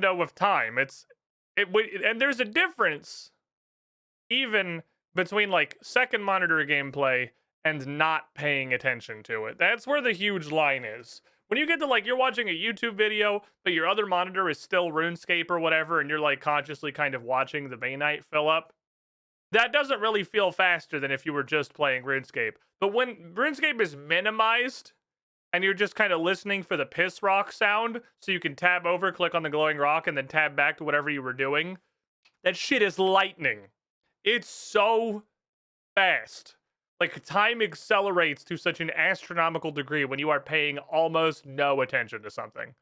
window of time. And there's a difference even between like second monitor gameplay and not paying attention to it. That's where the huge line is. When you get to like, you're watching a YouTube video, but your other monitor is still RuneScape or whatever, and you're like consciously kind of watching the Bainite fill up, that doesn't really feel faster than if you were just playing RuneScape. But when RuneScape is minimized and you're just kind of listening for the piss rock sound, so you can tab over, click on the glowing rock, and then tab back to whatever you were doing, that shit is lightning. It's so fast. Like, time accelerates to such an astronomical degree when you are paying almost no attention to something.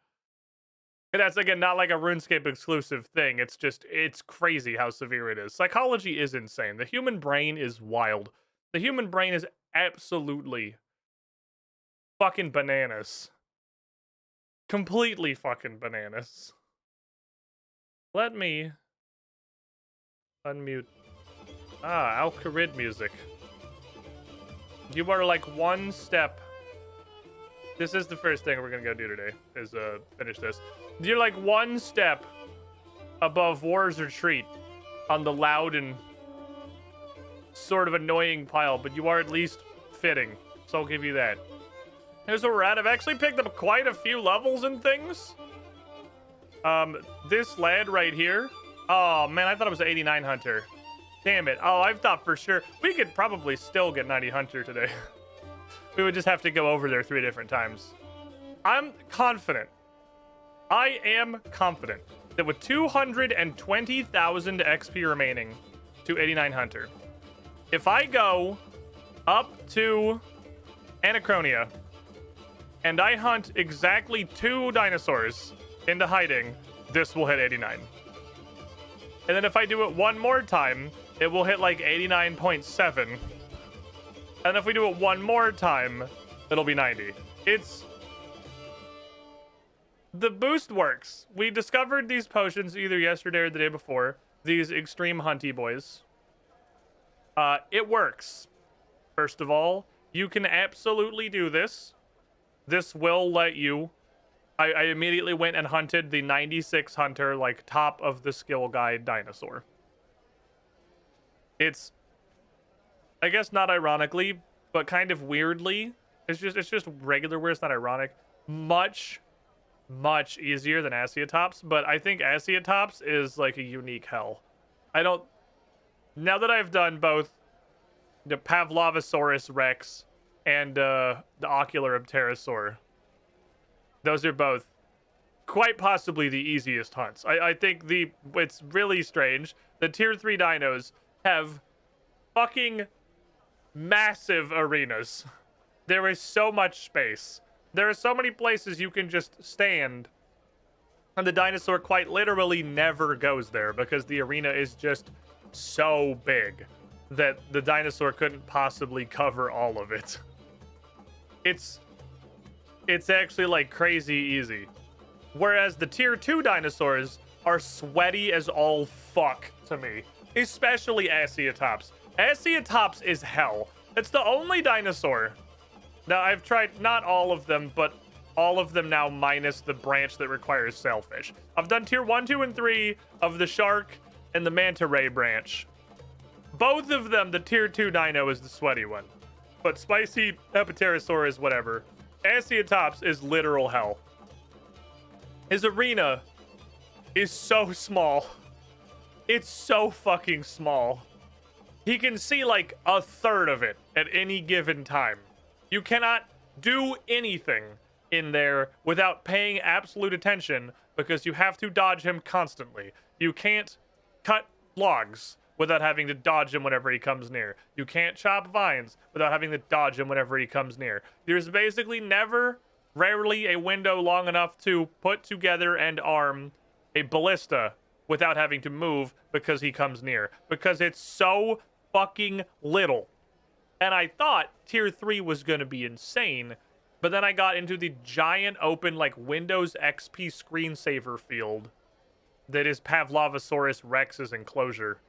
And that's, again, not like a RuneScape exclusive thing. It's just, it's crazy how severe it is. Psychology is insane. The human brain is wild. The human brain is absolutely fucking bananas. Completely fucking bananas. Let me unmute. Alcarid music. You are like one step. This is the first thing we're gonna go do today, is finish this. You're like one step above War's Retreat on the loud and sort of annoying pile, but you are at least fitting, so I'll give you that. Here's where we're at. I've actually picked up quite a few levels and things. This lad right here. Oh man, I thought it was an 89 hunter. Damn it. Oh, I thought for sure we could probably still get 90 hunter today. We would just have to go over there 3 different times. I'm confident. I am confident that with 220,000 XP remaining to 89 hunter, if I go up to Anachronia and I hunt exactly 2 dinosaurs into hiding, this will hit 89. And then if I do it one more time, it will hit like 89.7. And if we do it one more time, it'll be 90. The boost works. We discovered these potions either yesterday or the day before. These extreme hunty boys. It works. First of all, you can absolutely do this. This will let you. I immediately went and hunted the 96 hunter, like top of the skill guide dinosaur. It's, I guess not ironically, but kind of weirdly, it's just regular where it's not ironic. Much easier than Asiatops, but I think Asiatops is like a unique hell. Now that I've done both the Pavlovosaurus Rex and the Ocular Pterosaur, those are both quite possibly the easiest hunts. I think it's really strange. The tier 3 dinos have fucking massive arenas. There is so much space. There are so many places you can just stand, and the dinosaur quite literally never goes there because the arena is just so big that the dinosaur couldn't possibly cover all of it. It's actually like crazy easy. Whereas the tier 2 dinosaurs are sweaty as all fuck to me. Especially Asiatops. Asiatops is hell. It's the only dinosaur. Now, I've tried not all of them, but all of them now minus the branch that requires sailfish. I've done tier 1, 2, and 3 of the shark and the manta ray branch. Both of them, the tier 2 dino is the sweaty one. But spicy Epiterosaur is whatever. Asiatops is literal hell. His arena is so small. It's so fucking small. He can see like a third of it at any given time. You cannot do anything in there without paying absolute attention because you have to dodge him constantly. You can't cut logs without having to dodge him whenever he comes near. You can't chop vines without having to dodge him whenever he comes near. There's basically rarely a window long enough to put together and arm a ballista without having to move because he comes near. Because it's so fucking little. And I thought tier 3 was going to be insane, but then I got into the giant open like Windows XP screensaver field that is Pavlovosaurus Rex's enclosure.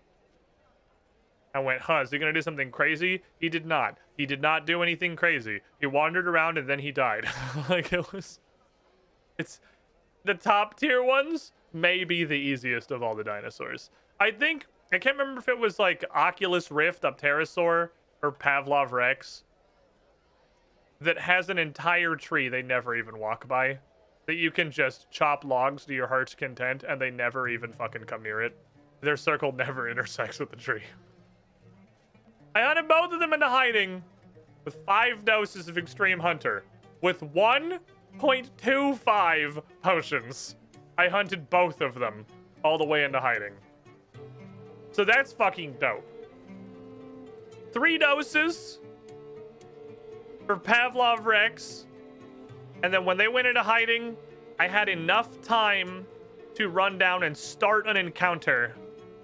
I went, is he going to do something crazy? He did not. He did not do anything crazy. He wandered around and then he died. Like it's the top tier ones maybe the easiest of all the dinosaurs. I think, I can't remember if it was like Oculus Rift, Pterosaur, or Pavlov Rex that has an entire tree they never even walk by. That you can just chop logs to your heart's content and they never even fucking come near it. Their circle never intersects with the tree. I hunted both of them into hiding with 5 doses of Extreme Hunter. With 1.25 potions. I hunted both of them all the way into hiding. So that's fucking dope. 3 doses for Pavlov Rex. And then when they went into hiding, I had enough time to run down and start an encounter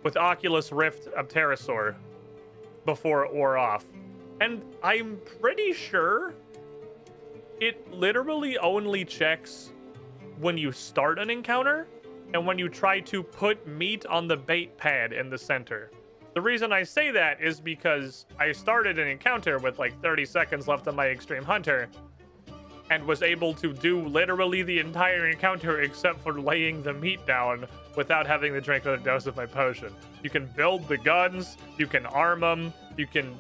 with Oculus Rift Pterosaur before it wore off. And I'm pretty sure it literally only checks when you start an encounter and when you try to put meat on the bait pad in the center. The reason I say that is because I started an encounter with like 30 seconds left on my Extreme Hunter and was able to do literally the entire encounter except for laying the meat down without having to drink another dose of my potion. You can build the guns, you can arm them, you can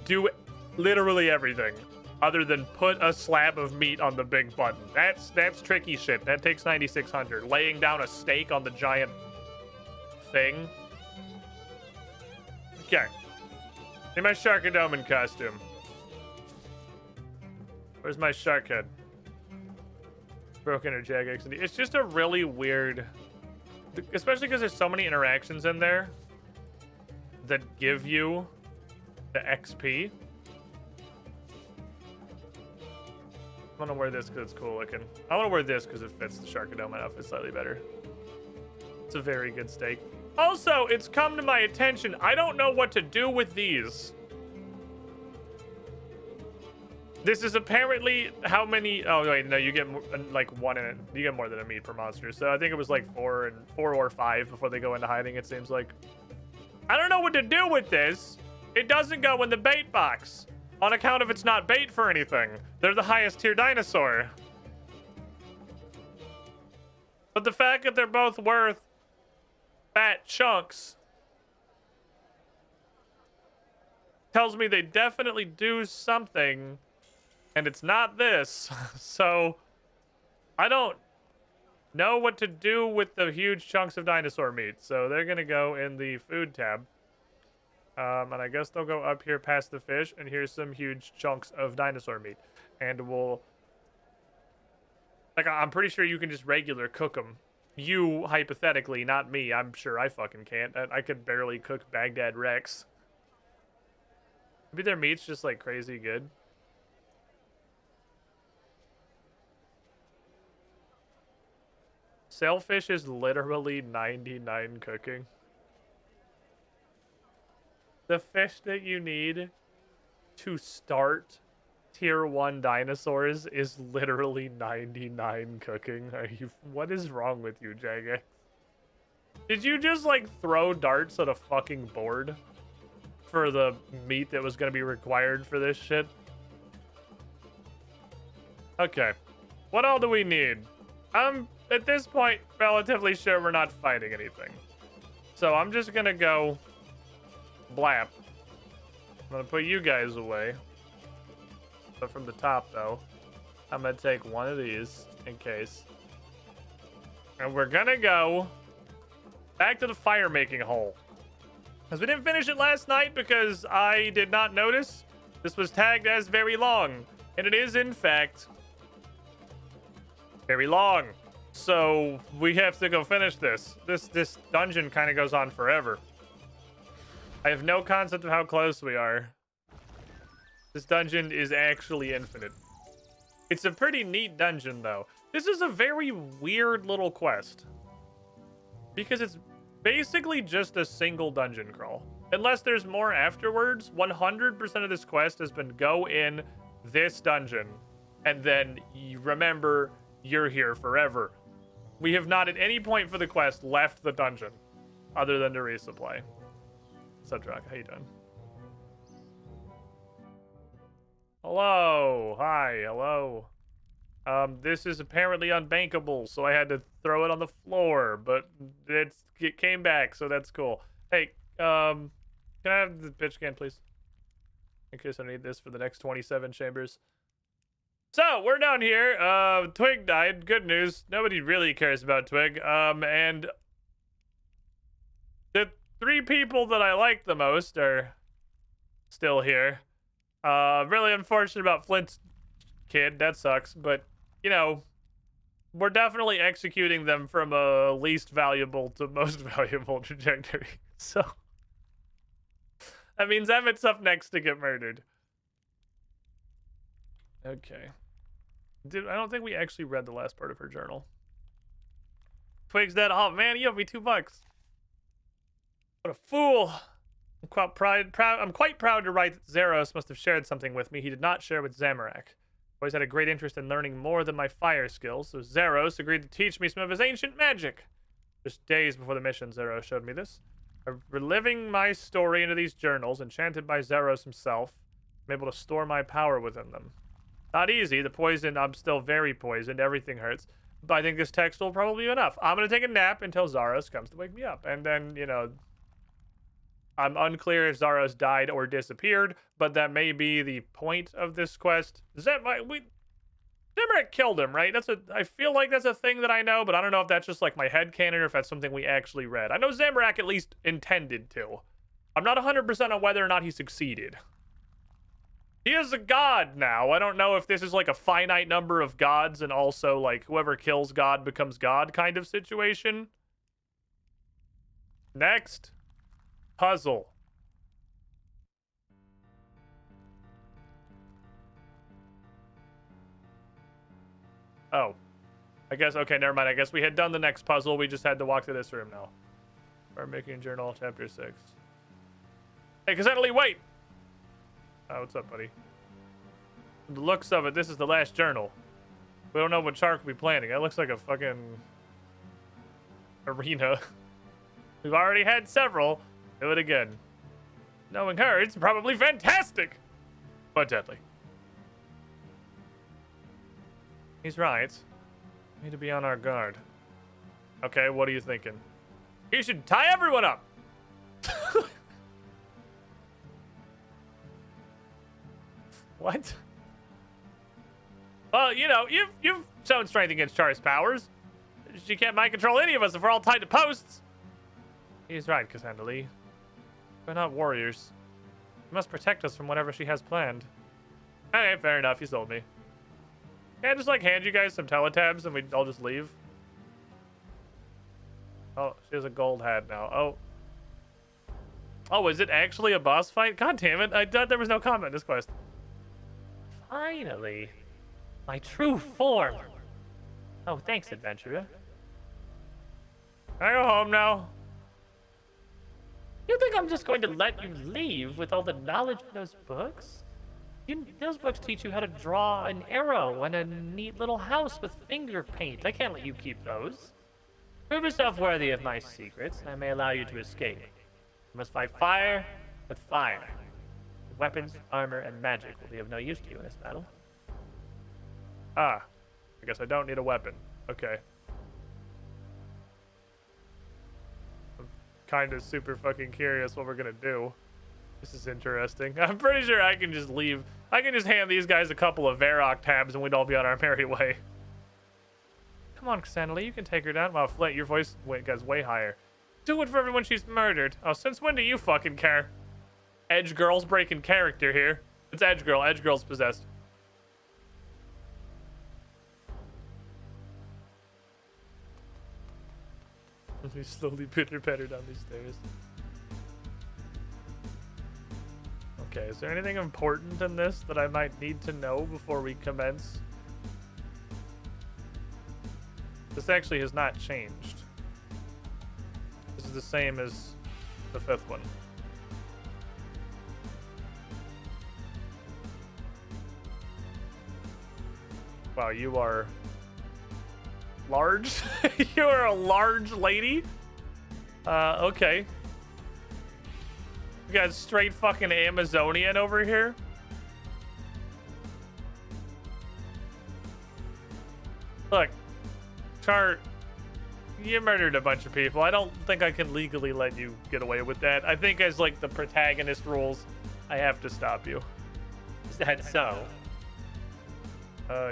do literally everything other than put a slab of meat on the big button. That's tricky shit. That takes 9600. Laying down a steak on the giant thing. Okay. In my Sharkadoman costume. Where's my shark head? Broken or Jagex. It's just a really weird... Especially because there's so many interactions in there that give you the XP. I want to wear this because it's cool looking. I want to wear this because it fits the Sharkadoma outfit slightly better. It's a very good steak. Also, it's come to my attention, I don't know what to do with these. This is apparently how many... Oh, wait, no, you get like 1 in it. You get more than a meat per monster. So I think it was like 4 or 5 before they go into hiding, it seems like. I don't know what to do with this. It doesn't go in the bait box. On account of it's not bait for anything. They're the highest tier dinosaur. But the fact that they're both worth fat chunks tells me they definitely do something. And it's not this. So I don't know what to do with the huge chunks of dinosaur meat. So they're going to go in the food tab. And I guess they'll go up here past the fish. And here's some huge chunks of dinosaur meat. And we'll... Like, I'm pretty sure you can just regular cook them. You, hypothetically, not me. I'm sure I fucking can't. I could barely cook Baghdad Rex. Maybe their meat's just, like, crazy good. Sailfish is literally 99 cooking. The fish that you need to start tier 1 dinosaurs is literally 99 cooking. Are you... What is wrong with you, Jagex? Did you just, like, throw darts at a fucking board for the meat that was going to be required for this shit? Okay. What all do we need? I'm, at this point, relatively sure we're not fighting anything. So I'm just going to go... Blap. I'm going to put you guys away. But from the top, though, I'm going to take one of these in case. And we're going to go back to the fire-making hole. Because we didn't finish it last night because I did not notice this was tagged as very long. And it is, in fact, very long. So we have to go finish this. This dungeon kind of goes on forever. I have no concept of how close we are. This dungeon is actually infinite. It's a pretty neat dungeon, though. This is a very weird little quest. Because it's basically just a single dungeon crawl. Unless there's more afterwards, 100% of this quest has been go in this dungeon. And then you remember you're here forever. We have not at any point for the quest left the dungeon. Other than to resupply. What's up, Drock? How you doing? Hello. Hi. Hello. This is apparently unbankable, so I had to throw it on the floor, but it came back, so that's cool. Hey, can I have the bitch can, please? In case I need this for the next 27 chambers. So, we're down here. Twig died. Good news. Nobody really cares about Twig. And the 3 people that I like the most are still here. Really unfortunate about Flint's kid. That sucks. But, you know, we're definitely executing them from a least valuable to most valuable trajectory. So, that means Emmett's up next to get murdered. Okay. Dude, I don't think we actually read the last part of her journal. Twig's dead. Oh, man, you owe me $2. What a fool. I'm quite proud to write that Zeros must have shared something with me he did not share with Zamorak. Always had a great interest in learning more than my fire skills, so Zeros agreed to teach me some of his ancient magic. Just days before the mission, Zeros showed me this. I'm reliving my story into these journals, enchanted by Zeros himself. I'm able to store my power within them. Not easy. The poison, I'm still very poisoned. Everything hurts. But I think this text will probably be enough. I'm going to take a nap until Zaros comes to wake me up. And then, you know, I'm unclear if Zaros died or disappeared, but that may be the point of this quest. Zamorak killed him, right? I feel like that's a thing that I know, but I don't know if that's just like my headcanon or if that's something we actually read. I know Zamorak at least intended to. I'm not 100% on whether or not he succeeded. He is a god now. I don't know if this is like a finite number of gods and also like whoever kills God becomes God kind of situation. Next. Puzzle. Oh. I guess, okay, never mind. I guess we had done the next puzzle. We just had to walk to this room now. We're making journal, chapter 6. Hey, Casenali, wait! Oh, what's up, buddy? The looks of it, this is the last journal. We don't know what Shark will be planning. That looks like a fucking arena. We've already had several. Do it again. Knowing her, it's probably fantastic! But deadly. He's right. We need to be on our guard. Okay, what are you thinking? You should tie everyone up! What? Well, you know, you've shown strength against Char's powers. She can't mind control any of us if we're all tied to posts. He's right, Cassandra Lee. We're not warriors. She must protect us from whatever she has planned. Okay, fair enough. You sold me. Can I just, like, hand you guys some teletabs and we all just leave? Oh, she has a gold hat now. Oh. Oh, is it actually a boss fight? God damn it. I thought there was no comment in this quest. Finally, my true form. Oh, thanks, adventurer. Can I go home now? You think I'm just going to let you leave with all the knowledge in those books? Those books teach you how to draw an arrow and a neat little house with finger paint. I can't let you keep those. Prove yourself worthy of my secrets, and I may allow you to escape. You must fight fire with fire. Weapons, armor, and magic will be of no use to you in this battle. Ah, I guess I don't need a weapon. Okay. I'm kind of super fucking curious what we're gonna do. This is interesting. I'm pretty sure I can just leave. I can just hand these guys a couple of Varrock tabs and we'd all be on our merry way. Come on, Cassandra, you can take her down. Wow, Flint, your voice goes way higher. Do it for everyone she's murdered. Oh, since when do you fucking care? Edge Girl's breaking character here. It's Edge Girl. Edge Girl's possessed. We slowly pitter-patter down these stairs. Okay, is there anything important in this that I might need to know before we commence? This actually has not changed. This is the same as the 5th one. Wow, you are large? You are a large lady? Okay. We got straight fucking Amazonian over here. Look, Char, You murdered a bunch of people. I don't think I can legally let you get away with that. I think as like the protagonist rules, I have to stop you. Is that so?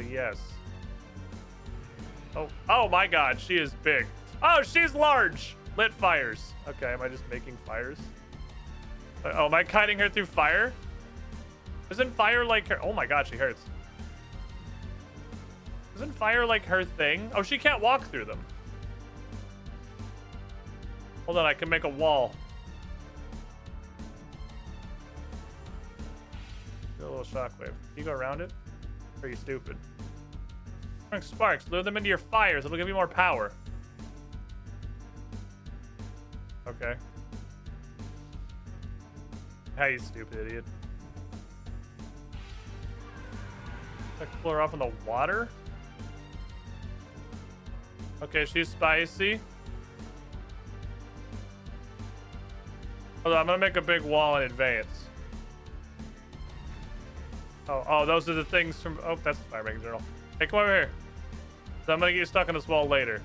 Yes. Oh my god, she is big. Oh, she's large. Lit fires. Okay, am I just making fires? Oh, am I kiting her through fire? Isn't fire like her? Oh my god, she hurts. Isn't fire like her thing? Oh, she can't walk through them. Hold on, I can make a wall. Do a little shockwave. Can you go around it? Or are you stupid? Sparks, lure them into your fires. It'll give you more power. Okay. How you stupid idiot. Explore off in the water? Okay, she's spicy. Hold on, I'm gonna make a big wall in advance. Oh, those are the things from... Oh, that's the fire making journal. Hey, come over here. So I'm gonna get you stuck on this wall later.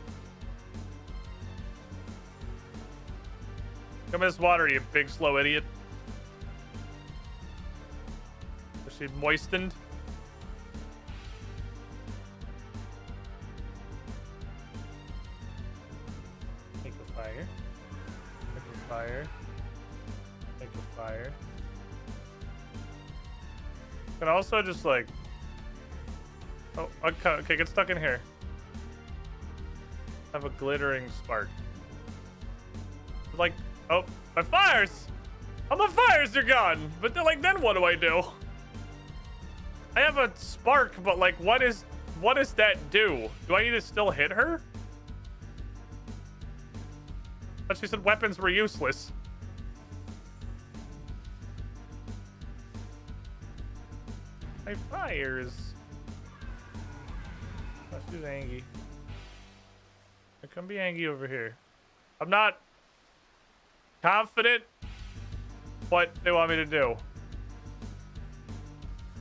Come in this water, you big slow idiot. Is she moistened? Make a fire. Make a fire. Make a fire. Can also just like... Oh, okay, get stuck in here. Have a glittering spark. Like, oh, my fires! Oh, my fires are gone! But then, like, then what do I do? I have a spark, but like, what does that do? Do I need to still hit her? But she said weapons were useless. My fires. Oh, she's angry. Come be angry over here. I'm not confident what they want me to do.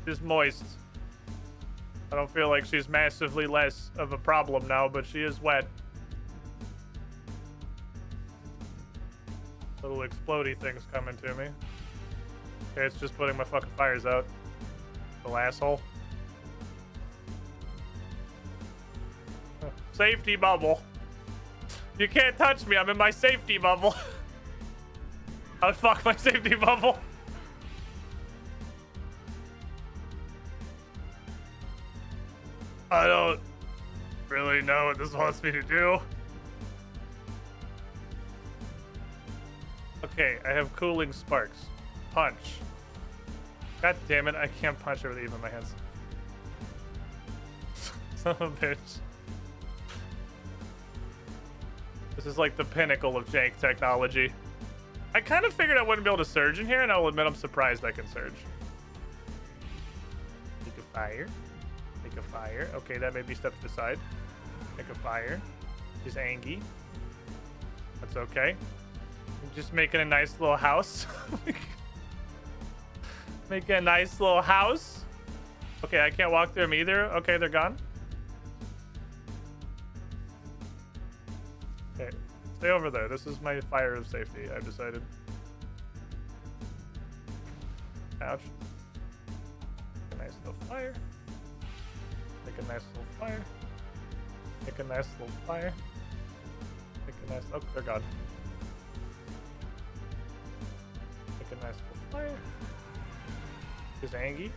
She's moist. I don't feel like she's massively less of a problem now, but she is wet. Little explodey things coming to me. Okay, it's just putting my fucking fires out. Little asshole. Safety bubble. You can't touch me. I'm in my safety bubble. Oh, fuck my safety bubble. I don't really know what this wants me to do. Okay, I have cooling sparks. Punch. God damn it, I can't punch her with even my hands. Son of a bitch. This is like the pinnacle of jank technology. I kind of figured I wouldn't be able to surge in here, and I'll admit I'm surprised I can surge. Make a fire. Make a fire. Okay, that made me step to the side. Make a fire. She's angry. That's okay. I'm just making a nice little house. Making a nice little house. Okay, I can't walk through them either. Okay, they're gone. Okay, stay over there. This is my fire of safety, I've decided. Ouch. Make a nice little fire. Make a nice little fire. Make a nice little fire. Make a nice... Oh, they're gone. Make a nice little fire. She's angry.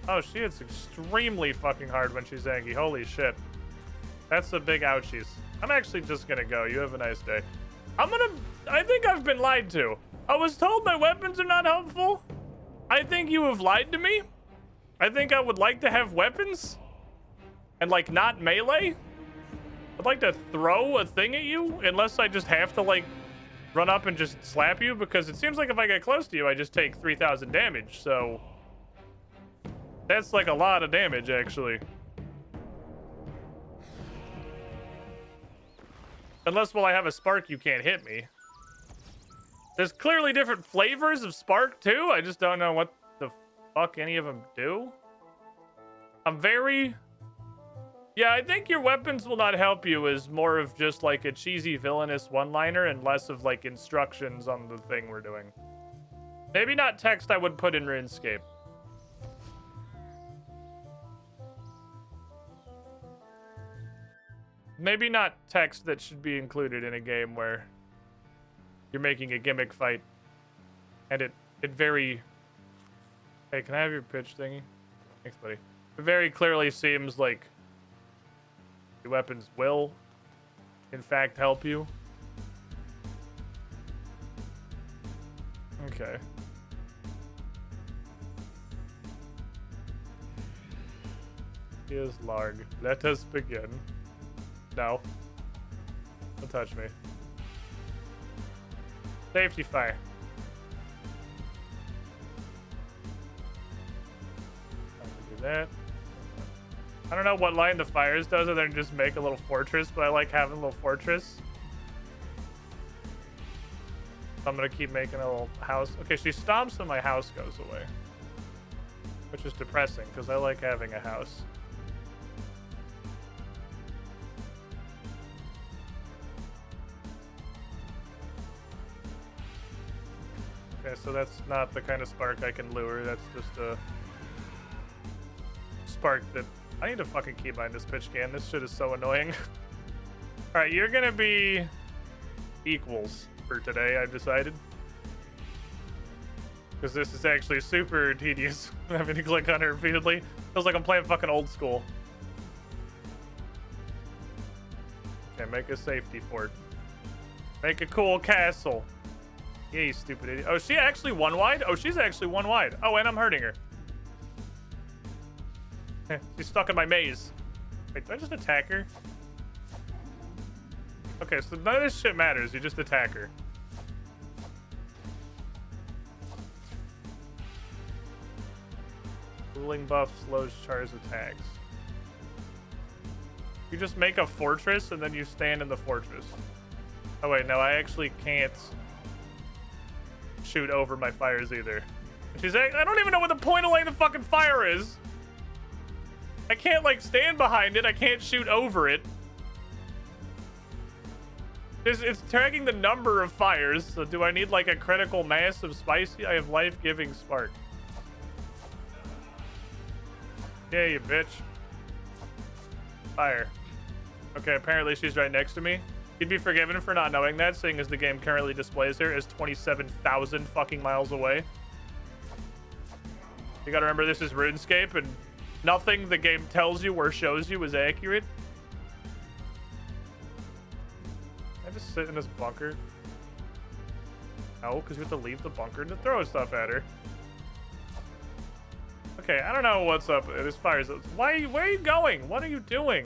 Oh, she hits extremely fucking hard when she's angry. Holy shit. That's the big ouchies. I'm actually just gonna go. You have a nice day. I think I've been lied to. I was told my weapons are not helpful. I think you have lied to me. I think I would like to have weapons. And like not melee. I'd like to throw a thing at you. Unless I just have to like run up and just slap you. Because it seems like if I get close to you, I just take 3,000 damage. So that's like a lot of damage actually. Unless, while I have a spark, you can't hit me. There's clearly different flavors of spark, too. I just don't know what the fuck any of them do. I'm very Yeah, I think your weapons will not help you is more of just like a cheesy villainous one-liner and less of like instructions on the thing we're doing. Maybe not text I would put in RuneScape. Maybe not text that should be included in a game where you're making a gimmick fight. And it very... Hey, can I have your pitch thingy? Thanks, buddy. It very clearly seems like your weapons will, in fact, help you. Okay. Here's Larg. Let us begin. No. Don't touch me. Safety fire. Do that. I don't know what line the fires does other than just make a little fortress, but I like having a little fortress. I'm gonna keep making a little house. Okay, she stomps and my house goes away. Which is depressing, because I like having a house. Okay, so that's not the kind of spark I can lure. That's just a spark that... I need to fucking keybind this pitch can. This shit is so annoying. Alright, you're gonna be equals for today, I've decided. Because this is actually super tedious. Having to click on her repeatedly. Feels like I'm playing fucking old school. Okay, make a safety fort. Make a cool castle. Yeah, you stupid idiot. Oh, is she actually one wide? Oh, she's actually one wide. Oh, and I'm hurting her. She's stuck in my maze. Wait, do I just attack her? Okay, so none of this shit matters. You just attack her. Cooling buff slows Char's attacks. You just make a fortress and then you stand in the fortress. Oh wait, no, I actually can't shoot over my fires either. She's like, I don't even know what the point of lighting the fucking fire is. I can't like stand behind it. I can't shoot over it. It's tracking the number of fires. So do I need like a critical mass of spicy? I have life-giving spark. Yeah, you bitch. Fire. Okay, apparently she's right next to me. You'd be forgiven for not knowing that, seeing as the game currently displays her as 27,000 fucking miles away. You gotta remember this is RuneScape, and nothing the game tells you or shows you is accurate. Can I just sit in this bunker? No, because you have to leave the bunker to throw stuff at her. Okay, I don't know what's up. This fire's... Where are you going? What are you doing?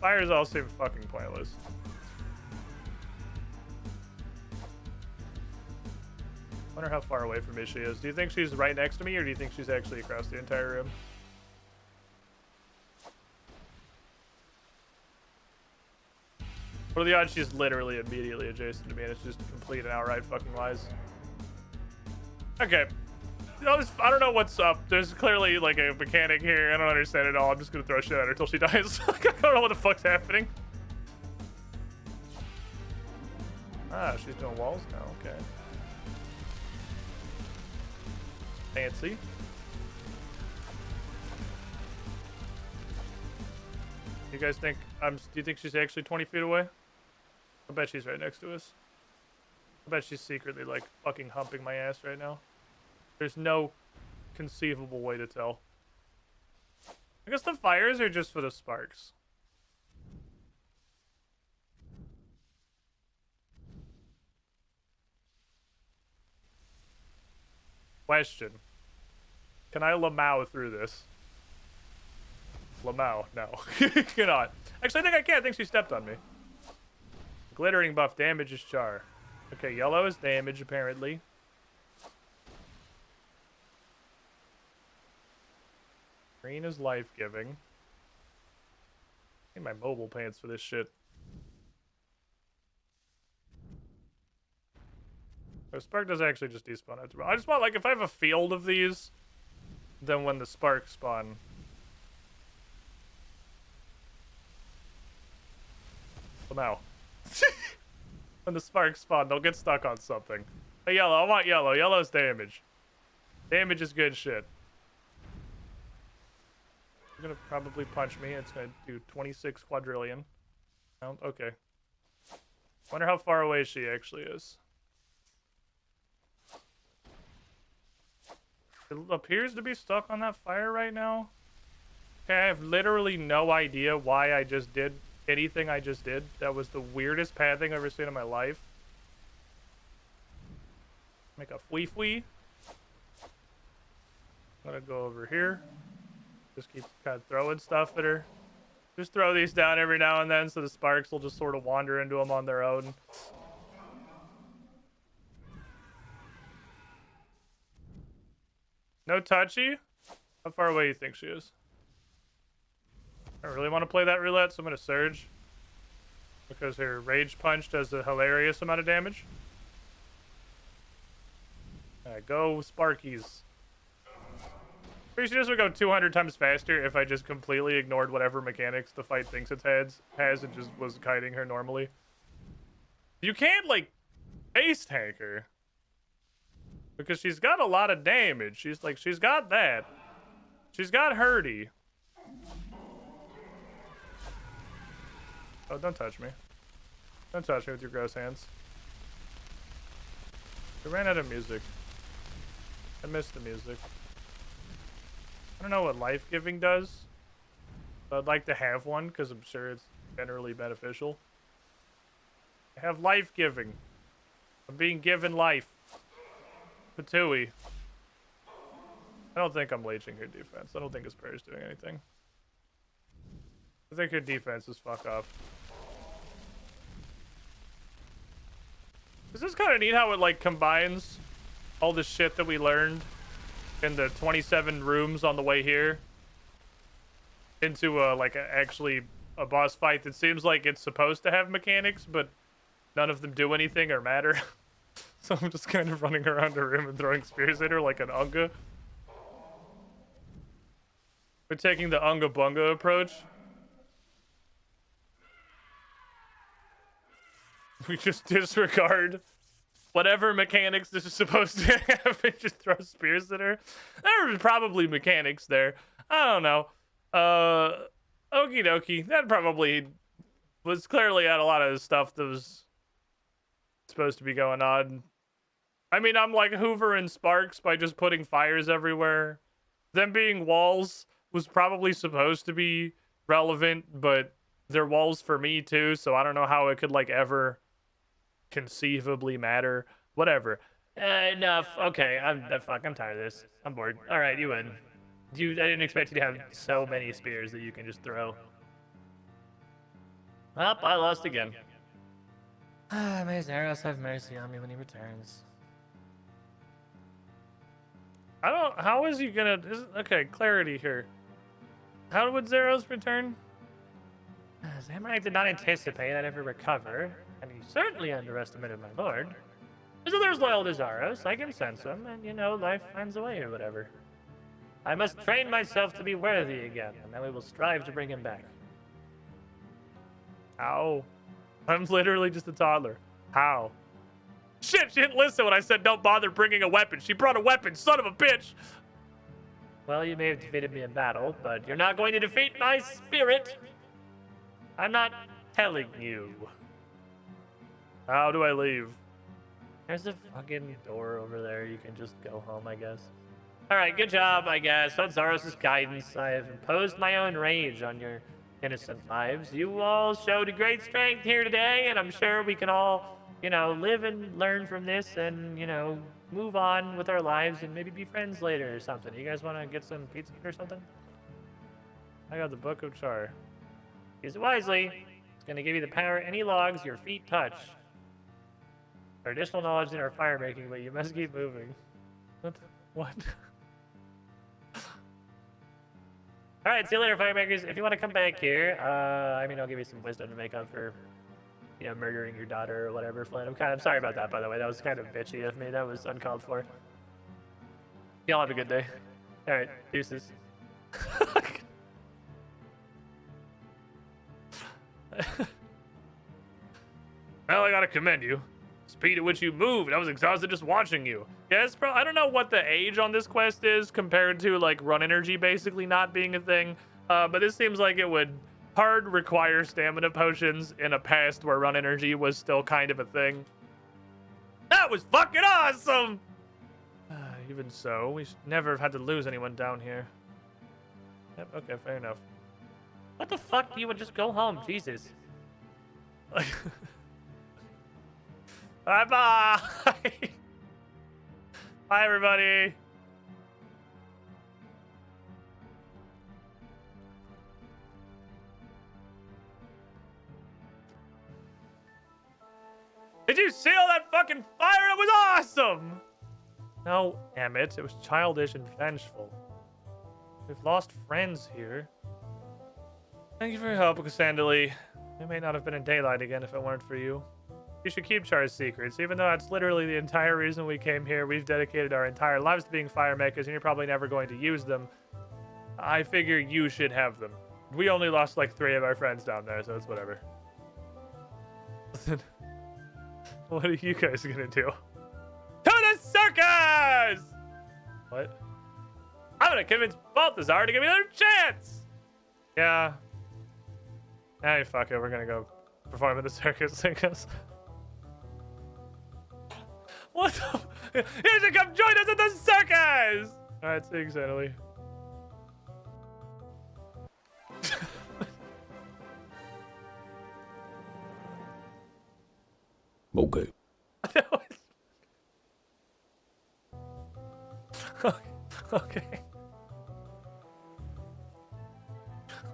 Fires all seem fucking pointless. Wonder how far away from me she is. Do you think she's right next to me, or do you think she's actually across the entire room? What are the odds she's literally immediately adjacent to me and it's just complete and outright fucking lies? Okay. I don't know what's up. There's clearly like a mechanic here. I don't understand it all. I'm just gonna throw shit at her until she dies. I don't know what the fuck's happening. Ah, she's doing walls now. Okay. Fancy. You guys think do you think she's actually 20 feet away? I bet she's right next to us. I bet she's secretly like fucking humping my ass right now. There's no conceivable way to tell. I guess the fires are just for the sparks. Question. Can I Lamau through this? Lamau, no. Cannot. Actually, I think I can. I think she stepped on me. Glittering buff damages Char. Okay, yellow is damage, apparently. Green is life-giving. I need my mobile pants for this shit. Oh, spark does actually just despawn after. I just want, like, if I have a field of these, then when the sparks spawn, Somehow. When the sparks spawn, they'll get stuck on something. Hey, yellow. I want yellow. Yellow's damage. Damage is good shit. You're gonna probably punch me. It's gonna do 26 quadrillion. Okay. Wonder how far away she actually is. It appears to be stuck on that fire right now. Okay, I have literally no idea why I just did anything I just did. That was the weirdest pathing I've ever seen in my life. Make a fwee-fwee. I'm gonna go over here. Just keep kind of throwing stuff at her. Just throw these down every now and then so the sparks will just sort of wander into them on their own. No touchy? How far away do you think she is? I really want to play that roulette, so I'm going to surge. Because her rage punch does a hilarious amount of damage. Alright, go Sparkies. Pretty sure this would go 200 times faster if I just completely ignored whatever mechanics the fight thinks it has and just was kiting her normally. You can't, like, ace tank her. Because she's got a lot of damage. She's got that. She's got Hurdy. Oh, don't touch me. Don't touch me with your gross hands. I ran out of music. I missed the music. I don't know what life-giving does. But I'd like to have one, because I'm sure it's generally beneficial. I have life-giving. I'm being given life. Patooey. I don't think I'm leeching her defense. I don't think his prayer is doing anything. I think her defense is fuck off. This is kind of neat how it, like, combines all the shit that we learned in the 27 rooms on the way here into, actually a boss fight that seems like it's supposed to have mechanics, but none of them do anything or matter. So I'm just kind of running around the room and throwing spears at her like an Unga. We're taking the Unga Bunga approach. We just disregard whatever mechanics this is supposed to have and just throw spears at her. There were probably mechanics there. I don't know. Okie dokie. That probably was clearly at a lot of stuff that was supposed to be going on. I mean, I'm like hoovering sparks by just putting fires everywhere. Them being walls was probably supposed to be relevant, but they're walls for me too, so I don't know how it could like ever conceivably matter. Whatever. Enough. Okay, I'm tired of this. I'm bored. All right, you win. I didn't expect you to have so many spears that you can just throw. Well, I lost again. May Zaros have mercy on me when he returns. How is he gonna... okay, clarity here. How would Zaros return? Zamorak did not anticipate I'd ever recover, and he certainly underestimated my lord. So there's loyal to Zaros, I can sense him, and you know, life finds a way or whatever. I must train myself to be worthy again, and then we will strive to bring him back. How? I'm literally just a toddler. How? Shit, she didn't listen when I said don't bother bringing a weapon. She brought a weapon, son of a bitch! Well, you may have defeated me in battle, but you're not going to defeat my spirit! I'm not telling you. How do I leave? There's a fucking door over there. You can just go home, I guess. Alright, good job, I guess. On Zaros' guidance, I have imposed my own rage on your innocent lives. You all showed great strength here today, and I'm sure we can all, you know, live and learn from this and, you know, move on with our lives and maybe be friends later or something. You guys want to get some pizza or something? I got the Book of Char. Use it wisely. It's going to give you the power any logs your feet touch. There are additional knowledge in our fire making, but you must keep moving. What? Alright, see you later, firemakers. If you want to come back here, I mean, I'll give you some wisdom to make up for, you know, murdering your daughter or whatever, Flynn. I'm sorry about that, by the way. That was kind of bitchy of me. That was uncalled for. Y'all have a good day. Alright, deuces. Well, I gotta commend you. Speed at which you moved. I was exhausted just watching you. Yeah, I don't know what the age on this quest is compared to like run energy basically not being a thing. But this seems like it would hard require stamina potions in a past where run energy was still kind of a thing. That was fucking awesome! Even so, we should never have had to lose anyone down here. Yep, okay, fair enough. What the fuck? You would just go home, Jesus. Bye-bye! Bye, everybody! Did you see all that fucking fire? It was awesome! No, Emmett, it was childish and vengeful. We've lost friends here. Thank you for your help, Cassandra. We may not have been in daylight again if it weren't for you. You should keep Char's secrets, even though that's literally the entire reason we came here. We've dedicated our entire lives to being fire makers, and you're probably never going to use them. I figure you should have them. We only lost like 3 of our friends down there, so it's whatever. Listen, what are you guys gonna do? To the circus! What? I'm gonna convince Balthazar to give me another chance! Yeah. Hey, fuck it, we're gonna go perform in the circus, I guess. What the? You should come join us at the circus! Alright, see you, Xanily. Okay. Okay.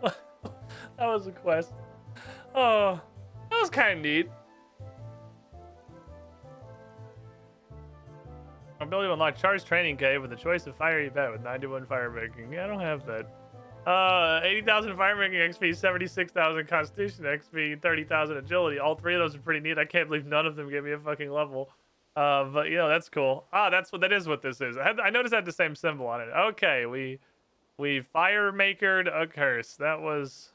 That was a quest. Oh, that was kind of neat. Ability to unlock Char's training cave with a choice of fire event with 91 fire making. Yeah, I don't have that. 80,000 fire making XP, 76,000 constitution XP, 30,000 agility. All 3 of those are pretty neat. I can't believe none of them gave me a fucking level. But you know, that's cool. Ah, that is what this is. I noticed I had the same symbol on it. Okay, we fire makered a curse. That was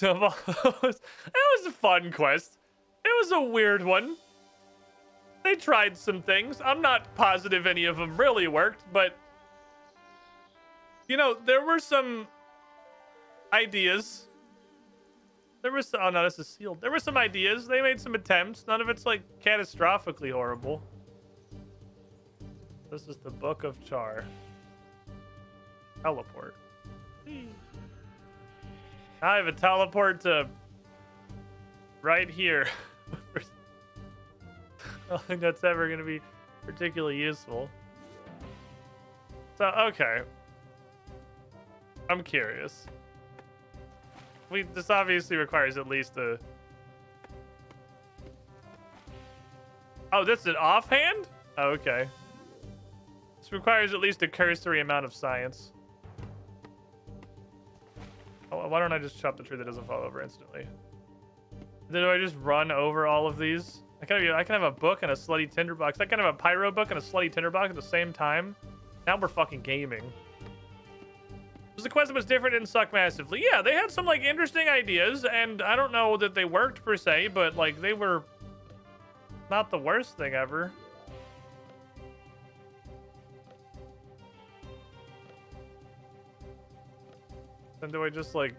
it was a fun quest. It was a weird one. They tried some things. I'm not positive any of them really worked, but you know, there were some ideas. There was oh no, this is sealed. There were some ideas. They made some attempts. None of it's like catastrophically horrible. This is the Book of Char. Teleport. I have a teleport to right here. I don't think that's ever going to be particularly useful. So, okay. I'm curious. This obviously requires at least a... Oh, that's an offhand? Oh, okay. This requires at least a cursory amount of science. Oh, why don't I just chop the tree that doesn't fall over instantly? Do I just run over all of these? I can have a book and a slutty tinderbox. I can have a pyro book and a slutty tinderbox at the same time. Now we're fucking gaming. The quest was different and sucked massively. Yeah, they had some like interesting ideas, and I don't know that they worked per se, but like they were not the worst thing ever. Then do I just like...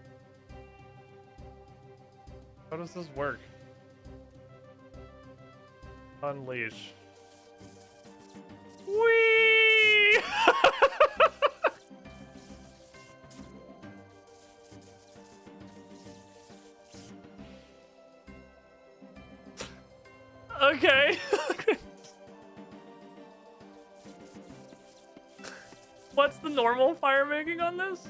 How does this work? Unleash. Whee! Okay. What's the normal fire making on this?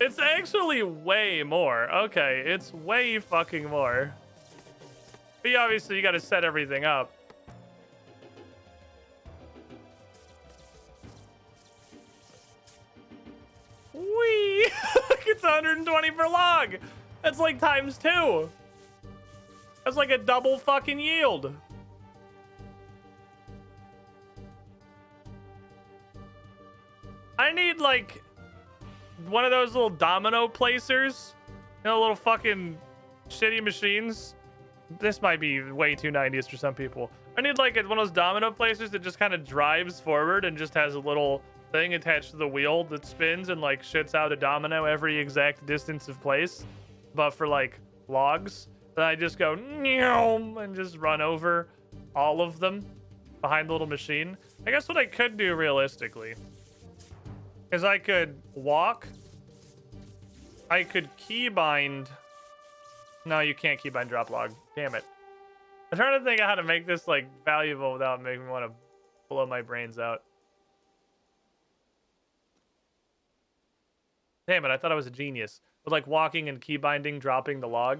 It's actually way more. Okay, it's way fucking more. But obviously you gotta set everything up. Whee! It's 120 per log. That's like ×2. That's like a double fucking yield. I need like one of those little domino placers. You know, little fucking shitty machines. This might be way too 90s for some people. I need like one of those domino placers that just kind of drives forward and just has a little thing attached to the wheel that spins and like shits out a domino every exact distance of place. But for like logs, then I just go and just run over all of them behind the little machine. I guess what I could do realistically is I could walk. I could keybind. No, you can't keybind drop log. Damn it. I'm trying to think of how to make this like valuable without making me want to blow my brains out. Damn it, I thought I was a genius. With like walking and keybinding, dropping the log.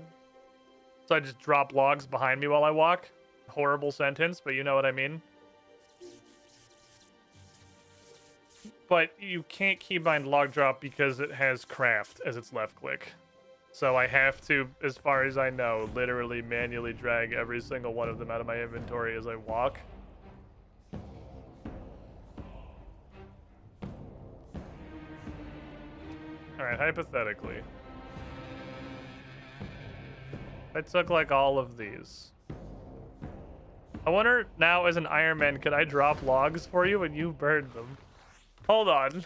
So I just drop logs behind me while I walk. Horrible sentence, but you know what I mean. But you can't keybind log drop because it has craft as its left click. So I have to, as far as I know, literally manually drag every single one of them out of my inventory as I walk. Alright, hypothetically. I took like all of these. I wonder now as an Iron Man, could I drop logs for you and you burn them? Hold on.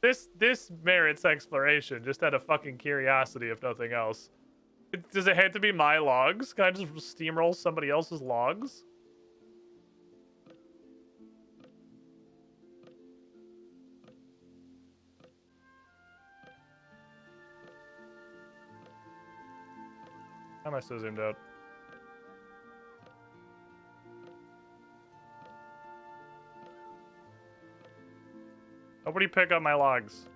This merits exploration, just out of fucking curiosity, if nothing else. Does it have to be my logs? Can I just steamroll somebody else's logs? How am I so zoomed out? Nobody pick up my logs.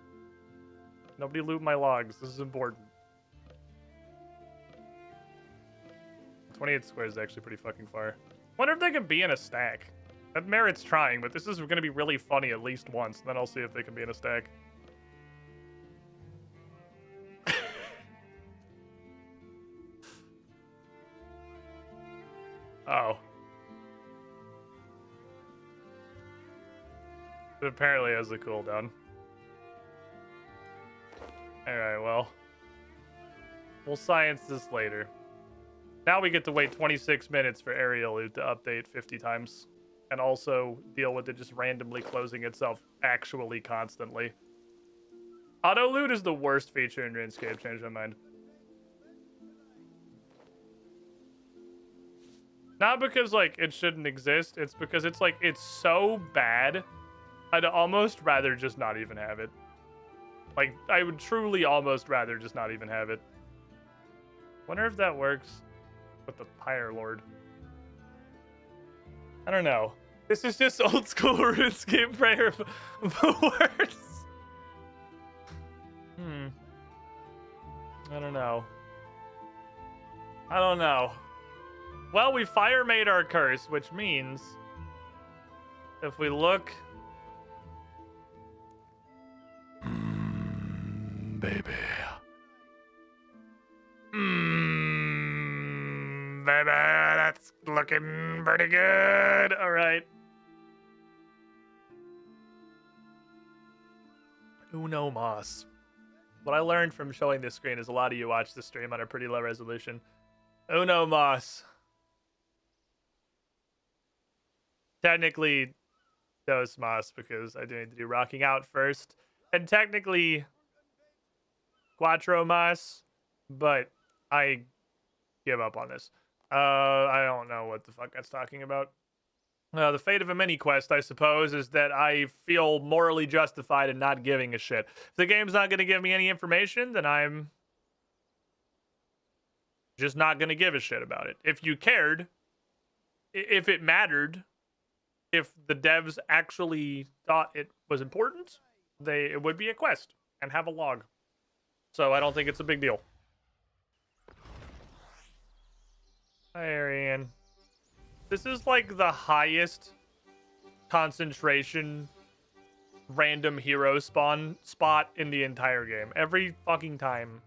Nobody loot my logs. This is important. 28 squares is actually pretty fucking far. Wonder if they can be in a stack. That merits trying, but this is going to be really funny at least once. Then I'll see if they can be in a stack. Oh. It apparently has a cooldown. Alright, well. We'll science this later. Now we get to wait 26 minutes for Aerial Loot to update 50 times. And also deal with it just randomly closing itself actually constantly. Auto loot is the worst feature in RuneScape, changed my mind. Not because, like, it shouldn't exist. It's because it's, like, it's so bad. I'd almost rather just not even have it. Like, I would truly almost rather just not even have it. Wonder if that works with the Pyre Lord. I don't know. This is just old school RuneScape prayer, but worse. I don't know. I don't know. Well, we fire made our curse, which means if we look... baby. Baby, that's looking pretty good. All right. Uno Mas. What I learned from showing this screen is a lot of you watch this stream on a pretty low resolution. Uno Mas. Technically, Dos Mas, because I do need to do rocking out first. And technically, Cuatro Mas, but I give up on this. I don't know what the fuck that's talking about. The fate of a mini quest, I suppose, is that I feel morally justified in not giving a shit. If the game's not going to give me any information, then I'm just not going to give a shit about it. If you cared, if it mattered, if the devs actually thought it was important, it would be a quest and have a log. So I don't think it's a big deal. Hi, Ariane. This is like the highest concentration random hero spawn spot in the entire game. Every fucking time.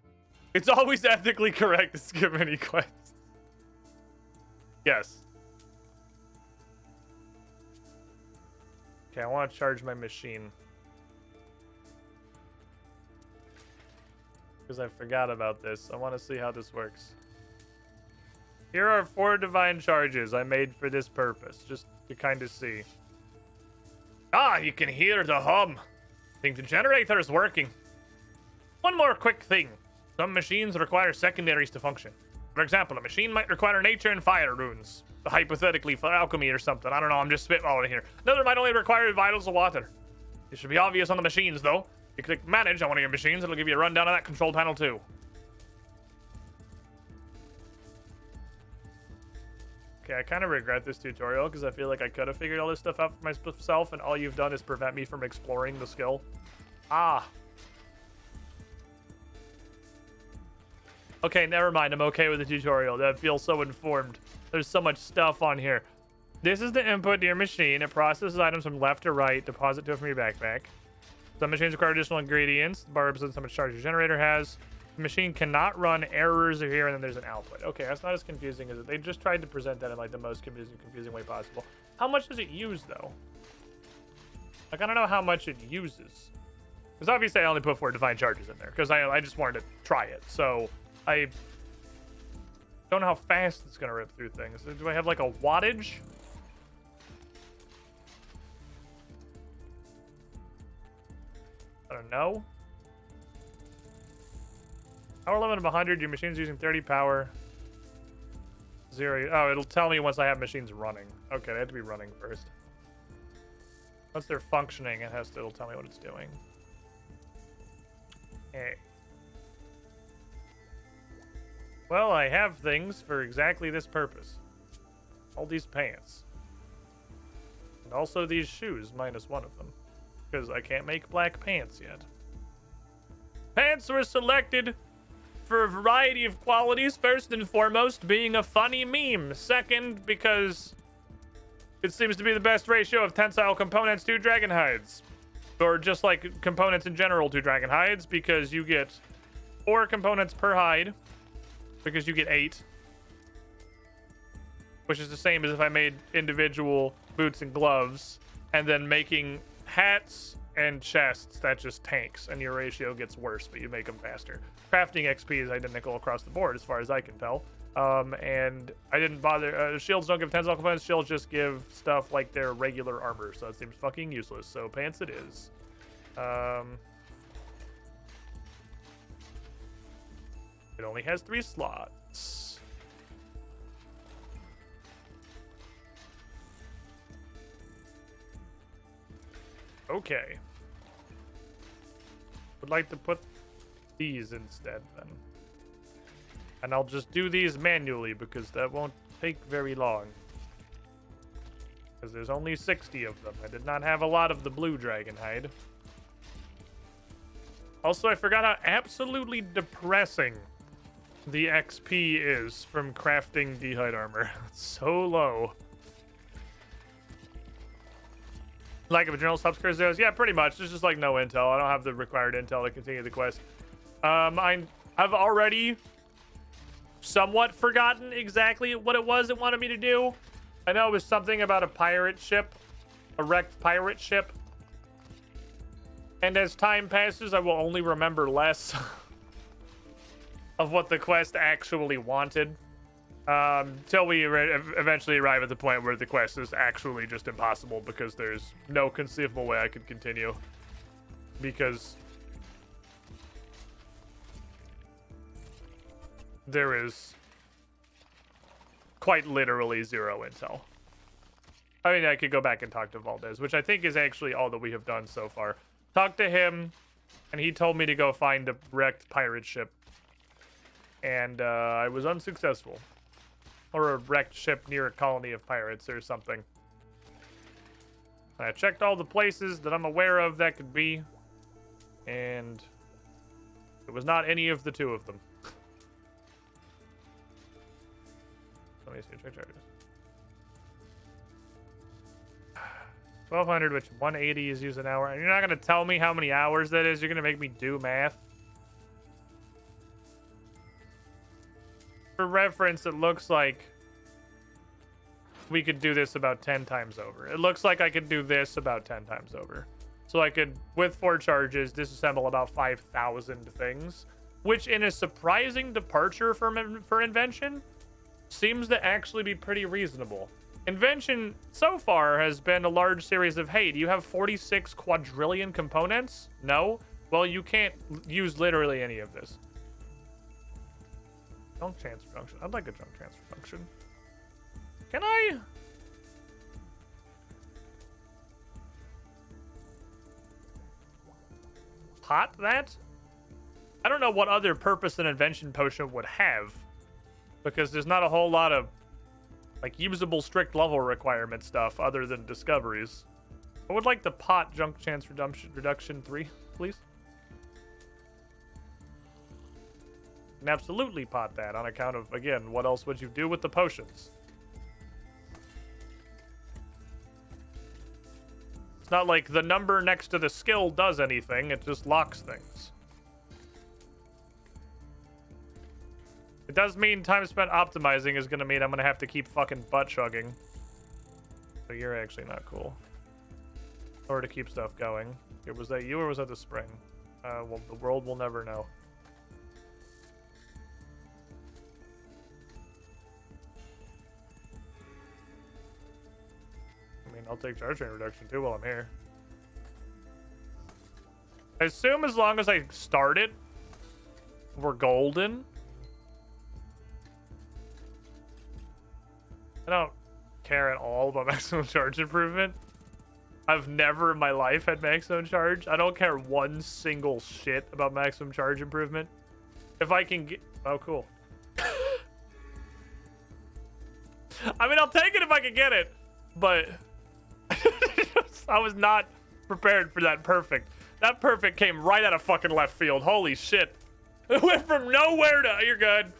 It's always ethically correct to skip any quests. Yes. Okay, I want to charge my machine. because I forgot about this. I want to see how this works. Here are 4 divine charges I made for this purpose, just to kind of see. Ah, you can hear the hum. I think the generator is working. One more quick thing. Some machines require secondaries to function. For example, a machine might require nature and fire runes, hypothetically for alchemy or something. I don't know, I'm just spitballing here. Another might only require vitals of water. It should be obvious on the machines, though. You click manage on one of your machines, it'll give you a rundown of that control panel, too. Okay, I kind of regret this tutorial because I feel like I could have figured all this stuff out for myself, and all you've done is prevent me from exploring the skill. Ah. Okay, never mind. I'm okay with the tutorial. That feels so informed. There's so much stuff on here. This is the input to your machine. It processes items from left to right. Deposit to it from your backpack. Some machines require additional ingredients. The bar represents how much charge your generator has. The machine cannot run. Errors are here, and then there's an output. Okay, that's not as confusing as it. They just tried to present that in like the most confusing way possible. How much does it use, though? Like, I don't know how much it uses. Because obviously I only put 4 divine charges in there. Because I just wanted to try it. So I don't know how fast it's going to rip through things. Do I have like a wattage? I don't know. Power limit of 100. Your machine's using 30 power. 0. Oh, it'll tell me once I have machines running. Okay, they have to be running first. Once they're functioning, it'll tell me what it's doing. Okay. Well, I have things for exactly this purpose. All these pants. And also these shoes, minus one of them. Because I can't make black pants yet. Pants were selected for a variety of qualities. First and foremost, being a funny meme. Second, because it seems to be the best ratio of tensile components to dragon hides. Or just like components in general to dragon hides, because you get 4 components per hide. Because you get 8. Which is the same as if I made individual boots and gloves. And then making hats and chests, that just tanks. And your ratio gets worse, but you make them faster. Crafting XP is identical across the board, as far as I can tell. And I didn't bother. Shields don't give tensile components. Shields just give stuff like their regular armor. So it seems fucking useless. So pants it is. It only has 3 slots. Okay. Would like to put these instead then. And I'll just do these manually because that won't take very long. Because there's only 60 of them. I did not have a lot of the blue dragon hide. Also, I forgot how absolutely depressing the XP is from crafting the hide armor. It's so low. Like if a general subscribers does, yeah, pretty much. There's just like no intel. I don't have the required intel to continue the quest. I've already somewhat forgotten exactly what it was it wanted me to do. I know it was something about a pirate ship, a wrecked pirate ship. And as time passes, I will only remember less of what the quest actually wanted. Till we eventually arrive at the point where the quest is actually just impossible because there's no conceivable way I could continue. Because there is quite literally 0 intel. I mean, I could go back and talk to Valdez, which I think is actually all that we have done so far. Talked to him, and he told me to go find a wrecked pirate ship. And I was unsuccessful. Or a wrecked ship near a colony of pirates or something. I checked all the places that I'm aware of that could be. And it was not any of the 2 of them. Let me see, check charges. 1,200, which 180 is used an hour. And you're not going to tell me how many hours that is? You're going to make me do math? For reference, it looks like we could do this about 10 times over. It looks like I could do this about 10 times over. So I could, with 4 charges, disassemble about 5,000 things. which in a surprising departure for invention, seems to actually be pretty reasonable. Invention so far has been a large series of, hey, do you have 46 quadrillion components? No? Well, you can't use literally any of this. Junk transfer function. I'd like a junk transfer function. Can I? Pot that? I don't know what other purpose an invention potion would have, because there's not a whole lot of like usable strict level requirement stuff other than discoveries. I would like the pot junk chance reduction 3, please. And absolutely pot that on account of, again, what else would you do with the potions? It's not like the number next to the skill does anything, it just locks things. It does mean time spent optimizing is gonna mean I'm gonna have to keep fucking butt chugging. So you're actually not cool. Or to keep stuff going. Here, was that you or was that the spring? Well, the world will never know. I mean, I'll take charge rate reduction too while I'm here. I assume as long as I start it, we're golden. I don't care at all about maximum charge improvement. I've never in my life had maximum charge. I don't care one single shit about maximum charge improvement. If I can get... Oh, cool. I mean, I'll take it if I can get it, but... I was not prepared for that perfect. That perfect came right out of fucking left field. Holy shit. It went from nowhere to... You're good.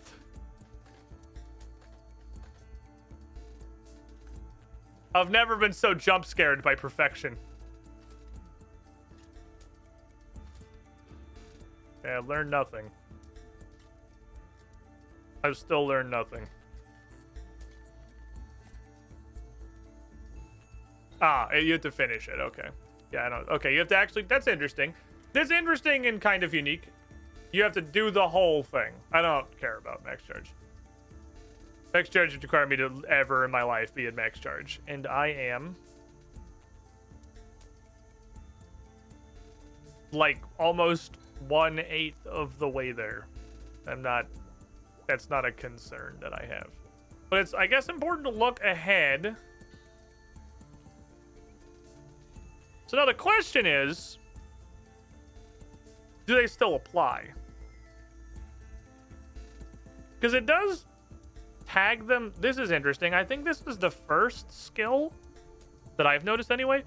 I've never been so jump scared by perfection. Yeah, I've learned nothing. I've still learned nothing. Ah, you have to finish it. Okay. Yeah, I know. Okay, you have to actually... That's interesting. That's interesting and kind of unique. You have to do the whole thing. I don't care about max charge. Max charge would require me to ever in my life be at max charge. And I am... like, almost 1/8 of the way there. I'm not... That's not a concern that I have. But it's, I guess, important to look ahead. So now the question is... do they still apply? Because it does... tag them. This is interesting. I think this is the first skill that I've noticed anyway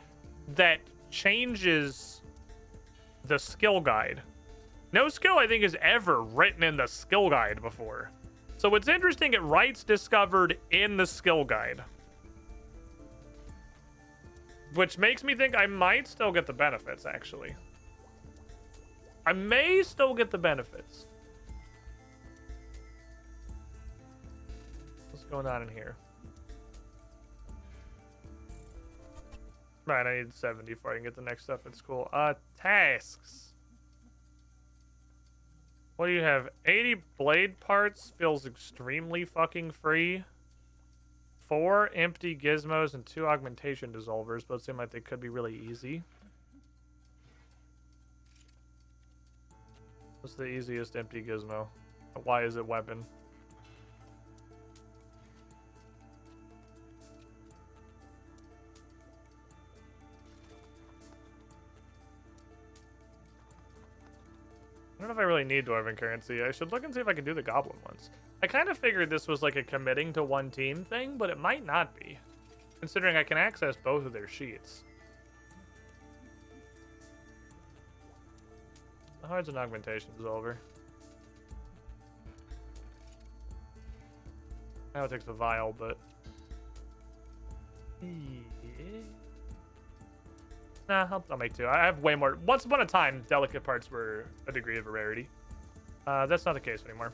that changes the skill guide. No skill I think is ever written in the skill guide before. So it's interesting it writes discovered in the skill guide. Which makes me think I might still get the benefits, actually. I may still get the benefits. What's going on in here? Right, I need 70 before I can get the next stuff at school. Tasks. What do you have? 80 blade parts feels extremely fucking free. 4 empty gizmos and 2 augmentation dissolvers, both seem like they could be really easy. What's the easiest empty gizmo? Why is it weapon? I don't know if I really need Dwarven currency. I should look and see if I can do the goblin ones. I kind of figured this was like a committing to one team thing, but it might not be. Considering I can access both of their sheets. How hard's an augmentation dissolver? I know it takes the vial, but... yeah. Nah, I'll make 2. I have way more. Once upon a time, delicate parts were a degree of a rarity. That's not the case anymore.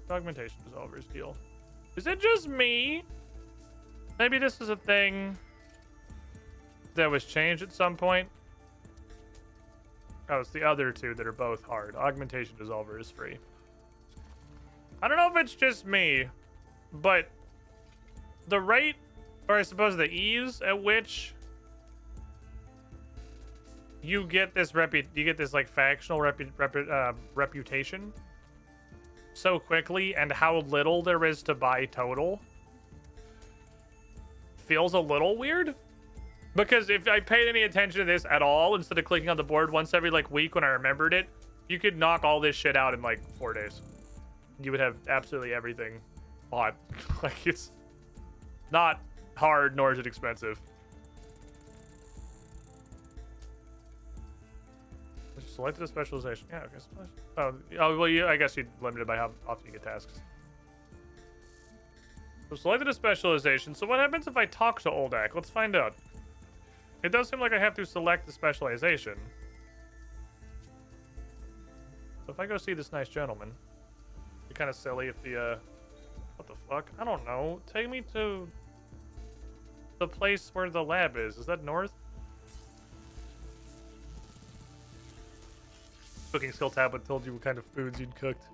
Augmentation dissolvers deal. Is it just me? Maybe this is a thing that was changed at some point. Oh, it's the other two that are both hard. Augmentation Dissolver is free. I don't know if it's just me, but the rate, or I suppose the ease at which you get this like factional reputation so quickly, and how little there is to buy total feels a little weird. Because if I paid any attention to this at all, instead of clicking on the board once every like week when I remembered it, you could knock all this shit out in like 4 days. You would have absolutely everything bought. Like, it's not hard, nor is it expensive. Selected a specialization. Yeah, okay. Oh, well, I guess you're limited by how often you get tasks. So selected a specialization. So what happens if I talk to Oldak? Let's find out. It does seem like I have to select the specialization. So if I go see this nice gentleman, it'd be kind of silly if the, what the fuck? I don't know. Take me to the place where the lab is. Is that north? Cooking skill tablet told you what kind of foods you'd cooked.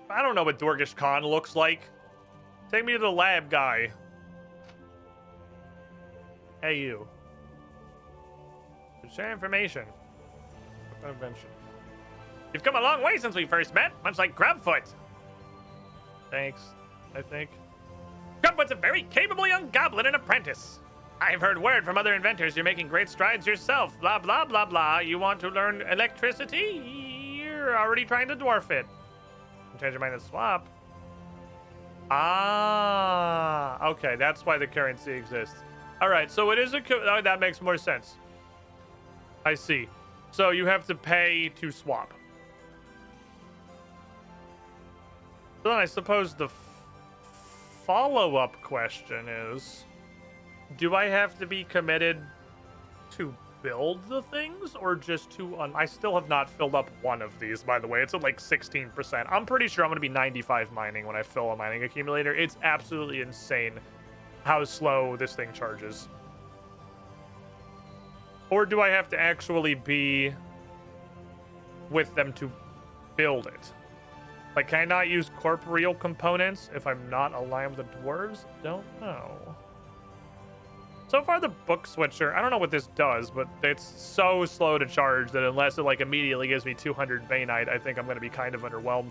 I don't know what Dorgish Khan looks like. Take me to the lab guy. Hey, you. Share information. Invention. You've come a long way since we first met, much like Grubfoot. Thanks, I think. Grubfoot's a very capable young goblin and apprentice. I've heard word from other inventors you're making great strides yourself. Blah, blah, blah, blah. You want to learn electricity? You're already trying to dwarf it. Change your mind and swap. Ah, okay. That's why the currency exists. All right, so it is a... Oh, that makes more sense. I see. So you have to pay to swap. So then I suppose the follow-up question is... Do I have to be committed to build the things, or just to... I still have not filled up one of these, by the way. It's at like 16%. I'm pretty sure I'm going to be 95 mining when I fill a mining accumulator. It's absolutely insane how slow this thing charges. Or do I have to actually be with them to build it? Like, can I not use corporeal components if I'm not aligned with the dwarves? Don't know. So far, the book switcher, I don't know what this does, but it's so slow to charge that unless it like immediately gives me 200 Bainite, I think I'm going to be kind of underwhelmed.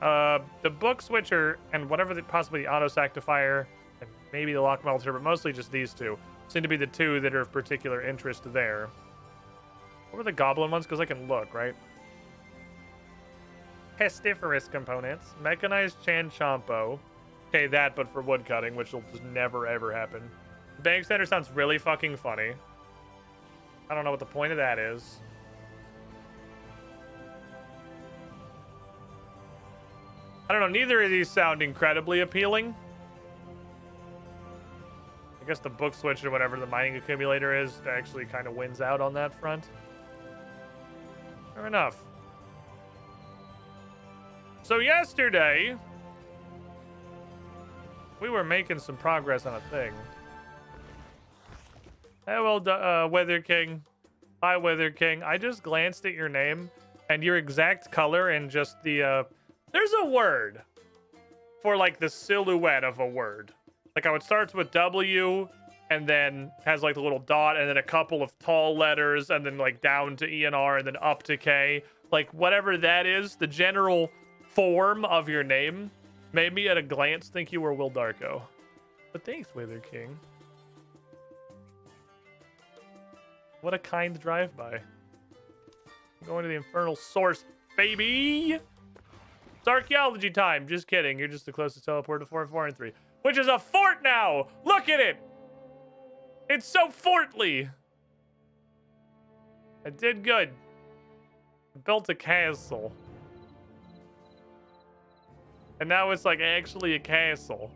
The book switcher and whatever possibly the auto sanctifier and maybe the lock melter, but mostly just these two seem to be the two that are of particular interest there. What were the goblin ones? Because I can look, right? Pestiferous components, mechanized Chan Champo. Okay, that, but for wood cutting, which will just never ever happen. Bank Center sounds really fucking funny. I don't know what the point of that is. I don't know, neither of these sound incredibly appealing. I guess the book switch or whatever the mining accumulator is actually kind of wins out on that front. Fair enough. So yesterday, we were making some progress on a thing. Hey, well, Weather King. Hi, Weather King. I just glanced at your name and your exact color and just the, there's a word for, like, the silhouette of a word. Like, how it starts with W and then has, like, the little dot and then a couple of tall letters and then, like, down to E and R and then up to K. Like, whatever that is, the general form of your name made me at a glance think you were Will Darko. But thanks, Weather King. What a kind drive-by. Going to the infernal source, baby! It's archaeology time. Just kidding. You're just the closest teleport to 4 and 4 and 3. Which is a fort now! Look at it! It's so fortly! I did good. I built a castle. And now it's like actually a castle.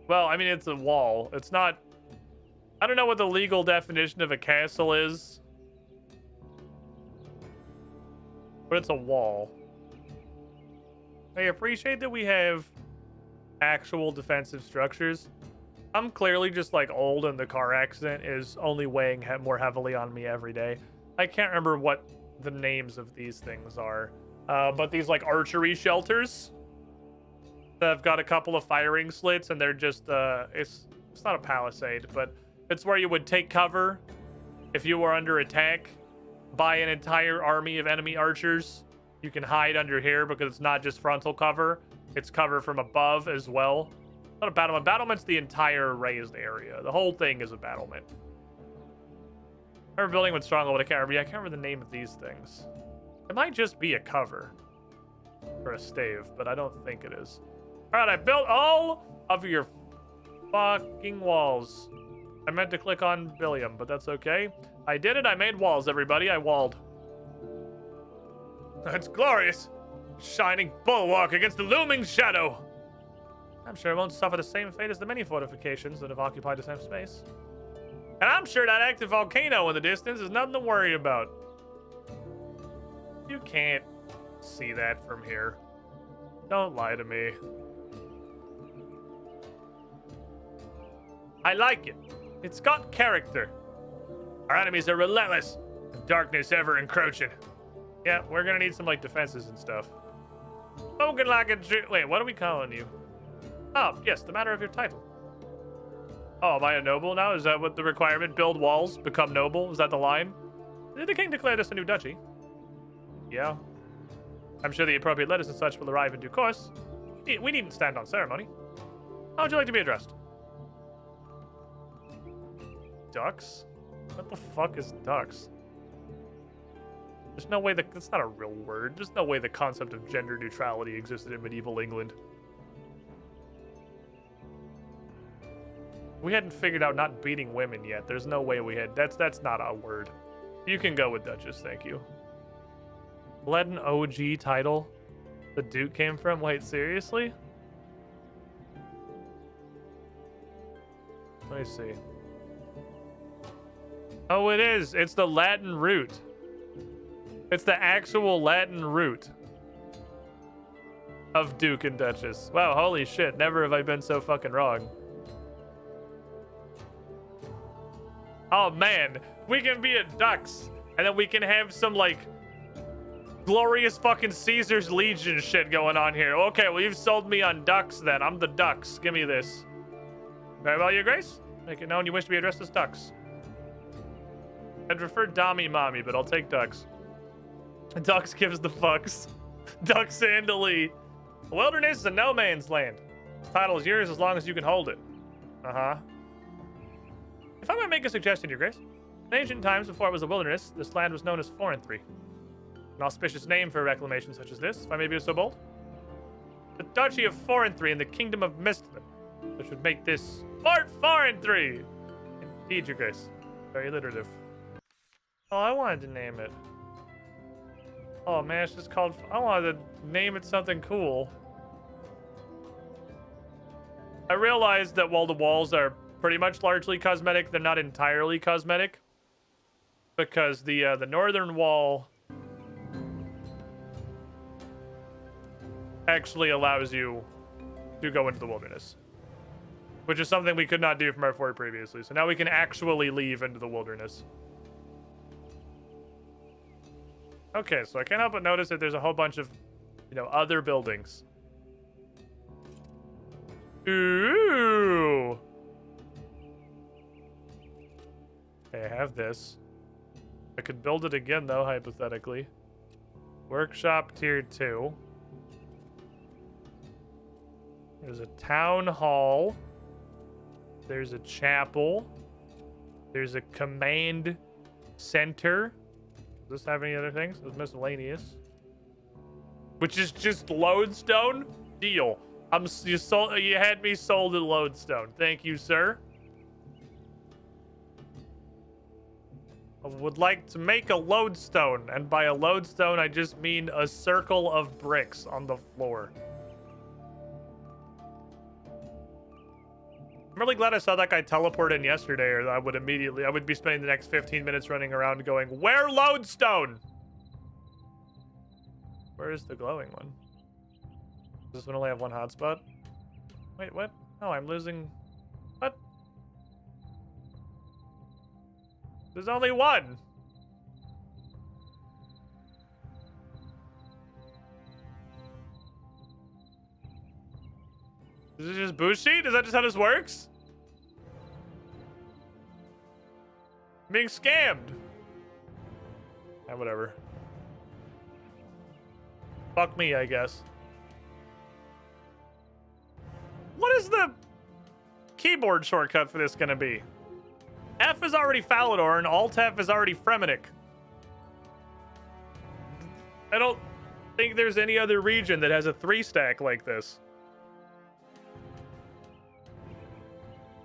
Well, I mean, it's a wall. It's not... I don't know what the legal definition of a castle is. But it's a wall. I appreciate that we have actual defensive structures. I'm clearly just like old and the car accident is only weighing more heavily on me every day. I can't remember what the names of these things are. But these like archery shelters that have got a couple of firing slits, and they're just it's not a palisade, but it's where you would take cover if you were under attack by an entire army of enemy archers. You can hide under here because it's not just frontal cover, it's cover from above as well. Not a battlement. Battlement's the entire raised area. The whole thing is a battlement. I remember building with stronghold, but I can't remember. Yeah, I can't remember the name of these things. It might just be a cover or a stave, but I don't think it is. All right, I built all of your fucking walls. I meant to click on Billiam, but that's okay. I did it. I made walls, everybody. I walled. That's glorious. Shining bulwark against the looming shadow. I'm sure it won't suffer the same fate as the many fortifications that have occupied the same space. And I'm sure that active volcano in the distance is nothing to worry about. You can't see that from here. Don't lie to me. I like it. It's got character. Our enemies are relentless. The darkness ever encroaching. Yeah, we're gonna need some like defenses and stuff. Spoken like a wait, what are we calling you? Oh, yes, the matter of your title. Oh, am I a noble now? Is that what the requirement? Build walls, become noble? Is that the line? Did the king declare this a new duchy? Yeah. I'm sure the appropriate letters and such will arrive in due course. We needn't stand on ceremony. How would you like to be addressed? Ducks? What the fuck is ducks? There's no way that's not a real word. There's no way the concept of gender neutrality existed in medieval England. We hadn't figured out not beating women yet. There's no way we had. That's not a word. You can go with Duchess, thank you. Let an OG title the Duke came from? Wait, seriously? Let me see. Oh, it is. It's the Latin root. It's the actual Latin root of Duke and Duchess. Wow, holy shit. Never have I been so fucking wrong. Oh, man. We can be at Ducks. And then we can have some, like, glorious fucking Caesar's Legion shit going on here. Okay, well, you've sold me on Ducks, then. I'm the Ducks. Give me this. Very well, Your Grace. Make it known you wish to be addressed as Ducks. I'd prefer Dommy Mommy, but I'll take Ducks. Ducks gives the fucks. Ducks Andally. The wilderness is a no man's land. This title is yours as long as you can hold it. Uh-huh. If I might make a suggestion, Your Grace. In ancient times, before it was a wilderness, this land was known as Foreign-3. An auspicious name for a reclamation such as this, if I may be so bold. The Duchy of Foreign-3 and the Kingdom of Mistland, which would make this Fort Foreign-3. Indeed, Your Grace. Very alliterative. Oh, I wanted to name it. Oh man, it's just called. I wanted to name it something cool. I realized that while the walls are pretty much largely cosmetic, they're not entirely cosmetic. Because the northern wall actually allows you to go into the wilderness. Which is something we could not do from our fort previously. So now we can actually leave into the wilderness. Okay, so I can't help but notice that there's a whole bunch of, other buildings. Ooh! Okay, I have this. I could build it again, though, hypothetically. Workshop tier 2. There's a town hall. There's a chapel. There's a command center. Does this have any other things? It's miscellaneous. Which is just lodestone? Deal. You had me sold at lodestone. Thank you, sir. I would like to make a lodestone. And by a lodestone, I just mean a circle of bricks on the floor. I'm really glad I saw that guy teleport in yesterday, or I would be spending the next 15 minutes running around going, where lodestone? Where is the glowing one? Does this one only have one hotspot? Wait, what? No, I'm losing... What? There's only one! Is this just Bushi? Is that just how this works? I'm being scammed. Yeah, whatever. Fuck me, I guess. What is the keyboard shortcut for this gonna be? F is already Falador and Alt F is already Fremennik. I don't think there's any other region that has a 3-stack like this.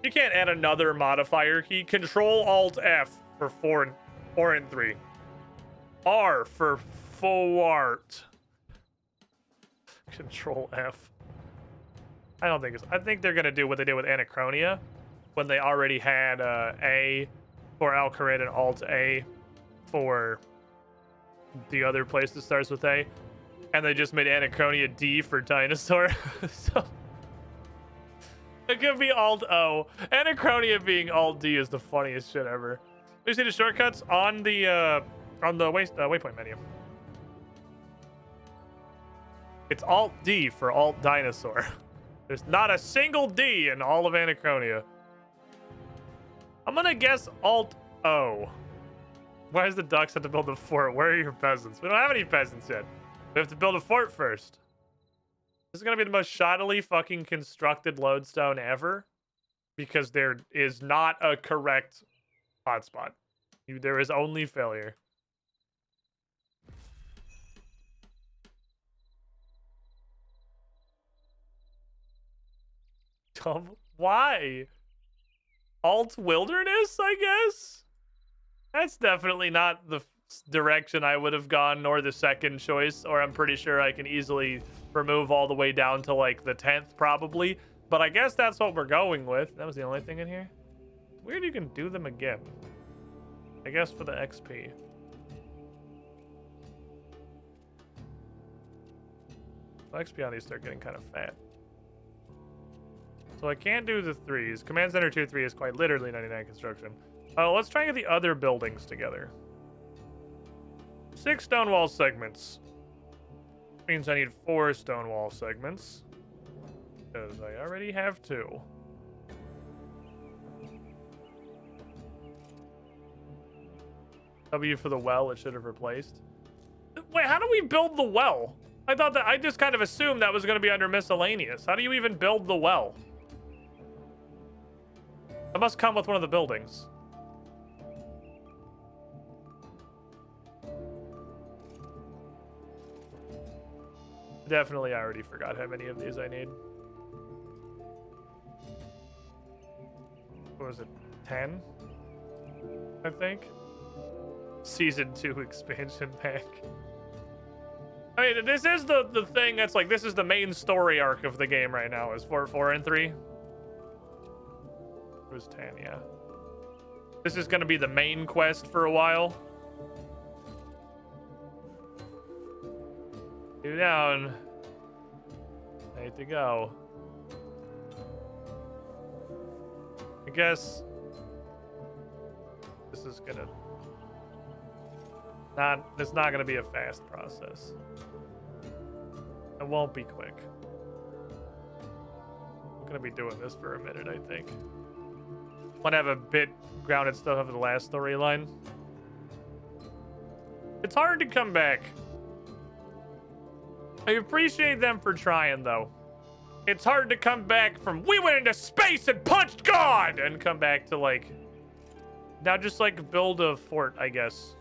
You can't add another modifier key. Control Alt F for 4 and 3. R for forward. Control F. I don't think it's... I think they're gonna do what they did with Anachronia when they already had A for Alcarid and Alt A for the other place that starts with A, and they just made Anachronia D for Dinosaur. So it could be Alt O. Anachronia being Alt D is the funniest shit ever. You see the shortcuts on the waypoint menu. It's Alt D for Alt Dinosaur. There's not a single D in all of Anachronia. I'm gonna guess Alt O. Why does the ducks have to build a fort? Where are your peasants? We don't have any peasants yet. We have to build a fort first. This is gonna be the most shoddily fucking constructed lodestone ever, because there is not a correct hotspot. There is only failure. Why? Alt Wilderness, I guess? That's definitely not the direction I would have gone, nor the second choice, or I'm pretty sure I can easily remove all the way down to like the 10th probably. But I guess that's what we're going with. That was the only thing in here. Weird you can do them again. I guess for the XP. The XP on these start getting kind of fat. So I can't do the 3s. Command Center 2-3 is quite literally 99 construction. Let's try and get the other buildings together. 6 stone wall segments. Means I need 4 stone wall segments. Because I already have 2. W for the well, it should have replaced. Wait, how do we build the well? I thought that I just kind of assumed that was going to be under miscellaneous. How do you even build the well? It must come with one of the buildings. Definitely, I already forgot how many of these I need. What was it? 10? I think. Season 2 expansion pack. I mean, this is the thing that's like, this is the main story arc of the game right now, is 4 and 3. It was 10, yeah. This is gonna be the main quest for a while. 2 down. 8 to go. I guess this is gonna it's not gonna be a fast process. It won't be quick. I'm gonna be doing this for a minute, I think. Want to have a bit grounded stuff over the last storyline. It's hard to come back. I appreciate them for trying, though. It's hard to come back from, we went into space and punched God! And come back to, like, now just, like, build a fort, I guess.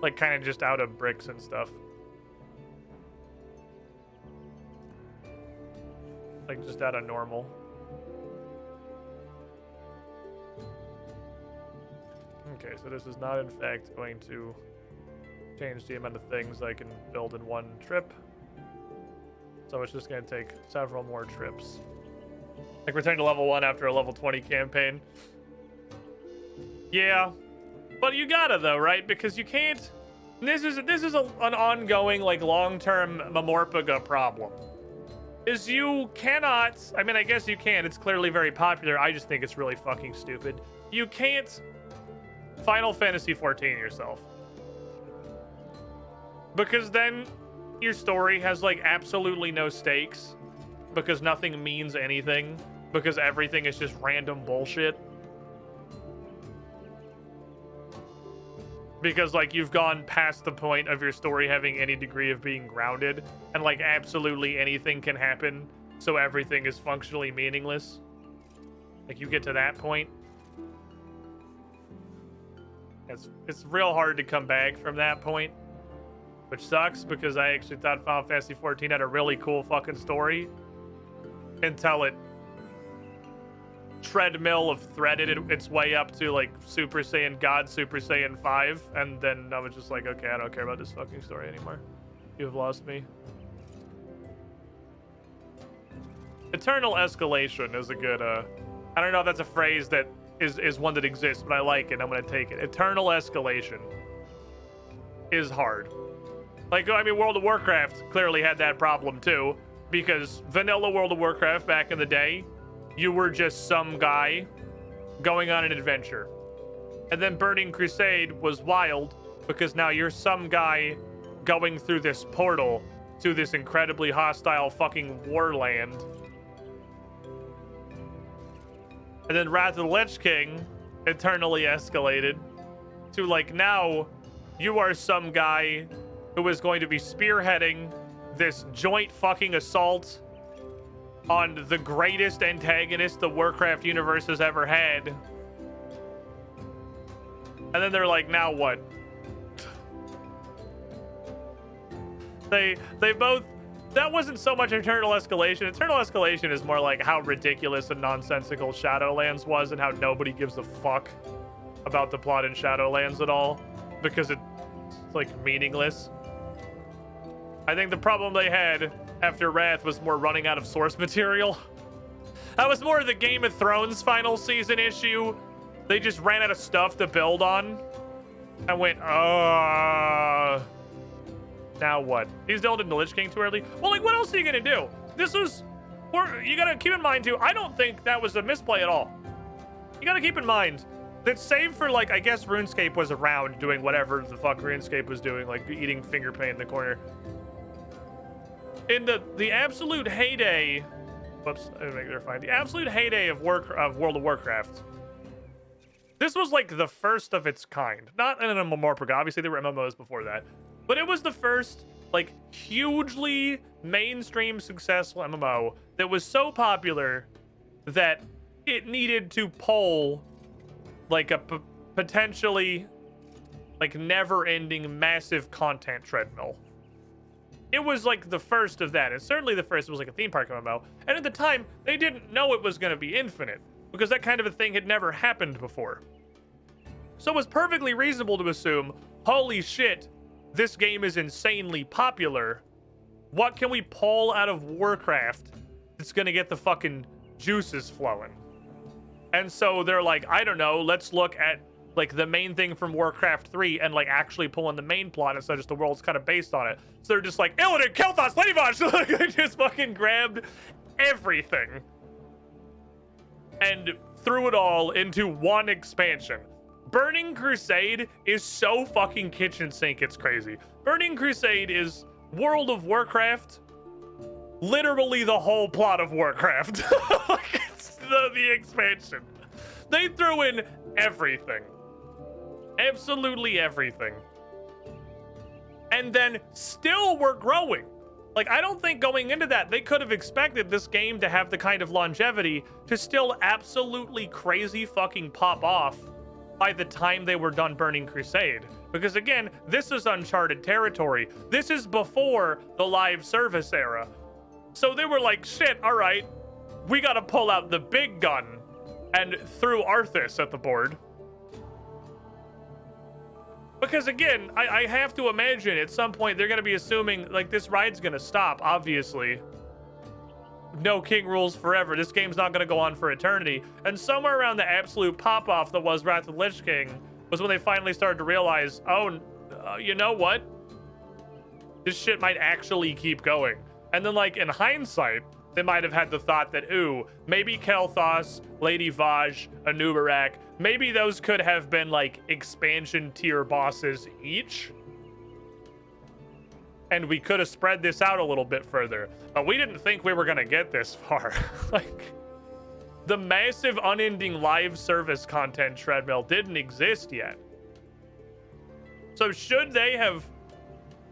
Like, kind of just out of bricks and stuff. Like, just out of normal. Okay, so this is not, in fact, going to change the amount of things I can build in one trip. So it's just going to take several more trips. Like, return to level 1 after a level 20 campaign. Yeah. But you gotta, though, right? Because you can't... This is an ongoing, like, long-term Mamorpaga problem. Is you cannot... I mean, I guess you can. It's clearly very popular. I just think it's really fucking stupid. You can't Final Fantasy 14 yourself. Because then your story has, like, absolutely no stakes. because nothing means anything, because everything is just random bullshit. Because, like, you've gone past the point of your story having any degree of being grounded, and, like, absolutely anything can happen, so everything is functionally meaningless. Like, you get to that point. It's real hard to come back from that point, which sucks, because I actually thought Final Fantasy XIV had a really cool fucking story until it treadmill of threaded its way up to like Super Saiyan God, Super Saiyan 5, and then I was just like, okay, I don't care about this fucking story anymore. You have lost me. Eternal escalation is a good I don't know if that's a phrase that is one that exists, but I like it. I'm gonna take it. Eternal escalation is hard. Like, I mean, World of Warcraft clearly had that problem too, because vanilla World of Warcraft back in the day, you were just some guy going on an adventure. And then Burning Crusade was wild, because now you're some guy going through this portal to this incredibly hostile fucking warland. And then Wrath of the Lich King eternally escalated to, like, now you are some guy who is going to be spearheading this joint fucking assault on the greatest antagonist the Warcraft universe has ever had. And then they're like, now what? They both... That wasn't so much Eternal Escalation. Eternal Escalation is more like how ridiculous and nonsensical Shadowlands was, and how nobody gives a fuck about the plot in Shadowlands at all, because it's like meaningless. I think the problem they had after Wrath was more running out of source material. That was more of the Game of Thrones final season issue. They just ran out of stuff to build on and went, now what? He's delved into Lich King too early? Well, like, what else are you gonna do? This was, you gotta keep in mind too, I don't think that was a misplay at all. You gotta keep in mind that save for, like, I guess RuneScape was around doing whatever the fuck RuneScape was doing, like eating finger paint in the corner. In the absolute heyday, whoops, I didn't make it fine. The absolute heyday of World of Warcraft, this was like the first of its kind. Not an MMORPG, obviously there were MMOs before that, but it was the first, like, hugely mainstream successful MMO that was so popular that it needed to pull, like, a potentially, like, never-ending massive content treadmill. It was, like, the first of that, and certainly the first was, like, a theme park MMO, and at the time, they didn't know it was going to be infinite, because that kind of a thing had never happened before. So it was perfectly reasonable to assume, holy shit, this game is insanely popular. What can we pull out of Warcraft that's gonna get the fucking juices flowing? And so they're like, I don't know, let's look at, like, the main thing from Warcraft 3 and, like, actually pull in the main plot instead of just the world's kind of based on it. So they're just like, Illidan, Kel'Thas, Ladybosh! They just fucking grabbed everything and threw it all into one expansion. Burning Crusade is so fucking kitchen sink, it's crazy. Burning Crusade is World of Warcraft, literally the whole plot of Warcraft. Like, it's the expansion. They threw in everything. Absolutely everything. And then still we're growing. Like, I don't think going into that, they could have expected this game to have the kind of longevity to still absolutely crazy fucking pop off by the time they were done Burning Crusade. Because again, this is uncharted territory. This is before the live service era. So they were like, shit, all right, we gotta pull out the big gun, and threw Arthas at the board. Because again, I have to imagine at some point they're gonna be assuming, like, this ride's gonna stop, obviously. No king rules forever. This game's not going to go on for eternity. And somewhere around the absolute pop-off that was Wrath of the Lich King was when they finally started to realize, oh, you know what? This shit might actually keep going. And then, like, in hindsight, they might have had the thought that, ooh, maybe Kel'Thas, Lady Vaj, Anubarak, maybe those could have been, like, expansion tier bosses each. and we could have spread this out a little bit further. But we didn't think we were gonna get this far. Like, the massive unending live service content treadmill didn't exist yet. So should they have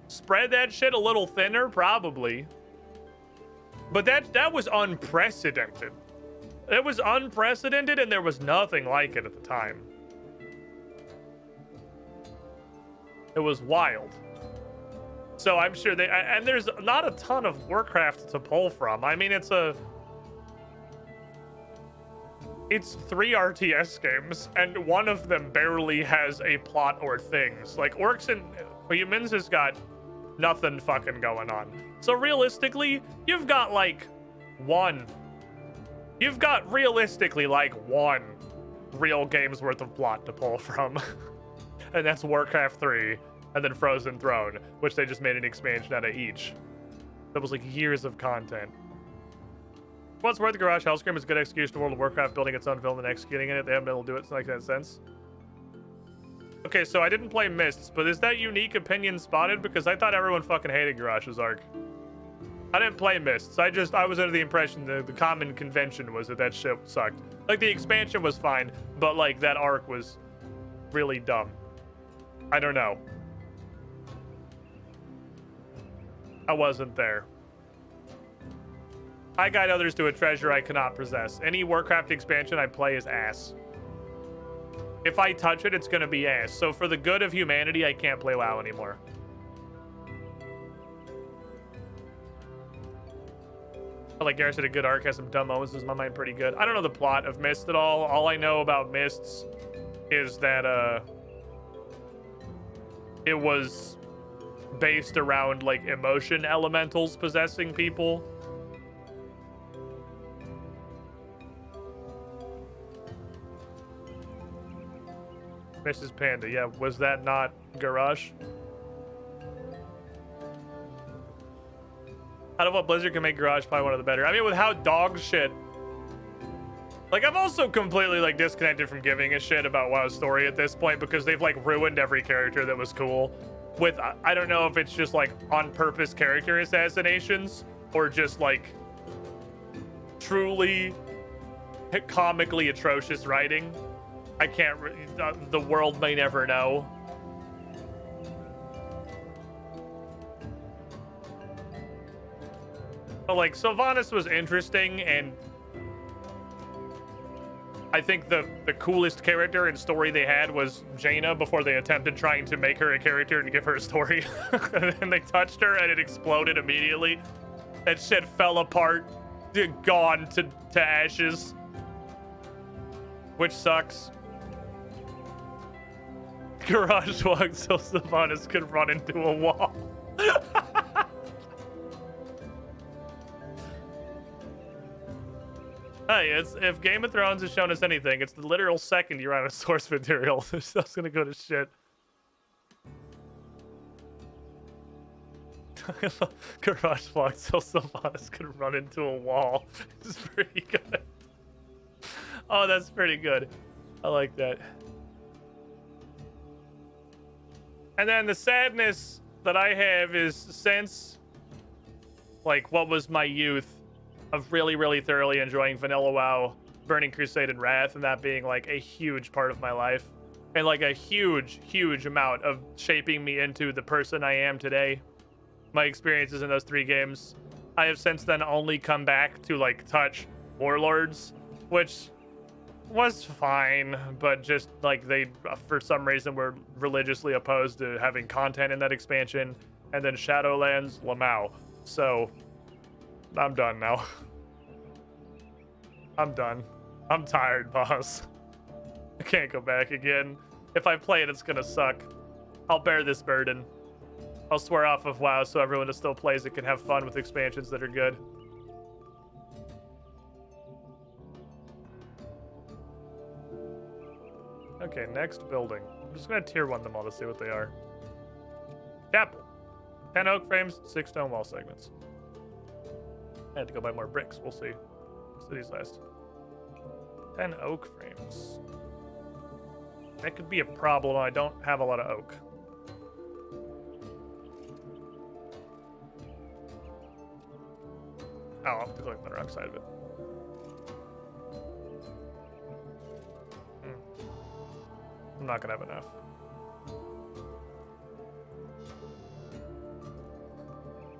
spread that shit a little thinner? Probably. But that was unprecedented. It was unprecedented, and there was nothing like it at the time. It was wild. So I'm sure they... And there's not a ton of Warcraft to pull from. I mean, it's 3 RTS games, and one of them barely has a plot or things. Like, Orcs and Humans has got nothing fucking going on. So realistically, you've got like one real game's worth of plot to pull from. And that's Warcraft 3, and then Frozen Throne, which they just made an expansion out of each. That was like years of content. What's worth, Garage Hellscream is a good execution of World of Warcraft building its own film and executing it. They haven't been able to do it in like that sense. Okay, so I didn't play Mists, but is that unique opinion spotted? Because I thought everyone fucking hated Garage's arc. I didn't play Mists. I was under the impression that the common convention was that shit sucked. Like, the expansion was fine, but like that arc was really dumb. I don't know. I wasn't there. I guide others to a treasure I cannot possess. Any Warcraft expansion I play is ass. If I touch it, it's gonna be ass. So for the good of humanity, I can't play WoW anymore. But like Garrett said, a good arc has some dumb moments. Is my mind pretty good. I don't know the plot of Mist at all. All I know about Mists is that it was based around like emotion elementals possessing people. Mrs. Panda, yeah, was that not Garage? Out of what Blizzard can make Garage probably one of the better. I mean, with how dog shit. Like, I'm also completely like disconnected from giving a shit about WoW's story at this point because they've like ruined every character that was cool. With, I don't know if it's just like on purpose character assassinations or just like truly comically atrocious writing. I can't, the world may never know. But like, Sylvanas was interesting, and I think the coolest character and story they had was Jaina before they attempted trying to make her a character and give her a story. And then they touched her and it exploded immediately. That shit fell apart, gone to ashes. Which sucks. Garage walk so Sylvanas could run into a wall. Hey, if Game of Thrones has shown us anything, it's the literal second you're out of source material. This stuff's gonna go to shit. Garage walk so Sylvanas could run into a wall. It's pretty good. Oh, that's pretty good. I like that. And then the sadness that I have is since, like, what was my youth of really, really thoroughly enjoying Vanilla WoW, Burning Crusade, and Wrath, and that being, like, a huge part of my life. And, like, a huge, huge amount of shaping me into the person I am today. My experiences in those 3 games. I have since then only come back to, like, touch Warlords, which was fine, but just like they for some reason were religiously opposed to having content in that expansion. And then Shadowlands, Lamau. So I'm done now. I'm done. I'm tired, boss. I can't go back again. If I play it, it's gonna suck. I'll bear this burden. I'll swear off of WoW so everyone that still plays it can have fun with expansions that are good. Okay, next building. I'm just gonna tier 1 them all to see what they are. Chapel. 10 oak frames, 6 stone wall segments. I had to go buy more bricks. We'll see. City's last. 10 oak frames. That could be a problem. I don't have a lot of oak. Oh, I'll have to click the wrong side of it. I'm not gonna have enough.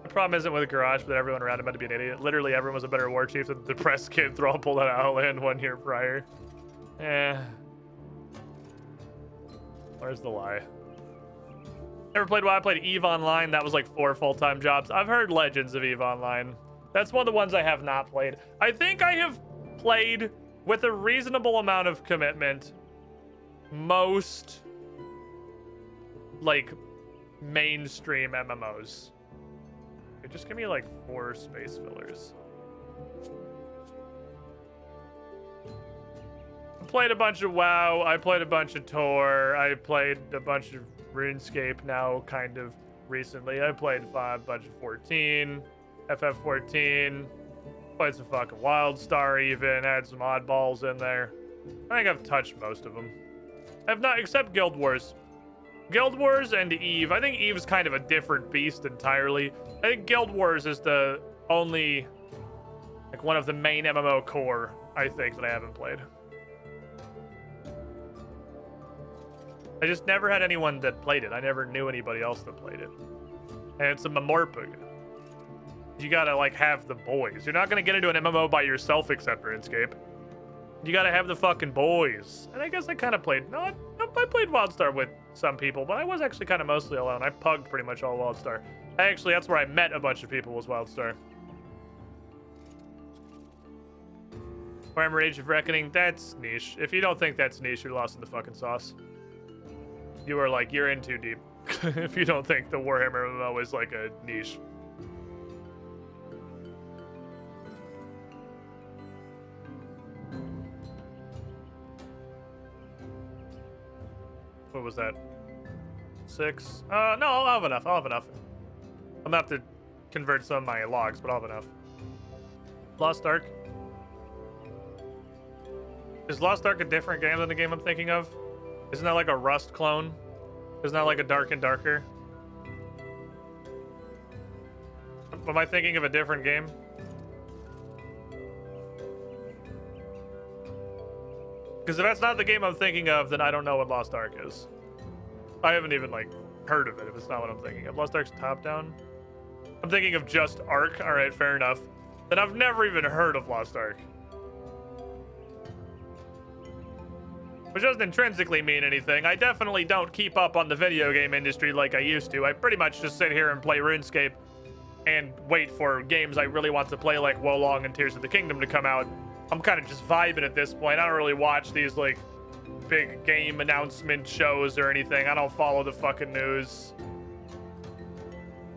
The problem isn't with Garage, but everyone around him had to be an idiot. Literally, everyone was a better war chief than the depressed kid Thrall pulled out of Outland 1 year prior. Where's the lie? Never played WoW. I played EVE Online. That was like 4 full-time jobs. I've heard legends of EVE Online. That's one of the ones I have not played. I think I have played with a reasonable amount of commitment most like mainstream MMOs. Just give me like 4 space fillers. I played a bunch of WoW. I played a bunch of Tor. I played a bunch of RuneScape now, kind of recently. I played a bunch of 14, FF14. Played some fucking WildStar even. Had some oddballs in there. I think I've touched most of them. I've not, except Guild Wars. Guild Wars and EVE. I think EVE's kind of a different beast entirely. I think Guild Wars is the only, like, one of the main MMO core, I think, that I haven't played. I just never had anyone that played it. I never knew anybody else that played it. And it's a Mamorpug. You gotta, like, have the boys. You're not gonna get into an MMO by yourself except RuneScape. You gotta have the fucking boys. And I guess I kind of played... No, I played WildStar with some people, but I was actually kind of mostly alone. I pugged pretty much all WildStar. Actually, that's where I met a bunch of people, was WildStar. Warhammer Age of Reckoning, that's niche. If you don't think that's niche, you're lost in the fucking sauce. You are like, you're in too deep. If you don't think the Warhammer MMO is like a niche. What was that? 6? No, I'll have enough. I'll have enough. I'm gonna have to convert some of my logs, but I'll have enough. Lost Ark. Is Lost Ark a different game than the game I'm thinking of? Isn't that like a Rust clone? Isn't that like a Dark and Darker? Am I thinking of a different game? Because if that's not the game I'm thinking of, then I don't know what Lost Ark is. I haven't even, like, heard of it if it's not what I'm thinking of. Lost Ark's top-down? I'm thinking of just Ark. Alright, fair enough. Then I've never even heard of Lost Ark. Which doesn't intrinsically mean anything. I definitely don't keep up on the video game industry like I used to. I pretty much just sit here and play RuneScape and wait for games I really want to play, like Wolong and Tears of the Kingdom, to come out. I'm kind of just vibing at this point. I don't really watch these, like, big game announcement shows or anything. I don't follow the fucking news.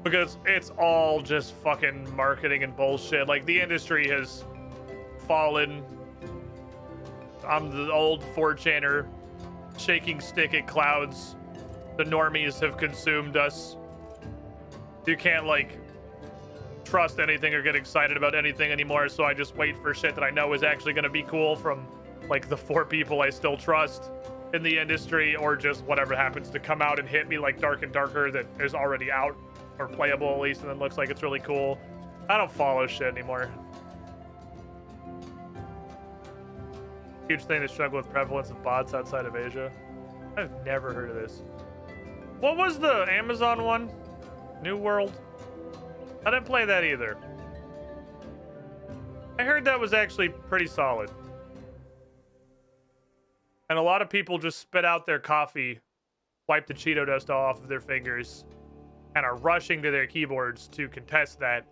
Because it's all just fucking marketing and bullshit. Like, the industry has fallen. I'm the old 4chaner shaking stick at clouds. The normies have consumed us. You can't, like, trust anything or get excited about anything anymore, so I just wait for shit that I know is actually going to be cool from, like, the 4 people I still trust in the industry, or just whatever happens to come out and hit me, like Dark and Darker, that is already out, or playable at least, and then looks like it's really cool. I don't follow shit anymore. Huge thing to struggle with prevalence of bots outside of Asia. I've never heard of this. What was the Amazon one? New World? I didn't play that either. I heard that was actually pretty solid. And a lot of people just spit out their coffee, wipe the Cheeto dust off of their fingers, and are rushing to their keyboards to contest that.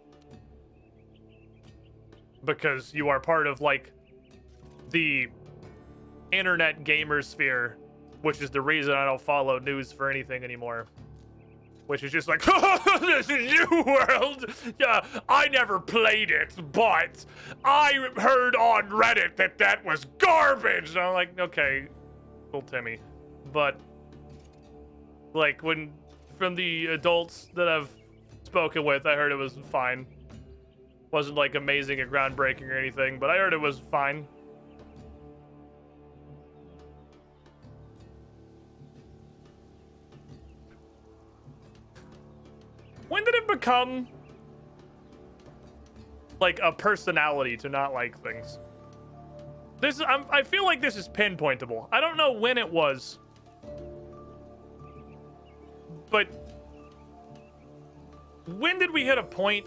Because you are part of, like, the internet gamer sphere, which is the reason I don't follow news for anything anymore. Which is just like, this is New World. Yeah, I never played it, but I heard on Reddit that that was garbage. And I'm like, okay, little Timmy. But, like, when, from the adults that I've spoken with, I heard it was fine. Wasn't, like, amazing or groundbreaking or anything, but I heard it was fine. When did it become, like a personality to not like things. I feel like this is pinpointable. I don't know when it was, but when did we hit a point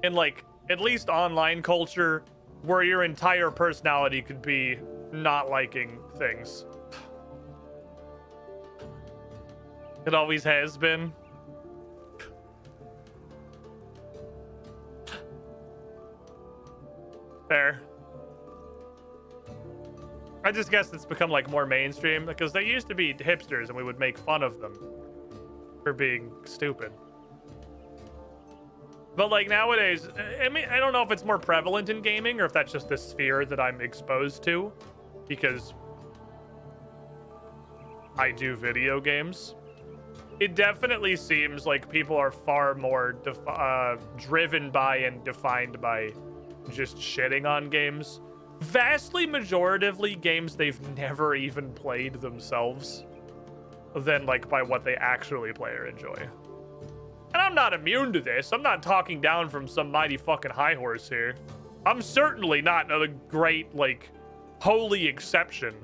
in, like, at least online culture where your entire personality could be not liking things? It always has been. Fair. I just guess it's become like more mainstream because they used to be hipsters and we would make fun of them for being stupid. But like nowadays, I mean, I don't know if it's more prevalent in gaming or if that's just the sphere that I'm exposed to because I do video games. It definitely seems like people are far more driven by and defined by just shitting on games. Vastly majoritively games they've never even played themselves than like by what they actually play or enjoy. And I'm not immune to this. I'm not talking down from some mighty fucking high horse here. I'm certainly not a great, like, holy exception.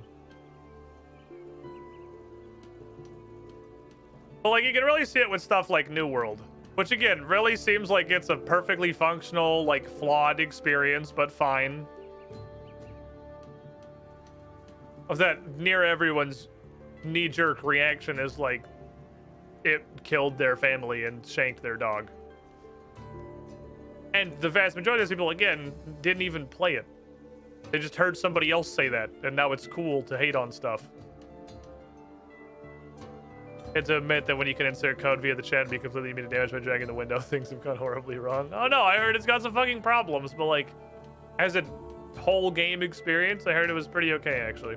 But like you can really see it with stuff like New World, which again really seems like it's a perfectly functional, like flawed experience, but fine. Of that near everyone's knee-jerk reaction is like it killed their family and shanked their dog. And the vast majority of those people, again, didn't even play it. They just heard somebody else say that, and now it's cool to hate on stuff. And to admit that when you can insert code via the chat and be completely immune to damage by dragging the window, things have gone horribly wrong. Oh no, I heard it's got some fucking problems, but like, as a whole game experience, I heard it was pretty okay, actually.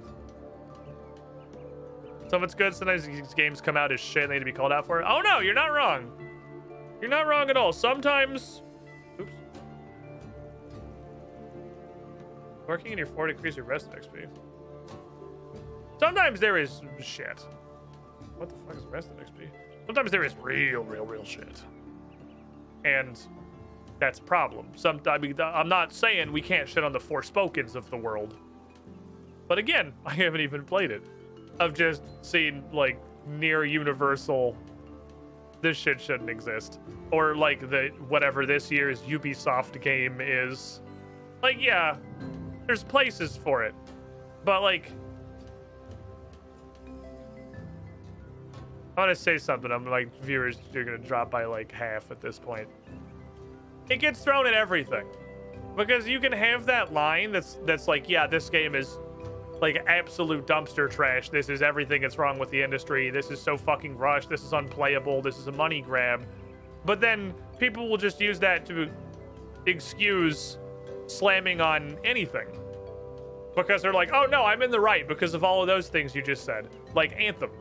So if it's good, sometimes these games come out as shit and they need to be called out for it. Oh no, you're not wrong. You're not wrong at all. Sometimes... Oops. Working in your fort increase your rest XP. Sometimes there is shit. What the fuck is rest XP? Sometimes there is real shit. And that's a problem. I mean, I'm not saying we can't shit on the Forspokens of the world. But again, I haven't even played it. I've just seen, like, near universal, this shit shouldn't exist. Or, like, whatever this year's Ubisoft game is. Like, yeah, there's places for it. But, like, I want to say something. I'm like, viewers, you're going to drop by, like, half at this point. It gets thrown at everything. Because you can have that line that's like, yeah, this game is like absolute dumpster trash. This is everything that's wrong with the industry. This is so fucking rushed. This is unplayable. This is a money grab. But then people will just use that to excuse slamming on anything. Because they're like, oh no, I'm in the right because of all of those things you just said. Like Anthem.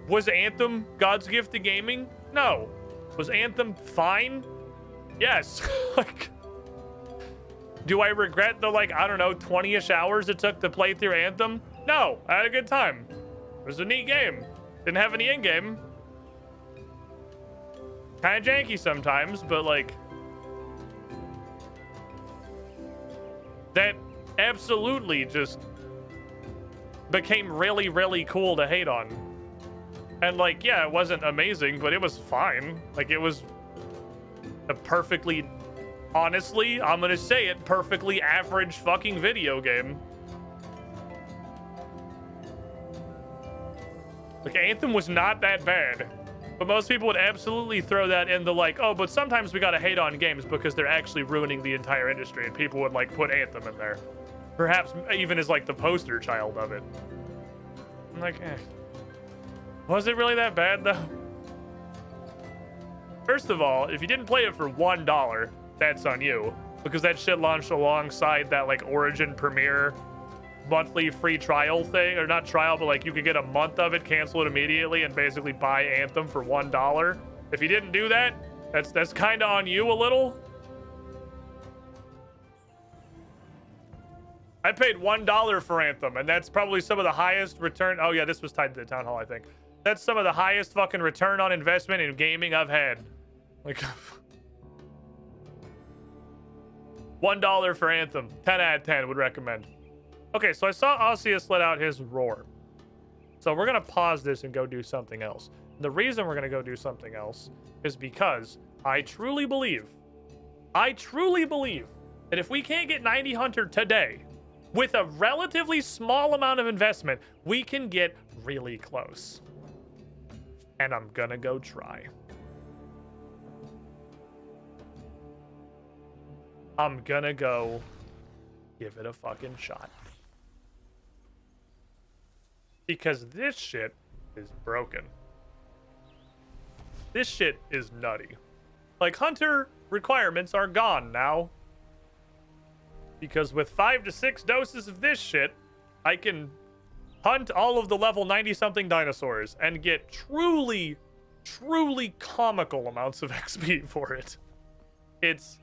Was Anthem God's gift to gaming? No. Was Anthem fine? Yes. Like, do I regret the, like, I don't know, 20-ish hours it took to play through Anthem? No, I had a good time. It was a neat game. Didn't have any in-game. Kind of janky sometimes, but, like, that absolutely just became really cool to hate on. And, like, yeah, it wasn't amazing, but it was fine. Like, it was a perfectly, honestly, I'm gonna say it, perfectly average fucking video game. Like, Anthem was not that bad. But most people would absolutely throw that in the, like, oh, but sometimes we gotta hate on games because they're actually ruining the entire industry. And people would, like, put Anthem in there. Perhaps even as, like, the poster child of it. I'm like, eh. Was it really that bad, though? First of all, if you didn't play it for $1, that's on you. Because that shit launched alongside that, like, Origin Premiere monthly free trial thing. Or not trial, but, like, you could get a month of it, cancel it immediately, and basically buy Anthem for $1. If you didn't do that, that's kind of on you a little. I paid $1 for Anthem, and that's probably some of the highest return. Oh, yeah, this was tied to the town hall, I think. That's some of the highest fucking return on investment in gaming I've had. Like, $1 for Anthem. 10 out of 10 would recommend. Okay, so I saw Osseous let out his roar. So we're going to pause this and go do something else. The reason we're going to go do something else is because I truly believe that if we can't get 90 Hunter today, with a relatively small amount of investment, we can get really close. And I'm gonna go try. I'm gonna go give it a fucking shot. Because this shit is broken. This shit is nutty. Like, Hunter requirements are gone now. Because with 5 to 6 doses of this shit, I can hunt all of the level 90-something dinosaurs and get truly, truly comical amounts of XP for it. It's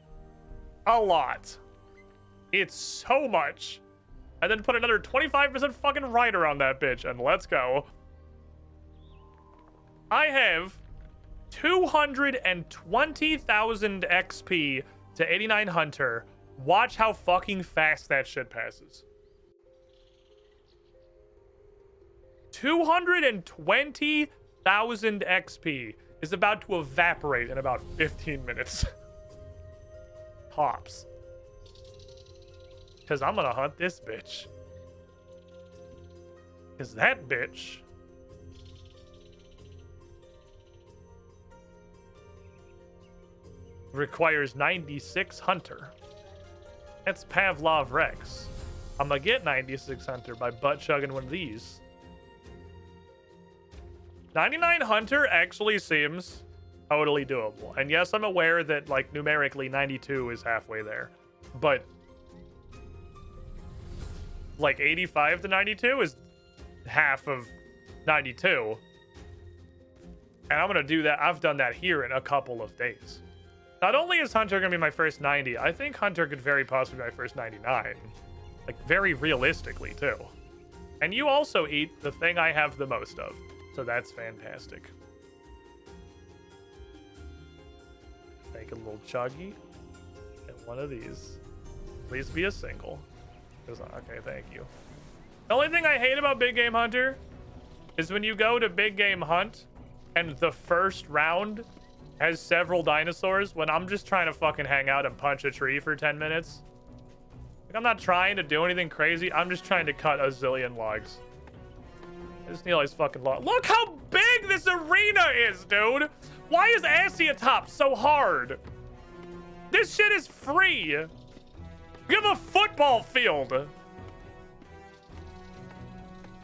a lot. It's so much. And then put another 25% fucking rider on that bitch, and let's go. I have 220,000 XP to 89 Hunter. Watch how fucking fast that shit passes. 220,000 XP is about to evaporate in about 15 minutes. Tops. Because I'm gonna hunt this bitch. Because that bitch requires 96 Hunter. That's Pavlov Rex. I'm gonna get 96 Hunter by butt chugging one of these. 99 Hunter actually seems totally doable. And yes, I'm aware that, like, numerically 92 is halfway there. But, like, 85 to 92 is half of 92. And I'm gonna do that. I've done that here in a couple of days. Not only is Hunter going to be my first 90, I think Hunter could very possibly be my first 99. Like, very realistically, too. And you also eat the thing I have the most of. So that's fantastic. Take a little chuggy. And one of these. Please be a single. Okay, thank you. The only thing I hate about Big Game Hunter is when you go to Big Game Hunt and the first round has several dinosaurs when I'm just trying to fucking hang out and punch a tree for 10 minutes. Like, I'm not trying to do anything crazy. I'm just trying to cut a zillion logs. I just need all these fucking logs. Look how big this arena is, dude! Why is Asiatop so hard? This shit is free! We have a football field!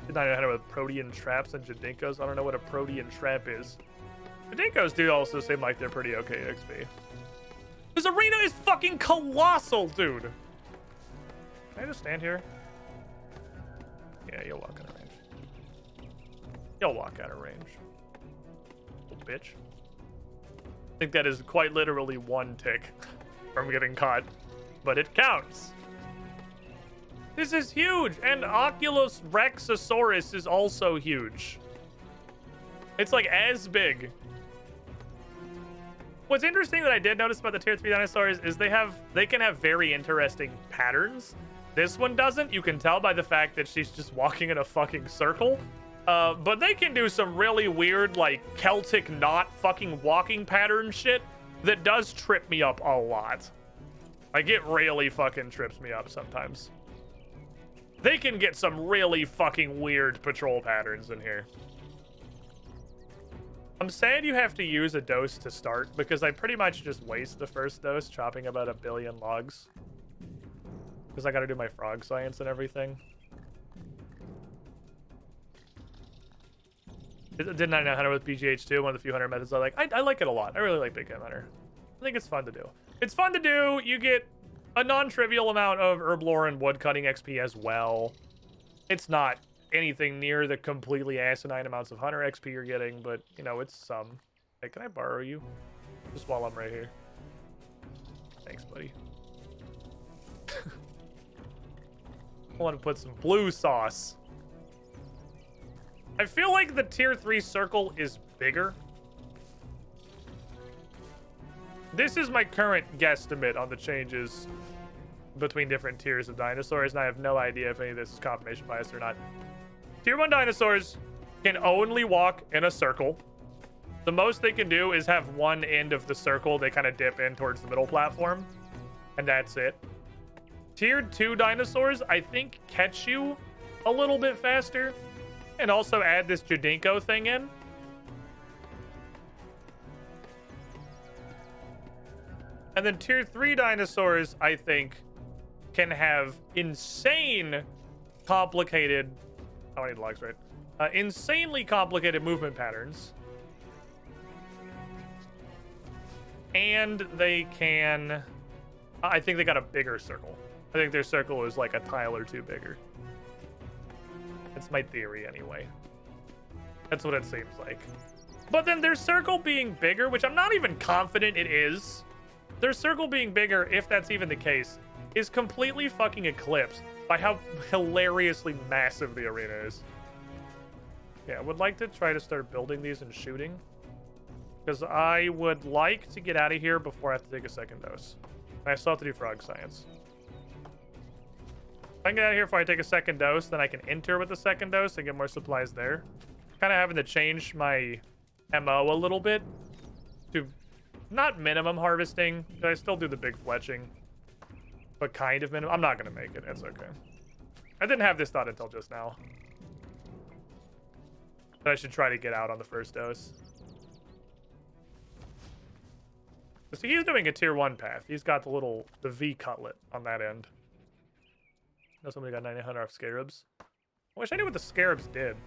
Did I know what protean traps and Jadinkos? I don't know what a protean trap is. Jadinkos do also seem like they're pretty okay XP. This arena is fucking colossal, dude! Can I just stand here? Yeah, you'll walk out of range. You'll walk out of range. Little bitch. I think that is quite literally one tick from getting caught. But it counts. This is huge! And Oculus Rexosaurus is also huge. It's like as big. What's interesting that I did notice about the tier 3 dinosaurs is they can have very interesting patterns. This one doesn't. You can tell by the fact that she's just walking in a fucking circle. But they can do some really weird, like, Celtic knot fucking walking pattern shit that does trip me up a lot. Like, it really fucking trips me up sometimes. They can get some really fucking weird patrol patterns in here. I'm sad you have to use a dose to start, because I pretty much just waste the first dose chopping about 1 billion logs. Because I gotta do my frog science and everything. Didn't I know Hunter with BGH2? One of the few Hunter methods I like. I like it a lot. I really like Big Game Hunter. I think it's fun to do. It's fun to do. You get a non-trivial amount of herblore and woodcutting XP as well. It's not anything near the completely asinine amounts of Hunter XP you're getting, but, you know, it's some. Hey, can I borrow you? Just while I'm right here. Thanks, buddy. I want to put some blue sauce. I feel like the tier 3 circle is bigger. This is my current guesstimate on the changes between different tiers of dinosaurs, and I have no idea if any of this is confirmation bias or not. Tier 1 dinosaurs can only walk in a circle. The most they can do is have one end of the circle they kind of dip in towards the middle platform, and that's it. Tier 2 dinosaurs, I think, catch you a little bit faster, and also add this Jadinko thing in. And then tier 3 dinosaurs, I think, can have insane complicated... Oh, I need logs, right? Insanely complicated movement patterns. And they can... I think they got a bigger circle. I think their circle is like a tile or two bigger. That's my theory, anyway. That's what it seems like. But then their circle being bigger, which I'm not even confident it is... Their circle being bigger, if that's even the case, is completely fucking eclipsed by how hilariously massive the arena is. Yeah, I would like to try to start building these and shooting, because I would like to get out of here before I have to take a second dose. And I still have to do frog science. If I can get out of here before I take a second dose, then I can enter with the second dose and get more supplies there. Kind of having to change my MO a little bit to... Not minimum harvesting, but I still do the big fletching. But kind of minimum. I'm not going to make it. It's okay. I didn't have this thought until just now. But I should try to get out on the first dose. So he's doing a tier 1 path. He's got the V cutlet on that end. Know somebody got 900 off scarabs. I wish I knew what the scarabs did.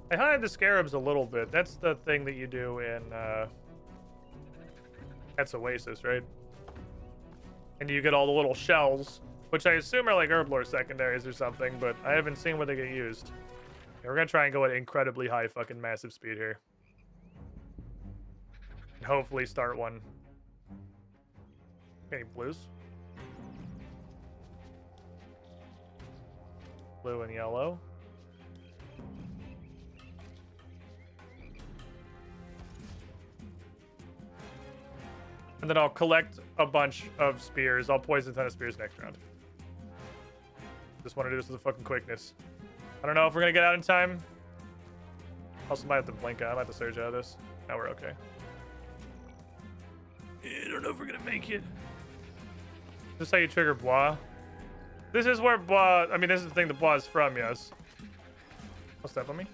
I hunted the scarabs a little bit. That's the thing that you do in, that's Oasis, right? And you get all the little shells, which I assume are like herblore secondaries or something, but I haven't seen where they get used. Okay, we're gonna try and go at incredibly high fucking massive speed here. And hopefully start one. Any blues? Blue and yellow. And then I'll collect a bunch of spears. I'll poison a ton of spears next round. Just want to do this with a fucking quickness. I don't know if we're going to get out in time. Also might have to blink out. I might have to surge out of this. Now we're okay. I don't know if we're going to make it. This is how you trigger Bois. This is where Bois... I mean, this is the thing that Bois is from, yes. Don't step on me.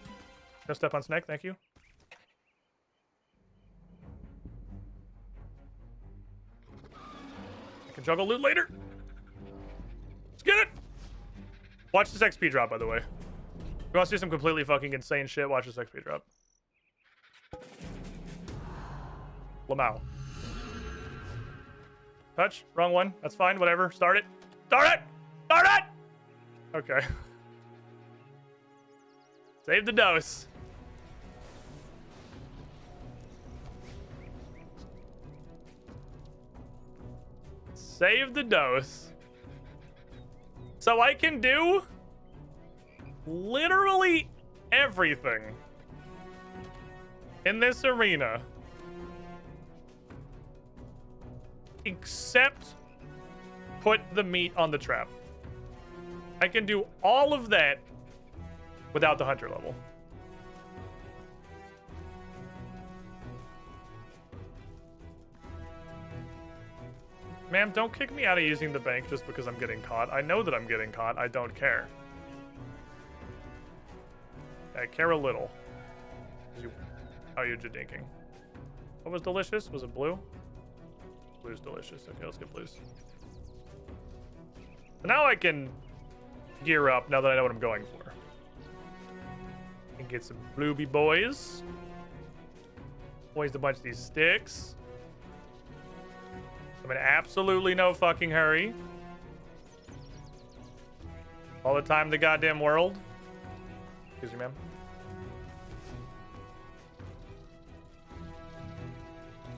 No step on Snake, thank you. Can juggle loot later. Let's get it. Watch this XP drop, by the way. If you want to see some completely fucking insane shit, watch this XP drop. Lamau. Touch. Wrong one. That's fine. Whatever. Start it. Start it. Start it. Okay. Save the dose. Save the dose. So I can do literally everything in this arena except put the meat on the trap. I can do all of that without the hunter level. Ma'am, don't kick me out of using the bank just because I'm getting caught. I know that I'm getting caught. I don't care. I care a little. Oh, you're jadinking. What was delicious? Was it blue? Blue's delicious. Okay, let's get blues. So now I can gear up now that I know what I'm going for. And get some blueby boys. Poised a bunch of these sticks. I'm in absolutely no fucking hurry. All the time in the goddamn world. Excuse me, ma'am.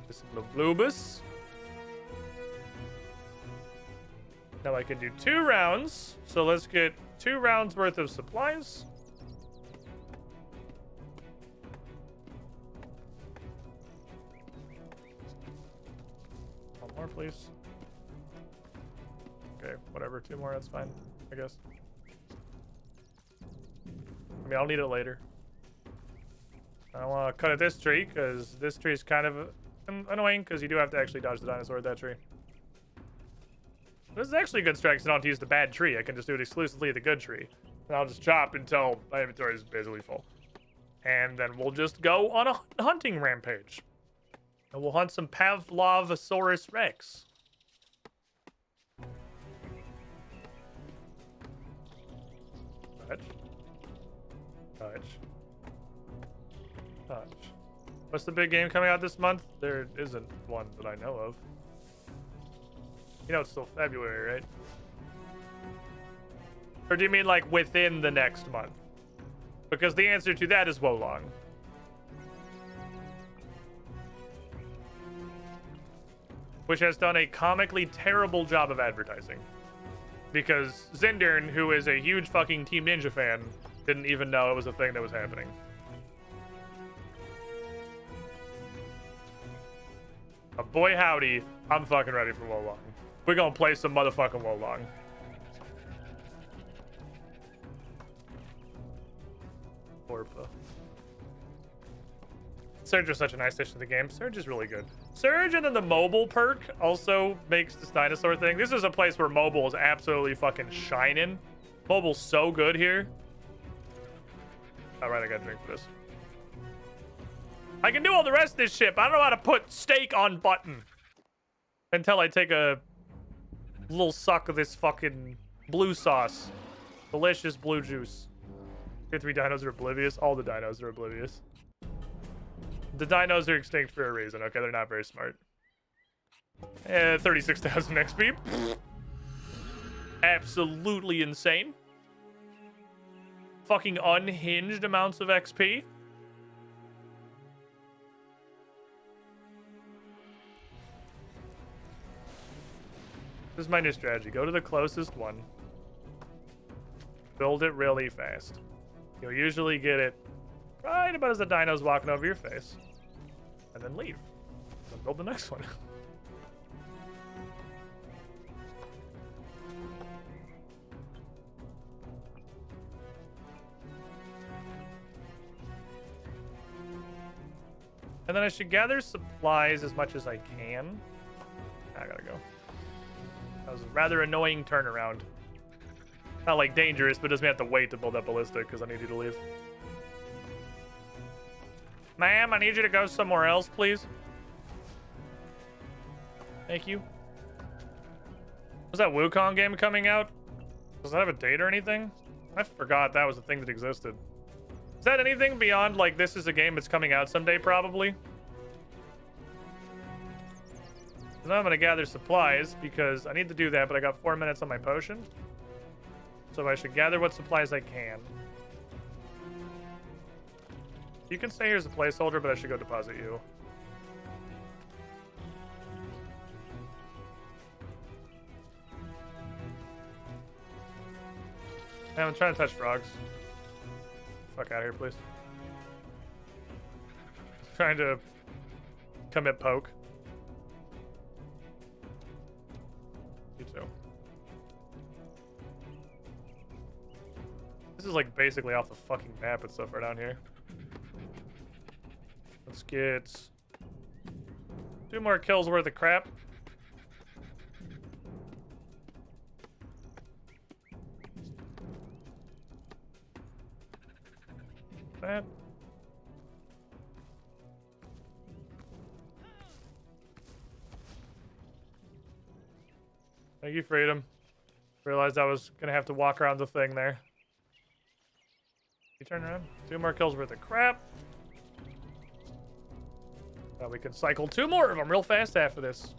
Just some blubus. Now I can do 2 rounds. So let's get 2 rounds worth of supplies. more, please. Okay, whatever. 2 more, that's fine, I guess. I mean, I'll need it later. I don't want to cut at this tree, because this tree is kind of annoying, because you do have to actually dodge the dinosaur at that tree. This is actually a good strike, so I don't have to use the bad tree. I can just do it exclusively at the good tree. And I'll just chop until my inventory is basically full. And then we'll just go on a hunting rampage. And we'll hunt some Pavlovosaurus Rex. Touch. Touch. Touch. What's the big game coming out this month? There isn't one that I know of. You know it's still February, right? Or do you mean like within the next month? Because the answer to that is Wolong. Which has done a comically terrible job of advertising. Because Zindern, who is a huge fucking Team Ninja fan, didn't even know it was a thing that was happening. But boy howdy, I'm fucking ready for Wolong. We're gonna play some motherfucking Wolong. Orpa. Surge is such a nice addition to the game. Surge is really good. Surge and then the mobile perk also makes this dinosaur thing. This is a place where mobile is absolutely fucking shining. Mobile's so good here. All right, I gotta drink for this. I can do all the rest of this shit, but I don't know how to put steak on button. Until I take a little suck of this fucking blue sauce. Delicious blue juice. Your 3 dinos are oblivious. All the dinos are oblivious. The dinos are extinct for a reason. Okay, they're not very smart. 36,000 XP. Absolutely insane. Fucking unhinged amounts of XP. This is my new strategy. Go to the closest one. Build it really fast. You'll usually get it right about as the dino's walking over your face. And then leave. Then build the next one. And then I should gather supplies as much as I can. I gotta go. That was a rather annoying turnaround. Not like dangerous, but doesn't have to wait to build that ballistic because I need you to leave. Ma'am, I need you to go somewhere else, please. Thank you. Was that Wukong game coming out? Does that have a date or anything? I forgot that was a thing that existed. Is that anything beyond, like, this is a game that's coming out someday, probably? So now I'm gonna gather supplies, because I need to do that, but I got 4 minutes on my potion. So I should gather what supplies I can. You can stay here as a placeholder, but I should go deposit you. I'm trying to touch frogs. Fuck out of here, please. Trying to commit poke. You too. This is like basically off the fucking map. It's so far down here. Let's get 2 more kills worth of crap. That. Thank you, Freedom. Realized I was gonna have to walk around the thing there. You turn around. 2 more kills worth of crap. Now we can cycle 2 more of them real fast after this.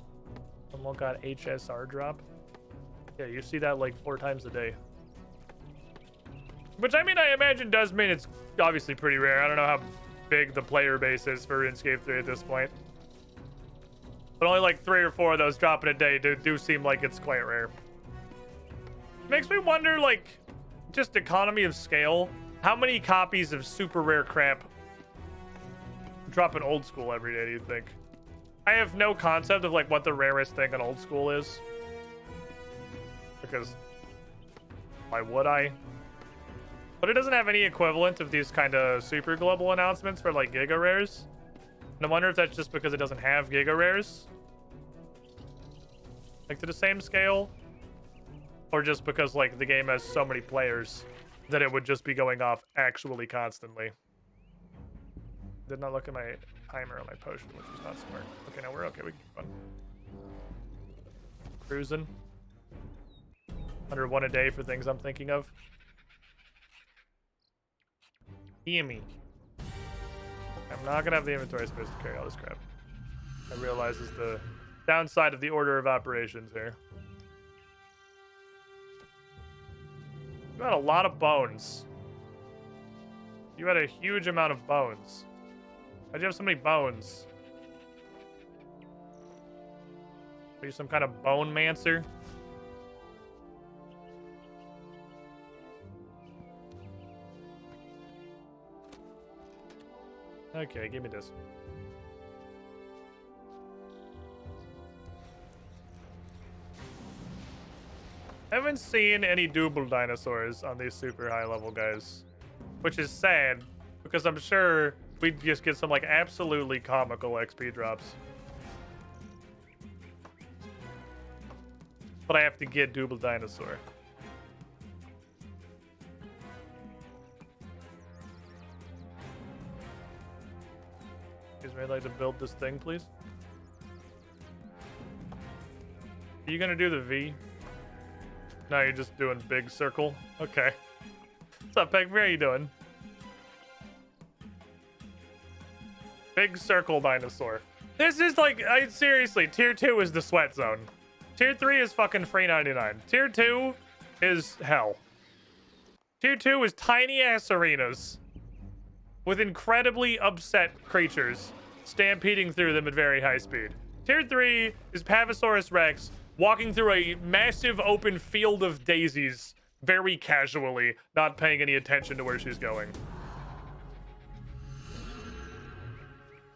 Someone got HSR drop. Yeah, you see that like 4 times a day. Which, I mean, I imagine does mean it's obviously pretty rare. I don't know how big the player base is for RuneScape 3 at this point. But only like 3 or 4 of those dropping a day do seem like it's quite rare. Makes me wonder, like, just economy of scale. How many copies of super rare crap drop in old school every day, do you think? I have no concept of like what the rarest thing in old school is. Because why would I? But it doesn't have any equivalent of these kind of super global announcements for like Giga Rares. And I wonder if that's just because it doesn't have Giga Rares. Like to the same scale. Or just because like the game has so many players that it would just be going off actually constantly. Did not look at my timer on my potion, which is not smart. Okay, now we're okay. We can keep on cruising. Under one a day for things I'm thinking of. Gimme. I'm not gonna have the inventory space to carry all this crap. I realize is the downside of the order of operations here. You had a lot of bones. You had a huge amount of bones. Why'd you have so many bones? Are you some kind of bone mancer? Okay, give me this. I haven't seen any double dinosaurs on these super high level guys, which is sad because I'm sure we'd just get some like absolutely comical XP drops. But I have to get double dinosaur. I'd like to build this thing, please. Are you gonna do the V? No, you're just doing big circle. Okay. What's up, Peg? How are you doing? Big circle dinosaur. This is like, seriously, tier 2 is the sweat zone. Tier 3 is fucking free 99. Tier 2 is hell. Tier 2 is tiny ass arenas with incredibly upset creatures stampeding through them at very high speed. Tier 3 is Pavosaurus Rex walking through a massive open field of daisies very casually, not paying any attention to where she's going.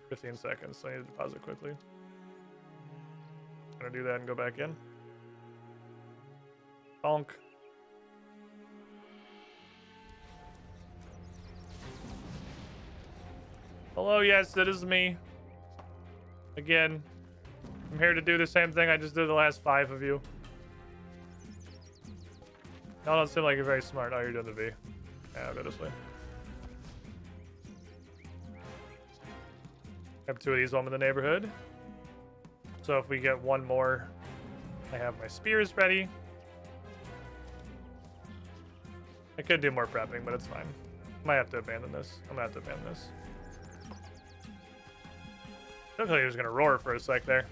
15 seconds, so I need to pause it quickly. Gonna do that and go back in. Bonk. Hello, yes, that is me. Again, I'm here to do the same thing I just did the last 5 of you. Y'all don't seem like you're very smart. Oh, you're doing the V. Yeah, I'll go this way. I have 2 of these while I'm in the neighborhood. So if we get 1 more, I have my spears ready. I could do more prepping, but it's fine. Might have to abandon this. I'm gonna have to abandon this. Looked like he was gonna roar for a sec there.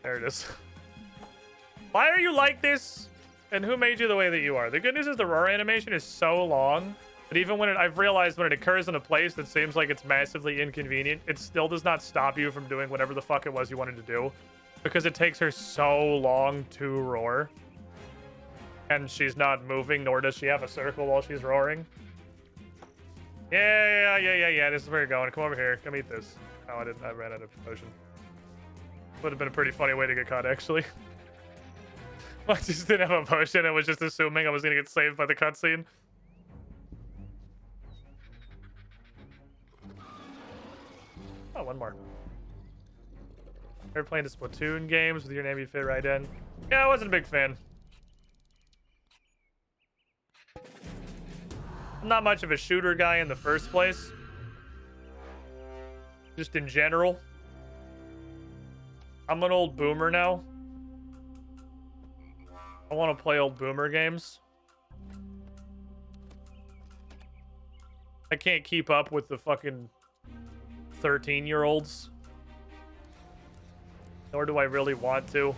There it is. Why are you like this? And who made you the way that you are? The good news is the roar animation is so long that even when I've realized when it occurs in a place that seems like it's massively inconvenient, it still does not stop you from doing whatever the fuck it was you wanted to do. Because it takes her so long to roar. And she's not moving, nor does she have a circle while she's roaring. Yeah, this is where you're going. Come over here. Come eat this. Oh, I didn't. I ran out of potion. Would have been a pretty funny way to get caught, actually. I just didn't have a potion. I was just assuming I was going to get saved by the cutscene. Oh, 1 more. Ever playing the Splatoon games with your name you fit right in? Yeah, I wasn't a big fan. I'm not much of a shooter guy in the first place. Just in general. I'm an old boomer now. I want to play old boomer games. I can't keep up with the fucking 13-year-olds. Nor do I really want to.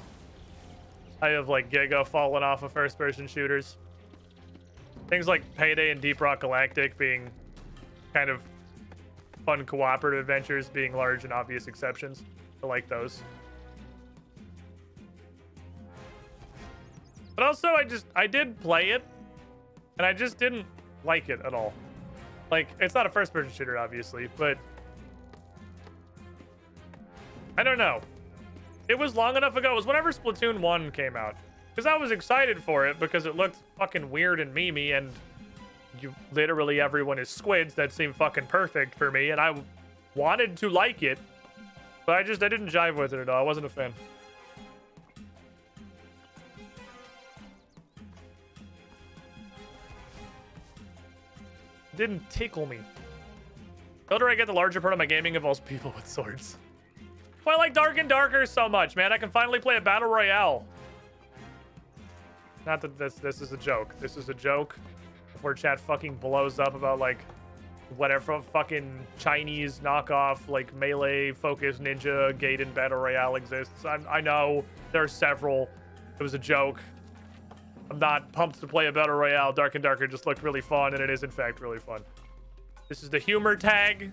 I have like Giga fallen off of first-person shooters. Things like Payday and Deep Rock Galactic being kind of fun cooperative adventures being large and obvious exceptions. I like those. But also, I did play it, and I just didn't like it at all. Like, it's not a first-person shooter, obviously, but I don't know. It was long enough ago. It was whenever Splatoon 1 came out. Because I was excited for it because it looked fucking weird and memey, and literally everyone is squids. That seemed fucking perfect for me, and I wanted to like it. But I didn't jive with it at all. I wasn't a fan. It didn't tickle me. The older I get, the larger part of my gaming involves people with swords. Well, I like Dark and Darker so much, man. I can finally play a battle royale. Not that this is a joke. This is a joke. Before chat fucking blows up about like whatever fucking Chinese knockoff like melee focused ninja Gaiden battle royale exists. I know there are several. It was a joke. I'm not pumped to play a battle royale. Dark and Darker just looked really fun, and it is in fact really fun. This is the humor tag.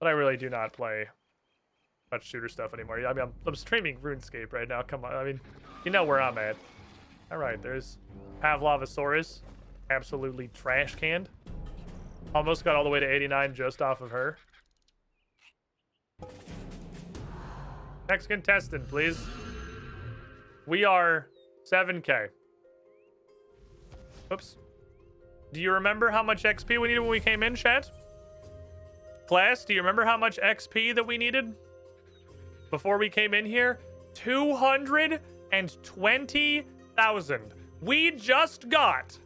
But I really do not play much shooter stuff anymore. I mean, I'm streaming RuneScape right now. Come on. I mean, you know where I'm at. All right, there's Pavlovosaurus. Absolutely trash canned. Almost got all the way to 89 just off of her. Next contestant, please. We are 7K. Oops. Do you remember how much XP we needed when we came in, chat? Class, do you remember how much XP that we needed before we came in here? 220,000. We just got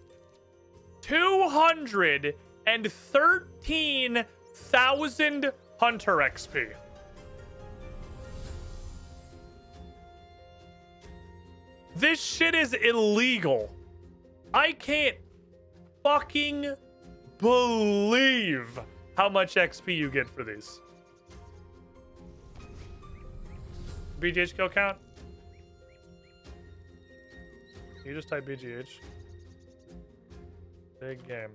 213,000 Hunter XP. This shit is illegal. I can't fucking believe how much XP you get for these. BGH kill count? You just type BGH. Big game.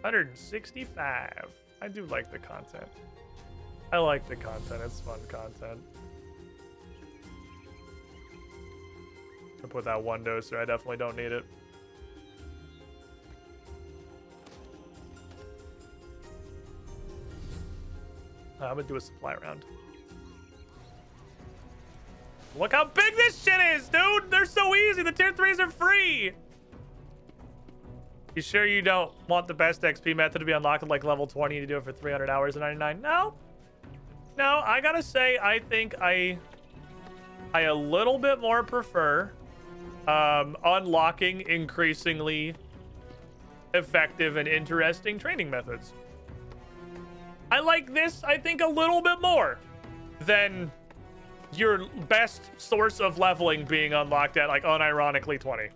165. I do like the content. I like the content. It's fun content. I'll put that one doser. I definitely don't need it. I'm gonna do a supply round. Look how big this shit is, dude! They're so easy! The tier 3s are free! You sure you don't want the best XP method to be unlocked at like level 20 to do it for 300 hours and 99? No. No, I gotta say, I think I a little bit more prefer unlocking increasingly effective and interesting training methods. I like this, I think, a little bit more than your best source of leveling being unlocked at, like, unironically 20.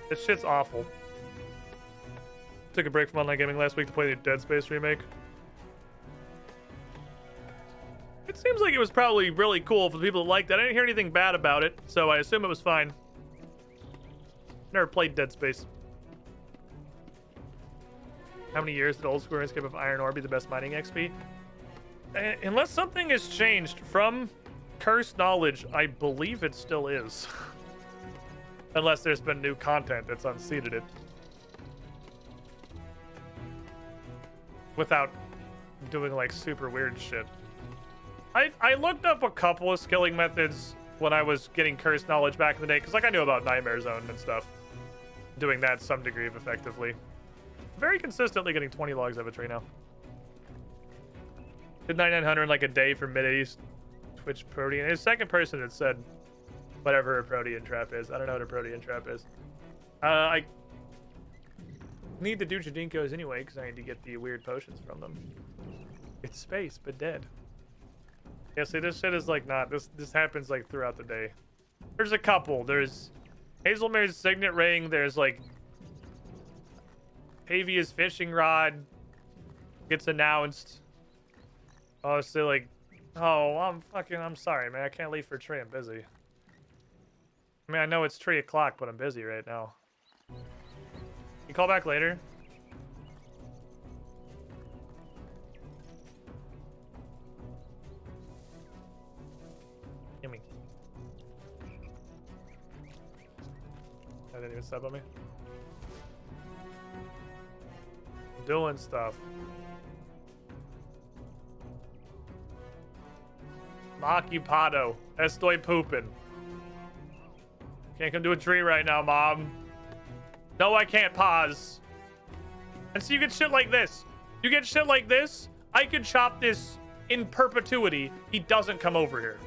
This shit's awful. Took a break from online gaming last week to play the Dead Space remake. It seems like it was probably really cool for the people that liked that. I didn't hear anything bad about it, so I assume it was fine. Never played Dead Space. How many years did old school Runescape of Iron Ore be the best mining XP? Unless something has changed from Cursed Knowledge, I believe it still is. Unless there's been new content that's unseated it. Without doing like super weird shit. I looked up a couple of skilling methods when I was getting Cursed Knowledge back in the day, because like I knew about Nightmare Zone and stuff. Doing that some degree of effectively. Very consistently getting 20 logs of a tree now. Did 9900 in like a day for mid-80s Twitch Protean. His second person had said whatever a Protean trap is. I don't know what a Protean trap is. I need to do Jadinkos anyway because I need to get the weird potions from them. It's space, but dead. Yeah, see, this shit is like not... This happens like throughout the day. There's a couple. There's Hazelmare's Signet Ring. There's like... Pavia's Fishing Rod gets announced. Oh, so like... Oh, I'm sorry, man. I can't leave for tree. I'm busy. I mean, I know it's 3 o'clock, but I'm busy right now. You call back later? Gimme. I didn't even step on me. I'm doing stuff. Occupado. Estoy pooping. Can't come to a tree right now, Mom. No, I can't pause. And so you get shit like this. You get shit like this. I could chop this in perpetuity. He doesn't come over here.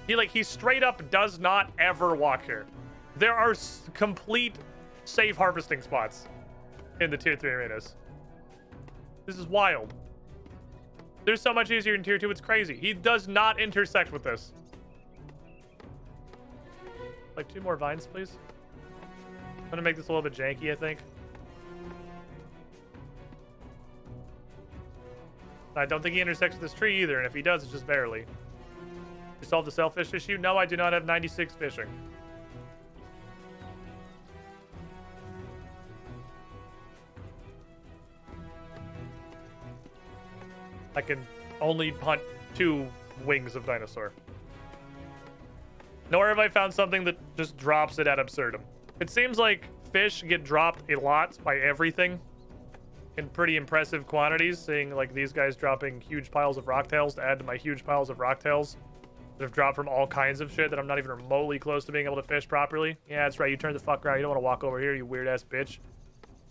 He straight up does not ever walk here. There are complete safe harvesting spots in the tier 3 arenas. This is wild. They're so much easier in tier 2, it's crazy. He does not intersect with this. Like 2 more vines, please. I'm gonna make this a little bit janky, I think. I don't think he intersects with this tree either, and if he does, it's just barely. You solved the selfish issue? No, I do not have 96 fishing. I can only hunt 2 wings of dinosaur. Nor have I found something that just drops it ad absurdum. It seems like fish get dropped a lot by everything in pretty impressive quantities, seeing like these guys dropping huge piles of rocktails to add to my huge piles of rocktails that have dropped from all kinds of shit that I'm not even remotely close to being able to fish properly. Yeah, that's right. You turn the fuck around. You don't want to walk over here, you weird ass bitch.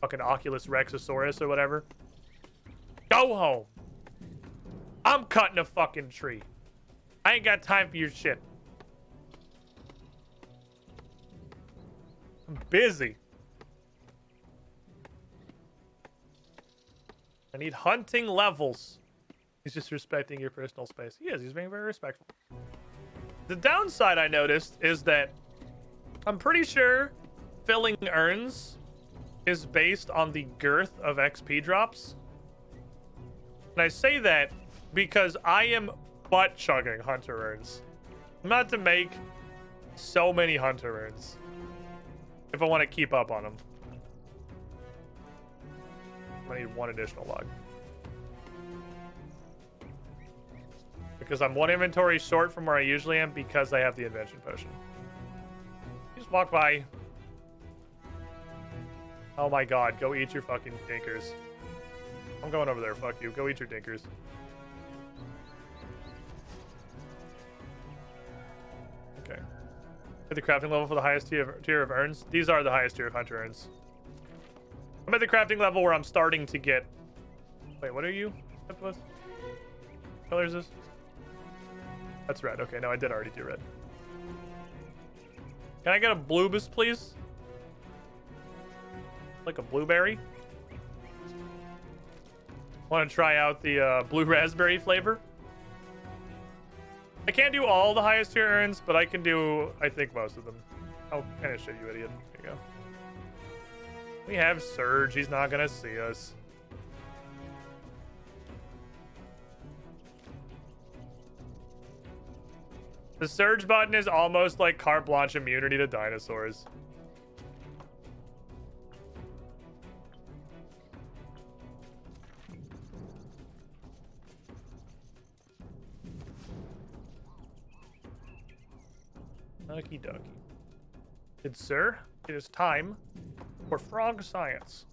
Fucking Oculus Rexosaurus or whatever. Go home. I'm cutting a fucking tree. I ain't got time for your shit. I'm busy. I need hunting levels. He's just respecting your personal space. He is. He's being very respectful. The downside I noticed is that I'm pretty sure filling urns is based on the girth of XP drops. And I say that because I am butt chugging hunter urns. I'm about to make so many hunter urns if I want to keep up on them. I need 1 additional log. Because I'm 1 inventory short from where I usually am because I have the invention potion. You just walk by. Oh my god, go eat your fucking dinkers. I'm going over there, fuck you. Go eat your dinkers. Okay. Hit the crafting level for the highest tier of urns. These are the highest tier of hunter urns. I'm at the crafting level where I'm starting to get... Wait, what are you? What color is this? That's red. Okay, no, I did already do red. Can I get a bluebus, please? Like a blueberry? Want to try out the blue raspberry flavor? I can't do all the highest tier urns, but I can do, I think, most of them. Oh, kind of shit, you idiot. There you go. We have Surge. He's not gonna see us. The Surge button is almost like carte blanche immunity to dinosaurs. Okie dokie. Good sir, it is time for frog science.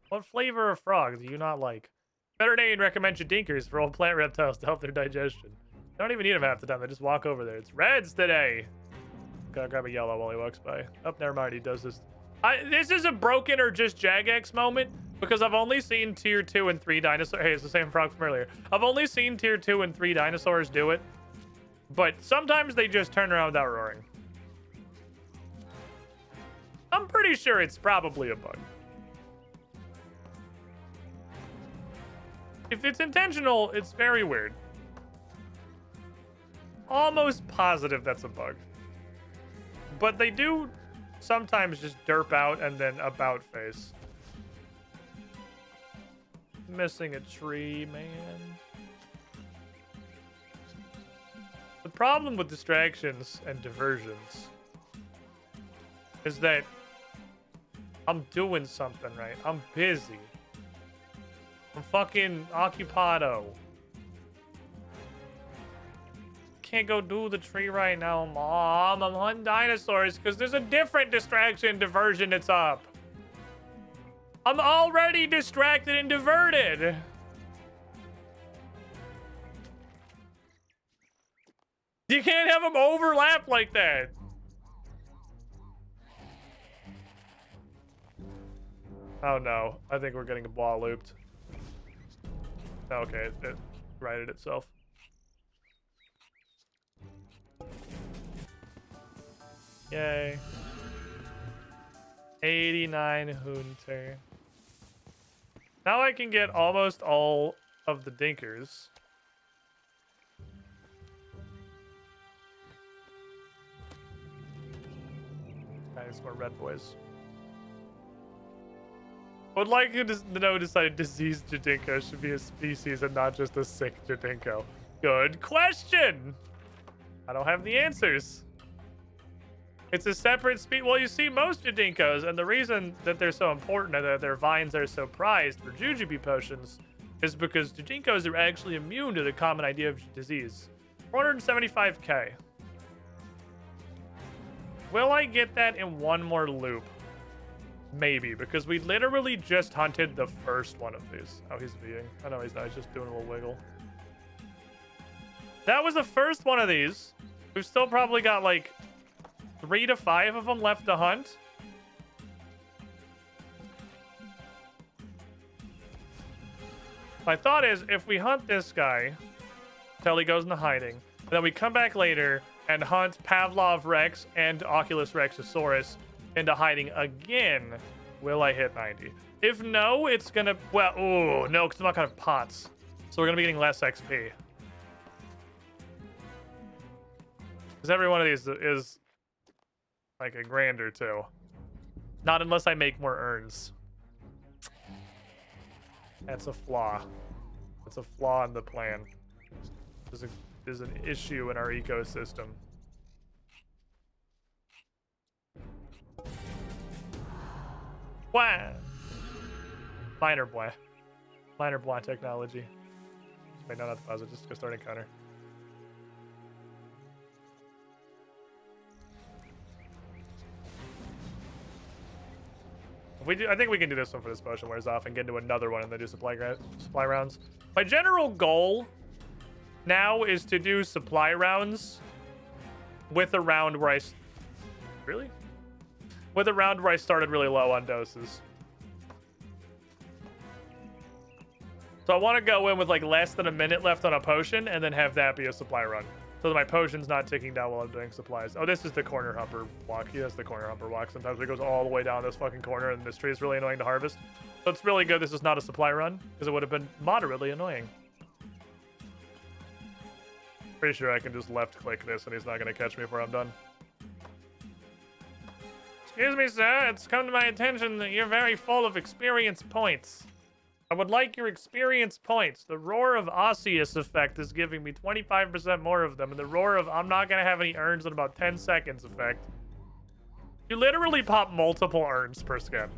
What flavor of frog do you not like? Veterinarian recommends you dinkers for all plant reptiles to help their digestion. You don't even need them half the time. They just walk over there. It's reds today. Gotta grab a yellow while he walks by. Oh, never mind. He does this. This is a broken or just Jagex moment because I've only seen tier 2 and 3 dinosaurs. Hey, it's the same frog from earlier. I've only seen tier 2 and 3 dinosaurs do it. But sometimes they just turn around without roaring. I'm pretty sure it's probably a bug. If it's intentional, it's very weird. Almost positive that's a bug. But they do sometimes just derp out and then about face. Missing a tree, man. The problem with distractions and diversions is that I'm doing something right. I'm busy. I'm fucking occupado. can't go do the tree right now, Mom. I'm hunting dinosaurs because there's a different distraction diversion that's up. I'm already distracted and diverted. You can't have them overlap like that. Oh no, I think we're getting a ball looped. Okay, it righted itself. Yay. 89 Hunter. Now I can get almost all of the dinkers. Nice, more red boys. I would like you to know decided diseased Jadinko should be a species and not just a sick Jadinko. Good question! I don't have the answers. It's a separate species. Well, you see, most Jadinkos, and the reason that they're so important and that their vines are so prized for Jujube potions is because Jadinkos are actually immune to the common idea of disease. 475k. Will I get that in one more loop? Maybe, because we literally just hunted the first one of these. Oh, he's being. Oh, no, he's not. He's just doing a little wiggle. That was the first one of these. We've still probably got like 3 to 5 of them left to hunt. My thought is, if we hunt this guy till he goes into hiding, and then we come back later and hunt Pavlov Rex and Oculus Rexosaurus into hiding again, will I hit 90? If no, it's gonna, well, oh, no, because I'm not gonna have pots. So we're gonna be getting less XP. Because every one of these is like a grand or two. Not unless I make more urns. That's a flaw. That's a flaw in the plan. There's an issue in our ecosystem. Wow. Minor boy. Minor boy technology. Wait, no, not the pause it. Just go start encounter. If we do, I think we can do this one for this potion wears off and get into another one and then do supply rounds. My general goal now is to do supply rounds with a round where I... Really? With a round where I started really low on doses. So I want to go in with like less than a minute left on a potion and then have that be a supply run. So that my potion's not ticking down while I'm doing supplies. Oh, this is the corner humper walk. He has the corner humper walk. Sometimes it goes all the way down this fucking corner and this tree is really annoying to harvest. So it's really good this is not a supply run because it would have been moderately annoying. Pretty sure I can just left click this and he's not going to catch me before I'm done. Excuse me, sir. It's come to my attention that you're very full of experience points. I would like your experience points. The Roar of Osseous effect is giving me 25% more of them, and the Roar of I'm not going to have any urns in about 10 seconds effect. You literally pop multiple urns per skin.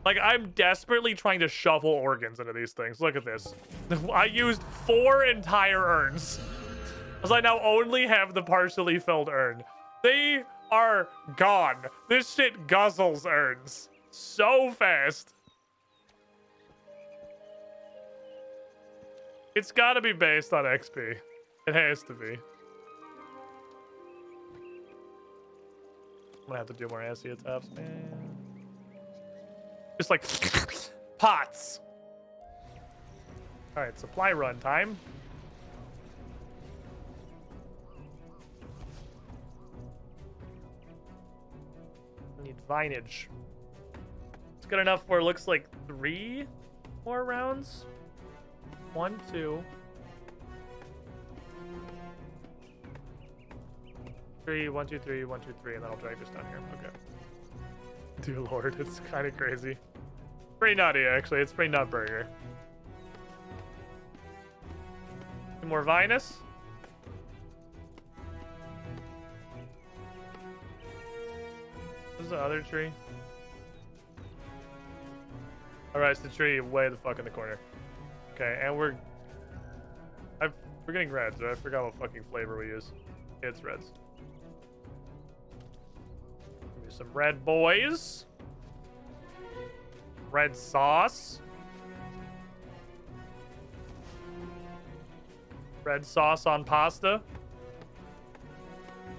Like, I'm desperately trying to shovel organs into these things. Look at this. I used 4 entire urns. Because I now only have the partially filled urn. They are gone. This shit guzzles urns so fast. It's got to be based on XP. It has to be. I'm gonna have to do more Asiatops, man. Just like pots. All right, supply run time. Need vinage. It's good enough where it looks like 3 more rounds. 1, 2, 3, 1, 2, 3, 1, 2, 3, and then I'll drag this down here. Okay. Dear Lord, it's kind of crazy. Pretty nutty, actually. It's pretty nut burger. Some more Vinus. This is the other tree. Alright, it's the tree way the fuck in the corner. Okay, and We're getting reds. I forgot what fucking flavor we use. It's reds. Give me some red boys. Red sauce. Red sauce on pasta.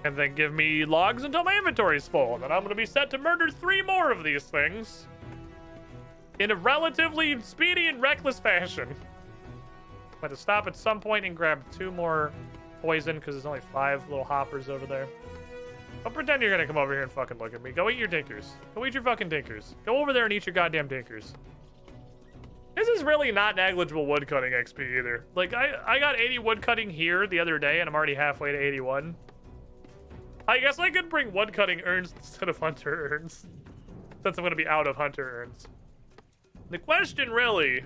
And then give me logs until my inventory is full. And then I'm going to be set to murder 3 more of these things. In a relatively speedy and reckless fashion. I'm going to stop at some point and grab 2 more poison because there's only 5 little hoppers over there. Don't pretend you're going to come over here and fucking look at me. Go eat your dinkers. Go eat your fucking dinkers. Go over there and eat your goddamn dinkers. This is really not negligible woodcutting XP either. Like, I got 80 woodcutting here the other day, and I'm already halfway to 81. I guess I could bring woodcutting urns instead of hunter urns. Since I'm going to be out of hunter urns. The question really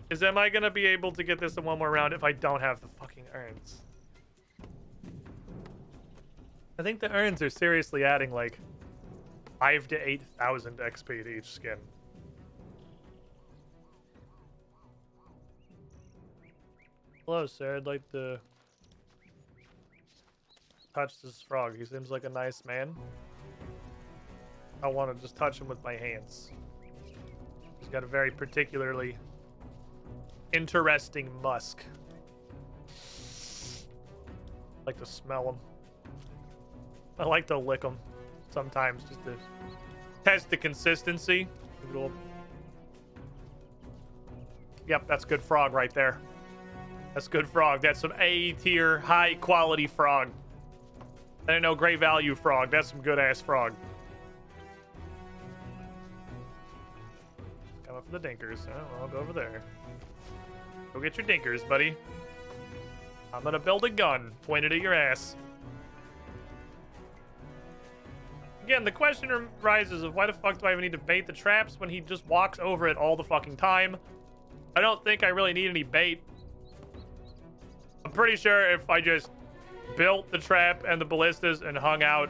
is, am I going to be able to get this in one more round if I don't have the fucking urns? I think the urns are seriously adding like 5,000 to 8,000 XP to each skin. Hello, sir. I'd like to touch this frog. He seems like a nice man. I want to just touch him with my hands. He's got a very particularly interesting musk. I like to smell him. I like to lick him sometimes just to test the consistency. Yep, that's good frog right there. That's good frog. That's some A tier, high quality frog. That ain't no great value frog. That's some good ass frog. Come up for the dinkers. Oh, I'll go over there. Go get your dinkers, buddy. I'm gonna build a gun pointed at your ass. Again, the question arises of why the fuck do I even need to bait the traps when he just walks over it all the fucking time? I don't think I really need any bait. I'm pretty sure if I just built the trap and the ballistas and hung out,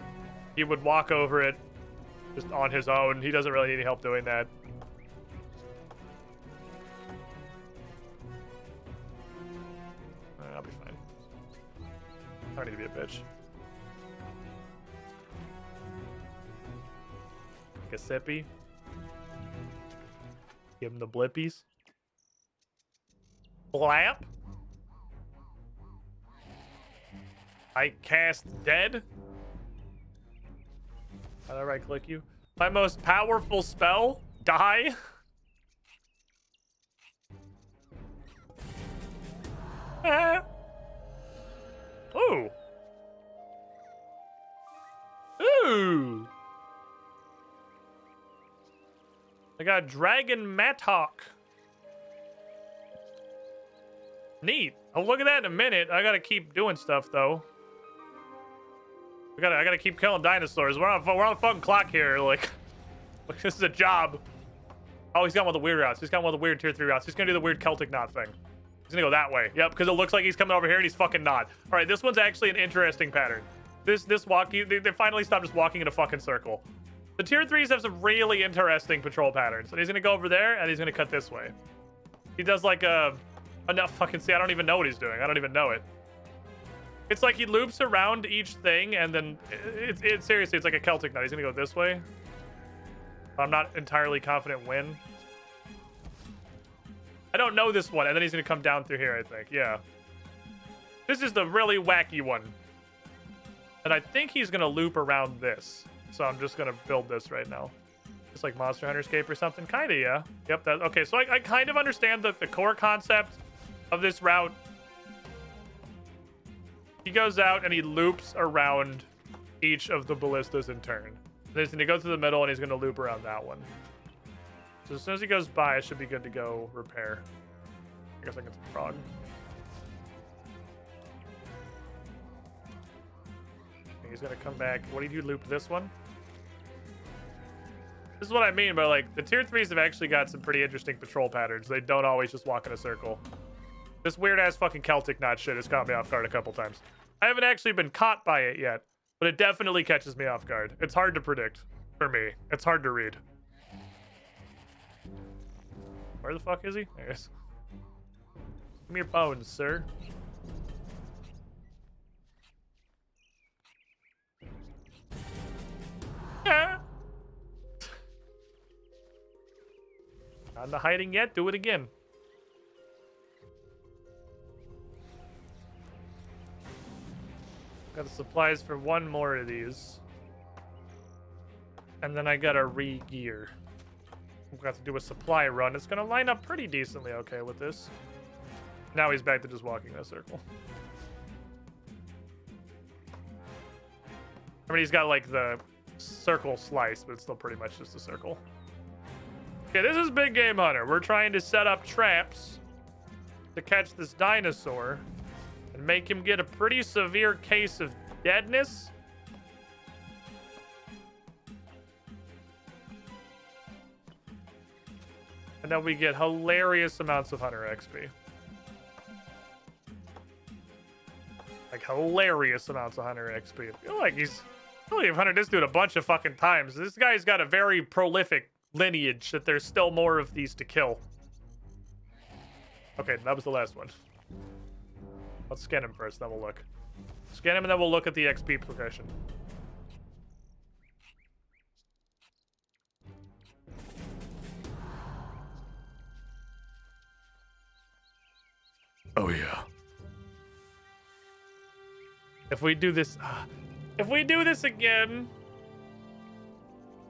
he would walk over it just on his own. He doesn't really need any help doing that. I'll be fine. I don't need to be a bitch. Take a sippy. Give him the blippies. Blap. I cast dead. How do I right click you? My most powerful spell? Die? Ooh. Ooh. I got Dragon Mattock. Neat. I'll look at that in a minute. I gotta keep doing stuff though. I gotta keep killing dinosaurs. We're on the fucking clock here. Like this is a job. Oh, he's got one of the weird routes. He's got one of the weird tier 3 routes. He's gonna do the weird Celtic knot thing. He's gonna go that way. Yep, because it looks like he's coming over here and he's fucking not. All right, this one's actually an interesting pattern. This walking, they finally stopped just walking in a fucking circle. The tier 3s have some really interesting patrol patterns. And he's gonna go over there and he's gonna cut this way. He does like enough fucking, see, I don't even know what he's doing. I don't even know it. It's like he loops around each thing and then it's seriously, it's like a Celtic knot. He's gonna go this way. I'm not entirely confident when. I don't know this one, and then he's gonna come down through here, I think. Yeah. This is the really wacky one. And I think he's gonna loop around this. So I'm just gonna build this right now. It's like Monster Hunterscape or something. Kinda, yeah. Yep, that okay, so I kind of understand the core concept of this route. He goes out and he loops around each of the ballistas in turn. Then he's gonna go through the middle and he's gonna loop around that one. So as soon as he goes by, it should be good to go repair. I guess I can frog. He's gonna come back. What did you loop this one? This is what I mean by like the tier 3s have actually got some pretty interesting patrol patterns. They don't always just walk in a circle. This weird ass fucking Celtic knot shit has caught me off guard a couple times. I haven't actually been caught by it yet, but it definitely catches me off guard. It's hard to predict for me. It's hard to read. Where the fuck is he? There he is. Give me your bones, sir. Not into hiding yet. Do it again. Got the supplies for one more of these. And then I gotta re-gear. We've got to do a supply run. It's gonna line up pretty decently okay with this. Now he's back to just walking in a circle. I mean, he's got like the circle slice, but it's still pretty much just a circle. Okay, this is Big Game Hunter. We're trying to set up traps to catch this dinosaur and make him get a pretty severe case of deadness. And then we get hilarious amounts of Hunter XP. Like, hilarious amounts of Hunter XP. I feel like I've hunted this dude a bunch of fucking times. This guy's got a very prolific lineage that there's still more of these to kill. Okay, that was the last one. Let's scan him first, then we'll look. Scan him and then we'll look at the XP progression. Oh yeah. If we do this again,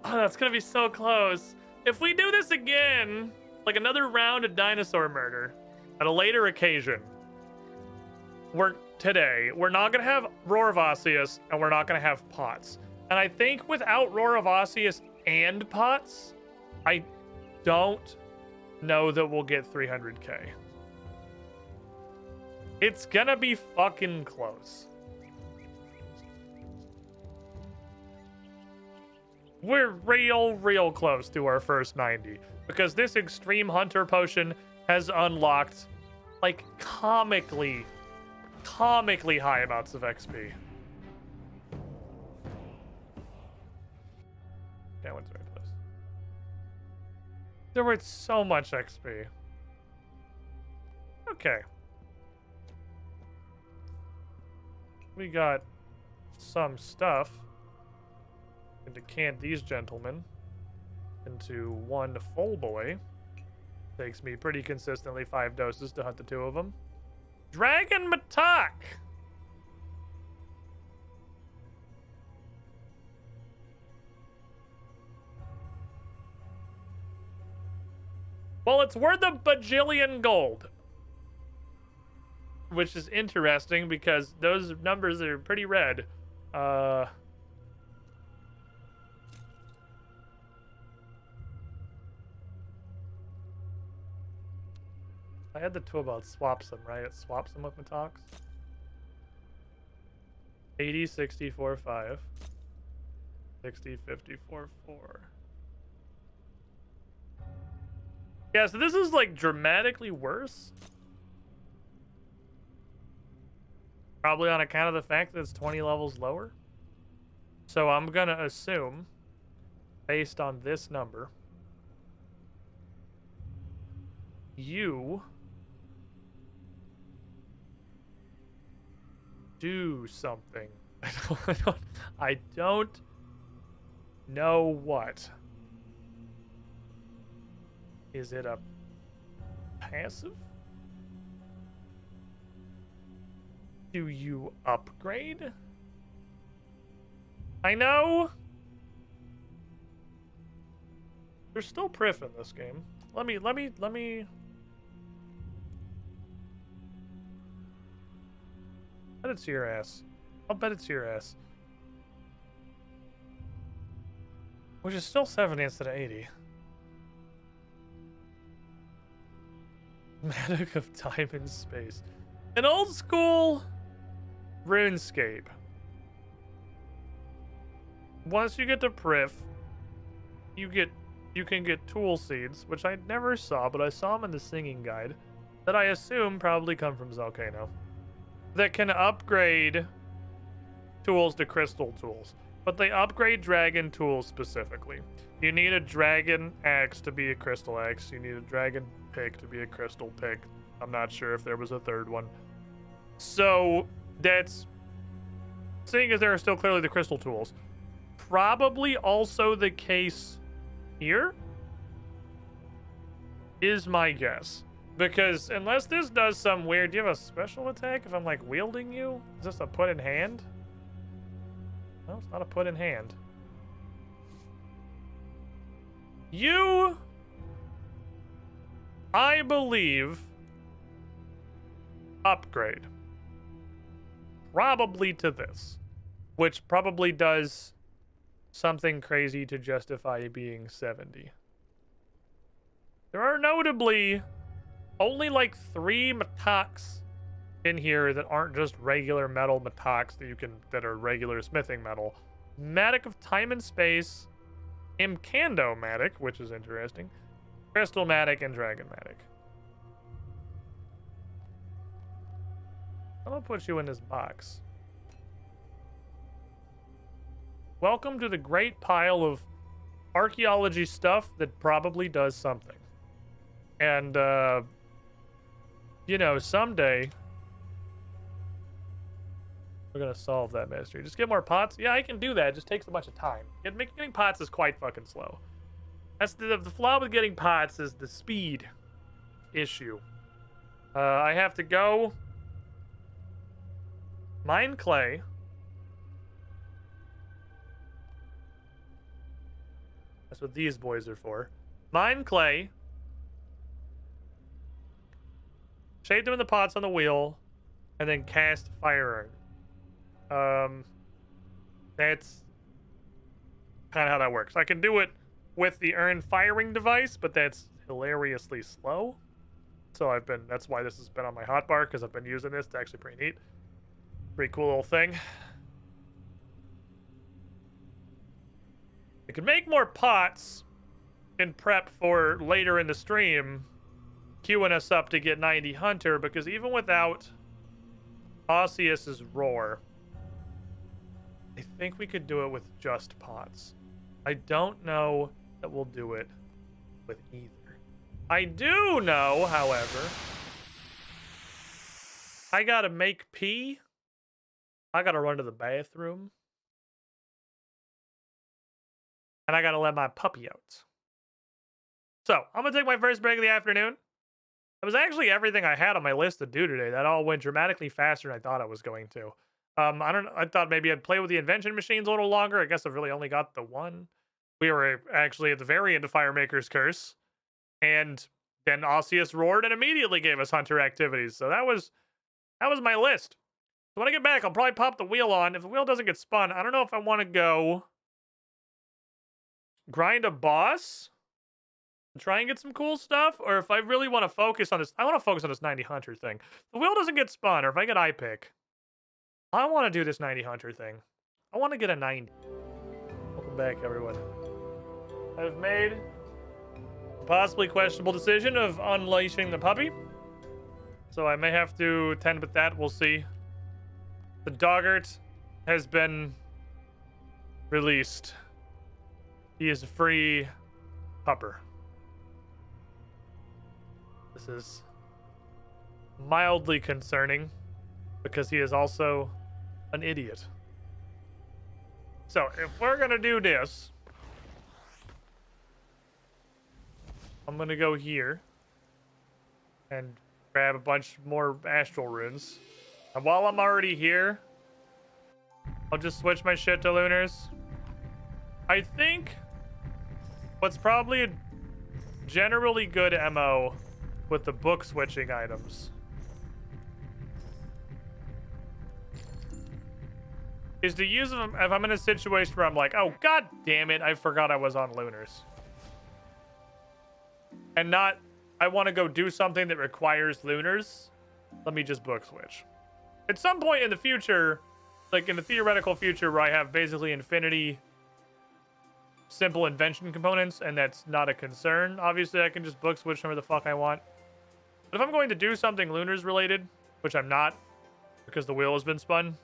oh, that's gonna be so close. If we do this again, like another round of dinosaur murder at a later occasion, we're not gonna have Roar of Osseous and we're not gonna have Pots. And I think without Roar of Osseous and Pots, I don't know that we'll get 300k. It's gonna be fucking close. We're real close to our first 90 because this Extreme Hunter potion has unlocked like comically high amounts of XP. Yeah, I went to the right place. There was so much XP. Okay. We got some stuff. And decant these gentlemen into one full boy. Takes me pretty consistently 5 doses to hunt the 2 of them. Dragon Matak! Well, it's worth a bajillion gold. Which is interesting because those numbers are pretty red. I had the 2 about swaps them, right? It swaps them with Matox. 80, 64, 5. 60, 54, 4. Yeah, so this is like dramatically worse. Probably on account of the fact that it's 20 levels lower. So I'm gonna assume, based on this number, you do something. I don't know what. Is it a passive? Do you upgrade? I know there's still Priff in this game. Let me bet it's your ass. I'll bet it's your ass. Which is still 70 instead of 80. Magic of time and space. An old school Runescape. Once you get to Priff, you can get tool seeds, which I never saw, but I saw them in the singing guide, that I assume probably come from Zelcano, that can upgrade tools to crystal tools, but they upgrade dragon tools specifically. You need a dragon axe to be a crystal axe. You need a dragon pick to be a crystal pick. I'm not sure if there was a third one. So that's, seeing as there are still clearly the crystal tools, probably also the case here. is my guess. Because unless this does some weird... Do you have a special attack if I'm, like, wielding you? Is this a put in hand? No, it's not a put in hand. You... I believe... upgrade. Probably to this. Which probably does something crazy to justify being 70. There are notably only like 3 mataks in here that aren't just regular metal mataks that are regular smithing metal. Matic of Time and Space, Imcando Matic, which is interesting, Crystal Matic, and Dragon Matic. I'm gonna put you in this box. Welcome to the great pile of archaeology stuff that probably does something. And, you know, someday we're gonna solve that mystery. Just get more pots. Yeah, I can do that. It just takes a bunch of time. Getting pots is quite fucking slow. That's the flaw with getting pots is the speed issue. I have to go mine clay. That's what these boys are for. Mine clay. Shade them in the pots on the wheel. And then cast fire urn. That's kind of how that works. I can do it with the urn firing device, but that's hilariously slow. So that's why this has been on my hotbar, because I've been using this. It's actually pretty neat. Pretty cool little thing. I could make more pots in prep for later in the stream, queuing us up to get 90 Hunter, because even without Osseous's Roar, I think we could do it with just pots. I don't know that we'll do it with either. I do know, however, I gotta make pee. I gotta run to the bathroom. And I gotta let my puppy out. So, I'm gonna take my first break of the afternoon. That was actually everything I had on my list to do today. That all went dramatically faster than I thought it was going to. I thought maybe I'd play with the invention machines a little longer. I guess I've really only got the one. We were actually at the very end of Firemaker's Curse. And then Osseous roared and immediately gave us Hunter activities. So that was my list. So when I get back, I'll probably pop the wheel on. If the wheel doesn't get spun, I don't know if I want to go grind a boss, try and get some cool stuff, or if I really want to focus on this. I want to focus on this 90 Hunter thing. If the wheel doesn't get spun, or if I get eye pick, I want to do this 90 Hunter thing. I want to get a 90. Welcome back, everyone. I've made a possibly questionable decision of unleashing the puppy, so I may have to tend with that. We'll see. The doggart has been released. He is a free pupper. This is mildly concerning because he is also an idiot. So if we're gonna do this, I'm gonna go here and grab a bunch more astral runes. And while I'm already here, I'll just switch my shit to lunars. I think what's probably a generally good MO with the book switching items is to use them if I'm in a situation where I'm like, oh, god damn it, I forgot I was on lunars. And not, I want to go do something that requires lunars. Let me just book switch. At some point in the future, like in the theoretical future where I have basically infinity simple invention components, and that's not a concern, obviously I can just book switch whenever the fuck I want. But if I'm going to do something lunars related, which I'm not, because the wheel has been spun,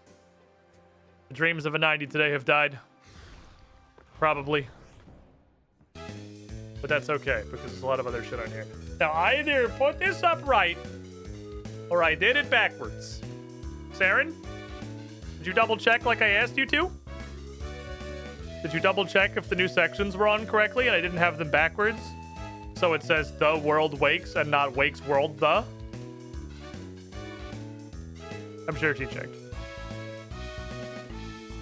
the dreams of a 90 today have died. Probably. But that's okay, because there's a lot of other shit on here. Now, I either put this up right, or I did it backwards. Saren, did you double check like I asked you to? Did you double check if the new sections were on correctly and I didn't have them backwards? so it says the world wakes and not wakes world the. I'm sure she checked.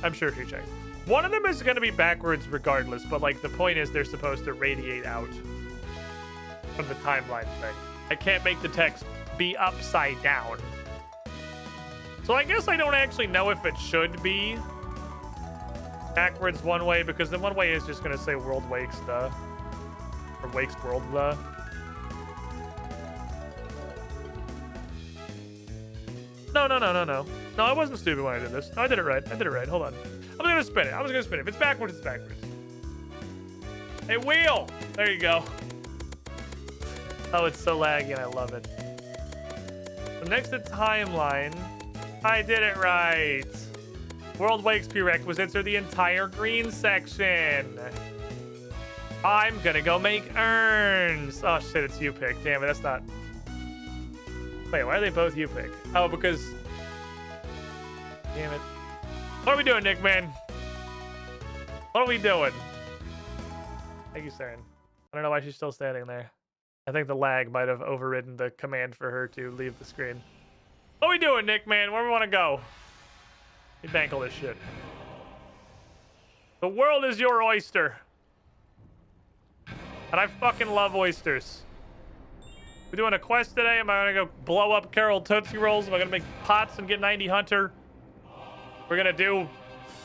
I'm sure she checked. One of them is going to be backwards regardless, but like the point is they're supposed to radiate out from the timeline thing. I can't make the text be upside down. So I guess I don't actually know if it should be backwards one way, because the one way is just going to say world wakes the, or wakes world the. No. No, I wasn't stupid when I did this. No, I did it right. Hold on. I'm going to spin it. If it's backwards, it's backwards. Hey, wheel! There you go. Oh, it's so laggy and I love it. So next to timeline, I did it right. World Wakes prerequisites are the entire green section. I'm gonna go make urns. Oh shit, it's you pick. Damn it, that's not. Wait, why are they both you pick? Oh, because. Damn it. What are we doing, Nick, man? What are we doing? Thank you, Saren. I don't know why she's still standing there. I think the lag might have overridden the command for her to leave the screen. What are we doing, Nick, man? Where do we want to go? We bank all this shit. The world is your oyster. And I fucking love oysters. We doing a quest today? Am I gonna go blow up Carol Tootsie Rolls? Am I gonna make pots and get 90 Hunter? We're gonna do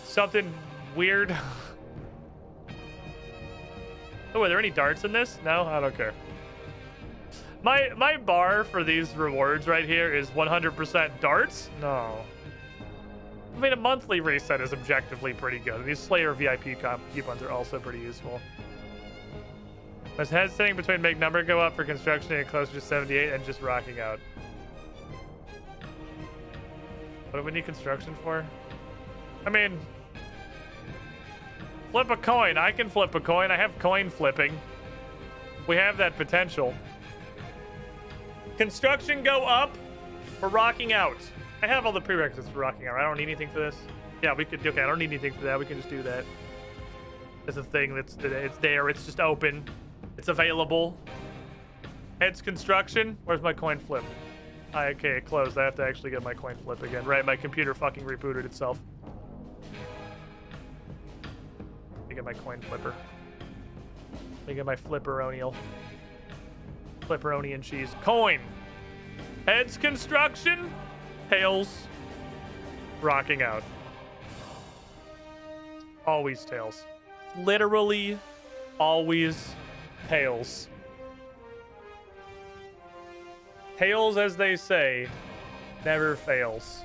something weird. Oh, are there any darts in this? No, I don't care. My bar for these rewards right here is 100% darts? No. I mean, a monthly reset is objectively pretty good. These Slayer VIP coupons are also pretty useful. Was head setting between make number go up for construction and closer to 78 and just rocking out? What do we need construction for? I mean, flip a coin. I can flip a coin. I have coin flipping. We have that potential. Construction go up for rocking out. I have all the prerequisites for rocking out. I don't need anything for this. Yeah, we could. Okay, I don't need anything for that. We can just do that. It's a thing that's it's there. It's just open. It's available. Heads construction. Where's my coin flip? Okay, it closed. I have to actually get my coin flip again. Right, my computer fucking rebooted itself. Let me get my coin flipper. Let me get my flipperonial. Flipperoni and cheese. Coin. Heads construction. Tails. Rocking out. Always tails. Literally always tails. Tails, as they say, never fails.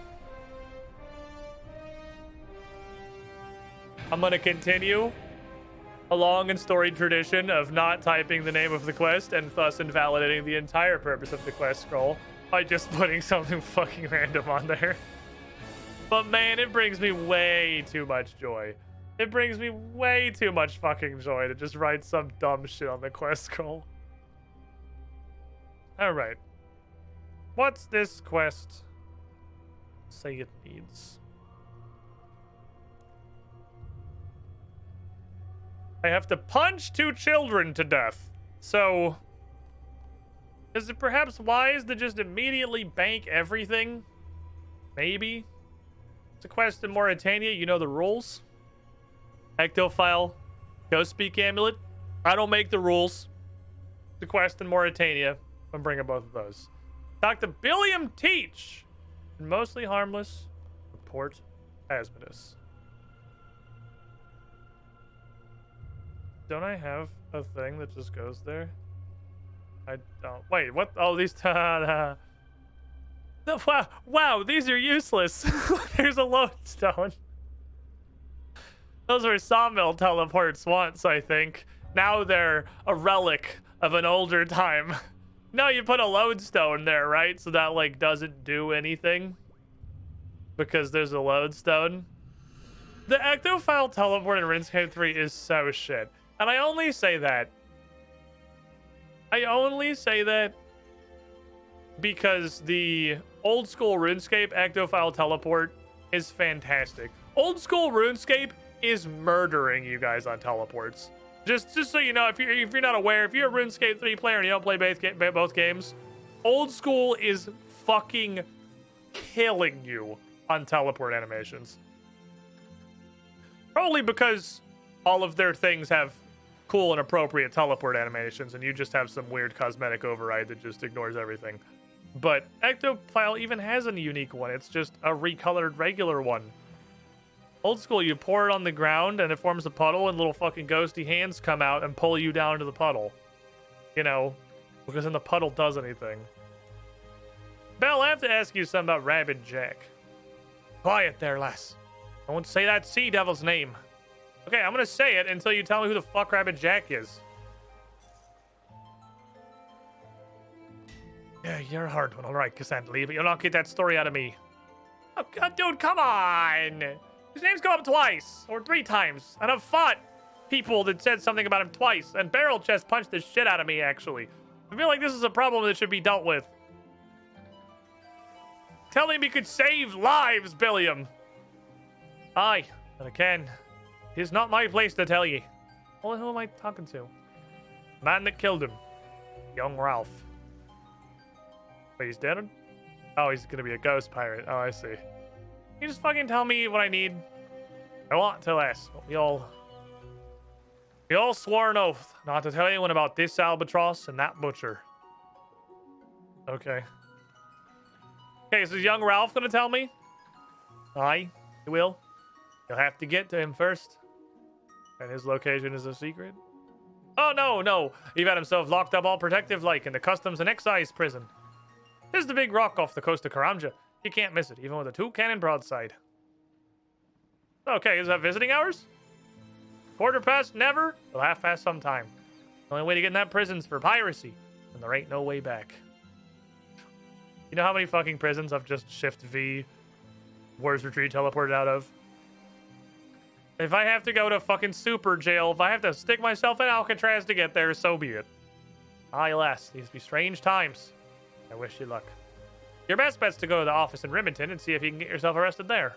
I'm going to continue a long and storied tradition of not typing the name of the quest and thus invalidating the entire purpose of the quest scroll by just putting something fucking random on there. But man, it brings me way too much joy. It brings me way too much fucking joy to just write some dumb shit on the quest scroll. Alright. What's this quest say it needs? I have to punch 2 children to death. So, is it perhaps wise to just immediately bank everything? Maybe. It's a quest in Mauritania. You know the rules. Ectophile. Ghost Speak Amulet. I don't make the rules. The quest in Mauritania. I'm bringing both of those. Dr. Billiam Teach. Mostly harmless. Report Asmodeus. Don't I have a thing that just goes there? I don't. Wait, what? Oh, these. Wow, these are useless. There's a lodestone. Those were sawmill teleports once, I think. Now they're a relic of an older time. No, you put a lodestone there, right? So that, like, doesn't do anything. Because there's a lodestone. The ectophile teleport in RuneScape 3 is so shit. And I only say that because the old school RuneScape ectophile teleport is fantastic. Old school RuneScape is murdering you guys on teleports. Just so you know, if you're not aware, if you're a RuneScape 3 player and you don't play both games, old school is fucking killing you on teleport animations. Probably because all of their things have cool and appropriate teleport animations, and you just have some weird cosmetic override that just ignores everything. But Ectophile even has a unique one. It's just a recolored regular one. Old school, you pour it on the ground and it forms a puddle, and little fucking ghosty hands come out and pull you down to the puddle. You know, because then the puddle does anything. Belle, I have to ask you something about Rabid Jack. Quiet there, lass. I won't say that sea devil's name. Okay, I'm gonna say it until you tell me who the fuck Rabid Jack is. Yeah, you're a hard one. All right, Cassandra, but you'll not get that story out of me. Oh, God, dude, come on. His name's come up twice, or 3 times, and I've fought people that said something about him twice, and Barrel Chest punched the shit out of me, actually. I feel like this is a problem that should be dealt with. Tell him he could save lives, Billiam. Aye, but again, it's not my place to tell you. Well, who am I talking to? Man that killed him. Young Ralph. Wait, he's dead? Oh, he's gonna be a ghost pirate. Oh, I see. You just fucking tell me what I need. I want to less. We all swore an oath not to tell anyone about this albatross and that butcher. Okay. Okay, so is young Ralph gonna tell me? Aye, he will. You'll have to get to him first. And his location is a secret. Oh, no. He's had himself locked up all protective like in the customs and excise prison. This is the big rock off the coast of Karamja. You can't miss it, even with a 2-cannon broadside. Okay, is that visiting hours? 1/4 never, till 1/2 sometime. The only way to get in that prison's for piracy, and there ain't no way back. You know how many fucking prisons I've just Shift V, Wars Retreat teleported out of? If I have to go to fucking super jail, if I have to stick myself in Alcatraz to get there, so be it. Aye, alas, these be strange times. I wish you luck. Your best bet's to go to the office in Rimington and see if you can get yourself arrested there.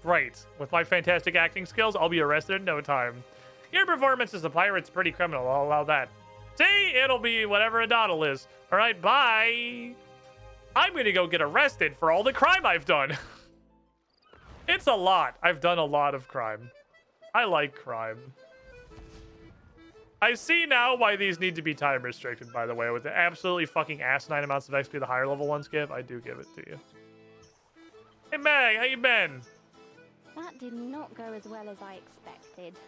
Right. With my fantastic acting skills, I'll be arrested in no time. Your performance as a pirate's pretty criminal, I'll allow that. See, it'll be whatever a doddle is. All right, bye. I'm going to go get arrested for all the crime I've done. It's a lot. I've done a lot of crime. I like crime. I see now why these need to be time restricted, by the way. With the absolutely fucking asinine amounts of XP the higher level ones give, I do give it to you. Hey, Meg, how you been? That did not go as well as I expected.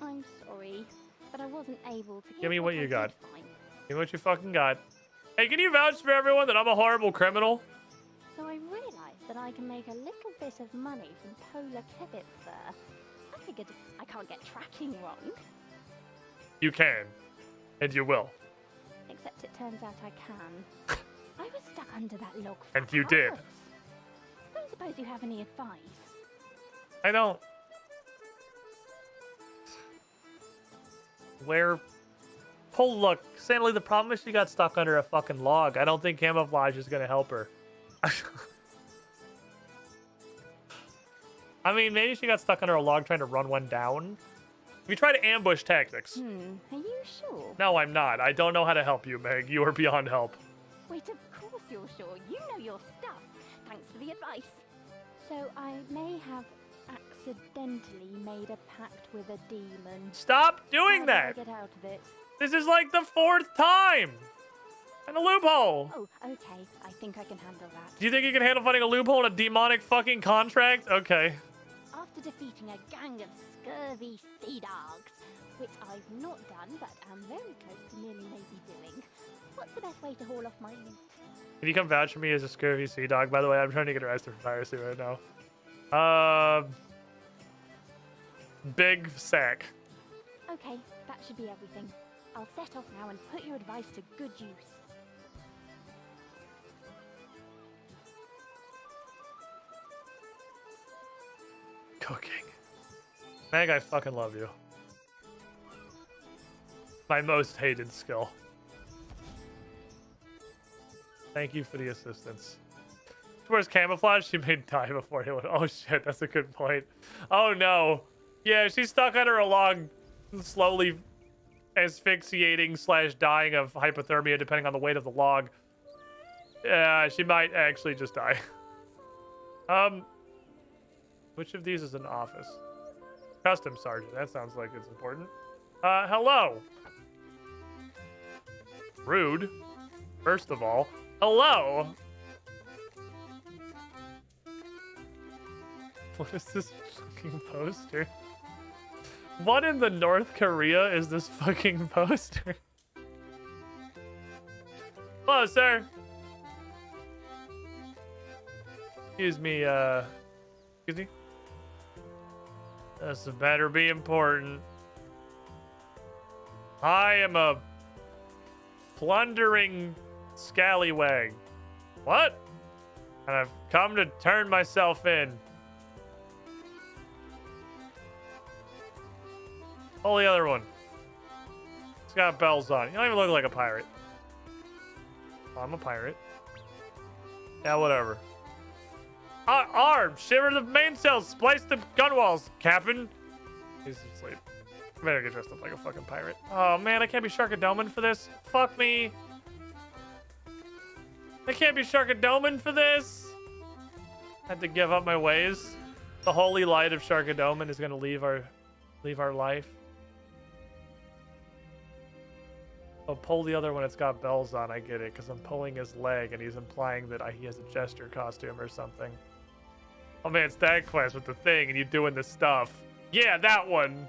I'm sorry, but I wasn't able to Give me what you got. Find. Give me what you fucking got. Hey, can you vouch for everyone that I'm a horrible criminal? So I realized that I can make a little bit of money from polar kibitz there. I figured I can't get tracking wrong. You can. And you will. Except it turns out I can. I was stuck under that log for And you did. hours. Don't suppose you have any advice? I don't. Where? Oh, look. Sandally, the problem is she got stuck under a fucking log. I don't think camouflage is going to help her. I mean, maybe she got stuck under a log trying to run one down. We try to ambush tactics. Are you sure? No, I'm not. I don't know how to help you, Meg. You are beyond help. Wait, of course you're sure. You know your stuff. Thanks for the advice. So I may have accidentally made a pact with a demon. Stop doing How do I that. get out of it? This is like the 4th time. And a loophole. Oh, okay. I think I can handle that. Do you think you can handle finding a loophole in a demonic fucking contract? Okay. After defeating a gang of scurvy sea dogs, which I've not done but am very close to nearly maybe doing, what's the best way to haul off my loot? Can you come vouch for me as a scurvy sea dog? By the way, I'm trying to get arrested for piracy right now. Big sack. Okay, that should be everything. I'll set off now and put your advice to good use. Cooking. Meg, I fucking love you. My most hated skill. Thank you for the assistance. Where's camouflage? She may die before he would. Oh shit, that's a good point. Oh no. Yeah, she's stuck under a log slowly asphyxiating / dying of hypothermia, depending on the weight of the log. Yeah, she might actually just die. Which of these is an office? Custom sergeant. That sounds like it's important. Hello. Rude. First of all, hello. What is this fucking poster? What in the North Korea is this fucking poster? Hello, sir. Excuse me, excuse me? This better be important. I am a plundering scallywag. What? And I've come to turn myself in. Pull the other one. It's got bells on. You don't even look like a pirate. Well, I'm a pirate. Yeah, whatever. Arm! Shiver the mainsails! Splice the gunwales, Captain! He's asleep. I better get dressed up like a fucking pirate. Oh man, I can't be Sharkadoman for this. Fuck me. I can't be Sharkadoman for this. I had to give up my ways. The holy light of Sharkadoman is gonna leave our life. Oh, pull the other one. It's got bells on. I get it, because I'm pulling his leg, and he's implying that he has a jester costume or something. Oh man, it's that quest with the thing, and you doing this stuff. Yeah, that one.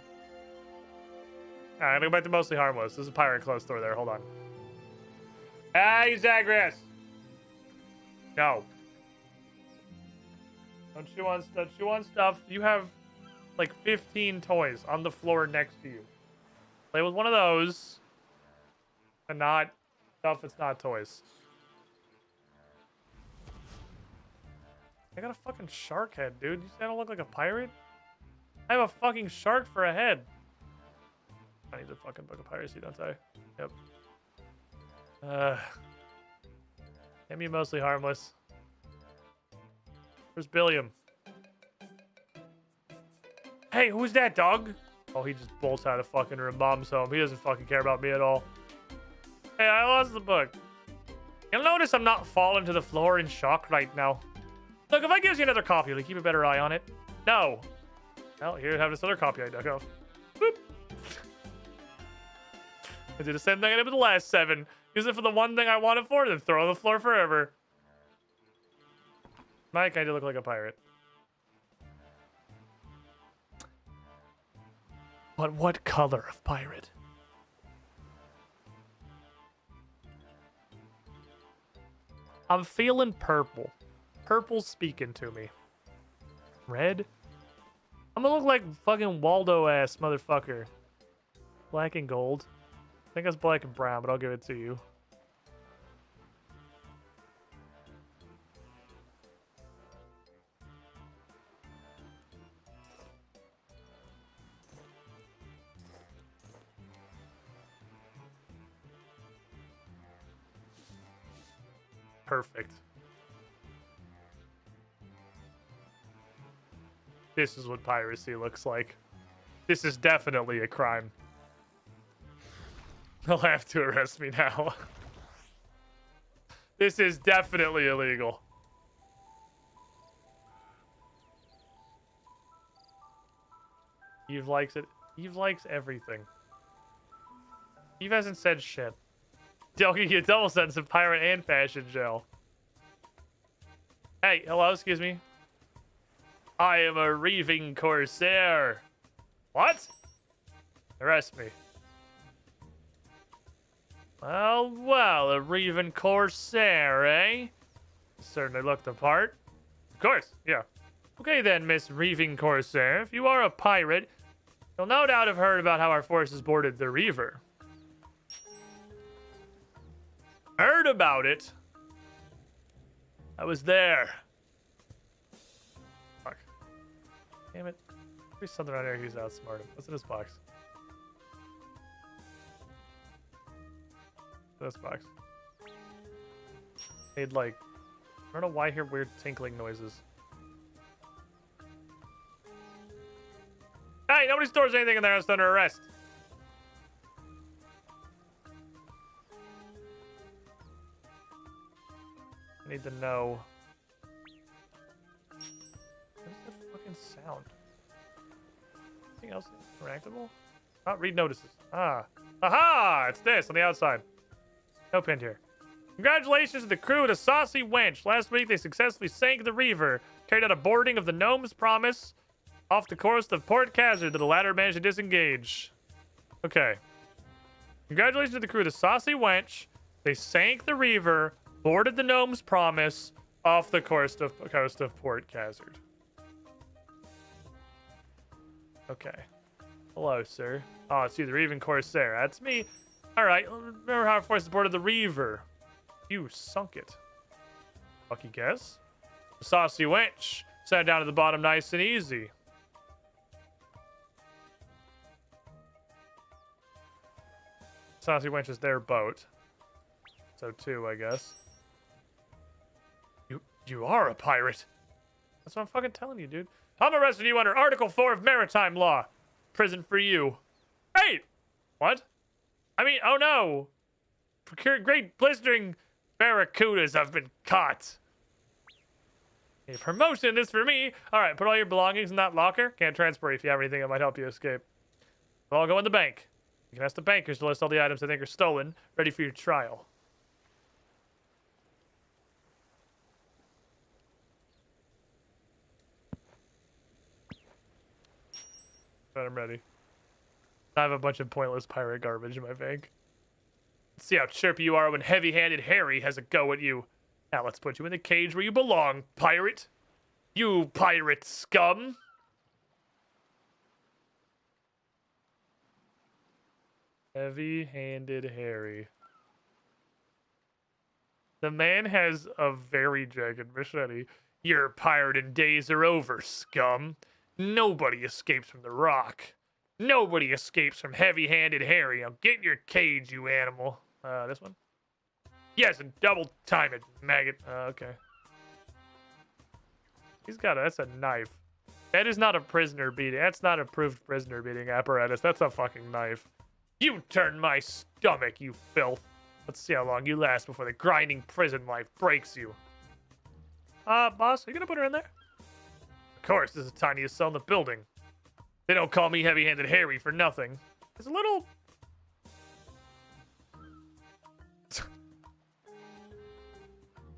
All right, I'm gonna go back to mostly harmless. There's a pirate close door there. Hold on. Hey, Zagreus. No. Don't you want stuff? You have like 15 toys on the floor next to you. Play with one of those. And not stuff that's not toys. I got a fucking shark head, dude. You say I don't look like a pirate? I have a fucking shark for a head. I need a fucking book of piracy, don't I? Yep. Can't be mostly harmless. Where's Billiam? Hey, who's that, dog? Oh, he just bolts out of fucking room. Mom's home. He doesn't fucking care about me at all. Hey, I lost the book. You'll notice I'm not falling to the floor in shock right now. Look, if I give you another copy, will you keep a better eye on it? No. Well, here you have this other copy I dug up. Boop. I did the same thing I did with the last 7. Use it for the one thing I want it for, then throw it on the floor forever. Mike, I do look like a pirate. But what color of pirate? I'm feeling purple. Purple's speaking to me. Red? I'm gonna look like fucking Waldo-ass motherfucker. Black and gold. I think it's black and brown, but I'll give it to you. Perfect. This is what piracy looks like. This is definitely a crime. They'll have to arrest me now. This is definitely illegal. Eve likes it. Eve likes everything. Eve hasn't said shit. Don't get you a double sentence of pirate and fashion jail. Hey, hello, excuse me. I am a reaving corsair. What? Arrest me. Well, a reaving corsair, eh? Certainly looked the part. Of course, yeah. Okay then, Miss Reaving Corsair. If you are a pirate, you'll no doubt have heard about how our forces boarded the Reaver. Heard about it? I was there. Fuck. Damn it. There's something around here he's outsmarted. What's in this box? This box. Made like... I don't know why I hear weird tinkling noises. Hey, nobody stores anything in there that's under arrest. I need to know. What is that fucking sound? Anything else interactable? Not read notices. Ah. Aha! It's this on the outside. No pin here. Congratulations to the crew of the Saucy Wench. Last week they successfully sank the Reaver, carried out a boarding of the Gnome's Promise off the coast of Port Khazard that the latter managed to disengage. Okay. Congratulations to the crew of the Saucy Wench. They sank the Reaver, boarded the Gnome's Promise off the coast of Port Khazard. Okay. Hello, sir. Oh, it's you, the Reaving Corsair. That's me. All right. Remember how our forces boarded the Reaver? You sunk it. Lucky guess. The Saucy Wench sat down at the bottom nice and easy. Saucy Wench is their boat. So too, I guess. You are a pirate. That's what I'm fucking telling you, dude. I'm arresting you under Article 4 of Maritime Law. Prison for you. Hey! What? I mean, oh no. Great blistering barracudas have been caught. A promotion is for me. All right, put all your belongings in that locker. Can't transport if you have anything that might help you escape. They'll all go in the bank. You can ask the bankers to list all the items they think are stolen, ready for your trial. But I'm ready. I have a bunch of pointless pirate garbage in my bank. Let's see how chirpy you are when heavy-handed Harry has a go at you. Now let's put you in the cage where you belong, pirate. You pirate scum. Heavy-handed Harry. The man has a very jagged machete. Your pirating days are over, scum. Nobody escapes from the rock. Nobody escapes from heavy-handed Harry. Now get in your cage, you animal. This one? Yes, and double time it, maggot. Okay. He's got that's a knife. That is not a prisoner beating. That's not approved prisoner beating apparatus. That's a fucking knife. You turn my stomach, you filth. Let's see how long you last before the grinding prison life breaks you. Boss, are you gonna put her in there? Of course, this is the tiniest cell in the building. They don't call me heavy-handed Harry for nothing. It's a little...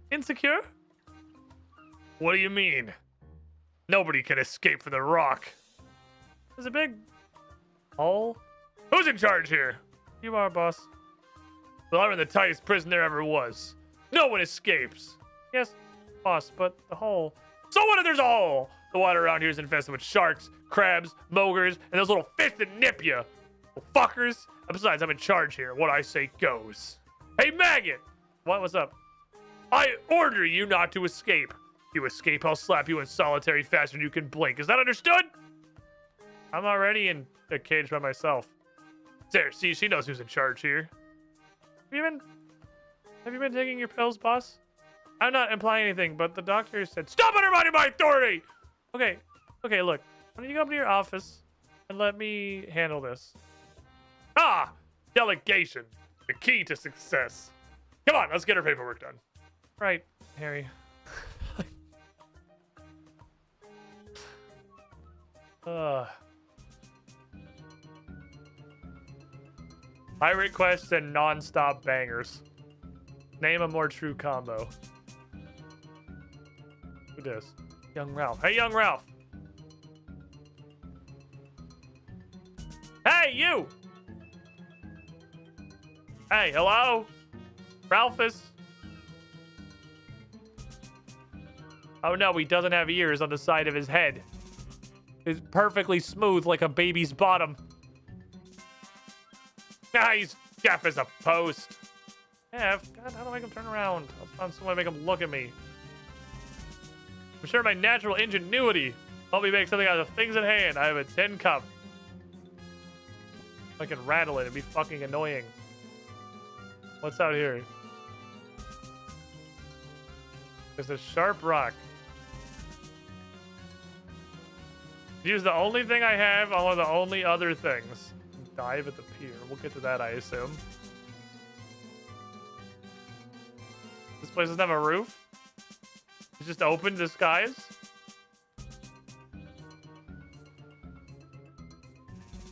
insecure? What do you mean? Nobody can escape from the rock. There's a big hole. Who's in charge here? You are, boss. Well, I'm in the tightest prison there ever was. No one escapes. Yes, boss, but the hole... So what if there's a hole? The water around here is infested with sharks, crabs, mogres, and those little fish that nip you. Well, fuckers. And besides, I'm in charge here. What I say goes. Hey, maggot! What? What's up? I order you not to escape. If you escape, I'll slap you in solitary faster than you can blink. Is that understood? I'm already in a cage by myself. There, see, she knows who's in charge here. Have you been taking your pills, boss? I'm not implying anything, but the doctor said, stop undermining my authority! Okay, look. Why don't you go up to your office and let me handle this? Ah! Delegation. The key to success. Come on, let's get our paperwork done. Right, Harry. Pirate quests and non-stop bangers. Name a more true combo. Who this? Young Ralph. Hey, Young Ralph. Hey, you! Hey, hello? Ralphus? Oh no, he doesn't have ears on the side of his head. It's perfectly smooth like a baby's bottom. Ah, he's deaf as a post. Yeah, God, how do I make him turn around? I'll find some way to make him look at me. I'm sure my natural ingenuity help me make something out of the things at hand. I have a tin cup. I can rattle it. It'd be fucking annoying. What's out here? There's a sharp rock. Use the only thing I have on one of the only other things. Dive at the pier. We'll get to that, I assume. This place doesn't have a roof? Just open disguise?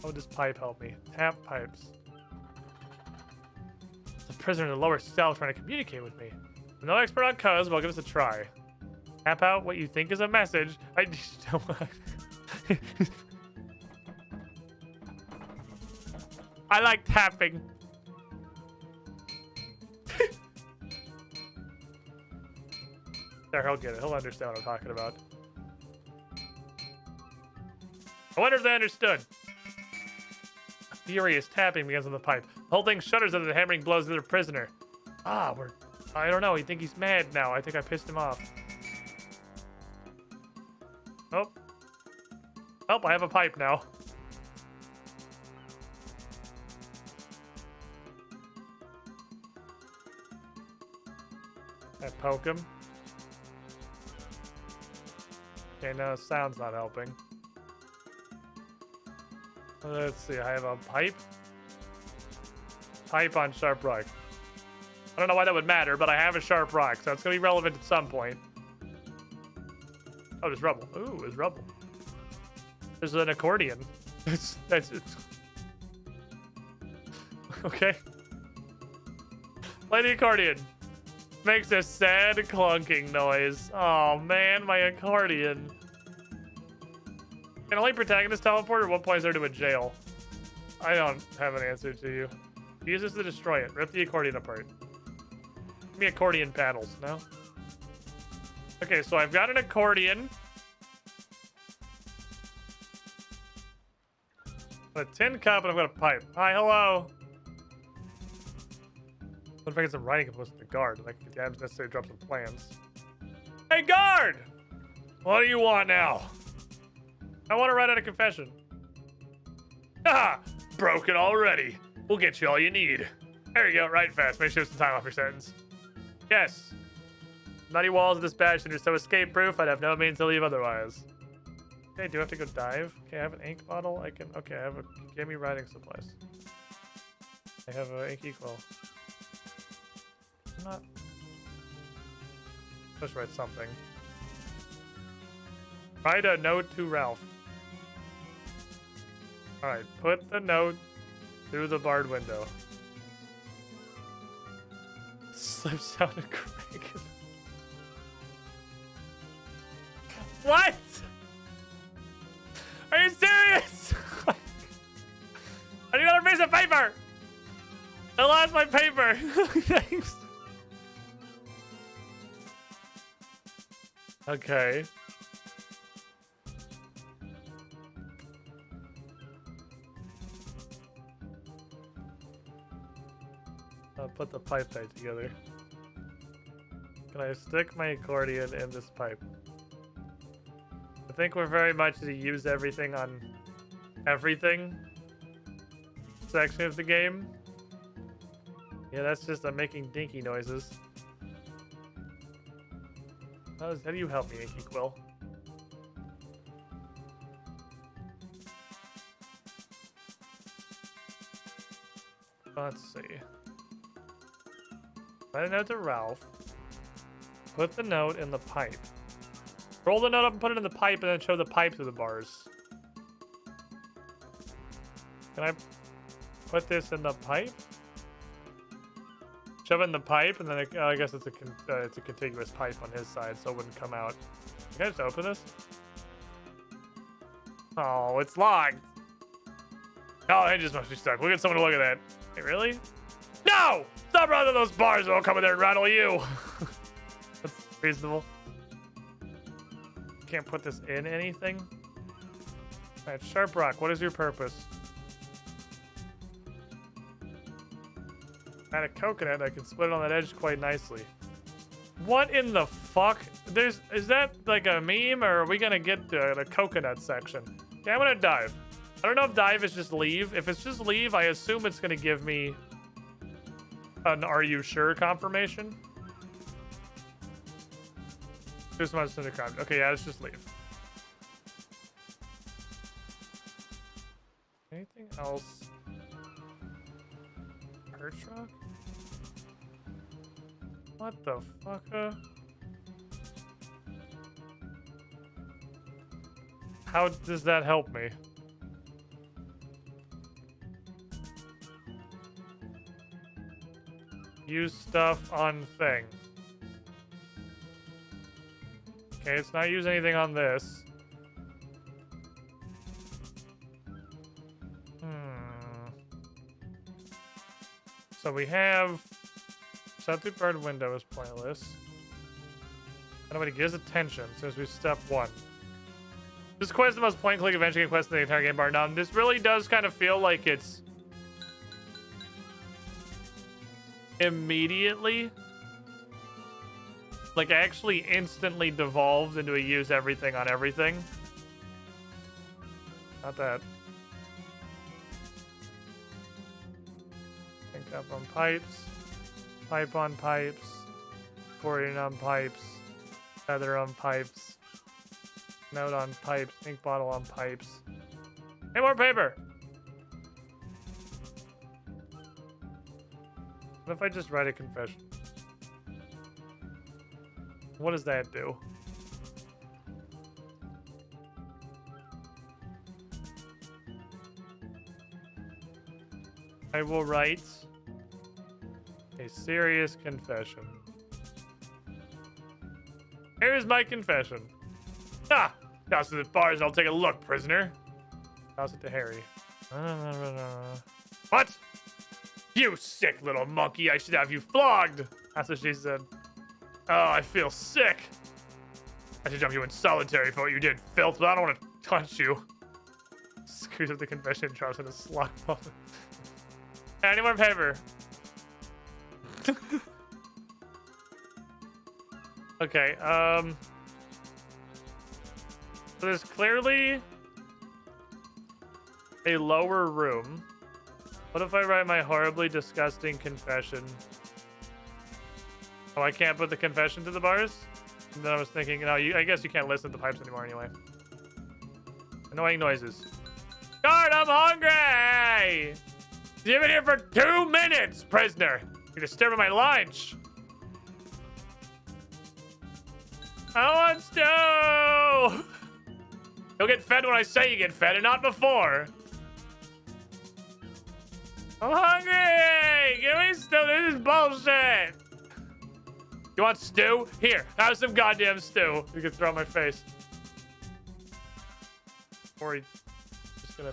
How would this pipe help me? Tap pipes. The prisoner in the lower cell trying to communicate with me. I'm no expert on codes, but I'll give this a try. Tap out what you think is a message. I just don't want... I like tapping. There, he'll get it. He'll understand what I'm talking about. I wonder if they understood. A furious tapping begins on the pipe. The whole thing shudders under the hammering blows of the prisoner. Ah, I don't know. I think he's mad now. I think I pissed him off. Oh. Oh, I have a pipe now. I poke him. Okay, no, sound's not helping. Let's see, I have a pipe. Pipe on sharp rock. I don't know why that would matter, but I have a sharp rock, so it's gonna be relevant at some point. Oh, there's rubble. Ooh, there's rubble. There's an accordion. It's okay. Play the accordion. Makes a sad clunking noise. Oh man, my accordion. Can only protagonist teleport, or what point is there to a jail? I don't have an answer to you. Use this to destroy it. Rip the accordion apart. Give me accordion paddles, no? Okay, so I've got an accordion. A tin cup, and I've got a pipe. Hi, hello. What if I get some writing composed to the guard? Like the items necessary to drop some plans. Hey, guard! What do you want now? I want to write out a confession. Ah, broken already. We'll get you all you need. There you go, write fast. Make sure you have some time off your sentence. Yes. Muddy walls of this badge are so escape-proof, I'd have no means to leave otherwise. Okay, do I have to go dive? Okay, I have an ink bottle. I can. Okay, I have a. Give me writing supplies. I have an inky quill. I'm not. Let's write something. Write a note to Ralph. Alright, put the note through the barred window. Slip sounded Craig. What? Are you serious? I need another piece of paper! I lost my paper! Thanks. Okay. I'll put the pipe back together. Can I stick my accordion in this pipe? I think we're very much to use everything on everything section of the game. Yeah, that's just I'm making dinky noises. How do you help me, Inky Quill? Let's see. Write a note to Ralph. Put the note in the pipe. Roll the note up and put it in the pipe and then show the pipe through the bars. Can I put this in the pipe? Shove it in the pipe and then I guess it's a contiguous pipe on his side so it wouldn't come out. Can I just open this? Oh, it's locked. Oh, hinges must be stuck. We'll get someone to look at that. Hey, really? No! Stop running those bars or I'll come in there and rattle you. That's reasonable. Can't put this in anything. All right, Sharp Rock, what is your purpose? Add a coconut, I can split it on that edge quite nicely. What in the fuck? Is that like a meme or are we gonna get the coconut section? Yeah, I'm gonna dive. I don't know if dive is just leave. If it's just leave, I assume it's gonna give me an are you sure confirmation. Just much in the crowd. Okay, yeah, let's just leave. Anything else? Perch rock? What the fuck? How does that help me? Use stuff on thing. Okay, it's not use anything on this. So we have set the bird window is pointless. Nobody gives attention since we step 1. This quest is the most point-and-click adventure game quest in the entire game bar none. This really does kind of feel like it's immediately, like actually instantly devolved into a use everything on everything. Not that. Think up on pipes, pipe on pipes, accordion on pipes, feather on pipes, note on pipes, ink bottle on pipes. Hey, more paper! What if I just write a confession? What does that do? I will write a serious confession. Here's my confession. Ah! Toss it to the bars and I'll take a look, prisoner. Toss it to Harry. What? You sick little monkey, I should have you flogged. That's what she said. Oh, I feel sick. I should jump you in solitary for what you did, filth, but I don't want to touch you. Screws up the confession and drops in a slot moment. Any more paper? Okay, so there's clearly a lower room. What if I write my horribly disgusting confession? Oh, I can't put the confession to the bars? And then I was thinking, no, I guess you can't listen to the pipes anymore anyway. Annoying noises. Guard, I'm hungry! You've been here for 2 minutes, prisoner! You're disturbing my lunch! I want stew! You'll get fed when I say you get fed and not before. I'm hungry! Give me stew, this is bullshit! You want stew? Here, have some goddamn stew. You can throw it in my face. Or he's just gonna...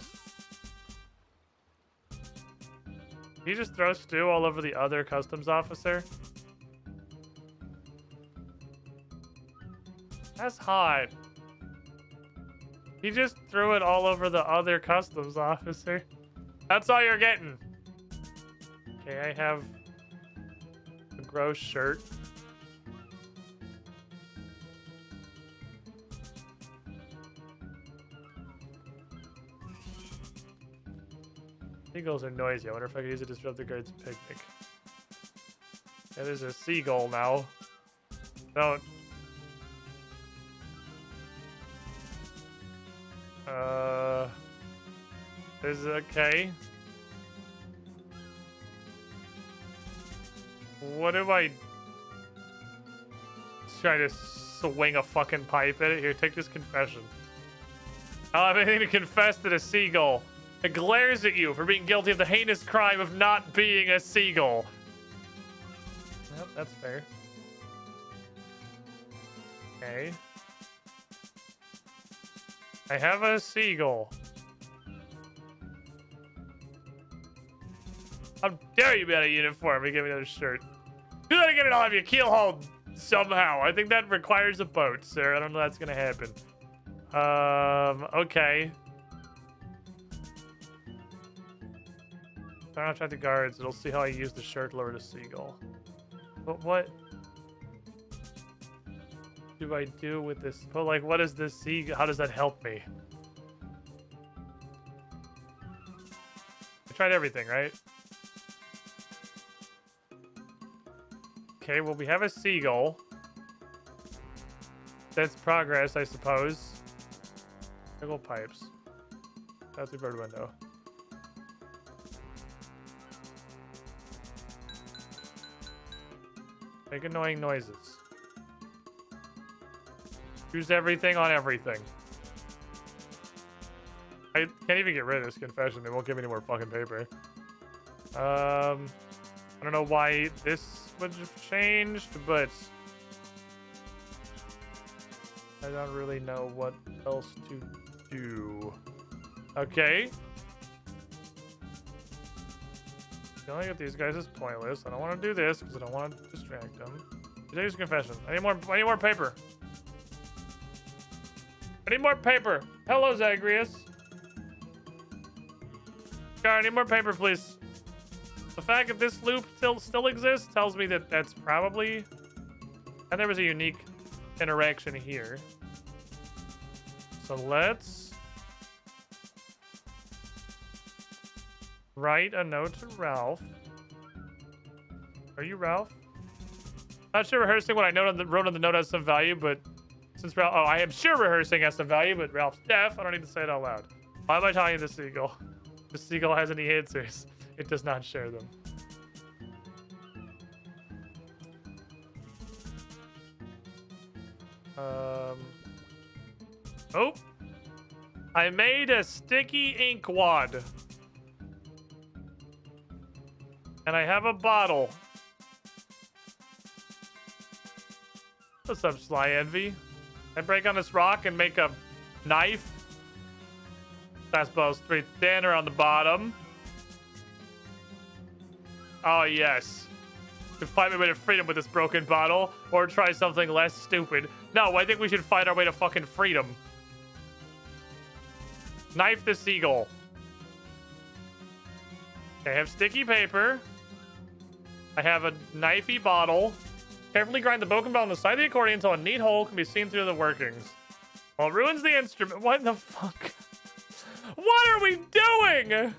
Can you just throw stew all over the other customs officer? That's hot. He just threw it all over the other customs officer. That's all you're getting. Okay, I have a gross shirt. Seagulls are noisy. I wonder if I could use it to disrupt the guards' picnic. Yeah, there's a seagull now. Don't. Is okay. What do I try to swing a fucking pipe at it? Here, take this confession. I don't have anything to confess to the seagull. It glares at you for being guilty of the heinous crime of not being a seagull. Yep, that's fair. Okay. I have a seagull. How dare you be out of uniform and give me another shirt? You gotta get it all of your keel hauled somehow. I think that requires a boat, sir. I don't know if that's gonna happen. Okay. I'll try the guards. It'll see how I use the shirt to lower the seagull. But what do I do with this? But like, what is this seagull? How does that help me? I tried everything, right? Okay, well, we have a seagull. That's progress, I suppose. Seagull pipes. That's the bird window. Make annoying noises. Use everything on everything. I can't even get rid of this confession. They won't give me any more fucking paper. I don't know why this would have changed, but I don't really know what else to do. Okay. Dealing with these guys is pointless. I don't want to do this because I don't want to distract them. Today's confession. I need more paper. I need more paper. Hello, Zagreus. God, I need more paper, please. The fact that this loop still exists tells me that that's probably... And there was a unique interaction here. So let's write a note to Ralph. Are you Ralph? Not sure rehearsing what I wrote on the note has some value, but since Ralph... Oh, I am sure rehearsing has some value, but Ralph's deaf. I don't need to say it out loud. Why am I talking to the seagull? The seagull has any answers. It does not share them. Oh. I made a sticky ink wad. And I have a bottle. What's up, Sly Envy? I break on this rock and make a knife. That bow's 3 thinner on the bottom. Oh, yes. To find my way to freedom with this broken bottle, or try something less stupid. No, I think we should find our way to fucking freedom. Knife the seagull. I have sticky paper. I have a knifey bottle. Carefully grind the broken bottle on the side of the accordion until a neat hole can be seen through the workings. Well, it ruins the instrument. What the fuck? What are we doing?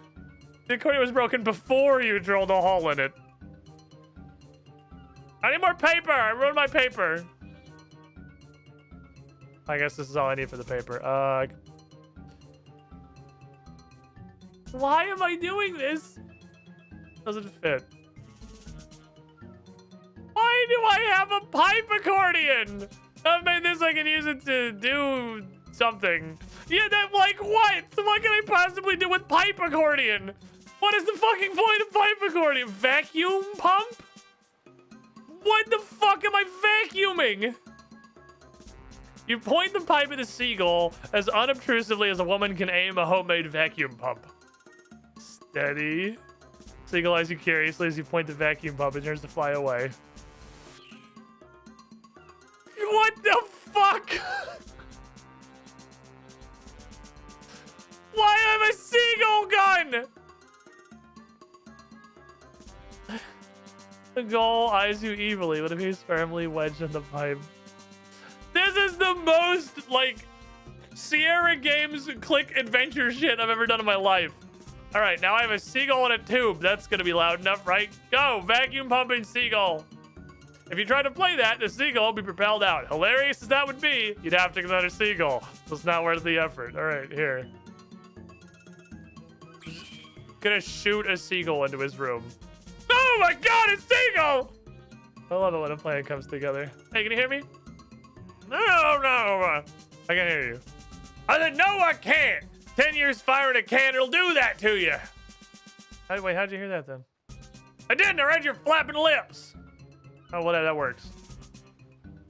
The accordion was broken before you drilled a hole in it. I need more paper. I ruined my paper. I guess this is all I need for the paper. Why am I doing this? Doesn't fit. Why do I have a pipe accordion? I made this so I can use it to do something. Yeah, that, like, what? What can I possibly do with pipe accordion? What is the fucking point of pipe accordion? Vacuum pump? What the fuck am I vacuuming? You point the pipe at a seagull as unobtrusively as a woman can aim a homemade vacuum pump. Steady. Seagull eyes you curiously as you point the vacuum pump and turns to fly away. What the fuck? Why have a seagull gun? The gull eyes you evilly, but appears firmly wedged in the pipe. This is the most, like, Sierra Games click adventure shit I've ever done in my life. All right, now I have a seagull in a tube. That's gonna be loud enough, right? Go, vacuum pumping seagull. If you try to play that, the seagull will be propelled out. Hilarious as that would be, you'd have to get another seagull. So it's not worth the effort. All right, here. Gonna shoot a seagull into his room. Oh my god, a seagull! I love it when a plan comes together. Hey, can you hear me? No. I can hear you. I said, no, I can't. 10 years firing a can, it'll do that to you. Wait, how'd you hear that then? I didn't. I read your flapping lips. Oh, well, that works.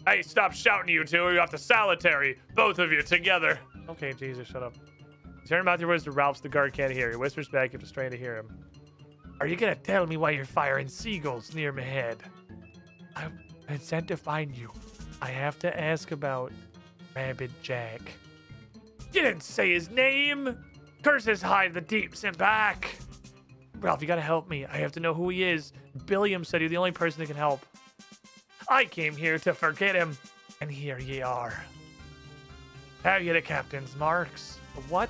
Hey, stop shouting, you two, or you're off to solitary. Both of you together. Okay, Jesus, shut up. Turn mouth your words to Ralph's. The guard can't hear. He whispers back. You have to strain to hear him. Are you gonna tell me why you're firing seagulls near my head? I've been sent to find you. I have to ask about Rabbit Jack. You didn't say his name. Curses hide the deeps and back. Ralph, you gotta help me. I have to know who he is. Billiam said you're the only person that can help. I came here to forget him, and here ye are. Have you the captain's marks? What?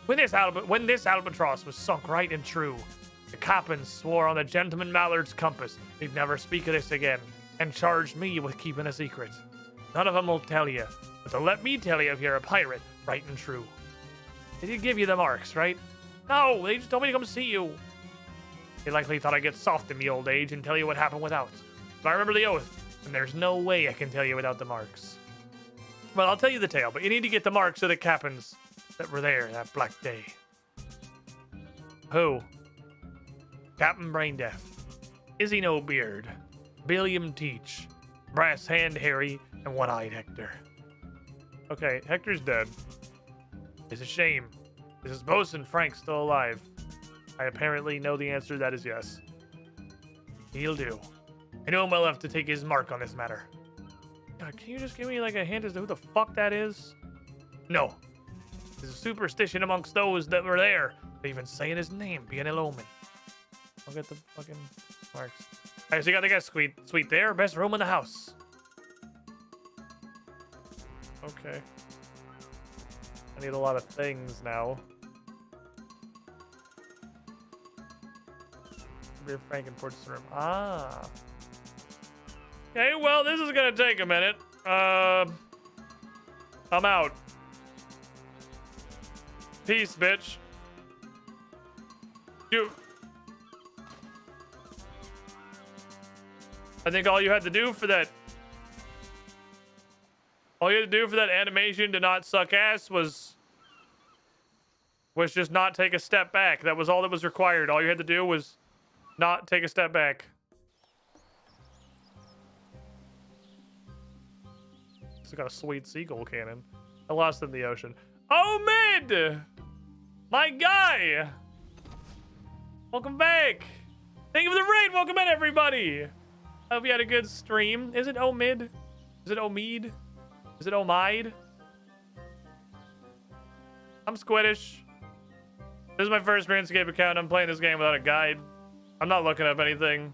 When this albatross was sunk right and true, the captain swore on the gentleman Mallard's compass he'd never speak of this again, and charged me with keeping a secret. None of them will tell you, but to let me tell you if you're a pirate, right and true. They did give you the marks, right? No, they just told me to come see you. They likely thought I'd get soft in me old age and tell you what happened without. But I remember the oath, and there's no way I can tell you without the marks. Well, I'll tell you the tale, but you need to get the marks of the captain's that were there that black day. Who? Captain Braindeath, Izzy No Beard, Billiam Teach, Brass Hand Harry, and One-Eyed Hector. Okay, Hector's dead. It's a shame. Is his bosun Frank still alive? I apparently know the answer to that is yes. He'll do. I know him well enough to take his mark on this matter. God, can you just give me like a hint as to who the fuck that is? No. There's a superstition amongst those that were there. They even saying his name, being an omen. I'll get the fucking marks. Alright, so you got the guest suite there. Best room in the house. Okay. I need a lot of things now. Beer Frankenport's room. Ah. Okay, well, this is gonna take a minute. I'm out. Peace, bitch. I think all you had to do for that animation to not suck ass was just not take a step back. That was all that was required. All you had to do was not take a step back. It's got a sweet seagull cannon. I lost in the ocean. Oh, Mid! My guy! Welcome back! Thank you for the raid! Welcome in, everybody! I hope you had a good stream. Is it Omid? Is it Omid? Is it Omide? I'm Squiddish. This is my first Runescape account. I'm playing this game without a guide. I'm not looking up anything.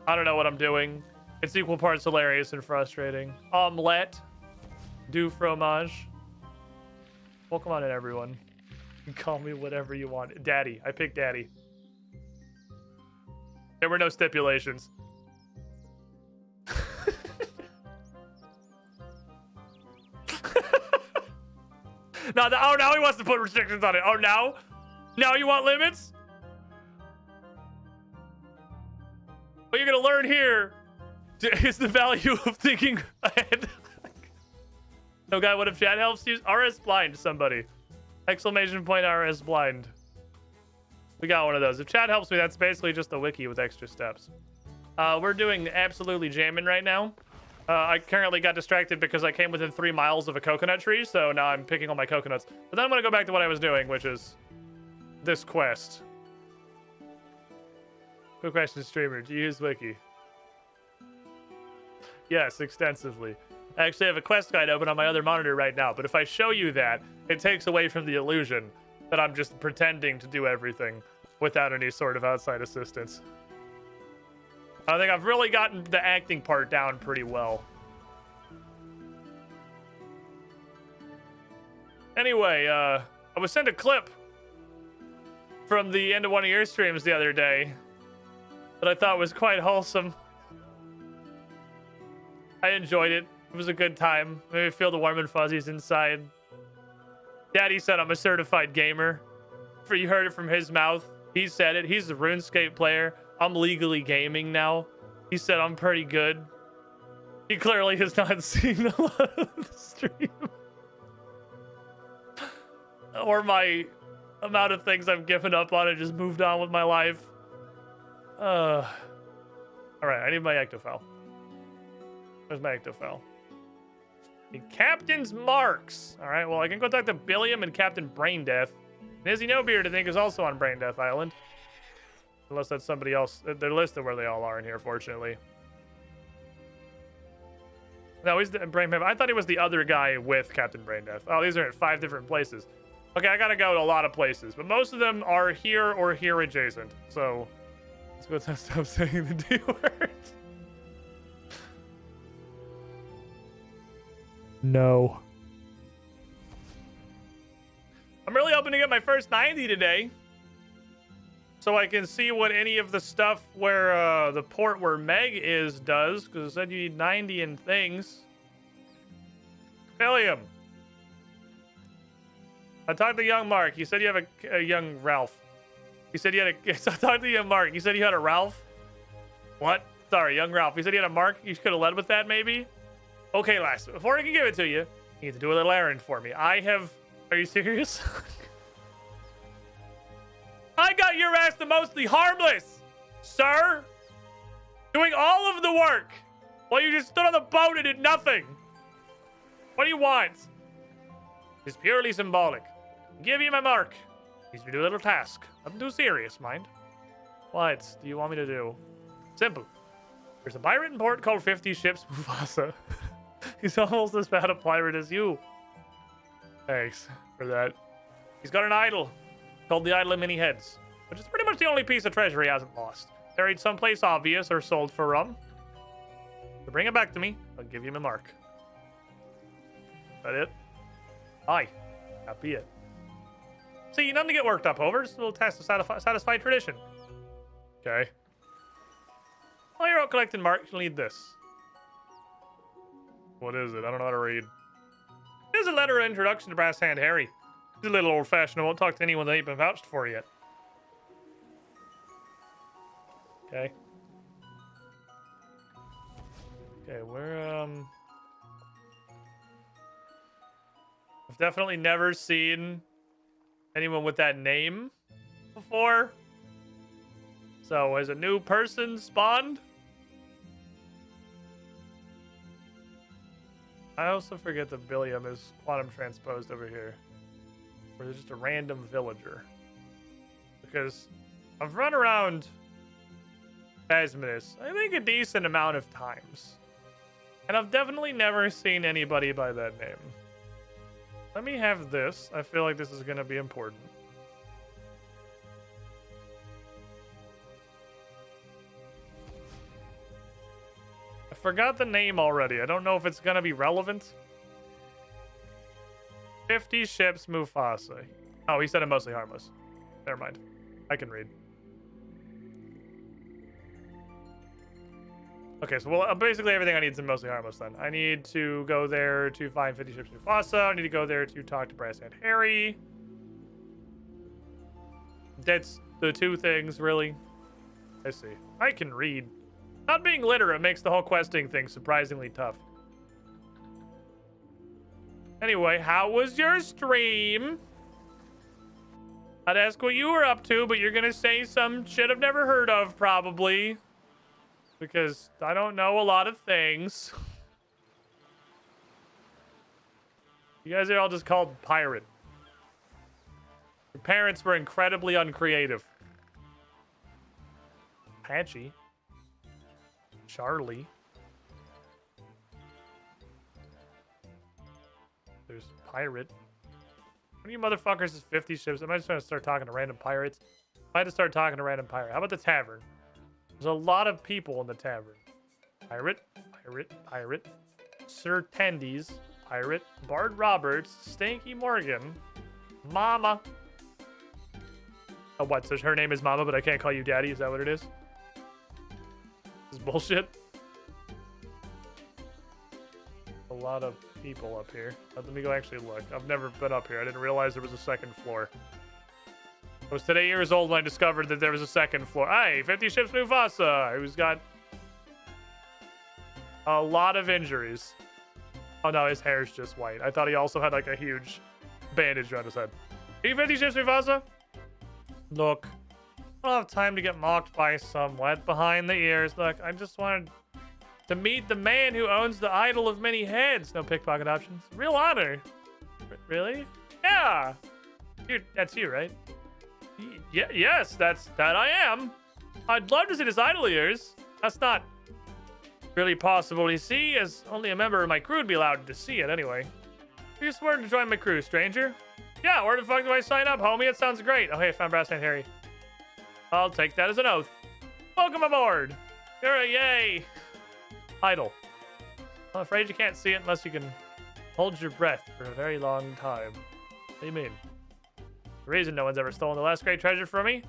I don't know what I'm doing. It's equal parts hilarious and frustrating. Omelette. Du fromage. Welcome on in, everyone. You can call me whatever you want. Daddy. I picked Daddy. There were no stipulations. Oh, now he wants to put restrictions on it. Oh, now? Now you want limits? What you're going to learn here is the value of thinking ahead. No, guy, what if chat helps you? RS blind, somebody. Exclamation point RS blind. We got one of those. If chat helps me, that's basically just a wiki with extra steps. We're doing absolutely jamming right now. I currently got distracted because I came within 3 miles of a coconut tree, so now I'm picking all my coconuts. But then I'm going to go back to what I was doing, which is this quest. Quick question, streamer. Do you use wiki? Yes, extensively. I actually have a quest guide open on my other monitor right now, but if I show you that, it takes away from the illusion that I'm just pretending to do everything without any sort of outside assistance. I think I've really gotten the acting part down pretty well. Anyway, I was sent a clip from the end of one of your streams the other day that I thought was quite wholesome. I enjoyed it. It was a good time. Made me feel the warm and fuzzies inside. Daddy said I'm a certified gamer. You heard it from his mouth. He said it. He's a RuneScape player. I'm legally gaming now. He said I'm pretty good. He clearly has not seen a lot of the stream. Or my amount of things I've given up on and just moved on with my life. Alright, I need my ectofile. Where's my ectofile? The Captain's Marks. Alright, well, I can go talk to Billiam and Captain Braindeath. And Izzy No Beard, I think, is also on Braindeath Island. Unless that's somebody else. They're listed where they all are in here, fortunately. No, he's the Braindeath. I thought he was the other guy with Captain Braindeath. Oh, these are at 5 different places. Okay, I gotta go to a lot of places, but most of them are here or here adjacent. So, let's go stop saying the D word. No. I'm really hoping to get my first 90 today, so I can see what any of the stuff where the port where Meg is does, because it said you need 90 and things. William. I talked to young Mark. He said you have a young Ralph. He said you had a... I talked to young Mark. He said you had a Ralph. What? Sorry, young Ralph. He said you had a Mark. You could have led with that, maybe? Okay, lass. Before I can give it to you, you need to do a little errand for me. I have Are you serious? I got your ass the mostly harmless, sir. Doing all of the work while you just stood on the boat and did nothing. What do you want? It's purely symbolic. Give you my mark. Needs to do a little task. Nothing too serious, mind. What do you want me to do? Simple. There's a pirate in port called 50 Ships Mufasa. He's almost as bad a pirate as you. Thanks for that. He's got an idol called the Idol of Many Heads, which is pretty much the only piece of treasure he hasn't lost. Buried someplace obvious or sold for rum. So bring it back to me. I'll give you my mark. Is that it? Aye. That be it. See, nothing to get worked up over. Just a little test to satisfy tradition. Okay. While you're out collecting marks, you'll need this. What is it? I don't know how to read. Here's a letter of introduction to Brass Hand Harry. He's a little old-fashioned. I won't talk to anyone that ain't been vouched for yet. Okay. Okay, I've definitely never seen anyone with that name before. So, has a new person spawned? I also forget that Billiam is quantum transposed over here. Or is it just a random villager? Because I've run around Basminus, I think, a decent amount of times. And I've definitely never seen anybody by that name. Let me have this. I feel like this is going to be important. I forgot the name already. I don't know if it's going to be relevant. 50 Ships Mufasa. Oh, he said I'm mostly harmless. Never mind. I can read. Okay, so well, basically everything I need is mostly harmless then. I need to go there to find 50 Ships Mufasa. I need to go there to talk to Brass Hand Harry. That's the two things, really. I see. I can read. Not being literate makes the whole questing thing surprisingly tough. Anyway, how was your stream? I'd ask what you were up to, but you're gonna say some shit I've never heard of, probably. Because I don't know a lot of things. You guys are all just called pirate. Your parents were incredibly uncreative. Patchy. Charlie. There's pirate. What are you motherfuckers is 50 ships? I might just want to start talking to random pirates. I had to start talking to random pirate. How about the tavern? There's a lot of people in the tavern. Pirate, pirate, pirate. Sir Tendies, pirate. Bard Roberts, Stanky Morgan, Mama. Oh, what? So her name is Mama, but I can't call you Daddy? Is that what it is? This is bullshit. A lot of people up here. Let me go actually look. I've never been up here. I didn't realize there was a second floor. I was today years old when I discovered that there was a second floor. Hey, 50 Ships Mufasa, who's got a lot of injuries. Oh no, his hair's just white. I thought he also had like a huge bandage around his head. Are you 50 Ships Mufasa? Look, I don't have time to get mocked by some wet behind the ears. Look, I just wanted to meet the man who owns the Idol of Many Heads. No pickpocket options. Real honor. Really? Yeah. That's you, right? Yeah, yes, that I am. I'd love to see this idol of yours. That's not really possible to see, as only a member of my crew would be allowed to see it anyway. You swear to join my crew, stranger? Yeah, where the fuck do I sign up, homie? It sounds great. Oh, hey, I found Brass Hand Harry. I'll take that as an oath. Welcome aboard. You're a yay. Idol. I'm afraid you can't see it unless you can hold your breath for a very long time. What do you mean? The reason no one's ever stolen the last great treasure from me?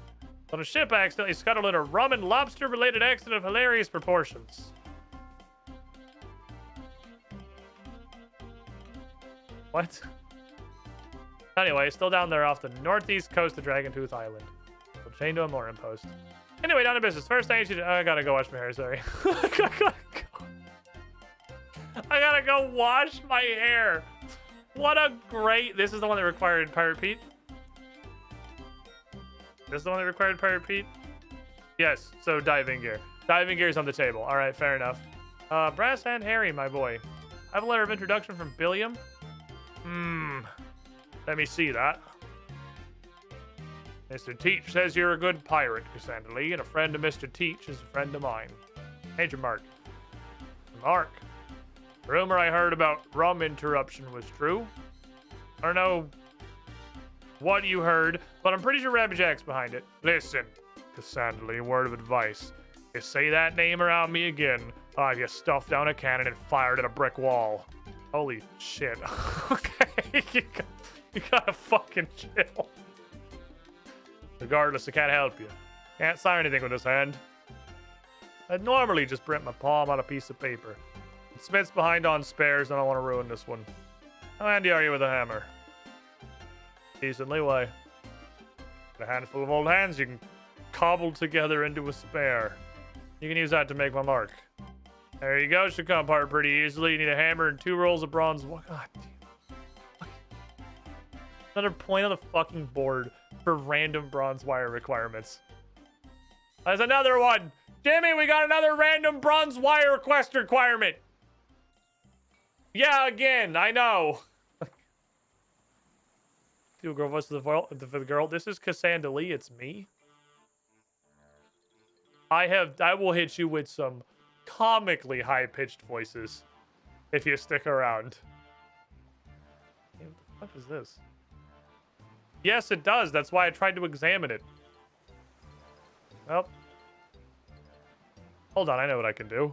On a ship I accidentally scuttled in a rum and lobster related accident of hilarious proportions. What? Anyway, still down there off the northeast coast of Dragontooth Island. We'll chain to a mooring post. Anyway, down to business. First, I gotta go wash my hair, sorry. I gotta go wash my hair. What a great... This is the one that required Pirate Pete? This is the one that required Pirate Pete? Yes, so diving gear. Diving gear is on the table. All right, fair enough. Brass and Harry, my boy. I have a letter of introduction from Billiam. Let me see that. Mr. Teach says you're a good pirate, Cassandra Lee, and a friend of Mr. Teach is a friend of mine. Major Mark. Mark. The rumor I heard about rum interruption was true. I don't know what you heard, but I'm pretty sure Rabbit Jack's behind it. Listen, Cassandra Lee, word of advice. You say that name around me again, I'll have you stuffed down a cannon and fired at a brick wall. Holy shit. Okay, you gotta fucking chill. Regardless, I can't help you. Can't sign anything with this hand. I'd normally just print my palm on a piece of paper. But Smith's behind on spares, and I don't want to ruin this one. How handy are you with a hammer? Decent leeway. Got a handful of old hands you can cobble together into a spare. You can use that to make my mark. There you go. Should come apart pretty easily. You need a hammer and 2 rolls of bronze. God damn. Another point on the fucking board for random bronze wire requirements. There's another one. Jimmy, we got another random bronze wire quest requirement. Yeah, again, I know. Do a girl voice for the girl. This is Cassandra Lee. It's me. I will hit you with some comically high-pitched voices if you stick around. Hey, what the fuck is this? Yes, it does. That's why I tried to examine it. Well. Hold on, I know what I can do.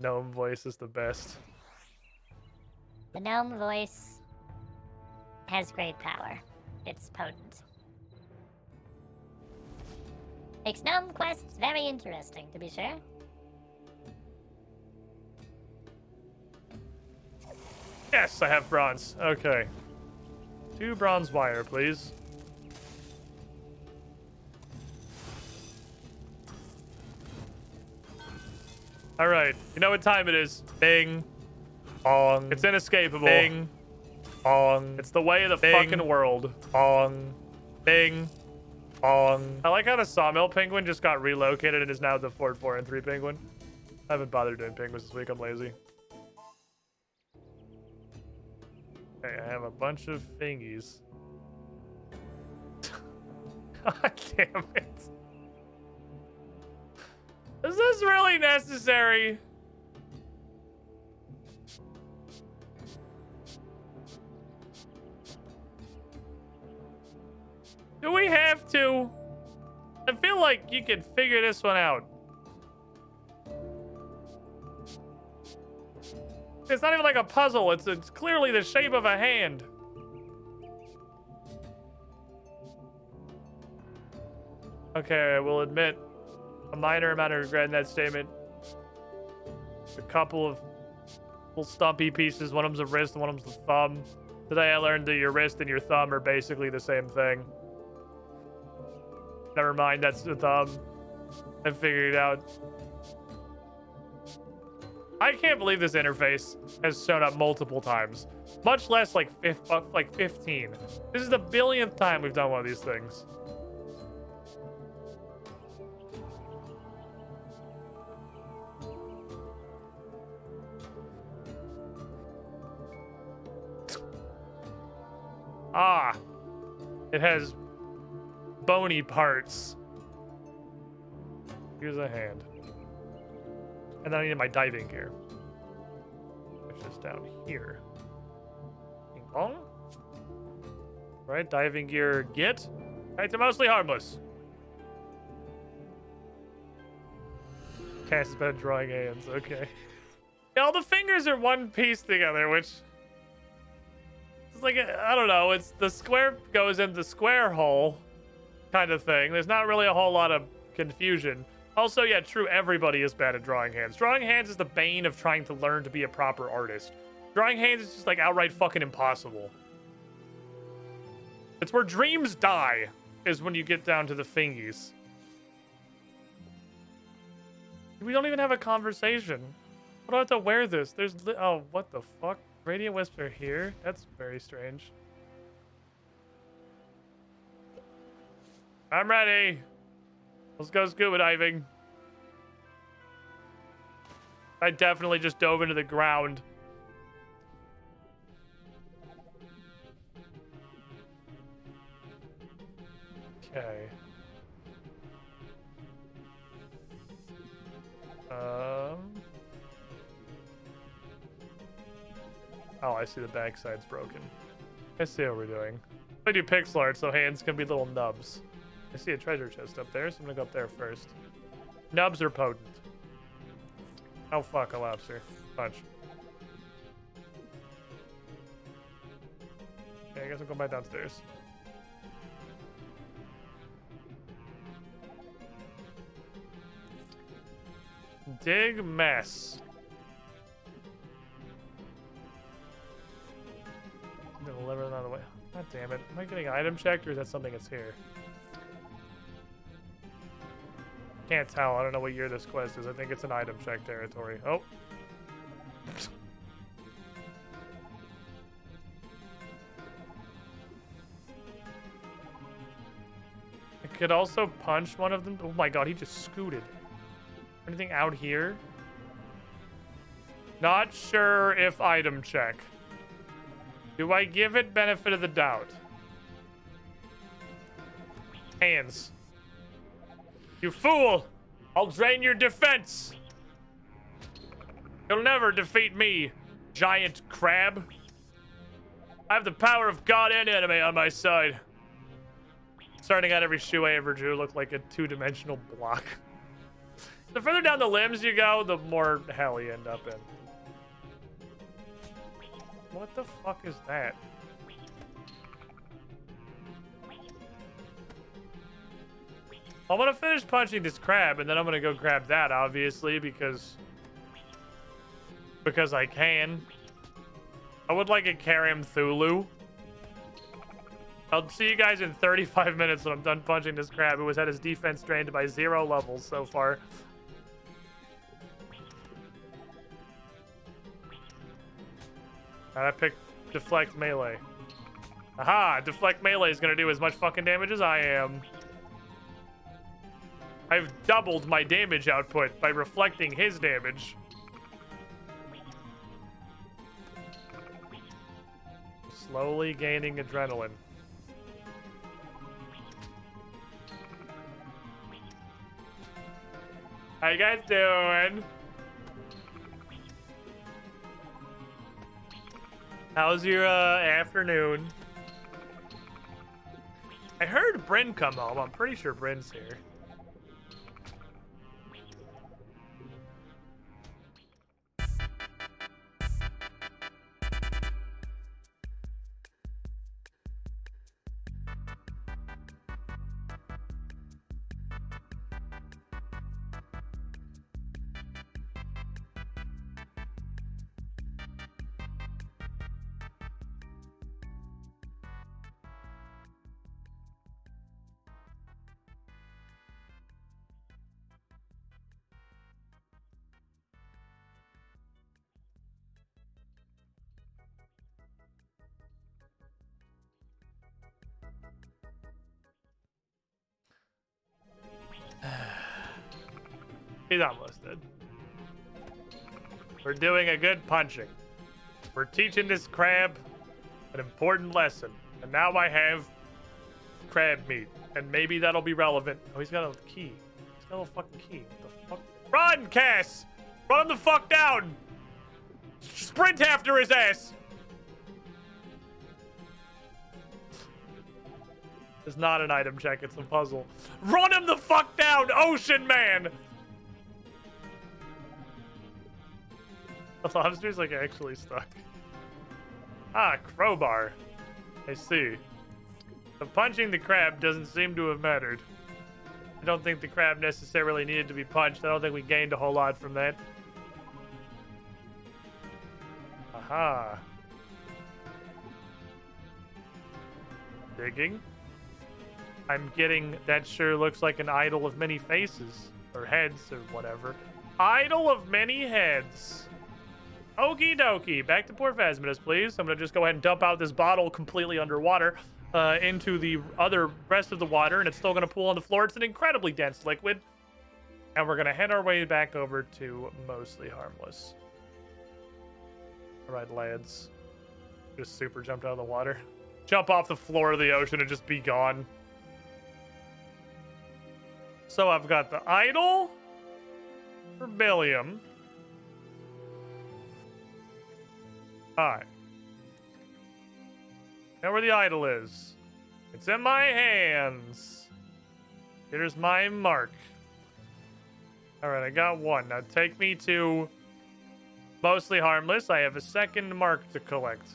Gnome voice is the best. The gnome voice has great power. It's potent. Makes gnome quests very interesting, to be sure. Yes, I have bronze. Okay. 2 bronze wire, please. All right. You know what time it is. Bing. Bong. It's inescapable. Bing. Bong. It's the way of the fucking world. Bong. Bing. Bong. I like how the sawmill penguin just got relocated and is now the Fort 4 and 3 penguin. I haven't bothered doing penguins this week. I'm lazy. Okay, I have a bunch of thingies. God damn it. Is this really necessary? Do we have to? I feel like you could figure this one out. It's not even like a puzzle. It's clearly the shape of a hand. Okay, I will admit a minor amount of regret in that statement. A couple of little stumpy pieces. One of them's a wrist and one of them's the thumb. Today I learned that your wrist and your thumb are basically the same thing. Never mind, that's the thumb. I figured it out. I can't believe this interface has shown up multiple times. Much less like 15. This is the billionth time we've done one of these things. Ah, it has bony parts. Here's a hand. And then I need my diving gear, which is down here. Bing bong. Right, diving gear, get. Right, they're mostly harmless. Cass is better at drawing hands, okay. Yeah, all the fingers are one piece together, which... It's like, I don't know, it's the square goes in the square hole kind of thing. There's not really a whole lot of confusion. Also, yeah, true, everybody is bad at drawing hands. Drawing hands is the bane of trying to learn to be a proper artist. Drawing hands is just like outright fucking impossible. It's where dreams die, is when you get down to the fingies. We don't even have a conversation. I don't have to wear this. Oh, what the fuck? Radiant wisps are here? That's very strange. I'm ready. Let's go scuba diving. I definitely just dove into the ground. Okay. Oh, I see the backside's broken. I see what we're doing. I do pixel art, so hands can be little nubs. I see a treasure chest up there, so I'm gonna go up there first. Nubs are potent. Oh fuck, a lobster. Punch. Okay, I guess I'll go back downstairs. Dig mess. Deliver it on the way. God damn it. Am I getting item checked or is that something that's here? Can't tell. I don't know what year this quest is. I think it's an item check territory. Oh. I could also punch one of them. Oh my god, he just scooted. Anything out here? Not sure if item check. Do I give it benefit of the doubt? Hands. You fool! I'll drain your defense! You'll never defeat me, giant crab. I have the power of God and anime on my side. Starting out every shoe I ever drew looked like a two-dimensional block. The further down the limbs you go, the more hell you end up in. What the fuck is that? I'm gonna finish punching this crab, and then I'm gonna go grab that, obviously, because I can. I would like a Karam Thulu. I'll see you guys in 35 minutes when I'm done punching this crab who has had his defense drained by 0 levels so far. I picked deflect melee. Aha! Deflect melee is gonna do as much fucking damage as I am. I've doubled my damage output by reflecting his damage. Slowly gaining adrenaline. How you guys doing? How's your afternoon? I heard Bryn come home. I'm pretty sure Bryn's here. He's almost dead. We're doing a good punching. We're teaching this crab an important lesson. And now I have crab meat. And maybe that'll be relevant. Oh, he's got a key. He's got a little fucking key. What the fuck? Run, Cass! Run him the fuck down! Sprint after his ass! It's not an item check, it's a puzzle. Run him the fuck down, Ocean Man! The lobster's like actually stuck. Ah, crowbar. I see. The punching the crab doesn't seem to have mattered. I don't think the crab necessarily needed to be punched. I don't think we gained a whole lot from that. Aha. Digging. I'm getting, that sure looks like an idol of many faces. Or heads, or whatever. Idol of many heads. Okie dokie. Back to Port Phasmidas, please. I'm going to just go ahead and dump out this bottle completely underwater into the other rest of the water, and it's still going to pool on the floor. It's an incredibly dense liquid. And we're going to head our way back over to Mostly Harmless. All right, lads. Just super jumped out of the water. Jump off the floor of the ocean and just be gone. So I've got the idol for Billiam. Alright. Know where the idol is. It's in my hands. Here's my mark. Alright, I got one. Now take me to Mostly Harmless. I have a second mark to collect.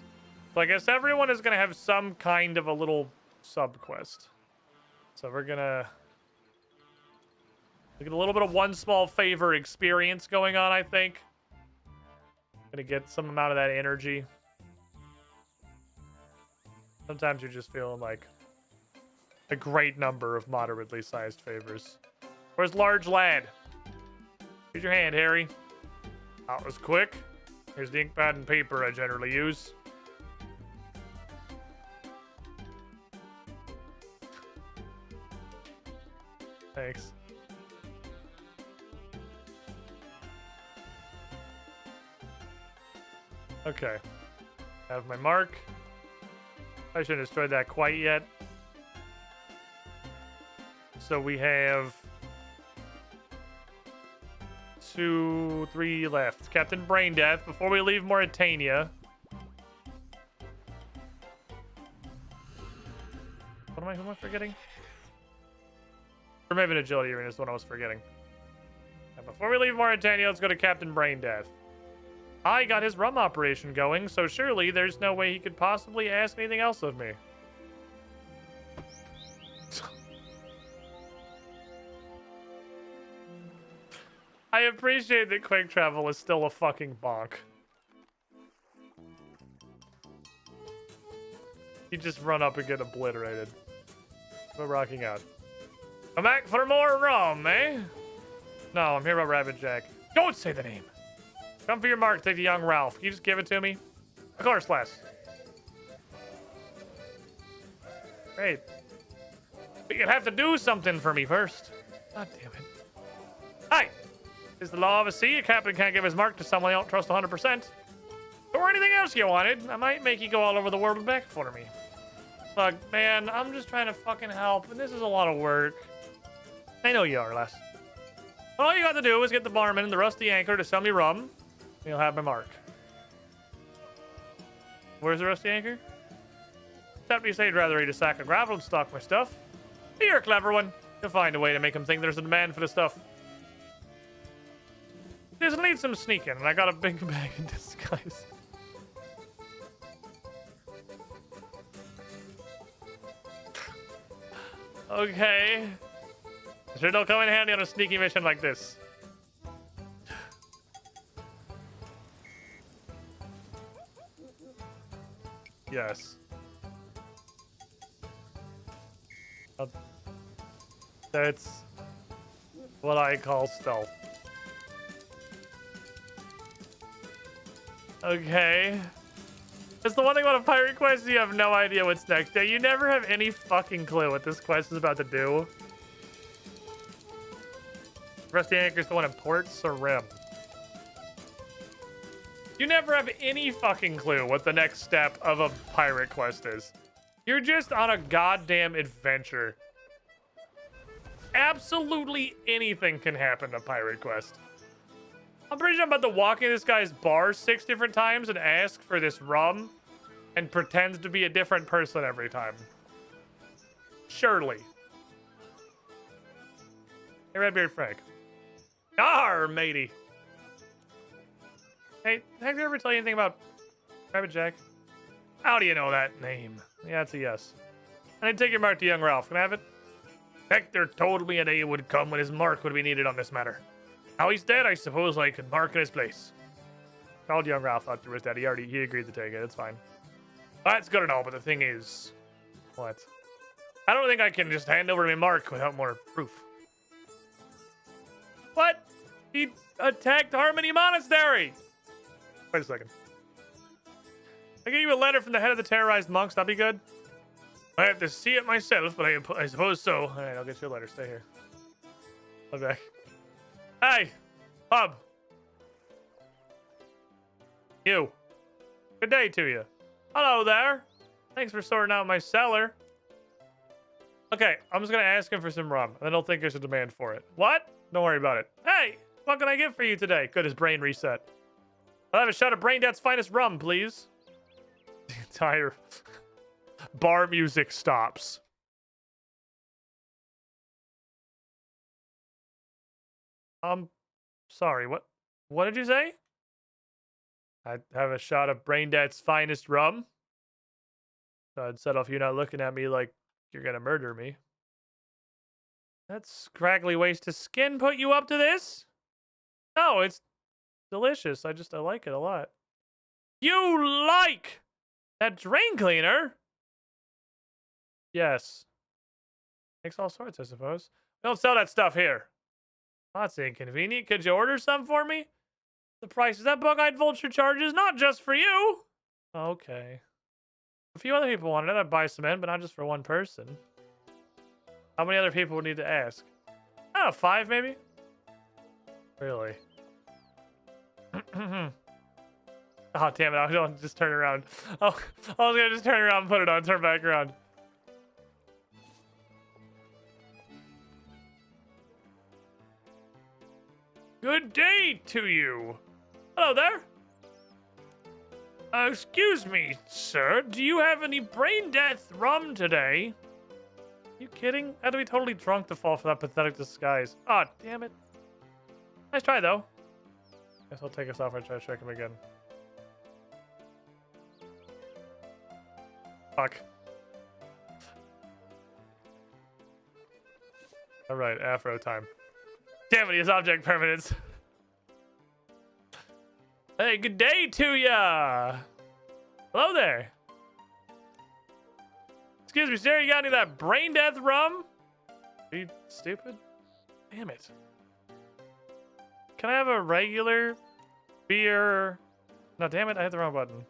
So I guess everyone is going to have some kind of a little sub-quest. So we're going to get a little bit of one small favor experience going on, I think. Gonna get some amount of that energy. Sometimes you're just feeling like a great number of moderately sized favors. Where's large lad? Here's your hand, Harry. That was quick. Here's the ink pad and paper I generally use. Thanks. Okay. I have my mark. I shouldn't have destroyed that quite yet. So we have 2, 3 left. Captain Braindeath. Before we leave Mauritania. Who am I forgetting? Or maybe an agility arena is the one I was forgetting. And before we leave Mauritania, let's go to Captain Braindeath. I got his rum operation going, so surely there's no way he could possibly ask anything else of me. I appreciate that quick travel is still a fucking bonk. You just run up and get obliterated. We're rocking out. Come back for more rum, eh? No, I'm here about Rabbit Jack. Don't say the name. Come for your mark, take the young Ralph. Can you just give it to me? Of course, Les. Great. But you'll have to do something for me first. God damn it. Hi! It's the law of the sea. A captain can't give his mark to someone they don't trust 100%. Or anything else you wanted. I might make you go all over the world back for me. Look, man, I'm just trying to fucking help, and this is a lot of work. I know you are, Les. But all you got to do is get the barman and the rusty anchor to sell me rum. You'll have my mark. Where's the rusty anchor? Deputy said he'd rather eat a sack of gravel and stock my stuff. You're a clever one. You'll find a way to make him think there's a demand for the stuff. Just need some sneaking, and I got a big bag in disguise. Okay. Sure don't come in handy on a sneaky mission like this. Yes. That's what I call stealth. Okay. That's the one thing about a pirate quest, you have no idea what's next. Yeah, you never have any fucking clue what this quest is about to do. Rusty Anchor's the one in Port Sarim. You never have any fucking clue what the next step of a pirate quest is. You're just on a goddamn adventure. Absolutely anything can happen in a pirate quest. I'm pretty sure I'm about to walk in this guy's bar 6 different times and ask for this rum and pretend to be a different person every time. Surely. Hey, Redbeard Frank. Arr, matey. Hey, have you ever tell you anything about Rabbit Jack? How do you know that name? Yeah, it's a yes. I need to take your mark to young Ralph. Can I have it? Hector told me a day would come when his mark would be needed on this matter. Now he's dead, I suppose I could mark in his place. Called young Ralph out to his dad. He agreed to take it. It's fine. That's good and all, but the thing is... What? I don't think I can just hand over my mark without more proof. What? He attacked Harmony Monastery! Wait a second. I get you a letter from the head of the terrorized monks. That'd be good. I have to see it myself, but I suppose so. All right, I'll get you a letter. Stay here. I'll be back. Hey, Pub. You. Good day to you. Hello there. Thanks for sorting out my cellar. Okay, I'm just gonna ask him for some rum, and then he'll think there's a demand for it. What? Don't worry about it. Hey, what can I get for you today? Good, his brain reset. I'll have a shot of Brain Dad's finest rum, please. The entire bar music stops. Sorry, what did you say? I'd have a shot of Brain Dad's finest rum. So I'd set off you not looking at me like you're gonna murder me. That scraggly waste of skin put you up to this? No, it's delicious. I like it a lot. You like that drain cleaner? Yes. Makes all sorts, I suppose. We don't sell that stuff here. That's inconvenient. Could you order some for me? The price of that bug-eyed vulture charges, not just for you. Okay. A few other people wanted it. I'd buy some in, but not just for one person. How many other people would need to ask? I don't know, 5 maybe? Really? Oh, damn it. I don't just turn around. Oh, I was going to just turn around and put it on. Turn back around. Good day to you. Hello there. Excuse me, sir. Do you have any brain death rum today? You kidding? I had to be totally drunk to fall for that pathetic disguise. Oh, damn it. Nice try, though. Guess I'll take us off and try to check him again. Fuck. Alright, afro time. Damn it, he has object permanence. Hey, good day to ya! Hello there. Excuse me, sir, you got any of that brain death rum? Are you stupid? Damn it. Can I have a regular beer? No, damn it, I hit the wrong button.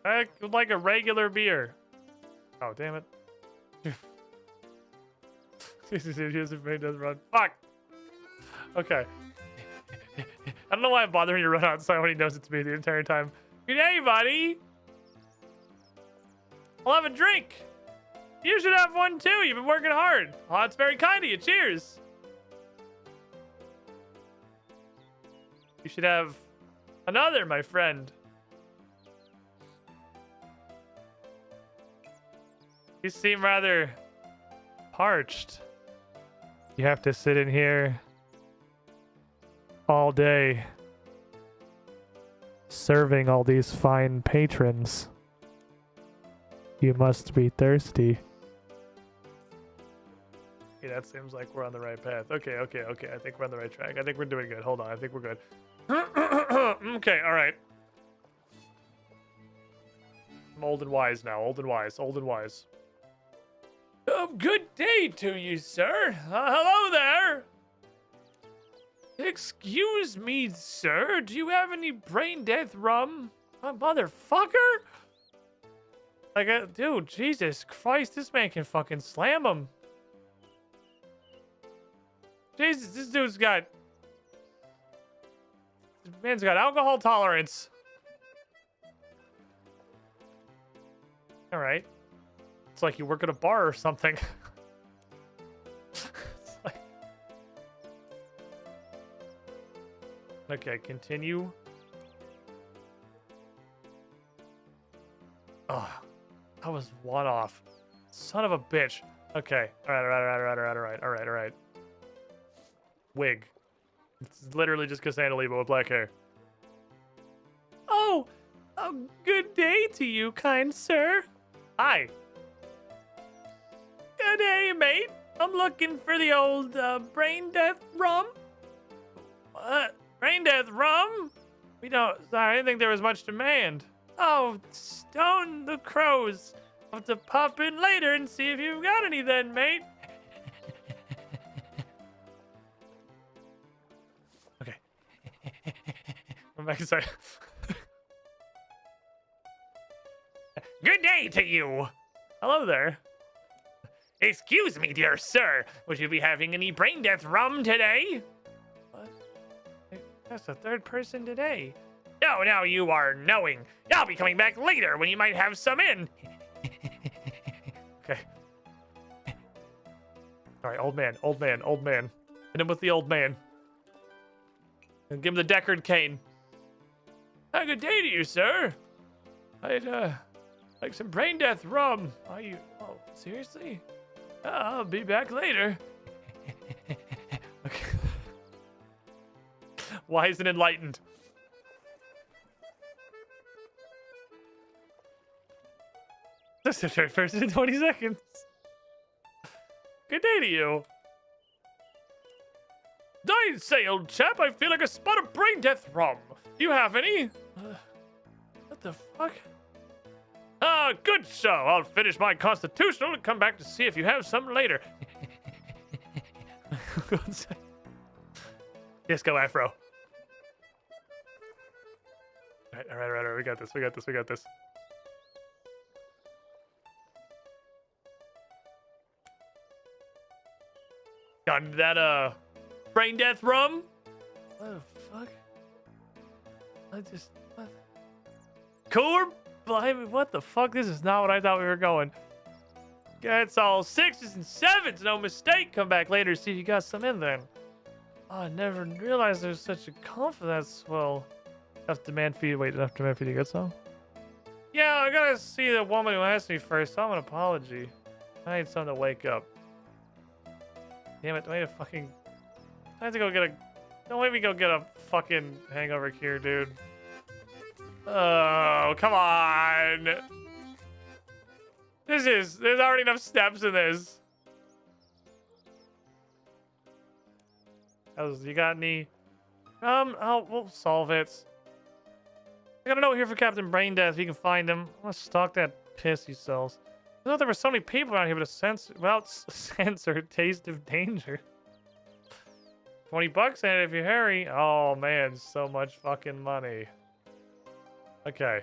I would like a regular beer. Oh, damn it. Jesus, he has a brain death run. Fuck! Okay. I don't know why I'm bothering you to run outside when he knows it's me the entire time. Good day, buddy. I'll have a drink. You should have one too. You've been working hard. Oh, that's very kind of you. Cheers. You should have another, my friend. You seem rather parched. You have to sit in here all day serving all these fine patrons. You must be thirsty. Okay, that seems like we're on the right path. Okay. I think we're on the right track. I think we're doing good. Hold on. I think we're good. Okay, all right. I'm old and wise now. Old and wise. Good day to you, sir. Hello there. Excuse me, sir. Do you have any brain death rum? Motherfucker. Like, dude, Jesus Christ, this man can fucking slam him. Jesus, this man's got alcohol tolerance. All right. It's like you work at a bar or something. It's like... Okay, continue. Oh, that was one off. Son of a bitch. Okay. All right. Wig. It's literally just Cassandra Lebo with black hair. Oh, good day to you, kind sir. Hi. Good day, mate. I'm looking for the old brain death rum. Brain death rum? Sorry, I didn't think there was much demand. Oh, stone the crows. I'll have to pop in later and see if you've got any then, mate. I'm excited. Good day to you. Hello there. Excuse me, dear sir. Would you be having any brain death rum today? What? That's the third person today. No, now you are knowing. I'll be coming back later when you might have some in. Okay. All right, old man, old man, old man. Hit him with the old man. And give him the Deckard cane. Good day to you, sir. I'd, like some brain death rum. Are you? Oh, seriously? I'll be back later. Okay. Wise and enlightened. That's the third person in 20 seconds. Good day to you. I'd say, old chap, I feel like a spot of brain death rum. Do you have any? What the fuck? Good show. I'll finish my constitutional and come back to see if you have some later. Disco Afro. All right. We got this. Got that, brain death rum? What the fuck? What? Cooler? Blimey, what the fuck? This is not what I thought we were going. That's all 6s and 7s, no mistake. Come back later to see if you got some in then. Oh, I never realized there's such a confidence. Well, enough demand for you to get some? Yeah, I gotta see the woman who asked me first. I'm an apology. I need something to wake up. Damn it, do I need a fucking... I have to go get a... Don't let me go get a fucking hangover cure, dude. Oh, come on. There's already enough steps in this. You got any? We'll solve it. I got a note here for Captain Brain Death. If you can find him, I'm gonna stalk that piss he sells. I thought there were so many people around here, but without sense or taste of danger. $20 in it if you hurry. Oh man, so much fucking money. Okay.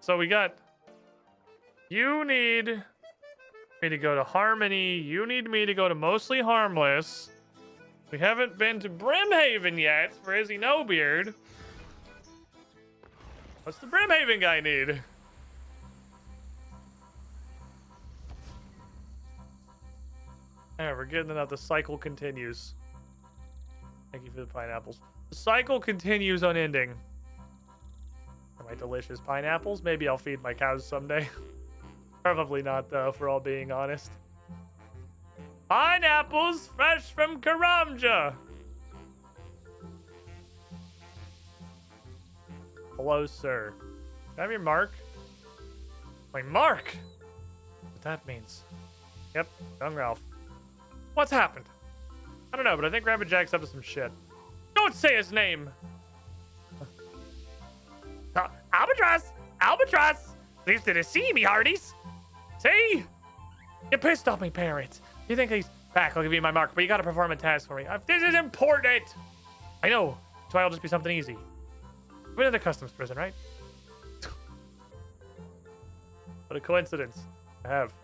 So we got... You need me to go to Harmony. You need me to go to Mostly Harmless. We haven't been to Brimhaven yet for Izzy No Beard. What's the Brimhaven guy need? Alright, we're getting enough. The cycle continues. Thank you for the pineapples. The cycle continues unending. Are my delicious pineapples? Maybe I'll feed my cows someday. Probably not, though, for all being honest. Pineapples fresh from Karamja! Hello, sir. Can I have your mark? My mark? What that means. Yep, young Ralph. What's happened? I don't know, but I think Grandpa Jack's up to some shit. Don't say his name! Albatross! Albatross! Pleased to see me, hearties! See? You pissed off me, parents. You think he's back? I'll give you my mark, but you gotta perform a task for me. This is important! I know. That's why I'll just be something easy. We're in the customs prison, right? What a coincidence. I have.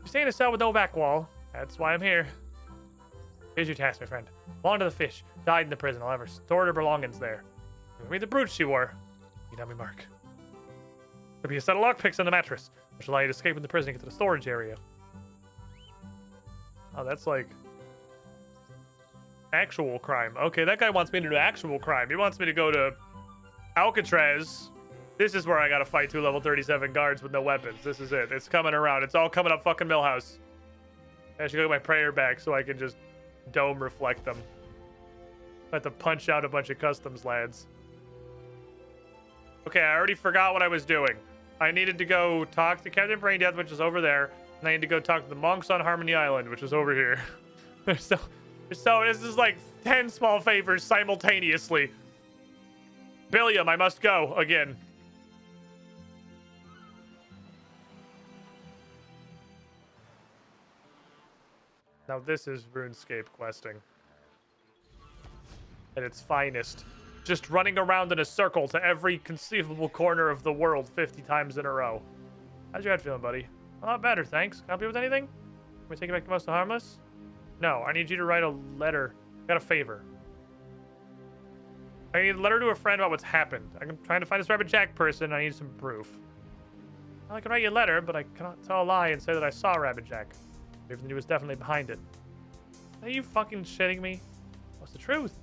You stay in a cell with no back wall. That's why I'm here. Here's your task, my friend. Belong to the fish. Died in the prison. I'll have her stored her belongings there. Read the brooch she wore. You know me, Mark. There'll be a set of lockpicks on the mattress, which will allow you to escape from the prison and get to the storage area. Oh, that's like... actual crime. Okay, that guy wants me to do actual crime. He wants me to go to Alcatraz. This is where I gotta fight 2 level 37 guards with no weapons. This is it. It's coming around. It's all coming up fucking Millhouse. I should go get my prayer back so I can just dome reflect them. I have to punch out a bunch of customs lads. Okay, I already forgot what I was doing. I needed to go talk to Captain Brain Death, which is over there. And I need to go talk to the monks on Harmony Island, which is over here. so this is like 10 small favors simultaneously. Billiam, I must go again. Now this is RuneScape questing. at its finest. Just running around in a circle to every conceivable corner of the world 50 times in a row. How's your head feeling, buddy? A lot better, thanks. Can I help you with anything? Can we take it back to most harmless? No, I need you to write a letter. Got a favor. I need a letter to a friend about what's happened. I'm trying to find this Rabbit Jack person. I need some proof. Well, I can write you a letter, but I cannot tell a lie and say that I saw Rabbit Jack. Even though he was definitely behind it. Are you fucking shitting me? What's the truth?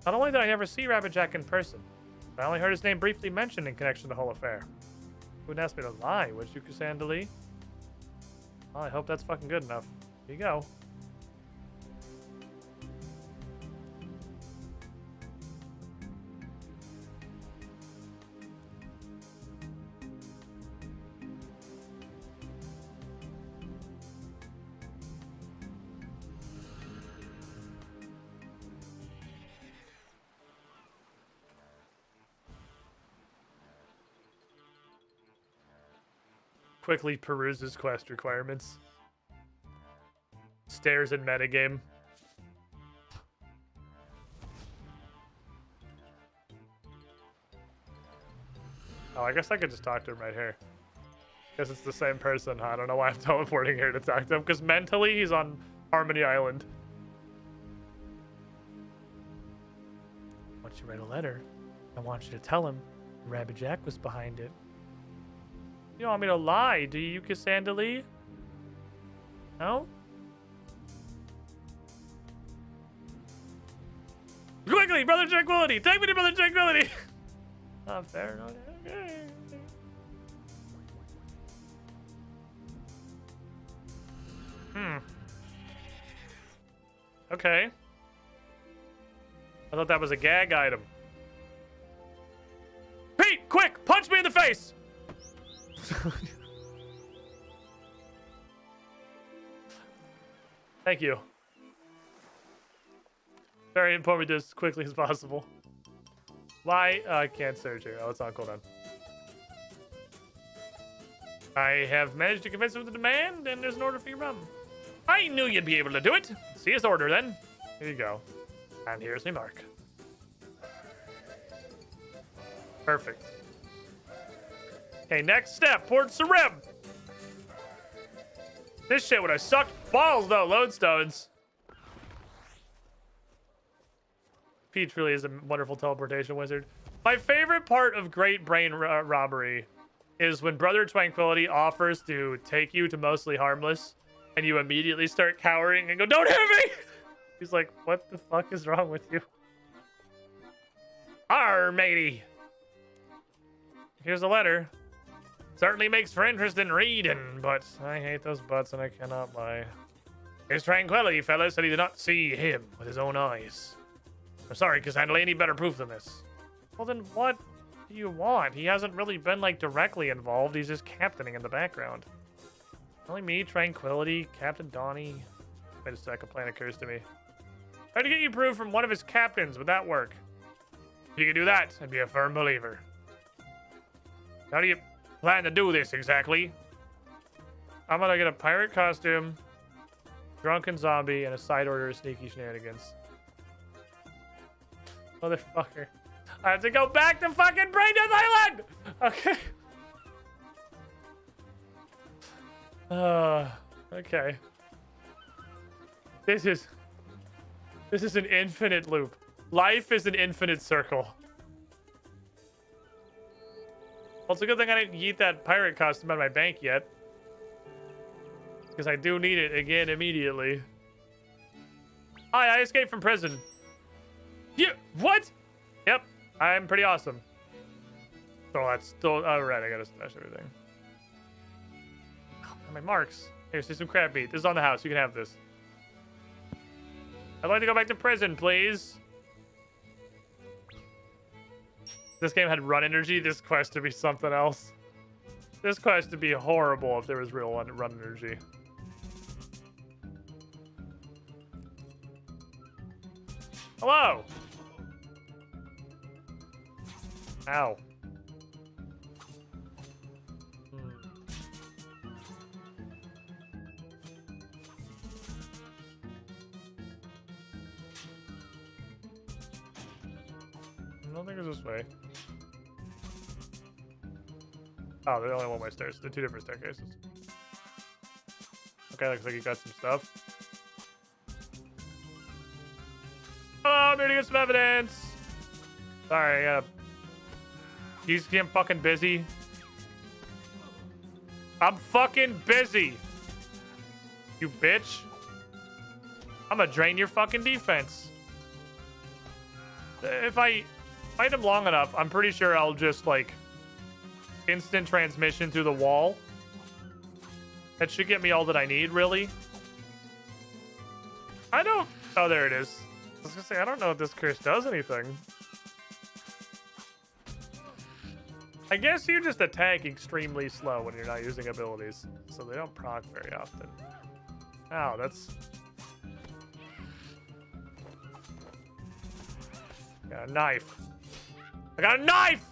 Not only did I never see Rabbit Jack in person, but I only heard his name briefly mentioned in connection to the whole affair. You wouldn't ask me to lie, would you, Cassandra? Well, I hope that's fucking good enough. Here you go. Quickly peruses quest requirements. Stares in metagame. Oh, I guess I could just talk to him right here. Guess it's the same person, huh? I don't know why I'm teleporting here to talk to him, because mentally he's on Harmony Island. Once you write a letter, I want you to tell him Rabbit Jack was behind it. You don't want me to lie, do you, Cassandra? No? Quickly, Brother Tranquility! Take me to Brother Tranquility! Not fair, not okay. Okay. I thought that was a gag item. Pete, quick! Punch me in the face! Thank you. Very important to do as quickly as possible. Why? I can't search here. Oh, it's on cooldown. I have managed to convince him of the demand, and there's an order for your rum. I knew you'd be able to do it. See his order, then. Here you go. And here's my mark. Perfect. Okay, next step, Port Sarim. This shit would have sucked balls, though, lodestones. Peach really is a wonderful teleportation wizard. My favorite part of Great Brain Robbery is when Brother Tranquility offers to take you to Mostly Harmless, and you immediately start cowering and go, "Don't hit me!" He's like, "What the fuck is wrong with you?" Arr, matey. Here's a letter. Certainly makes for interest in reading, but I hate those butts and I cannot lie. His Tranquility fella said he did not see him with his own eyes. I'm sorry, Cassandra, I need better proof than this. Well, then what do you want? He hasn't really been, like, directly involved. He's just captaining in the background. Only me, Tranquility, Captain Donnie. Wait a sec, a plan occurs to me. Try to get you proof from one of his captains. Would that work? If you could do that, I'd be a firm believer. How do you plan to do this exactly? I'm gonna get a pirate costume, drunken zombie, and a side order of sneaky shenanigans. Motherfucker. I have to go back to fucking Braindeath Island! Okay. Okay. This is an infinite loop. Life is an infinite circle. Well, it's a good thing I didn't yeet that pirate costume out of my bank yet. Because I do need it again immediately. Hi, I escaped from prison. Yeah, what? Yep, I'm pretty awesome. So that's still, oh right, I gotta stash everything. Oh, my marks. Here's some crab meat. This is on the house, you can have this. I'd like to go back to prison, please. This game had run energy, this quest to be something else. This quest to be horrible if there was real run energy. Hello! Ow. don't think it's this way. Oh, there's only one way stairs. They're two different staircases. Okay, looks like you got some stuff. Oh, I'm here to get some evidence. Sorry, I gotta... You see I'm fucking busy? I'm fucking busy. You bitch. I'm gonna drain your fucking defense. If I fight him long enough, I'm pretty sure I'll just, like, instant transmission through the wall. That should get me all that I need, really. I don't... Oh, there it is. I was gonna say, I don't know if this curse does anything. I guess you just attack extremely slow when you're not using abilities. So they don't proc very often. Ow, that's... Got a knife. I got a knife!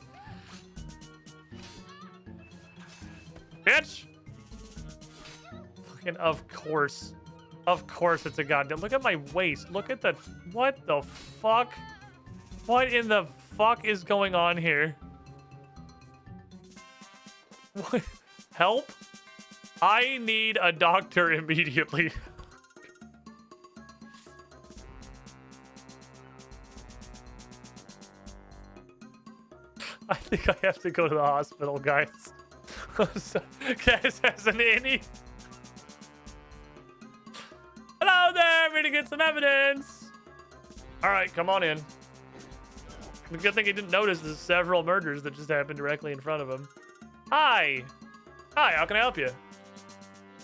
Bitch! Fucking of course. Of course it's a goddamn... Look at my waist. Look at the... What the fuck? What in the fuck is going on here? What? Help? I need a doctor immediately. I think I have to go to the hospital, guys. Guys has an innie. Hello there, I'm here to get some evidence. All right, come on in. The good thing he didn't notice the several murders that just happened directly in front of him. Hi. Hi, how can I help you?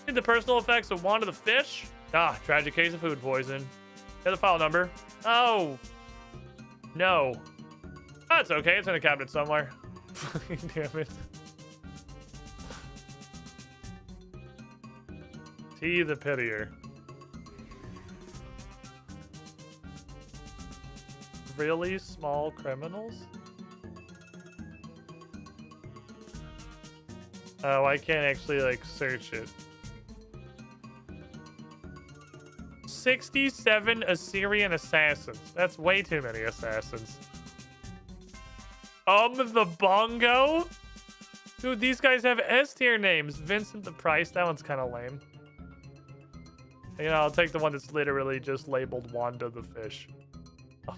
Need the personal effects of Wanda the Fish? Ah, tragic case of food poison. Here's the file number. Oh. No. That's okay, it's in a cabinet somewhere. Damn it. T the pitier. Really small criminals? Oh, I can't actually, like, search it. 67 Assyrian assassins. That's way too many assassins. The Bongo? Dude, these guys have S tier names. Vincent the Price. That one's kind of lame. You know, I'll take the one that's literally just labeled Wanda the Fish. Oh.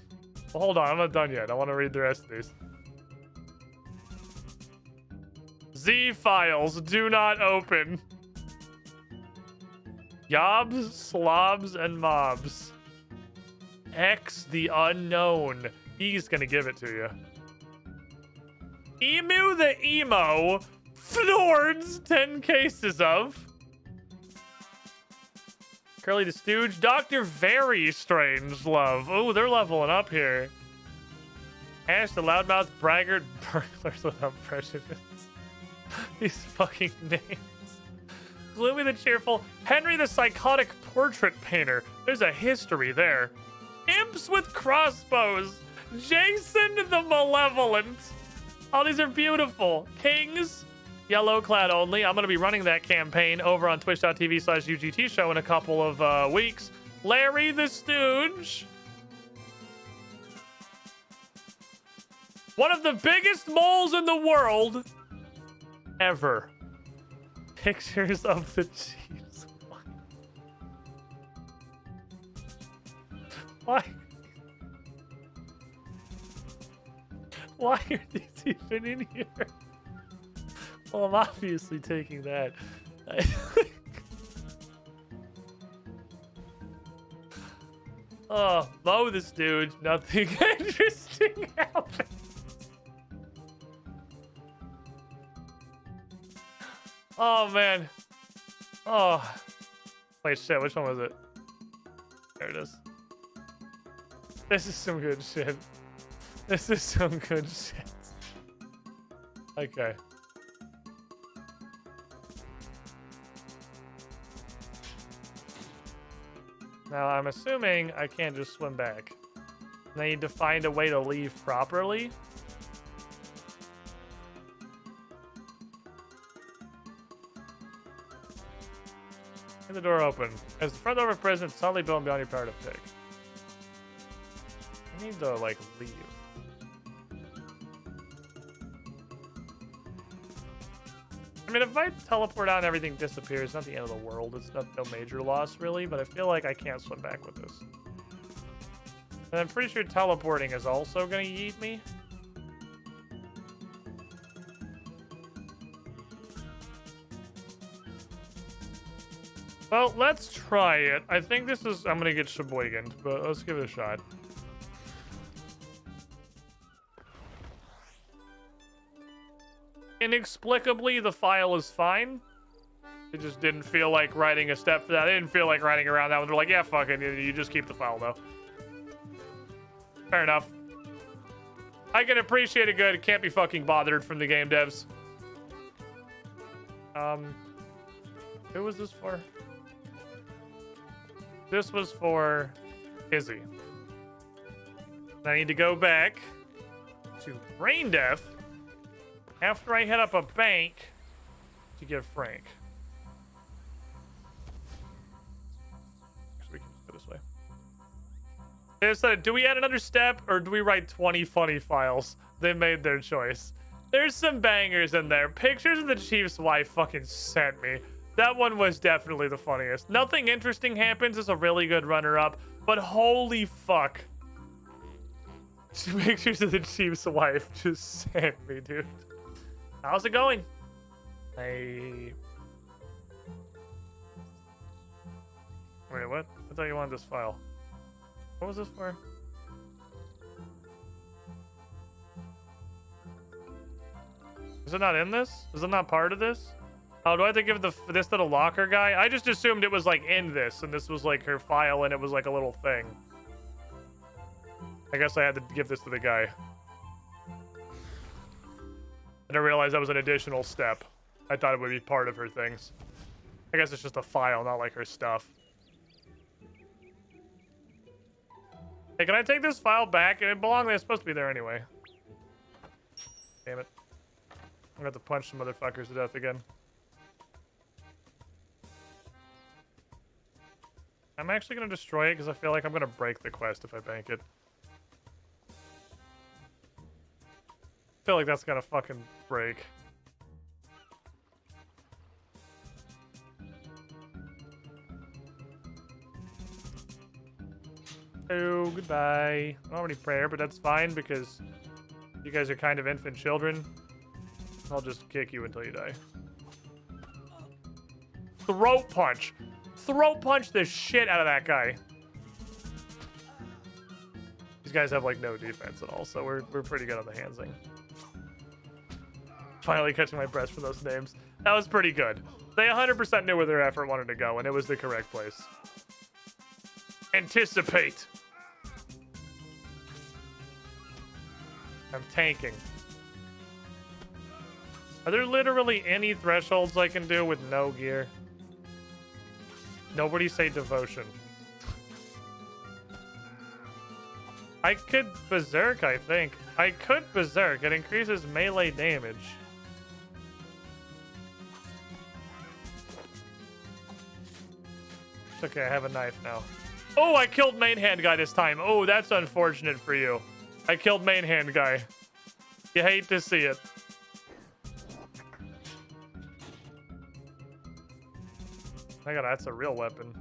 Well, hold on. I'm not done yet. I want to read the rest of these. Z files. Do not open. Yobs, slobs, and mobs. X the unknown. He's gonna give it to you. Emu the emo. Fjords 10 cases of. Curly the Stooge. Dr. Very Strange Love. Oh, they're leveling up here. Ash the Loudmouth Braggart. Burglars without prejudice. These fucking names. Gloomy the Cheerful. Henry the Psychotic Portrait Painter. There's a history there. Imps with Crossbows. Jason the Malevolent. Oh, these are beautiful. Kings. Yellow clad only. I'm going to be running that campaign over on twitch.tv/UGT show in a couple of weeks. Larry the Stooge. One of the biggest moles in the world ever. Pictures of the Chiefs. Why? Why are these even in here? Well, I'm obviously taking that. Oh, Mo this dude. Nothing interesting happened. Oh, man. Oh. Wait, shit. Which one was it? There it is. This is some good shit. This is some good shit. Okay. Now, I'm assuming I can't just swim back. I need to find a way to leave properly. Get the door open. As the front door of a prison, suddenly built beyond your power to pick. I need to, like, leave. I mean, if I teleport out and everything disappears, it's not the end of the world. It's not no major loss, really, but I feel like I can't swim back with this. And I'm pretty sure teleporting is also going to yeet me. Well, let's try it. I think this is... I'm going to get sheboyganed, but let's give it a shot. Inexplicably, the file is fine. It just didn't feel like writing a step for that. I didn't feel like writing around that one. They're like, yeah, fuck it. You just keep the file, though. Fair enough. I can appreciate it good. It can't be fucking bothered from the game devs. Who was this for? This was for Izzy. I need to go back to Brain Death after I head up a bank to get Frank. So we can just go this way. They said, do we add another step or do we write 20 funny files? They made their choice. There's some bangers in there. Pictures of the chief's wife fucking sent me. That one was definitely the funniest. Nothing interesting happens. It's a really good runner-up, but holy fuck. Pictures of the chief's wife just sent me, dude. How's it going? Wait, what? I thought you wanted this file. What was this for? Is it not in this? Is it not part of this? Oh, do I have to give this to the locker guy? I just assumed it was like in this, and this was like her file, and it was like a little thing. I guess I had to give this to the guy. I didn't realize that was an additional step. I thought it would be part of her things. I guess it's just a file, not like her stuff. Hey, can I take this file back? It belonged there. It's supposed to be there anyway. Damn it. I'm gonna have to punch some motherfuckers to death again. I'm actually gonna destroy it because I feel like I'm gonna break the quest if I bank it. I feel like that's gonna fucking break. Oh, goodbye. I'm already prayer, but that's fine because you guys are kind of infant children. I'll just kick you until you die. Throat punch. Throat punch the shit out of that guy. These guys have like no defense at all, so we're pretty good on the handsing. Finally catching my breath for those names. That was pretty good. They 100% knew where their effort wanted to go, and it was the correct place. Anticipate. I'm tanking. Are there literally any thresholds I can do with no gear? Nobody say devotion. I could berserk, I think. I could berserk. It increases melee damage. It's okay, I have a knife now. Oh, I killed main hand guy this time. Oh, that's unfortunate for you. I killed main hand guy. You hate to see it. I got that's a real weapon.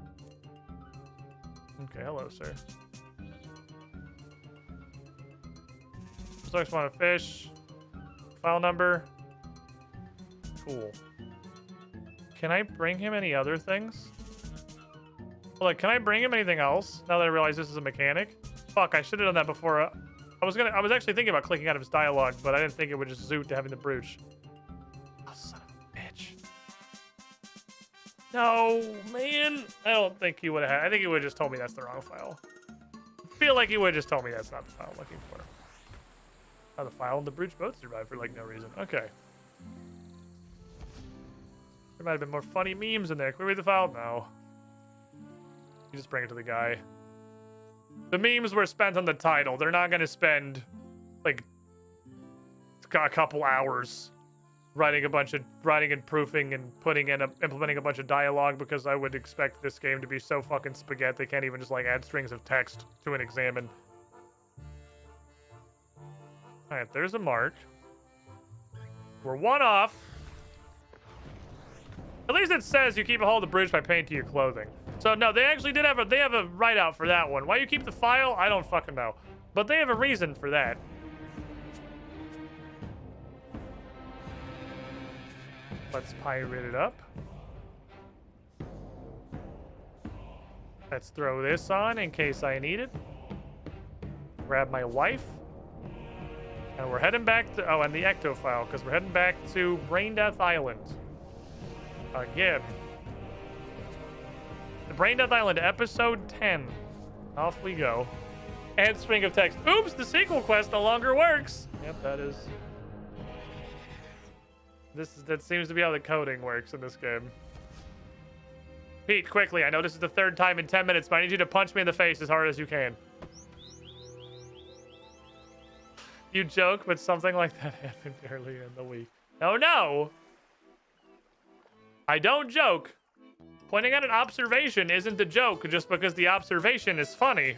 Okay, hello, sir. Looks want a fish. File number. Cool. Can I bring him any other things? Well, like, can I bring him anything else? Now that I realize this is a mechanic. Fuck, I should have done that before. I was actually thinking about clicking out of his dialogue, but I didn't think it would just zoot to having the brooch. Oh, son of a bitch. No, man. I don't think he would have. I think he would have just told me that's the wrong file. I feel like he would have just told me that's not the file I'm looking for. Oh, the file and the brooch both survived for like no reason. Okay. There might have been more funny memes in there. Can we read the file? No. You just bring it to the guy. The memes were spent on the title. They're not going to spend like a couple hours writing and proofing and implementing a bunch of dialogue, because I would expect this game to be so fucking spaghetti they can't even just like add strings of text to an examine. All right, there's a mark. We're one off. At least it says you keep a hold of the bridge by painting your clothing. So no, they actually did have a write out for that one. Why you keep the file, I don't fucking know. But they have a reason for that. Let's pirate it up. Let's throw this on in case I need it. Grab my wife. And we're heading back to... Oh, and the ecto file, because we're heading back to Brain Death Island. Again. The Brain Death Island, episode 10. Off we go. And string of text. Oops, the sequel quest no longer works. Yep, that is... That seems to be how the coding works in this game. Pete, quickly. I know this is the third time in 10 minutes, but I need you to punch me in the face as hard as you can. You joke, but something like that happened earlier in the week. Oh, no! I don't joke. Pointing out an observation isn't a joke just because the observation is funny.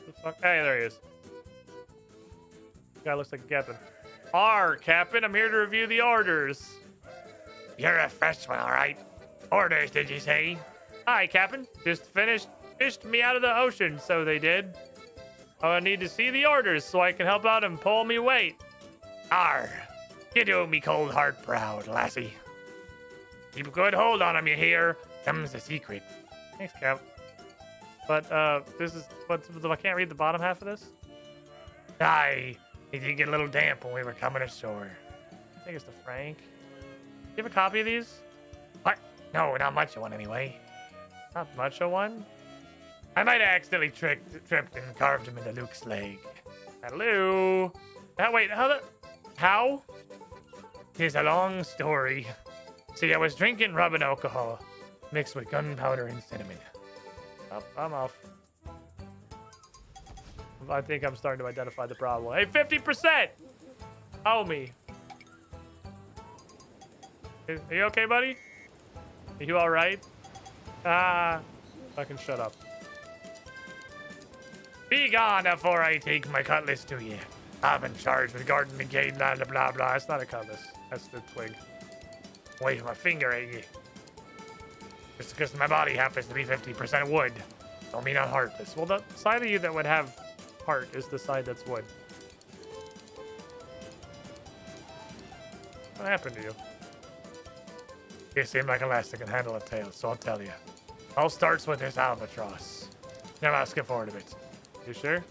The fuck? Hey, there he is. Guy looks like a captain. Captain, I'm here to review the orders. You're a fresh one, all right. Orders, did you say? Hi, Captain. Just fished me out of the ocean, so they did. I need to see the orders so I can help out and pull me weight. You do me cold heart proud, lassie. Keep a good hold on him, you hear? Them's the secret. Thanks, Cap. But, this is... I can't read the bottom half of this? It did get a little damp when we were coming ashore. I think it's the Frank. Do you have a copy of these? What? No, not much of one anyway. Not much of one? I might have accidentally tripped and carved him into Luke's leg. Hello? Wait, how? Tis a long story. See, I was drinking rubbing alcohol mixed with gunpowder and cinnamon. Oh, I'm off. I think I'm starting to identify the problem. Hey, 50%! Oh, me. Are you okay, buddy? Are you all right? Fucking shut up. Be gone before I take my cutlass to you. I've been charged with guarding the gate, blah, blah, blah, blah. That's not a cutlass. That's the twig. Wave my finger at you. Just because my body happens to be 50% wood, don't mean I'm heartless. Well, the side of you that would have heart is the side that's wood. What happened to you? You seem like a lass that can handle a tale, so I'll tell you. All starts with this albatross. Now I'll skip forward a bit. You sure?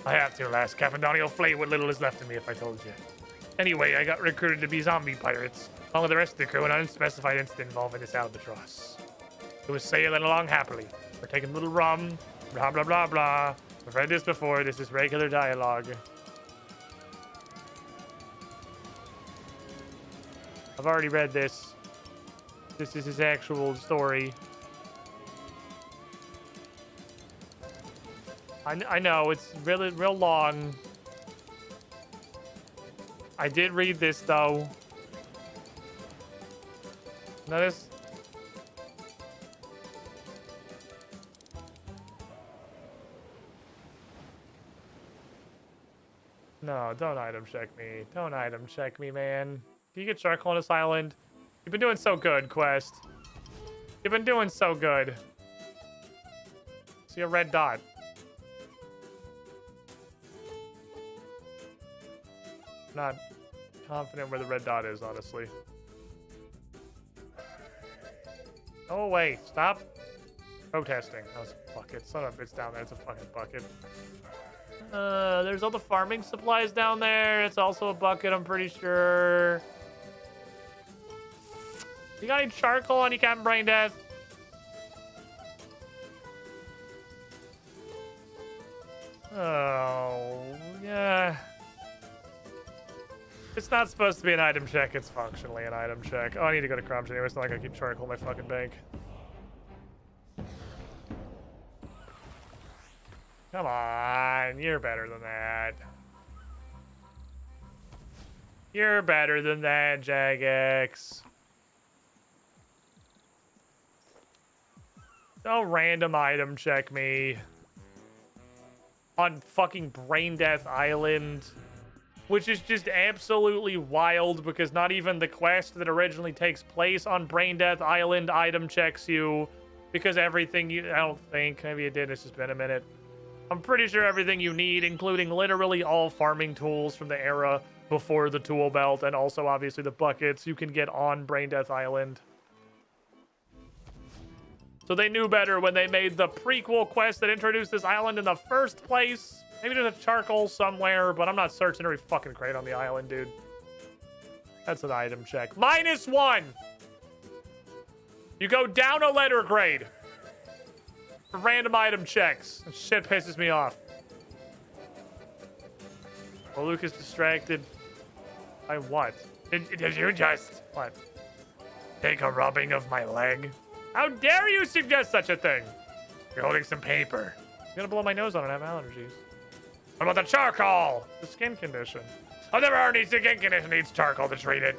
I have to, lass. Captain Donnie will flay what little is left of me if I told you. Anyway, I got recruited to be zombie pirates, along with the rest of the crew, in an unspecified incident involving this albatross. It was sailing along happily. We're taking a little rum, blah, blah, blah, blah. I've read this before. This is regular dialogue. I've already read this. This is his actual story. I know, it's really real long. I did read this, though. Notice? No, don't item check me. Don't item check me, man. Can you get charcoal on this island? You've been doing so good, Quest. You've been doing so good. See a red dot. Not confident where the red dot is, honestly. Oh, wait. Stop protesting. That was a bucket. Son of a bitch down there. It's a fucking bucket. There's all the farming supplies down there. It's also a bucket, I'm pretty sure. You got any charcoal on you, Captain Brain Death? Oh, yeah. It's not supposed to be an item check. It's functionally an item check. Oh, I need to go to Crumch anyway. It's not like I keep charcoal in my fucking bank. Come on. You're better than that. You're better than that, Jagex. Don't random item check me. on fucking Brain Death Island, which is just absolutely wild because not even the quest that originally takes place on Brain Death Island item checks you, because everything you, I don't think, maybe it did, it's just been a minute. I'm pretty sure everything you need, including literally all farming tools from the era before the tool belt, and also obviously the buckets, you can get on Brain Death Island. So they knew better when they made the prequel quest that introduced this island in the first place. Maybe there's a charcoal somewhere, but I'm not searching every fucking crate on the island, dude. That's an item check. -1! You go down a letter grade for random item checks. That shit pisses me off. Well, Luke is distracted. By what? Did you just... What? Take a rubbing of my leg? How dare you suggest such a thing? You're holding some paper. I'm gonna blow my nose on it. I have allergies. What about the charcoal? The skin condition. I've never heard any skin condition needs charcoal to treat it.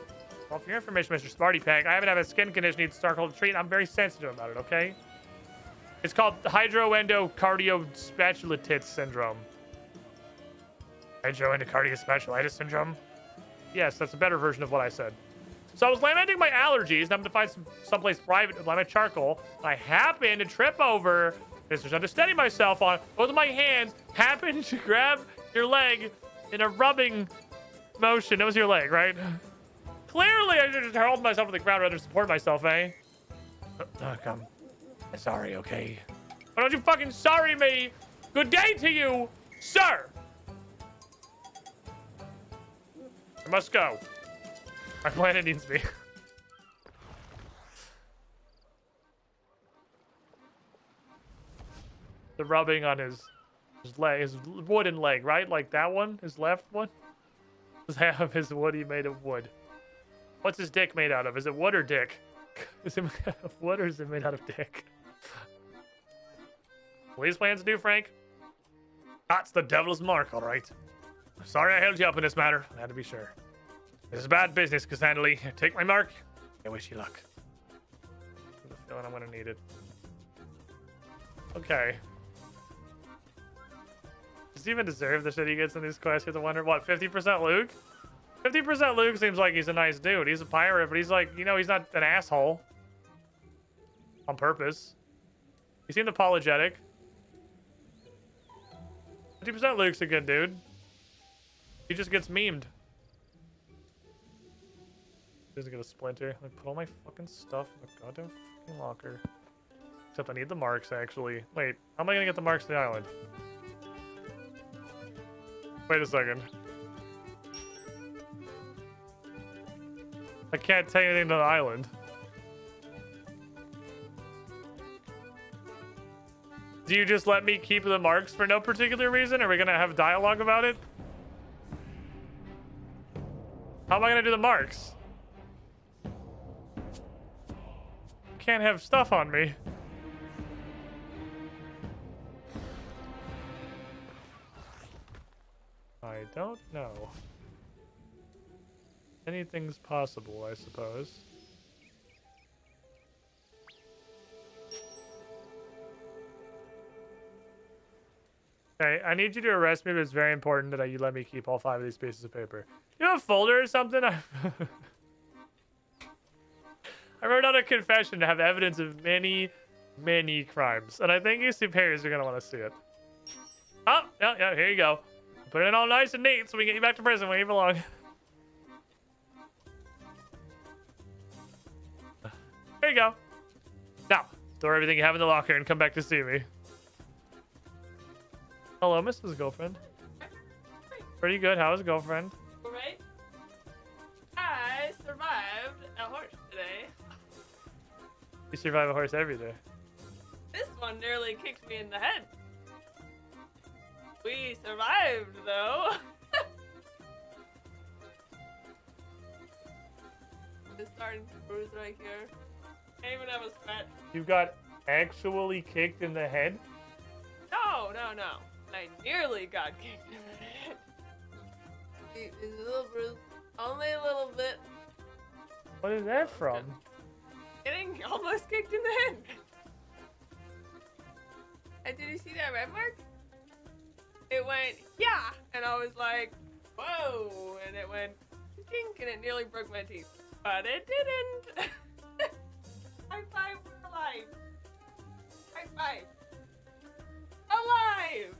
Well, for your information, Mr. Smarty Pack, I haven't had a skin condition needs charcoal to treat. I'm very sensitive about it, okay? It's called hydroendocardiospondylitis syndrome. Hydroendocardiospondylitis syndrome? Yes, that's a better version of what I said. So I was lamenting my allergies, and I'm going to find someplace private to buy my charcoal. I happen to trip over, just to steady myself on, both of my hands happen to grab your leg in a rubbing motion. That was your leg, right? Clearly, I should just hold myself to the ground rather than support myself, eh? Come. Sorry, okay? Why don't you fucking sorry me? Good day to you, sir! I must go. My planet needs me. The rubbing on his leg, his wooden leg, right? Like that one, his left one? Does half his woody made of wood? What's his dick made out of? Is it wood or dick? Is it made out of wood or is it made out of dick? What these plans do, Frank? That's the devil's mark, all right. Sorry I held you up in this matter. I had to be sure. This is bad business, Cassandra. Take my mark. I wish you luck. I have a feeling I'm gonna need it. Okay. Does he even deserve the shit he gets in these quests? You have to wonder, what, 50% Luke? 50% Luke seems like he's a nice dude. He's a pirate, but he's like, you know, he's not an asshole. On purpose. He seemed apologetic. 50% Luke's a good dude. He just gets memed. He doesn't get a splinter. Like, put all my fucking stuff in the goddamn fucking locker. Except I need the marks, actually. Wait, how am I gonna get the marks to the island? Wait a second. I can't take anything to the island. Do you just let me keep the marks for no particular reason? Are we gonna have dialogue about it? How am I gonna do the marks? Can't have stuff on me. I don't know. Anything's possible, I suppose. Okay, I need you to arrest me, but it's very important that you let me keep all 5 of these pieces of paper. You have a folder or something? I wrote out a confession to have evidence of many, many crimes. And I think your superiors are going to want to see it. Oh, yeah, here you go. Put it in all nice and neat so we can get you back to prison where you belong. There you go. Now, throw everything you have in the locker and come back to see me. Hello, Mrs. Girlfriend. Pretty good. How's girlfriend? Alright. I survived a horse today. You survive a horse every day. This one nearly kicked me in the head. We survived, though. It's starting to bruise right here. Can't even have a scratch. You got actually kicked in the head? No. I nearly got kicked in the head. It's a little bruise. Only a little bit. What is that from? Getting almost kicked in the head. And did you see that red mark? it went, yeah, and I was like, whoa, and it went, dink, and it nearly broke my teeth, but it didn't. High five, we're alive. High five. Alive!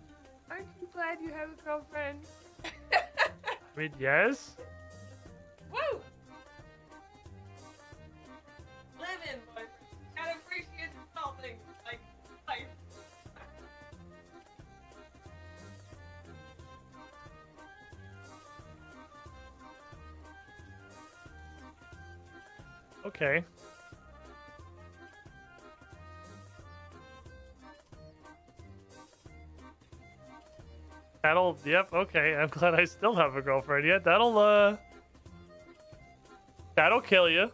Aren't you glad you have a girlfriend? I mean, yes. Woo! Living, boy. Gotta appreciate the small things, like life. Okay. Yep, okay. I'm glad I still have a girlfriend. Yeah, that'll kill you.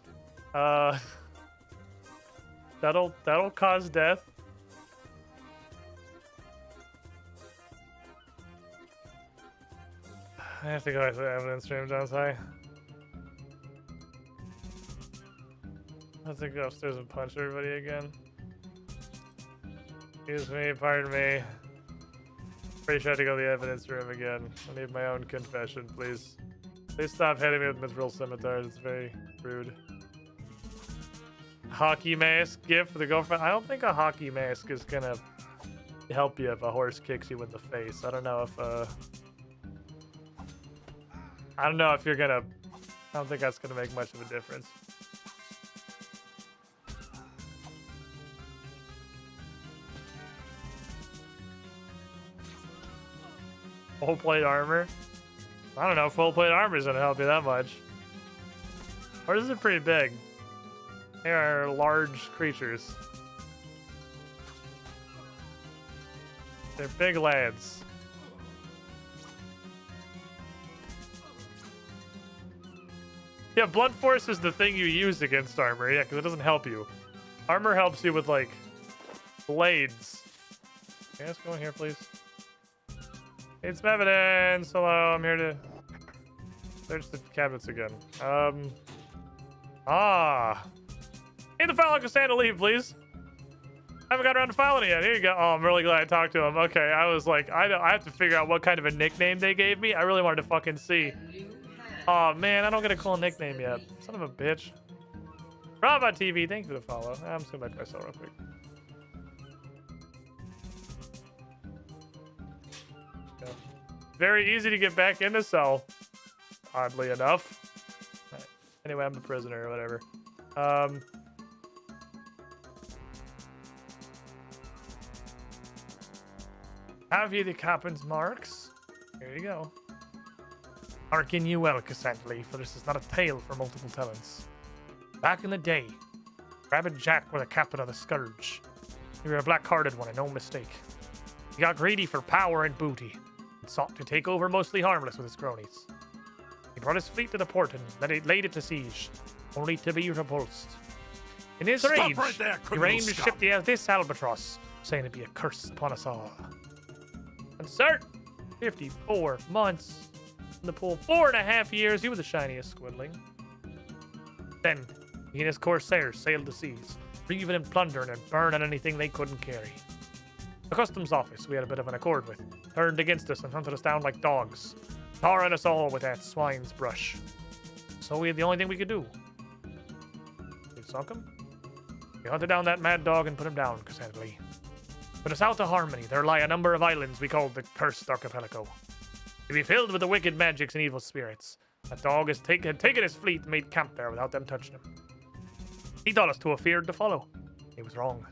That'll cause death. I have to go to the evidence room, don't I? I have to go upstairs and punch everybody again. Excuse me, pardon me. Pretty sure I have to go to the evidence room again. I need my own confession, please. Please stop hitting me with mithril scimitars. It's very rude. Hockey mask gift for the girlfriend. I don't think a hockey mask is gonna help you if a horse kicks you in the face. I don't know if I don't know if you're gonna. I don't think that's gonna make much of a difference. Full plate armor? I don't know. Full plate armor is gonna help you that much. Or is it pretty big? They are large creatures. They're big lads. Yeah, blunt force is the thing you use against armor. Yeah, because it doesn't help you. Armor helps you with like blades. Can I just go in here, please? Need some evidence. Hello, I'm here to search the cabinets again. Need the file on Cassandra leave, please. I haven't got around to filing it yet. Here you go. Oh, I'm really glad I talked to him. Okay, I was like, I have to figure out what kind of a nickname they gave me. I really wanted to fucking see. Oh man, I don't get a cool nickname yet. Son of a bitch. Brava TV, thank you for the follow. I'm just gonna back myself real quick. Yeah. Very easy to get back into cell, oddly enough. Right. Anyway, I'm a prisoner or whatever. Have you the captain's marks? Here you go. Hearken you well, Cassandra, for this is not a tale for multiple talents. Back in the day, Rabbit Jack were the captain of the Scourge. He were a black-hearted one and no mistake. He got greedy for power and booty, and sought to take over mostly harmless with his cronies. He brought his fleet to the port and laid it to siege, only to be repulsed. In his rage, he arranged to ship this albatross, saying it'd be a curse upon us all. And sir, 54 months in the pool, 4.5 years, he was the shiniest squidling. Then, he and his corsairs sailed the seas, reaving and plundering and burning anything they couldn't carry. The customs office we had a bit of an accord with turned against us and hunted us down like dogs, tarring us all with that swine's brush. So we had the only thing we could do. We sunk him. We hunted down that mad dog and put him down, Cassandra. To the south of Harmony, there lie a number of islands we called the Cursed Archipelago. They be filled with the wicked magics and evil spirits. That dog had taken his fleet and made camp there without them touching him. He thought us too afeared to follow. He was wrong.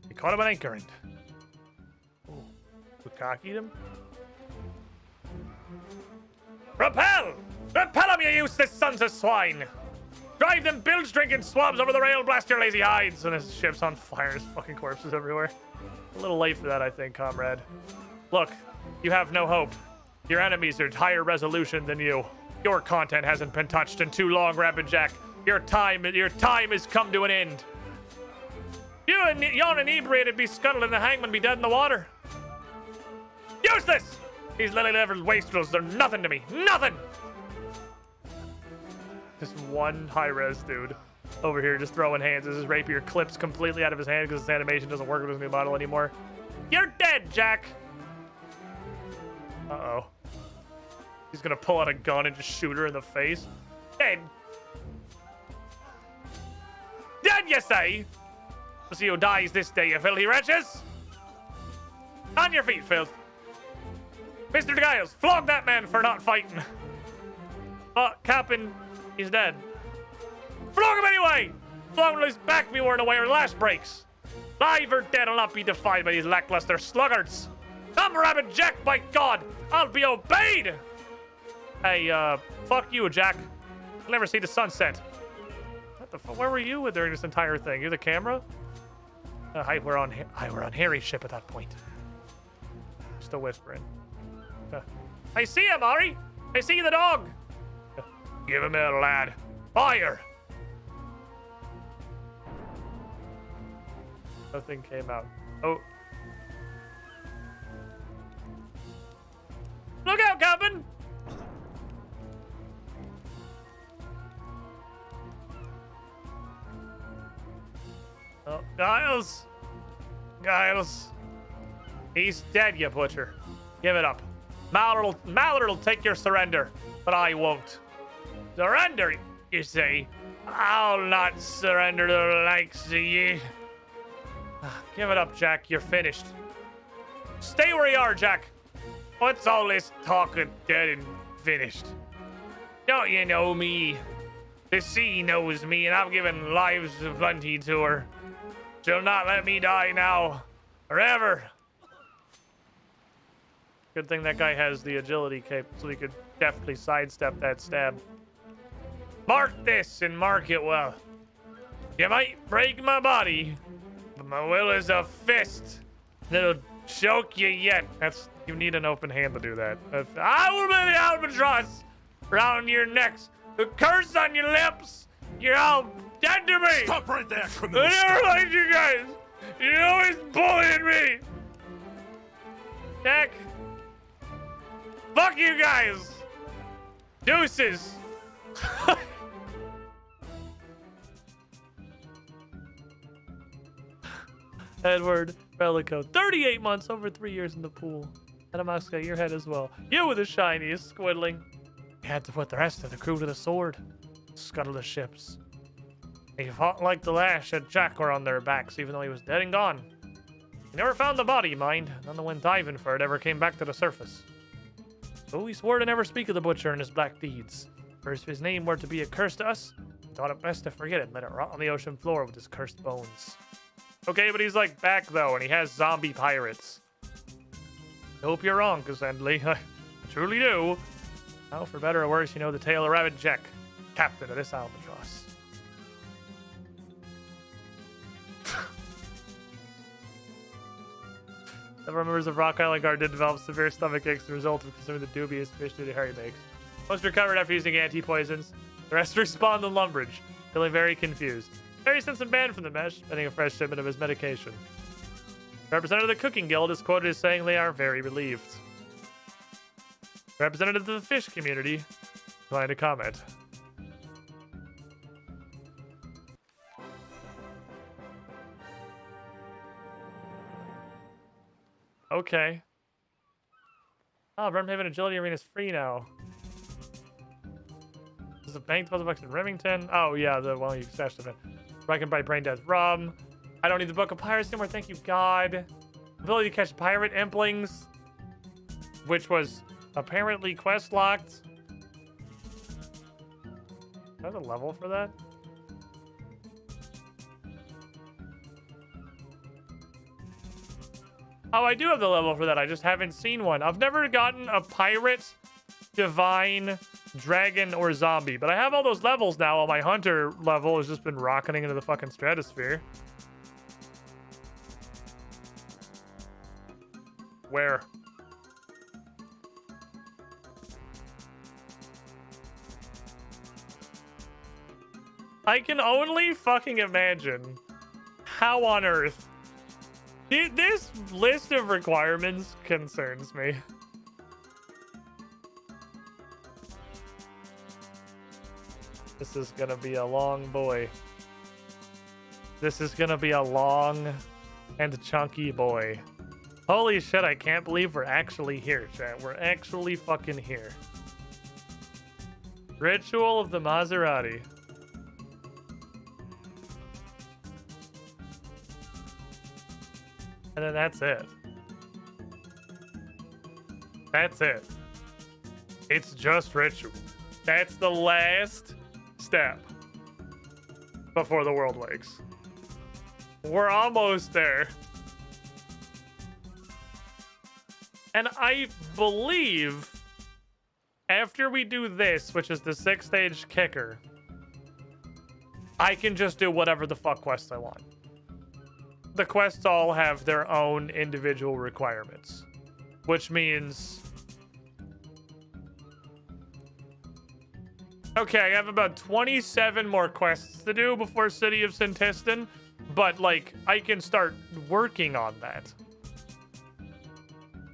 We caught him at anchor and... Oh, we cockeyed him? Repel! Repel them, you useless sons of swine! Drive them bilge-drinking swabs over the rail, blast your lazy hides! And his ship's on fire, there's fucking corpses everywhere. A little late for that, I think, comrade. Look, you have no hope. Your enemies are higher resolution than you. Your content hasn't been touched in too long, Rabbit Jack. Your time has come to an end. Yon inebriated be scuttled and the hangman be dead in the water. Useless! These lily-levered wastrels, they're nothing to me. Nothing! Just one high-res dude over here just throwing hands as his rapier clips completely out of his hand because his animation doesn't work with his new model anymore. You're dead, Jack! Uh-oh. He's gonna pull out a gun and just shoot her in the face. Dead. Dead, you say? We'll see who dies this day, you filthy wretches. On your feet, filth. Mr. Giles, flog that man for not fighting. Captain, he's dead. Flog him anyway! Flog him till his back be worn away or lash breaks. Live or dead will not be defied by these lackluster sluggards. I'm Rabbit Jack, by God! I'll be obeyed! Hey, fuck you, Jack. I'll never see the sunset. What the fuck? Where were you during this entire thing? You're the camera? We're on Harry's ship at that point. Still whispering. I see him, Ari! I see the dog! Give him a lad. Fire! Nothing came out. Oh. Look out, Captain! Oh, Giles! Giles! He's dead, you butcher. Give it up. Mallard will take your surrender, but I won't. Surrender, you say? I'll not surrender to the likes of you. Give it up, Jack. You're finished. Stay where you are, Jack. What's all this talk of dead and finished? Don't you know me? The sea knows me, and I've given lives plenty to her. She'll not let me die now, or ever. Good thing that guy has the agility cape, so he could deftly sidestep that stab. Mark this, and mark it well. You might break my body, but my will is a fist that'll choke you yet. You need an open hand to do that. I will be the albatross around your necks, the curse on your lips. You're all dead to me. Stop right there, criminal. I never liked you guys. You're always bullying me. Jack. Fuck you guys. Deuces. Edward Relico, 38 months, over 3 years in the pool. Adamasca, your head as well. You were the shiniest, Squidling. You had to put the rest of the crew to the sword. Scuttle the ships. They fought like the lash had Jackor on their backs, even though he was dead and gone. He never found the body, mind. None that went diving for it ever came back to the surface. So he swore to never speak of the butcher and his black deeds. For if his name were to be a curse to us, he thought it best to forget it and let it rot on the ocean floor with his cursed bones. Okay, but he's like back though, and he has zombie pirates. I hope you're wrong, Cassandra. I truly do. Now, for better or worse, you know the tale of Rabbit Jack, captain of this albatross. Several members of Rock Island Guard did develop severe stomach aches as a result of consuming the dubious fish that Harry makes. Most recovered after using anti-poisons. The rest respawned in Lumbridge, feeling very confused. Harry sent some banned from the mesh, pending a fresh shipment of his medication. The representative of the Cooking Guild is quoted as saying they are very relieved. The representative of the fish community declined to comment. Okay. Oh, Brimhaven Agility Arena is free now. This is a bank deposit box in Remington. Oh, yeah, the one you stashed it in. Broken by Brain Death Rum. I don't need the Book of Pirates anymore, thank you, God. Ability to catch pirate implings, which was apparently quest locked. There's a level for that? Oh, I do have the level for that. I just haven't seen one. I've never gotten a pirate, divine, dragon, or zombie. But I have all those levels now. While my hunter level has just been rocketing into the fucking stratosphere. Where? I can only fucking imagine how on earth. This list of requirements concerns me. This is gonna be a long boy. This is gonna be a long and chunky boy. Holy shit, I can't believe we're actually here, chat. We're actually fucking here. Ritual of the Maserati. And then that's it. That's it. It's just ritual. That's the last step before the world wakes. We're almost there. And I believe after we do this, which is the 6th stage kicker, I can just do whatever the fuck quests I want. The quests all have their own individual requirements, which means... Okay, I have about 27 more quests to do before City of Sintistan, but, like, I can start working on that.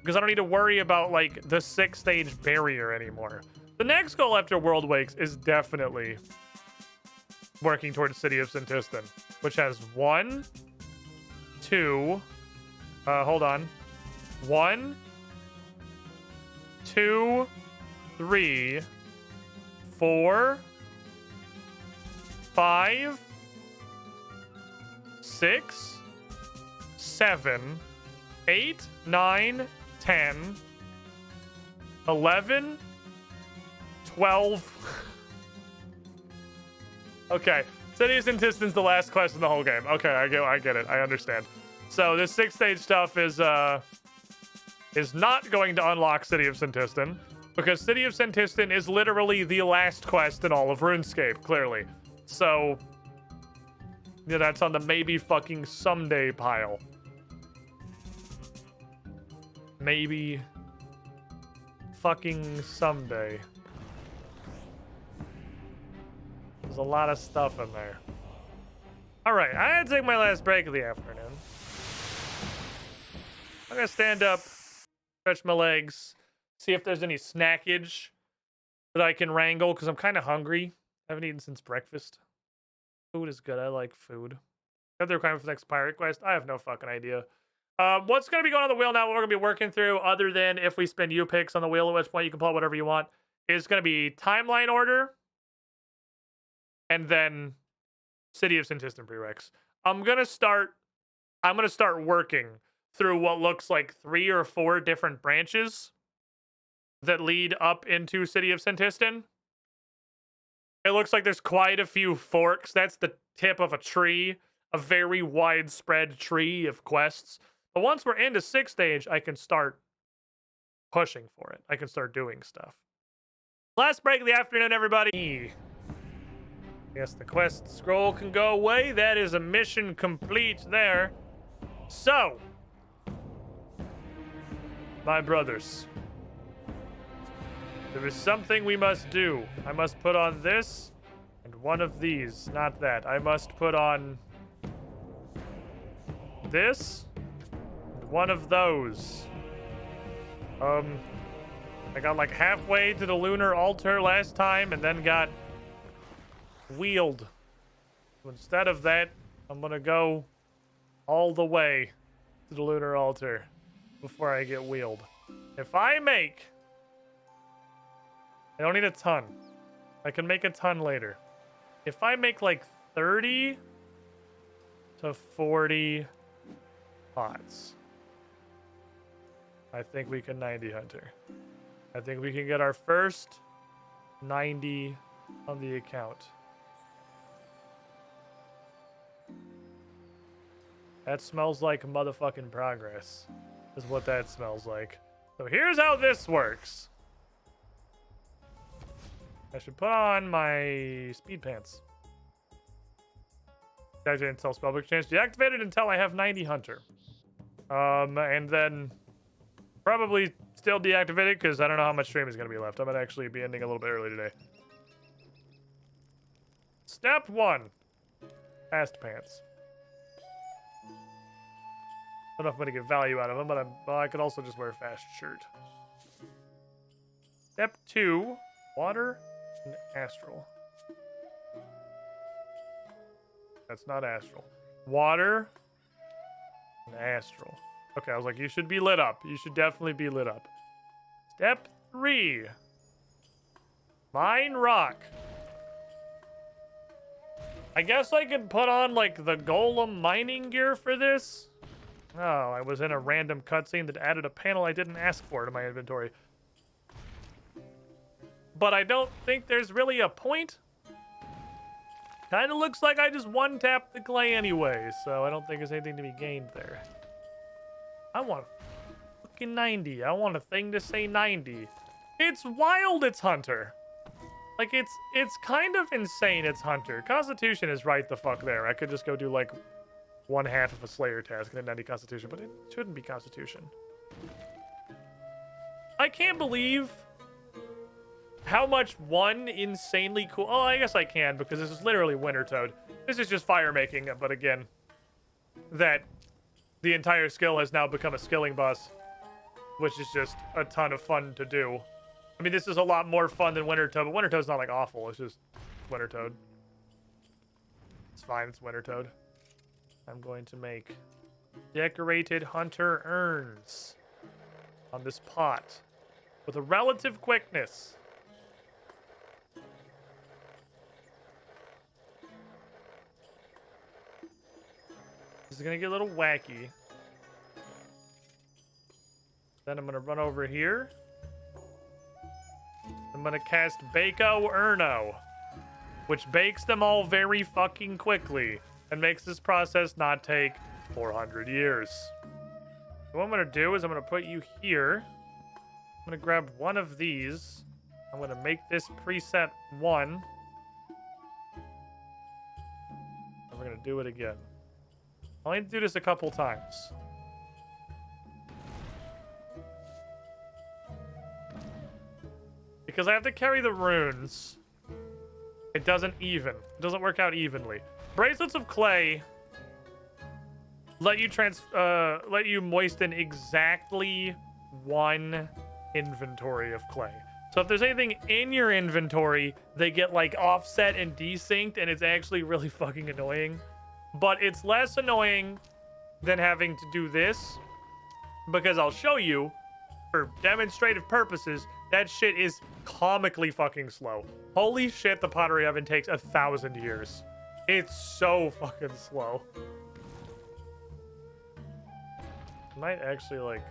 Because I don't need to worry about, like, the 6th stage barrier anymore. The next goal after World Wakes is definitely working towards City of Sintistan, which has 1, 2, hold on. 1, 2, 3, 4, 5, 6, 7, 8, 9, 10, 11, 12. Okay, City of Sintistan's the last quest in the whole game. Okay, I get it. I understand. So this 6th stage stuff is not going to unlock City of Sintistan, because City of Sintistan is literally the last quest in all of RuneScape, clearly. So, yeah, that's on the maybe fucking someday pile. Maybe fucking someday. There's a lot of stuff in there. Alright, I had to take my last break of the afternoon. I'm gonna stand up, stretch my legs, see if there's any snackage that I can wrangle, because I'm kind of hungry. I haven't eaten since breakfast. Food is good. I like food. What the requirement for the next pirate quest? I have no fucking idea. What's going to be going on the wheel now, what we're going to be working through, other than if we spend U-Picks on the wheel, at which point you can pull out whatever you want, is going to be timeline order, and then City of Sintistan prereqs. I'm going to start working through what looks like 3 or 4 different branches that lead up into City of Sintistan. It looks like there's quite a few forks. That's the tip of a tree, a very widespread tree of quests. But once we're into 6th stage, I can start pushing for it. I can start doing stuff. Last break of the afternoon, everybody. Yes, the quest scroll can go away. That is a mission complete there. So, my brothers, there is something we must do. I must put on this and one of these. Not that. I must put on this and one of those. I got like halfway to the lunar altar last time and then got wheeled. So instead of that, I'm gonna go all the way to the lunar altar before I get wheeled. If I make... I don't need a ton. I can make a ton later. If I make like 30 to 40 pots, I think we can 90 hunter. I think we can get our first 90 on the account. That smells like motherfucking progress, is what that smells like. So here's how this works. I should put on my speed pants. Deactivated until spellbook change. Deactivated until I have 90 hunter. And then probably still deactivated because I don't know how much stream is going to be left. I might actually be ending a little bit early today. Step 1. Fast pants. I don't know if I'm going to get value out of them, but I could also just wear a fast shirt. Step 2. Water and astral. That's not astral. Water and astral. Okay, I was like, you should be lit up. You should definitely be lit up. Step 3. Mine rock. I guess I could put on, like, the golem mining gear for this. Oh, I was in a random cutscene that added a panel I didn't ask for to my inventory. But I don't think there's really a point. Kind of looks like I just one-tapped the clay anyway, so I don't think there's anything to be gained there. I want a fucking 90. I want a thing to say 90. It's wild it's Hunter. Like, it's kind of insane it's Hunter. Constitution is right the fuck there. I could just go do, like, 1/2 of a Slayer task and then 90 Constitution, but it shouldn't be Constitution. I can't believe how much one insanely cool... Oh, I guess I can, because this is literally Winter Toad. This is just fire making, but again, that the entire skill has now become a skilling boss, which is just a ton of fun to do. I mean, this is a lot more fun than Winter Toad, but Winter Toad's not, like, awful. It's just Winter Toad. It's fine. It's Winter Toad. I'm going to make decorated hunter urns on this pot with a relative quickness. This is going to get a little wacky. Then I'm going to run over here. I'm gonna cast Bako Urno, which bakes them all very fucking quickly and makes this process not take 400 years. What I'm gonna do is I'm gonna put you here. I'm gonna grab one of these. I'm gonna make this preset 1. And we're gonna do it again. I only do this a couple times. Because I have to carry the runes. It doesn't even. It doesn't work out evenly. Bracelets of clay let you moisten exactly 1 inventory of clay. So if there's anything in your inventory, they get like offset and desynced, and it's actually really fucking annoying. But it's less annoying than having to do this, because I'll show you, for demonstrative purposes, that shit is comically fucking slow. Holy shit, the pottery oven takes 1,000 years. It's so fucking slow. I might actually, like...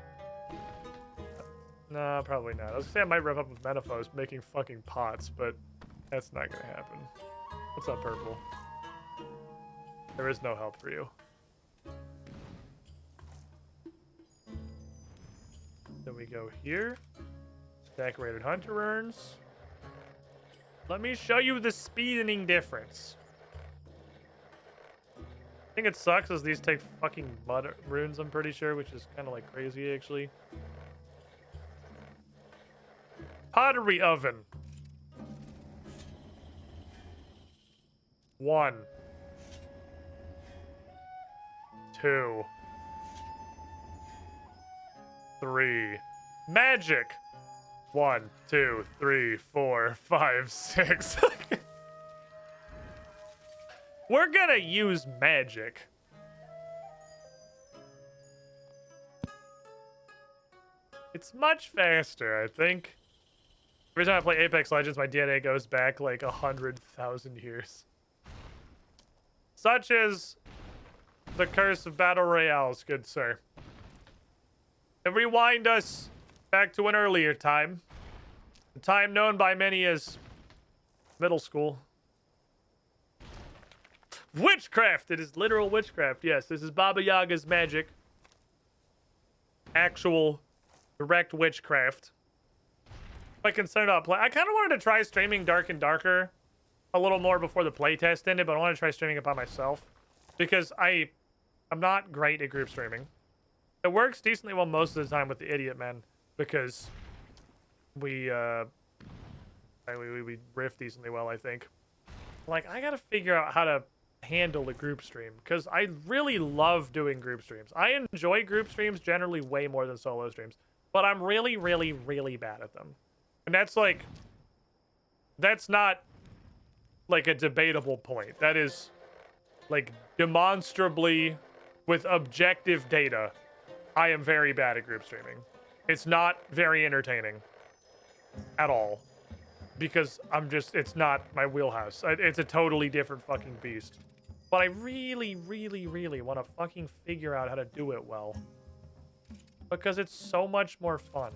Nah, probably not. I was gonna say I might rev up with Metaphos making fucking pots, but that's not gonna happen. What's up, Purple? There is no help for you. Then we go here. Decorated hunter urns. Let me show you the speeding difference. I think it sucks as these take fucking mud runes, I'm pretty sure, which is kind of like crazy, actually. Pottery oven. 1. 2. 3. Magic. 1, 2, 3, 4, 5, 6. We're gonna use magic. It's much faster, I think. Every time I play Apex Legends, my DNA goes back like 100,000 years. Such is the curse of battle royales, good sir. And rewind us back to an earlier time. A time known by many as middle school. Witchcraft! It is literal witchcraft, yes. This is Baba Yaga's magic. Actual, direct witchcraft. My concern about play. I kind of wanted to try streaming Dark and Darker a little more before the playtest ended, but I want to try streaming it by myself. Because I'm not great at group streaming. It works decently well most of the time with the Idiot Men, because we riff decently well, I think. Like, I gotta figure out how to handle a group stream, because I really love doing group streams. I enjoy group streams generally way more than solo streams, but I'm really, really, really bad at them. And that's like, that's not like a debatable point. That is like demonstrably with objective data. I am very bad at group streaming. It's not very entertaining at all because it's not my wheelhouse. It's a totally different fucking beast. But I really, really, really want to fucking figure out how to do it well because it's so much more fun.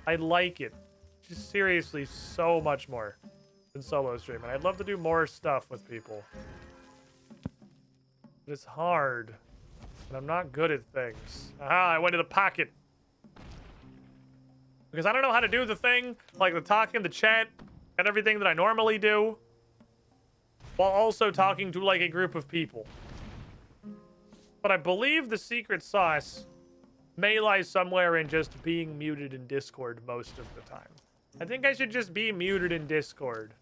I like it. Just seriously so much more than solo streaming. I'd love to do more stuff with people. But it's hard. And I'm not good at things. Aha, I went to the pocket. Because I don't know how to do the thing, like the talking, the chat, and everything that I normally do, while also talking to like a group of people. But I believe the secret sauce may lie somewhere in just being muted in Discord most of the time. I think I should just be muted in Discord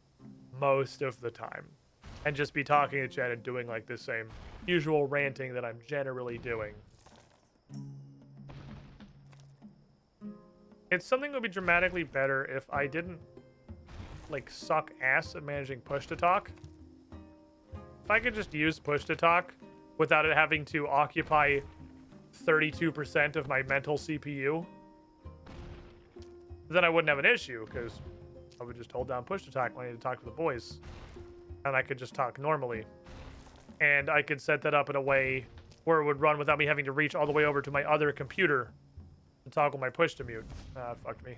most of the time. And just be talking to chat and doing like the same usual ranting that I'm generally doing. It's something that would be dramatically better if I didn't like suck ass at managing push to talk. If I could just use push to talk without it having to occupy 32% of my mental CPU, then I wouldn't have an issue because I would just hold down push to talk when I need to talk to the boys. And I could just talk normally. And I could set that up in a way where it would run without me having to reach all the way over to my other computer to toggle my push to mute. Ah, fucked me.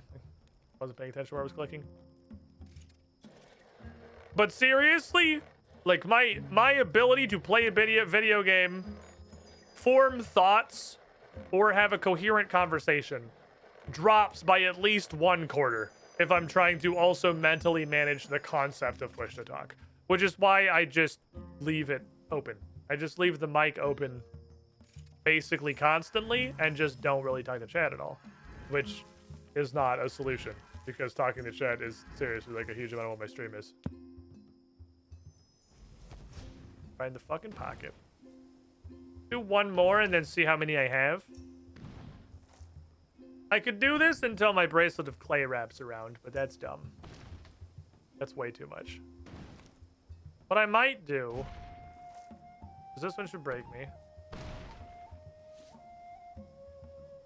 Wasn't paying attention where I was clicking. But seriously, like my ability to play a video game, form thoughts, or have a coherent conversation drops by at least 1/4 if I'm trying to also mentally manage the concept of push to talk. Which is why I just leave it open. I just leave the mic open basically constantly and just don't really talk to chat at all. Which is not a solution because talking to chat is seriously like a huge amount of what my stream is. Find the fucking pocket. Do one more and then see how many I have. I could do this until my bracelet of clay wraps around, but that's dumb. That's way too much. What I might do is this one should break me.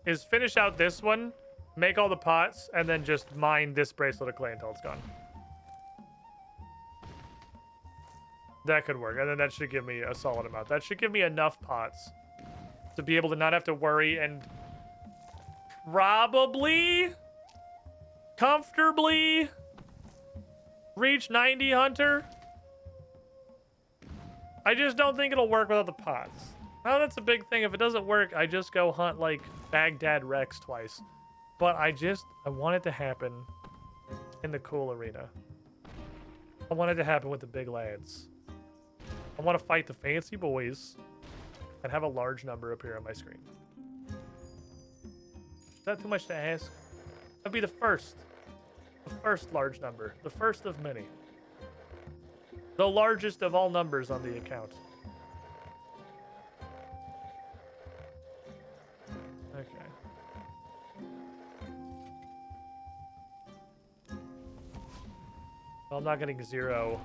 Is finish out this one, make all the pots, and then just mine this bracelet of clay until it's gone. That could work, and then that should give me a solid amount. That should give me enough pots to be able to not have to worry and probably comfortably reach 90 Hunter. I just don't think it'll work without the pots. Oh, that's a big thing. If it doesn't work, I just go hunt like Baghdad Rex twice. But I want it to happen in the cool arena. I want it to happen with the big lads. I want to fight the fancy boys and have a large number appear on my screen. Is that too much to ask? That'd be the first large number. The first of many. The largest of all numbers on the account. Okay. Well, I'm not getting 0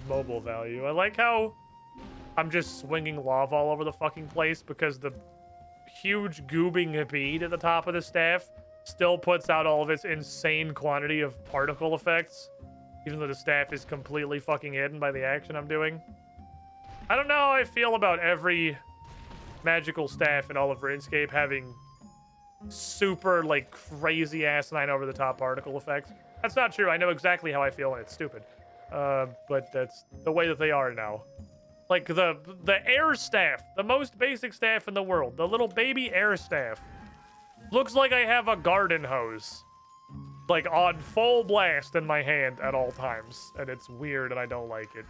mobile value. I like how I'm just swinging lava all over the fucking place because the huge goobing bead at the top of the staff still puts out all of its insane quantity of particle effects. Even though the staff is completely fucking hidden by the action I'm doing. I don't know how I feel about every magical staff in all of Runescape having super, like, crazy asinine over-the-top particle effects. That's not true. I know exactly how I feel and it's stupid. But that's the way that they are now. Like, the air staff, the most basic staff in the world, the little baby air staff, looks like I have a garden hose. Like, on full blast in my hand at all times. And it's weird and I don't like it.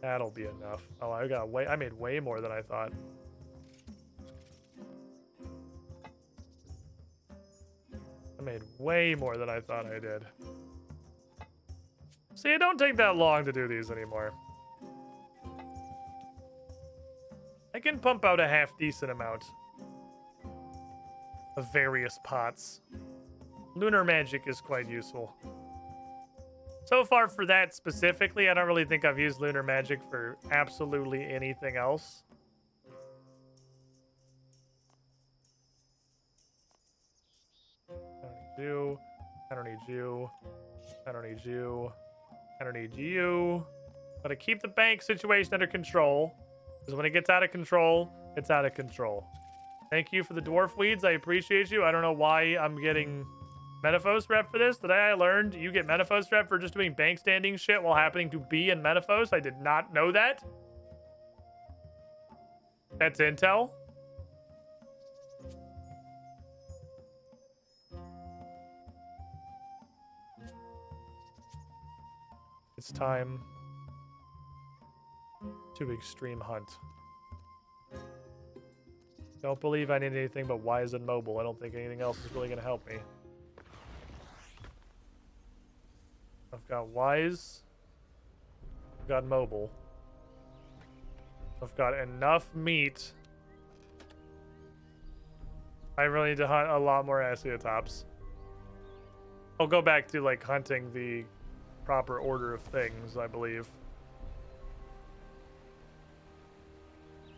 That'll be enough. Oh, I made way more than I thought. I made way more than I thought I did. See, it don't take that long to do these anymore. I can pump out a half-decent amount of various pots. Lunar magic is quite useful. So far for that specifically, I don't really think I've used lunar magic for absolutely anything else. I don't need you. I don't need you. I don't need you. I don't need you. Gotta keep the bank situation under control. Because when it gets out of control, it's out of control. Thank you for the dwarf weeds. I appreciate you. I don't know why I'm getting Metaphos rep for this. Today I learned you get Metaphos rep for just doing bank standing shit while happening to be in Metaphos. I did not know that. That's intel. It's time to extreme hunt. Don't believe I need anything but wise and mobile. I don't think anything else is really going to help me. I've got wise. I've got mobile. I've got enough meat. I really need to hunt a lot more Asiatops. I'll go back to like hunting the proper order of things, I believe.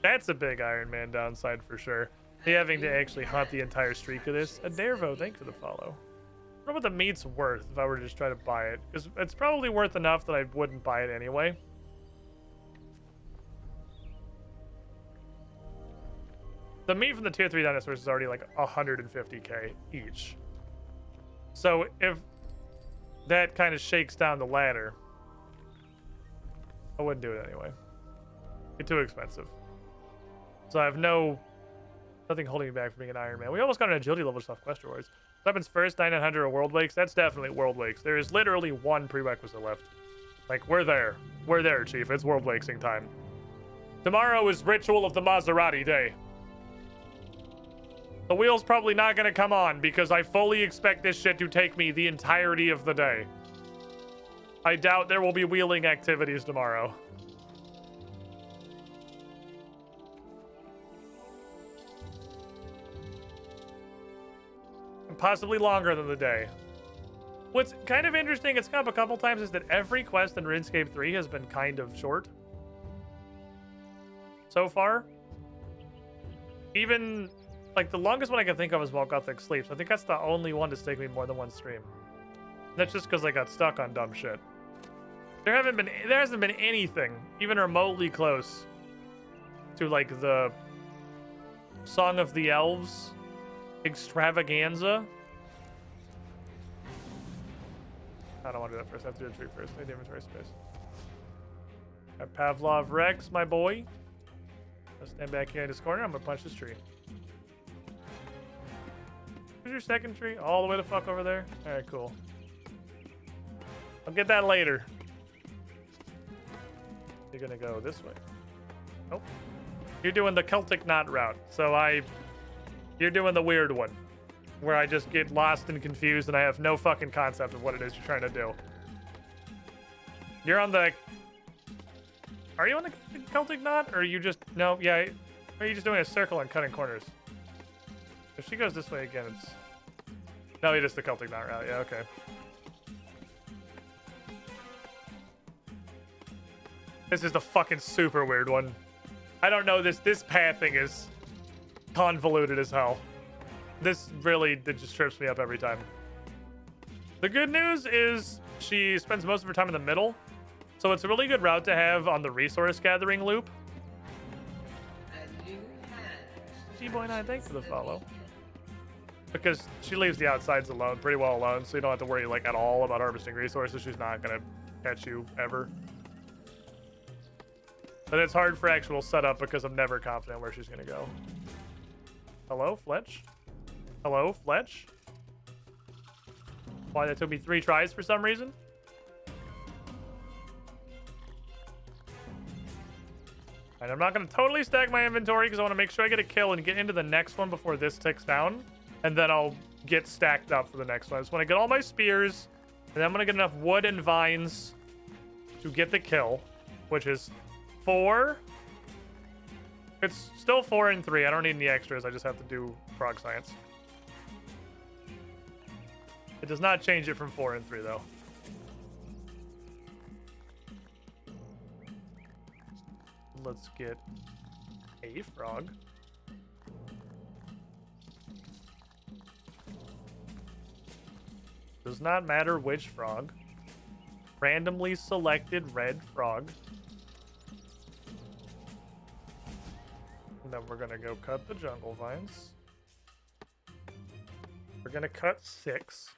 That's a big Iron Man downside for sure. Me having to actually hunt the entire streak of this. A Dervo, thanks for the follow. I don't know what the meat's worth if I were to just try to buy it. Because it's probably worth enough that I wouldn't buy it anyway. The meat from the tier 3 dinosaurs is already like 150k each. So if that kind of shakes down the ladder, I wouldn't do it anyway. It's too expensive. So I have nothing holding me back from being an Iron Man. We almost got an agility level stuff, Quest Rewards. Weapons first, 900 or World Wakes. That's definitely World Wakes. There is literally one prerequisite left. Like, we're there. We're there, Chief. It's World Wakesing time. Tomorrow is Ritual of the Maserati Day. The wheel's probably not going to come on because I fully expect this shit to take me the entirety of the day. I doubt there will be wheeling activities tomorrow. Possibly longer than the day. What's kind of interesting, it's come up a couple times, is that every quest in RuneScape 3 has been kind of short. So far. Even, like, the longest one I can think of is While Gothic Sleeps. I think that's the only one to take me more than one stream. That's just because I got stuck on dumb shit. There hasn't been anything, even remotely close, to, like, the Song of the Elves extravaganza. I don't want to do that first. I have to do the tree first. I need inventory space. Got Pavlov Rex, my boy. I'll stand back here in this corner. I'm gonna punch this tree. Where's your second tree? All the way the fuck over there? Alright, cool. I'll get that later. You're gonna go this way. Nope. You're doing the Celtic Knot route. You're doing the weird one, where I just get lost and confused and I have no fucking concept of what it is you're trying to do. You're on the... Are you on the Celtic Knot? Or are you just... No, yeah. Or are you just doing a circle and cutting corners? If she goes this way again, it's... No, it is the Celtic Knot route. Yeah, okay. This is the fucking super weird one. I don't know, this pathing is convoluted as hell. This really just trips me up every time. The good news is she spends most of her time in the middle, so it's a really good route to have on the resource gathering loop. G-Boy9, thanks for the follow. Because she leaves the outsides alone, pretty well alone, so you don't have to worry like at all about harvesting resources. She's not gonna catch you ever. But it's hard for actual setup because I'm never confident where she's gonna go. Hello, Fletch? Hello, Fletch? Why, that took me 3 tries for some reason? And I'm not going to totally stack my inventory because I want to make sure I get a kill and get into the next one before this ticks down. And then I'll get stacked up for the next one. I just want to get all my spears. And then I'm going to get enough wood and vines to get the kill. Which is 4... It's still 4 and 3. I don't need any extras. I just have to do frog science. It does not change it from 4 and 3, though. let's get a frog. Does not matter which frog. Randomly selected red frog. And then we're gonna go cut the jungle vines. We're gonna cut 6.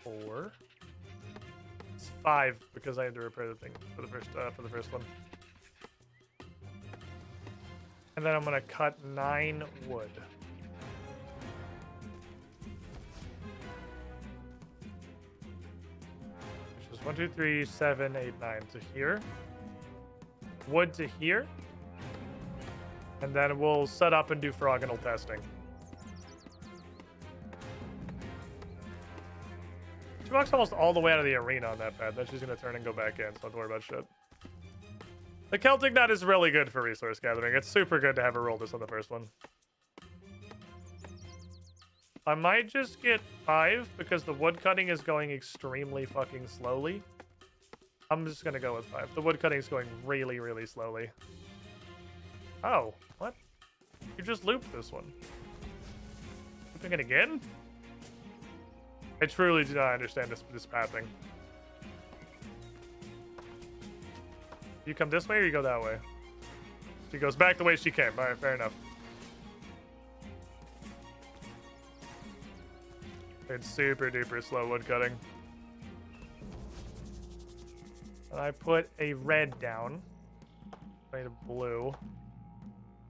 Four. It's 5 because I had to repair the thing for the first one. And then I'm gonna cut 9 wood. Which is 1, 2, 3, 7, 8, 9 to here. Wood to here. And then we'll set up and do frogonal testing. She walks almost all the way out of the arena on that pad. Then she's gonna turn and go back in, so don't worry about shit. The Celtic Nut is really good for resource gathering. It's super good to have her roll this on the first one. I might just get 5 because the wood cutting is going extremely fucking slowly. I'm just gonna go with 5. The wood cutting is going really, really slowly. Oh, what? You just looped this one. Looping it again? I truly do not understand this pathing. You come this way or you go that way? She goes back the way she came. Alright, fair enough. It's super duper slow wood cutting. And I put a red down. Made of blue.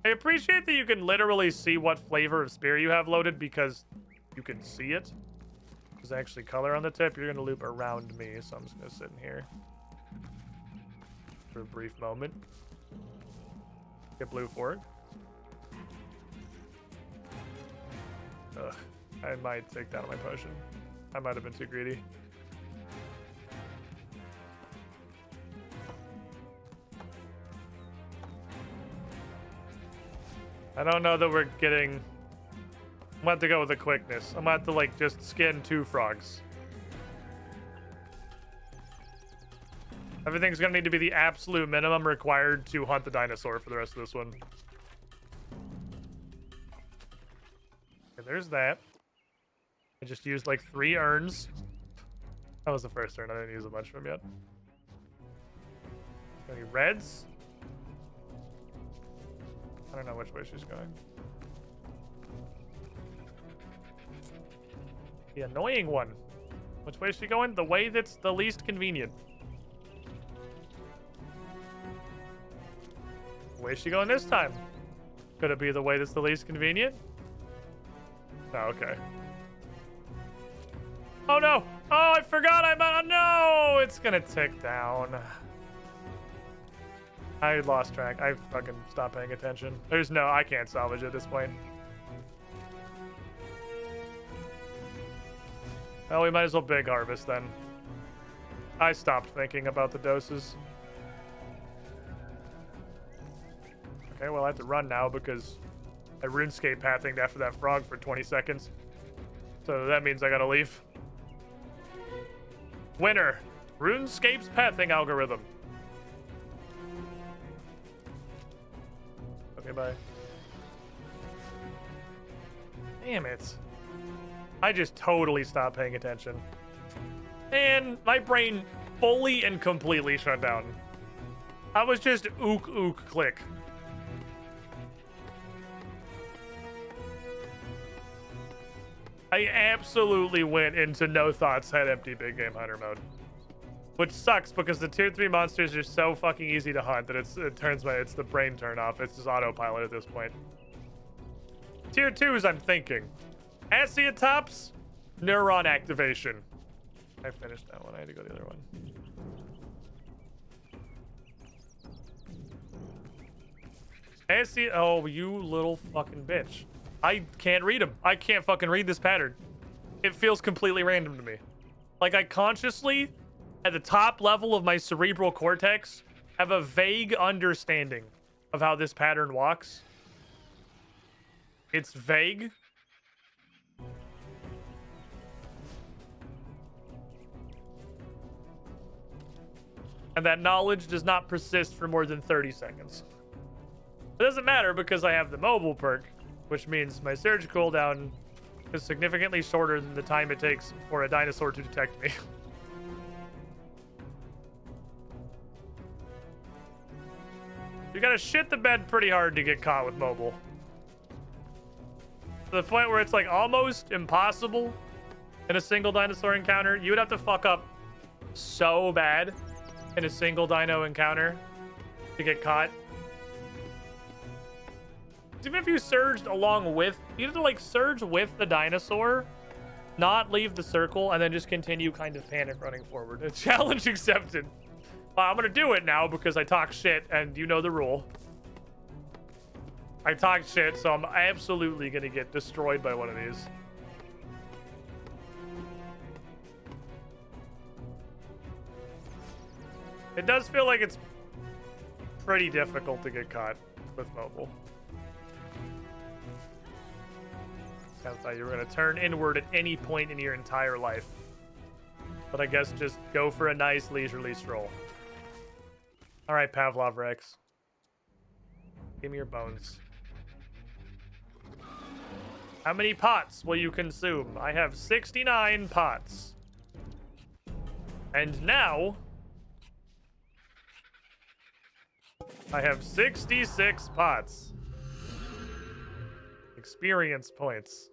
I appreciate that you can literally see what flavor of spear you have loaded because you can see it. There's actually color on the tip. You're gonna loop around me, so I'm just gonna sit in here for a brief moment. Get blue forward. Ugh, I might take down my potion. I might have been too greedy. I don't know that we're getting... I'm about to go with the quickness. I'm about to, like, just skin 2 frogs. Everything's gonna need to be the absolute minimum required to hunt the dinosaur for the rest of this one. Okay, there's that. I just used, like, 3 urns. That was the first urn. I didn't use a bunch of them yet. Any reds? I don't know which way she's going. The annoying one. Which way is she going? The way that's the least convenient. Where's she going this time? Could it be the way that's the least convenient? Oh, okay. Oh no! Oh, I forgot I'm on. No! It's gonna tick down. I lost track. I fucking stopped paying attention. There's no... I can't salvage at this point. Well, we might as well big harvest then. I stopped thinking about the doses. Okay, well, I have to run now because I Runescape pathinged after that frog for 20 seconds. So that means I gotta leave. Winner. RuneScape's pathing algorithm. Okay, bye. Damn it. I just totally stopped paying attention. And my brain fully and completely shut down. I was just ook click. I absolutely went into no thoughts, head empty big game hunter mode. Which sucks because the tier 3 monsters are so fucking easy to hunt that it's the brain turn off. It's just autopilot at this point. Tier 2s, I'm thinking. Asiatops, neuron activation. I finished that one. I had to go to the other one. Oh, you little fucking bitch. I can't read them. I can't fucking read this pattern. It feels completely random to me. Like, I consciously, at the top level of my cerebral cortex, have a vague understanding of how this pattern walks. It's vague. and that knowledge does not persist for more than 30 seconds. It doesn't matter because I have the mobile perk, which means my surge cooldown is significantly shorter than the time it takes for a dinosaur to detect me. You gotta shit the bed pretty hard to get caught with mobile. To the point where it's like almost impossible in a single dinosaur encounter. You would have to fuck up so bad in a single dino encounter to get caught. Even if you surged along with, you have to like surge with the dinosaur, not leave the circle, and then just continue kind of panic running forward. A challenge accepted. I'm gonna do it now because I talk shit, and you know the rule. I talk shit, so I'm absolutely gonna get destroyed by one of these. It does feel like it's pretty difficult to get caught with mobile. I thought you were gonna turn inward at any point in your entire life. But I guess just go for a nice leisurely stroll. All right, Pavlov Rex. Give me your bones. How many pots will you consume? I have 69 pots. And now I have 66 pots. Experience points.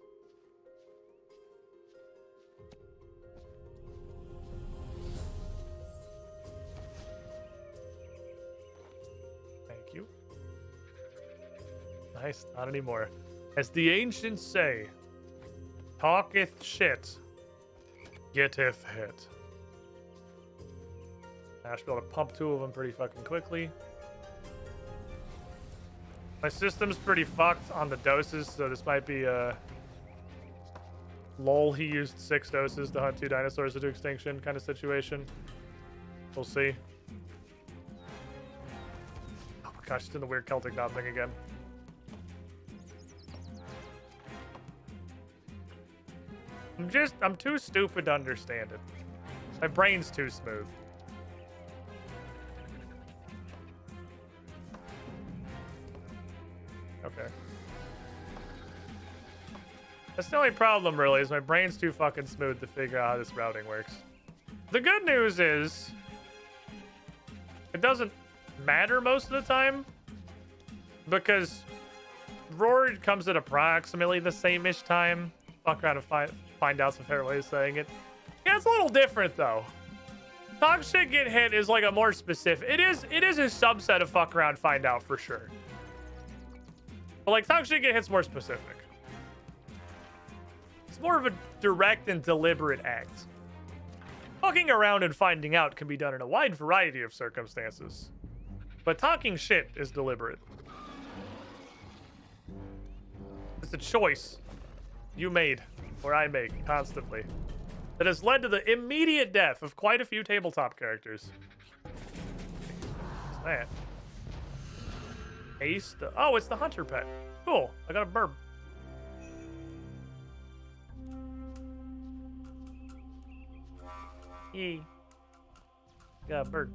Thank you. Nice, not anymore. As the ancients say, talketh shit, getteth hit. I should be able to pump 2 of them pretty fucking quickly. My system's pretty fucked on the doses, so this might be a lol, he used 6 doses to hunt 2 dinosaurs into extinction kind of situation. We'll see. Oh my gosh, it's in the weird Celtic knot thing again. I'm too stupid to understand it. My brain's too smooth. Okay. That's the only problem, really, is my brain's too fucking smooth to figure out how this routing works. The good news is, it doesn't matter most of the time, because Roar comes at approximately the same-ish time. Fuck around and find out's a fair way of saying it. Yeah, it's a little different, though. Talk shit, get hit is like a more specific... It is a subset of fuck around, find out for sure. But like, talk shit, get hit's more specific. It's more of a direct and deliberate act. Fucking around and finding out can be done in a wide variety of circumstances. But talking shit is deliberate. It's a choice you made, or I make, constantly, that has led to the immediate death of quite a few tabletop characters. What's that? Ace? Oh, it's the hunter pet. Cool. I got a burb. Yee. Got a bird.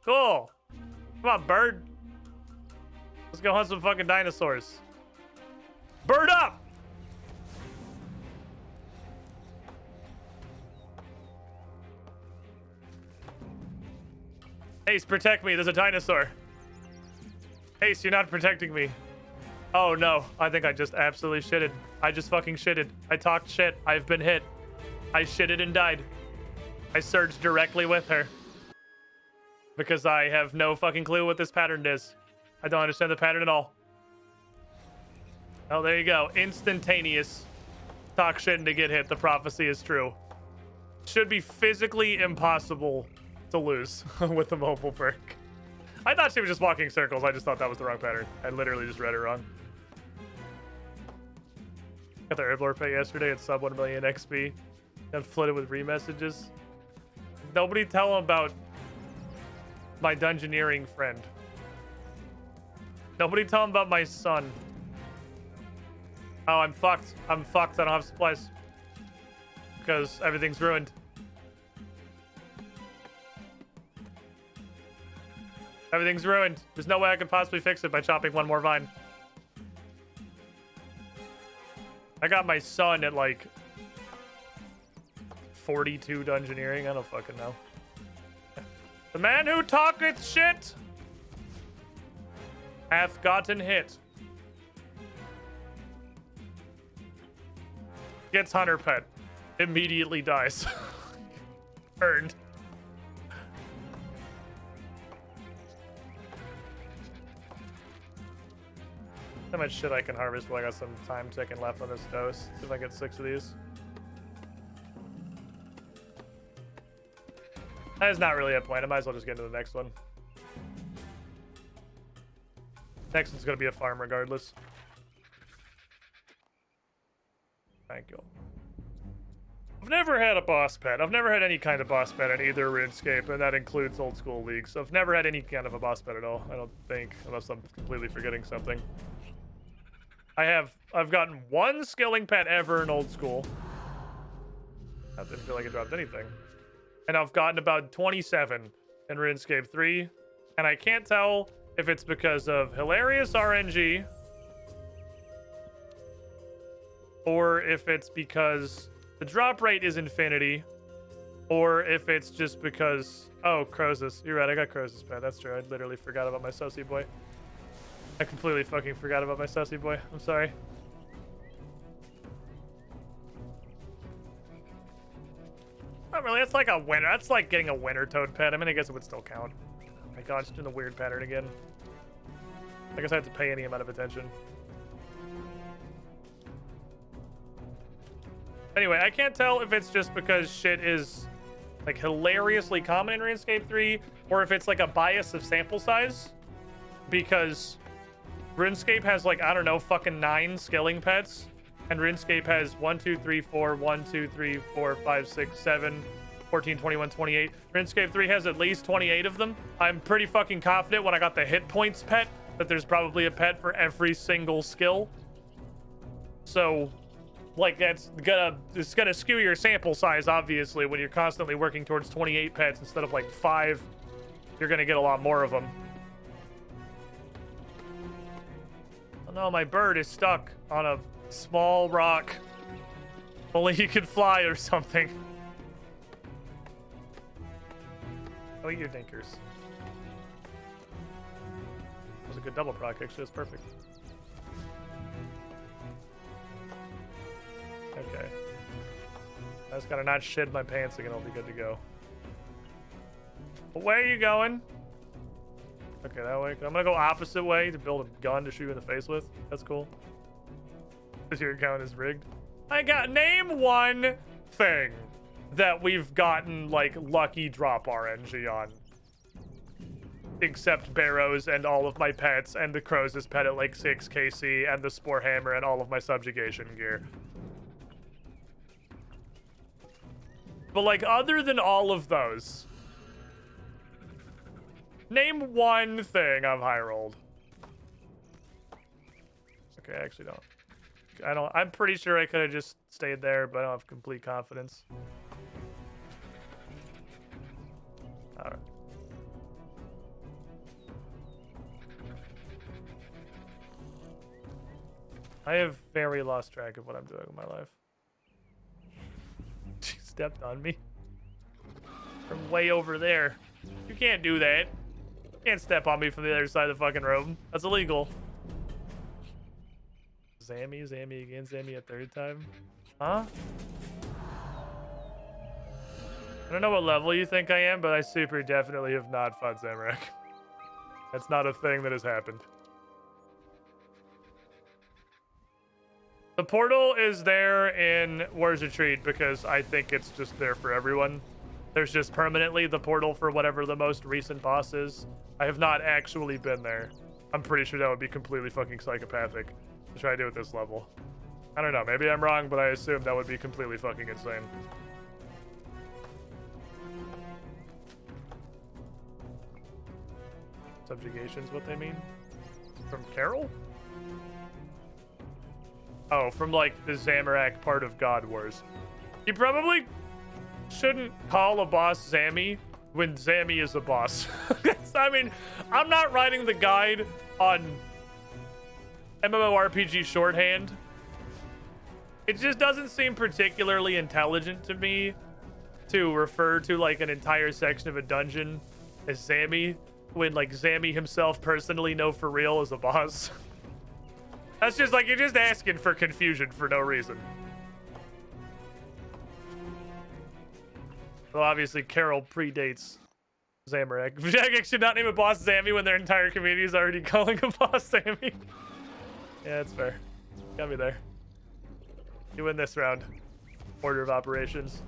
Cool. Come on, bird. Let's go hunt some fucking dinosaurs. Bird up! Ace, protect me. There's a dinosaur. Ace, you're not protecting me. Oh, no. I think I just absolutely shitted. I just fucking shitted. I talked shit. I've been hit. I shitted and died. I surged directly with her. Because I have no fucking clue what this pattern is. I don't understand the pattern at all. Oh, there you go. Instantaneous. Talk shit to get hit. The prophecy is true. Should be physically impossible to lose with the mobile perk. I thought she was just walking circles. I just thought that was the wrong pattern. I literally just read it wrong. Got the Herblore pet yesterday at sub 1 million XP. And flooded with remessages. Nobody tell him about my dungeoneering friend. Nobody tell him about my son. Oh, I'm fucked. I'm fucked. I don't have supplies. Because everything's ruined. Everything's ruined. There's no way I could possibly fix it by chopping one more vine. I got my son at like 42 dungeoneering. I don't fucking know. The man who talketh shit hath gotten hit. Gets hunter pet. Immediately dies. Earned. How much shit I can harvest while I got some time ticking left on this dose. See if I get 6 of these. That is not really a point. I might as well just get into the next one. Next one's gonna be a farm regardless. Thank you. I've never had a boss pet. I've never had any kind of boss pet in either RuneScape, and that includes old school leagues. I've never had any kind of a boss pet at all, I don't think, unless I'm completely forgetting something. I've gotten 1 skilling pet ever in old school. I didn't feel like it dropped anything. And I've gotten about 27 in RuneScape 3, and I can't tell if it's because of hilarious RNG or if it's because the drop rate is infinity, or if it's just because... Oh, Crozus. You're right, I got Crozus pet. That's true. I literally forgot about my sussy boy. I completely fucking forgot about my sussy boy. I'm sorry. Not really. That's like a winter. That's like getting a winter toad pet. I mean, I guess it would still count. Oh my god, just doing the weird pattern again. I guess I have to pay any amount of attention. Anyway, I can't tell if it's just because shit is like hilariously common in RuneScape 3, or if it's like a bias of sample size. Because RuneScape has like, I don't know, fucking 9 skilling pets. And RuneScape has 1, 2, 3, 4, 1, 2, 3, 4, 5, 6, 7, 14, 21, 28. RuneScape 3 has at least 28 of them. I'm pretty fucking confident when I got the hit points pet that there's probably a pet for every single skill. So, like, it's gonna skew your sample size, obviously, when you're constantly working towards 28 pets instead of like 5. You're gonna get a lot more of them. Oh no, my bird is stuck on a small rock. Only he can fly or something. Oh, eat your dinkers. That was a good double proc, actually. That's perfect. Okay. I just gotta not shit my pants again. I'll be good to go. But where are you going? Okay, that way. I'm gonna go opposite way to build a gun to shoot you in the face with. That's cool. Because your account is rigged. Name one thing that we've gotten like lucky drop RNG on. Except Barrows and all of my pets and the Crozus pet at like 6 KC and the Spore Hammer and all of my subjugation gear. But like other than all of those, name one thing I've high rolled. Okay, I actually don't. I'm pretty sure I could have just stayed there, but I don't have complete confidence. Alright. I have very lost track of what I'm doing with my life. She stepped on me. From way over there. You can't do that. You can't step on me from the other side of the fucking room. That's illegal. Zammy again, Zammy a third time. Huh? I don't know what level you think I am, but I super definitely have not fought Zamorak. That's not a thing that has happened. The portal is there in War's Retreat because I think it's just there for everyone. There's just permanently the portal for whatever the most recent boss is. I have not actually been there. I'm pretty sure that would be completely fucking psychopathic to try to do at this level. I don't know, maybe I'm wrong, but I assume that would be completely fucking insane. Subjugation's what they mean? From Carol? Oh, from like the Zamorak part of God Wars. You probably shouldn't call a boss Zammy when Zammy is a boss. I mean, I'm not writing the guide on MMORPG shorthand. It just doesn't seem particularly intelligent to me to refer to like an entire section of a dungeon as Zammy when like Zammy himself personally, no for real, is a boss. That's just like, you're just asking for confusion for no reason. Well, obviously Carol predates Zamorak. Jagex should not name a boss Zammy when their entire community is already calling a boss Zammy. Yeah, that's fair. Got me there. You win this round. Order of operations.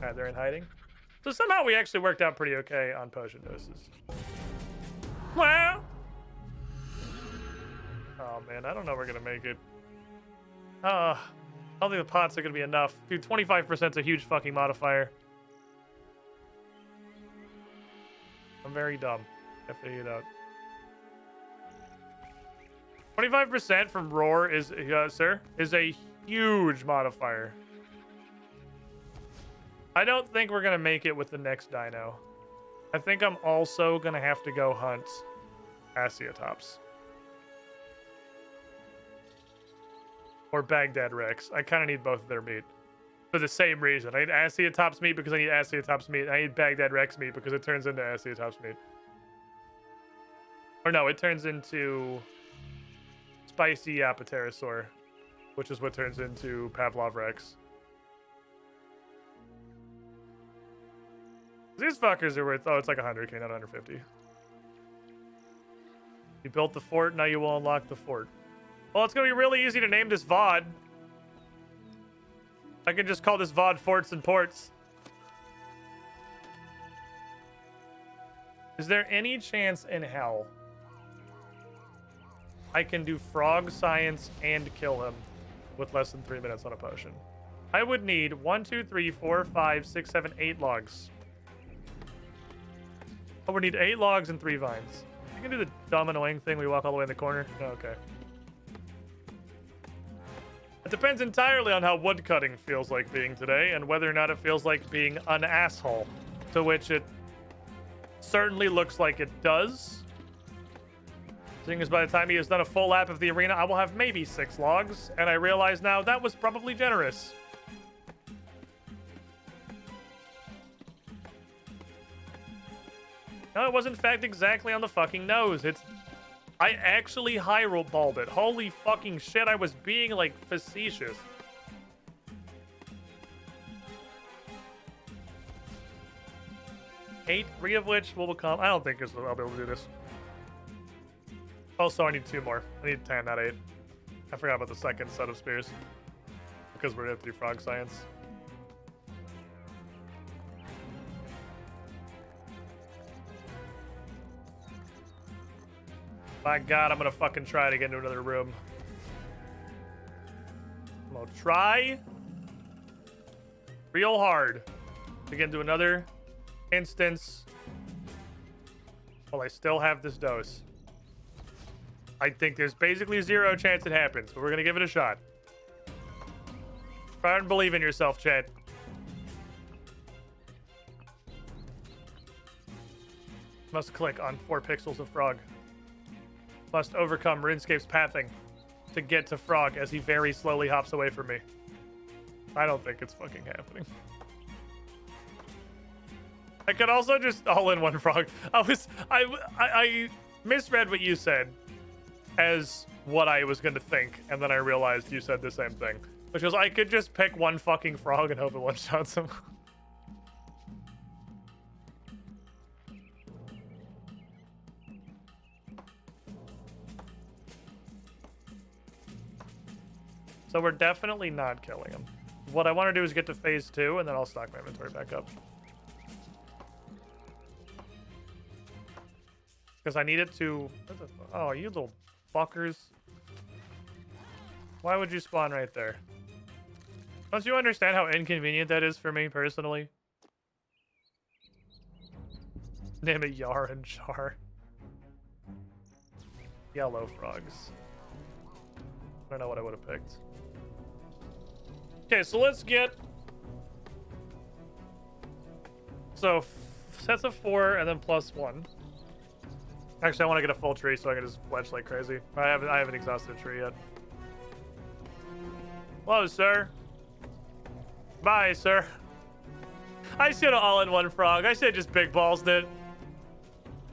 All right, they're in hiding. So somehow we actually worked out pretty okay on potion doses. Well. Oh man, I don't know if we're gonna make it. I don't think the pots are gonna be enough. Dude, 25% is a huge fucking modifier. I'm very dumb. I figured it out. 25% from Roar is, sir, is a huge modifier. I don't think we're gonna make it with the next dino. I think I'm also gonna have to go hunt Asiatops. Or Baghdad Rex. I kind of need both of their meat. For the same reason. I need Asiatops meat because I need Asiatops meat. I need Baghdad Rex meat because it turns into Asiatops meat. Or no, it turns into Spicy Apatosaur, which is what turns into Pavlov Rex. These fuckers are worth, oh, it's like 100k, not 150. You built the fort, now you will unlock the fort. Well, it's gonna be really easy to name this VOD. I can just call this VOD Forts and Ports. Is there any chance in hell I can do frog science and kill him with less than 3 minutes on a potion? I would need 1, 2, 3, 4, 5, 6, 7, 8 logs. I would need 8 logs and 3 vines. You can do the dumb annoying thing where you walk all the way in the corner. Oh, okay. It depends entirely on how woodcutting feels like being today and whether or not it feels like being an asshole, to which it certainly looks like it does. Seeing as by the time he has done a full lap of the arena, I will have maybe 6 logs, and I realize now that was probably generous. No, it was in fact exactly on the fucking nose. I actually highballed it. Holy fucking shit, I was being, like, facetious. Eight, 3 of which will become... I don't think I'll be able to do this. Also, I need 2 more. I need 10, not 8. I forgot about the second set of spears. Because we're going to do frog science. My god, I'm gonna fucking try to get into another room. I'm gonna try real hard to get into another instance while I still have this dose. I think there's basically 0 chance it happens, but we're gonna give it a shot. Try and believe in yourself, Chad. Must click on 4 pixels of frog. Must overcome Runescape's pathing to get to Frog as he very slowly hops away from me. I don't think it's fucking happening. I could also just all in one Frog. I misread what you said as what I was gonna think, and then I realized you said the same thing. Which was I could just pick one fucking Frog and hope it one-shots him. So we're definitely not killing him. What I want to do is get to phase 2, and then I'll stock my inventory back up. Because I need it to... Oh, you little fuckers. Why would you spawn right there? Don't you understand how inconvenient that is for me, personally? Name it Yar and Jar. Yellow frogs. I don't know what I would have picked. Okay, so let's get... So, sets of 4 and then +1. Actually, I want to get a full tree so I can just fletch like crazy. I haven't exhausted a tree yet. Hello, sir. Bye, sir. I should have all-in-one frog. I should have just big balls it.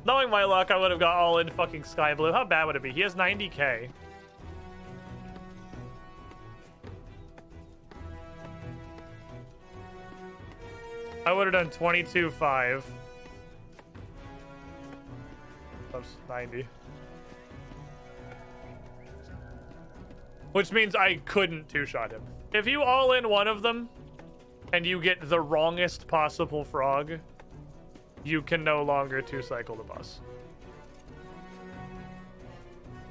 Knowing my luck, I would have got all-in fucking sky blue. How bad would it be? He has 90k. I would have done 22.5. That's 90. Which means I couldn't two-shot him. If you all-in one of them, and you get the wrongest possible frog, you can no longer two-cycle the bus.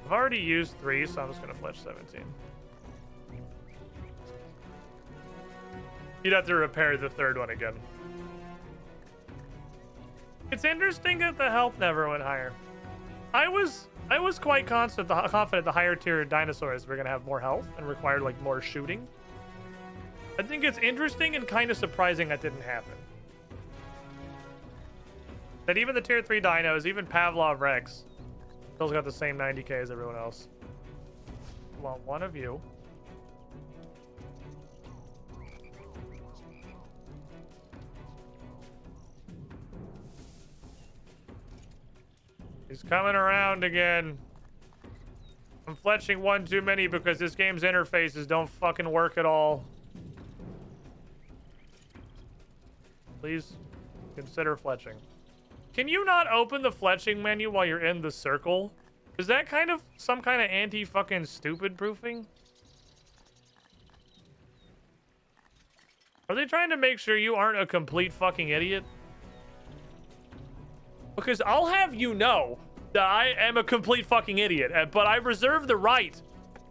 I've already used 3, so I'm just going to fletch 17. You'd have to repair the third one again. It's interesting that the health never went higher. I was quite confident the higher tier dinosaurs were going to have more health and required like more shooting. I think it's interesting and kind of surprising that didn't happen. That even the tier 3 dinos, even Pavlov Rex, still got the same 90k as everyone else. Well, one of you. He's coming around again. I'm fletching one too many because this game's interfaces don't fucking work at all. Please consider fletching. Can you not open the fletching menu while you're in the circle? Is that kind of some kind of anti-fucking stupid proofing? Are they trying to make sure you aren't a complete fucking idiot? Because I'll have you know that I am a complete fucking idiot, but I reserve the right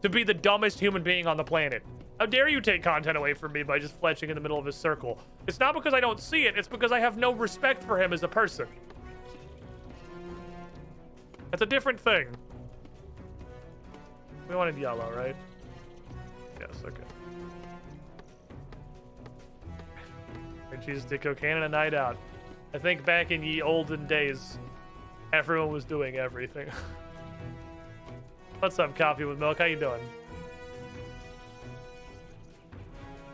to be the dumbest human being on the planet. How dare you take content away from me by just fletching in the middle of his circle? It's not because I don't see it, it's because I have no respect for him as a person. That's a different thing. We wanted yellow, right? Yes, okay. And Jesus did cocaine and a night out. I think back in ye olden days, everyone was doing everything. What's up, coffee with milk? How you doing?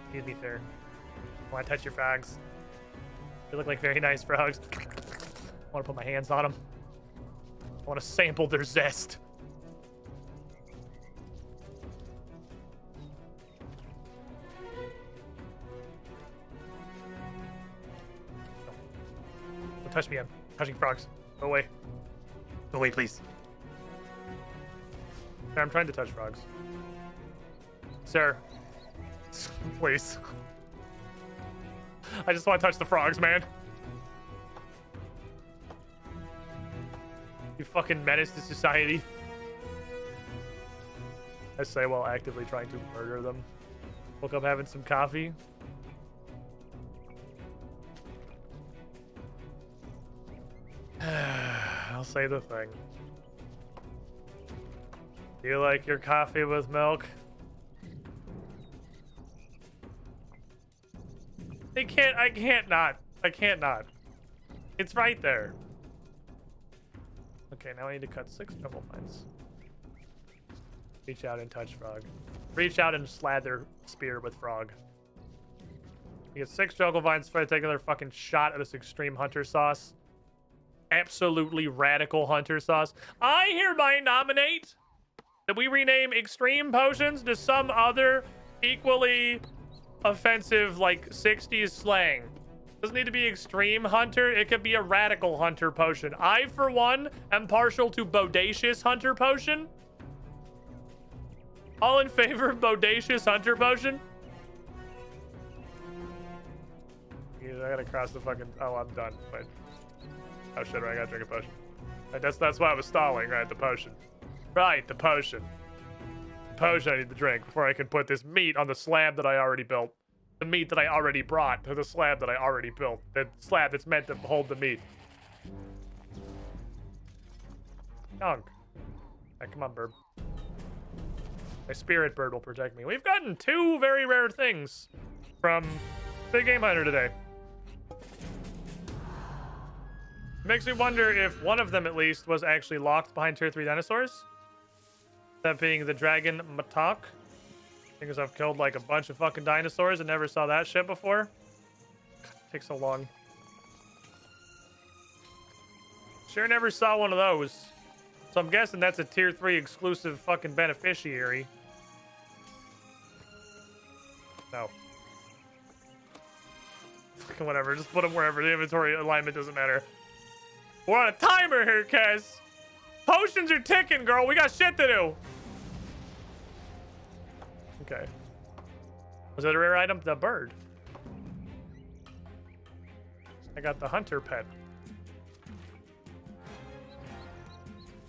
Excuse me, sir. I want to touch your frogs. They look like very nice frogs. I want to put my hands on them. I want to sample their zest. Don't touch me, I'm touching frogs. Go away. Go away, please. Sir, I'm trying to touch frogs. Sir. Please. I just want to touch the frogs, man. You fucking menace to society. I say while actively trying to murder them. Woke up having some coffee. I'll say the thing. Do you like your coffee with milk? I can't not. It's right there. Okay, now I need to cut 6 double vines. Reach out and touch frog. Reach out and slather spear with frog. You get 6 juggle vines for taking another fucking shot at this extreme hunter sauce. Absolutely radical hunter sauce. I hereby nominate that we rename extreme potions to some other equally offensive, like 60s slang. Doesn't need to be extreme hunter. It could be a radical hunter potion. I, for one, am partial to bodacious hunter potion. All in favor of bodacious hunter potion? Yeah, I gotta cross the fucking... Oh, I'm done. Wait. Oh shit, right, I gotta drink a potion. Right, that's why I was stalling, right? The potion. Right, the potion. The potion I need to drink before I can put this meat on the slab that I already built. The meat that I already brought to the slab that I already built. The slab that's meant to hold the meat. Dunk. Right, come on, bird. My spirit bird will protect me. We've gotten 2 very rare things from Big Game Hunter today. Makes me wonder if one of them at least was actually locked behind tier 3 dinosaurs. That being the dragon Matok. Because I've killed like a bunch of fucking dinosaurs and never saw that shit before. God, it takes so long. Sure never saw one of those. So I'm guessing that's a tier 3 exclusive fucking beneficiary. No. Fucking whatever, just put them wherever. The inventory alignment doesn't matter. We're on a timer here, Kez. Potions are ticking, girl. We got shit to do. Okay. Was that a rare item? The bird. I got the hunter pet.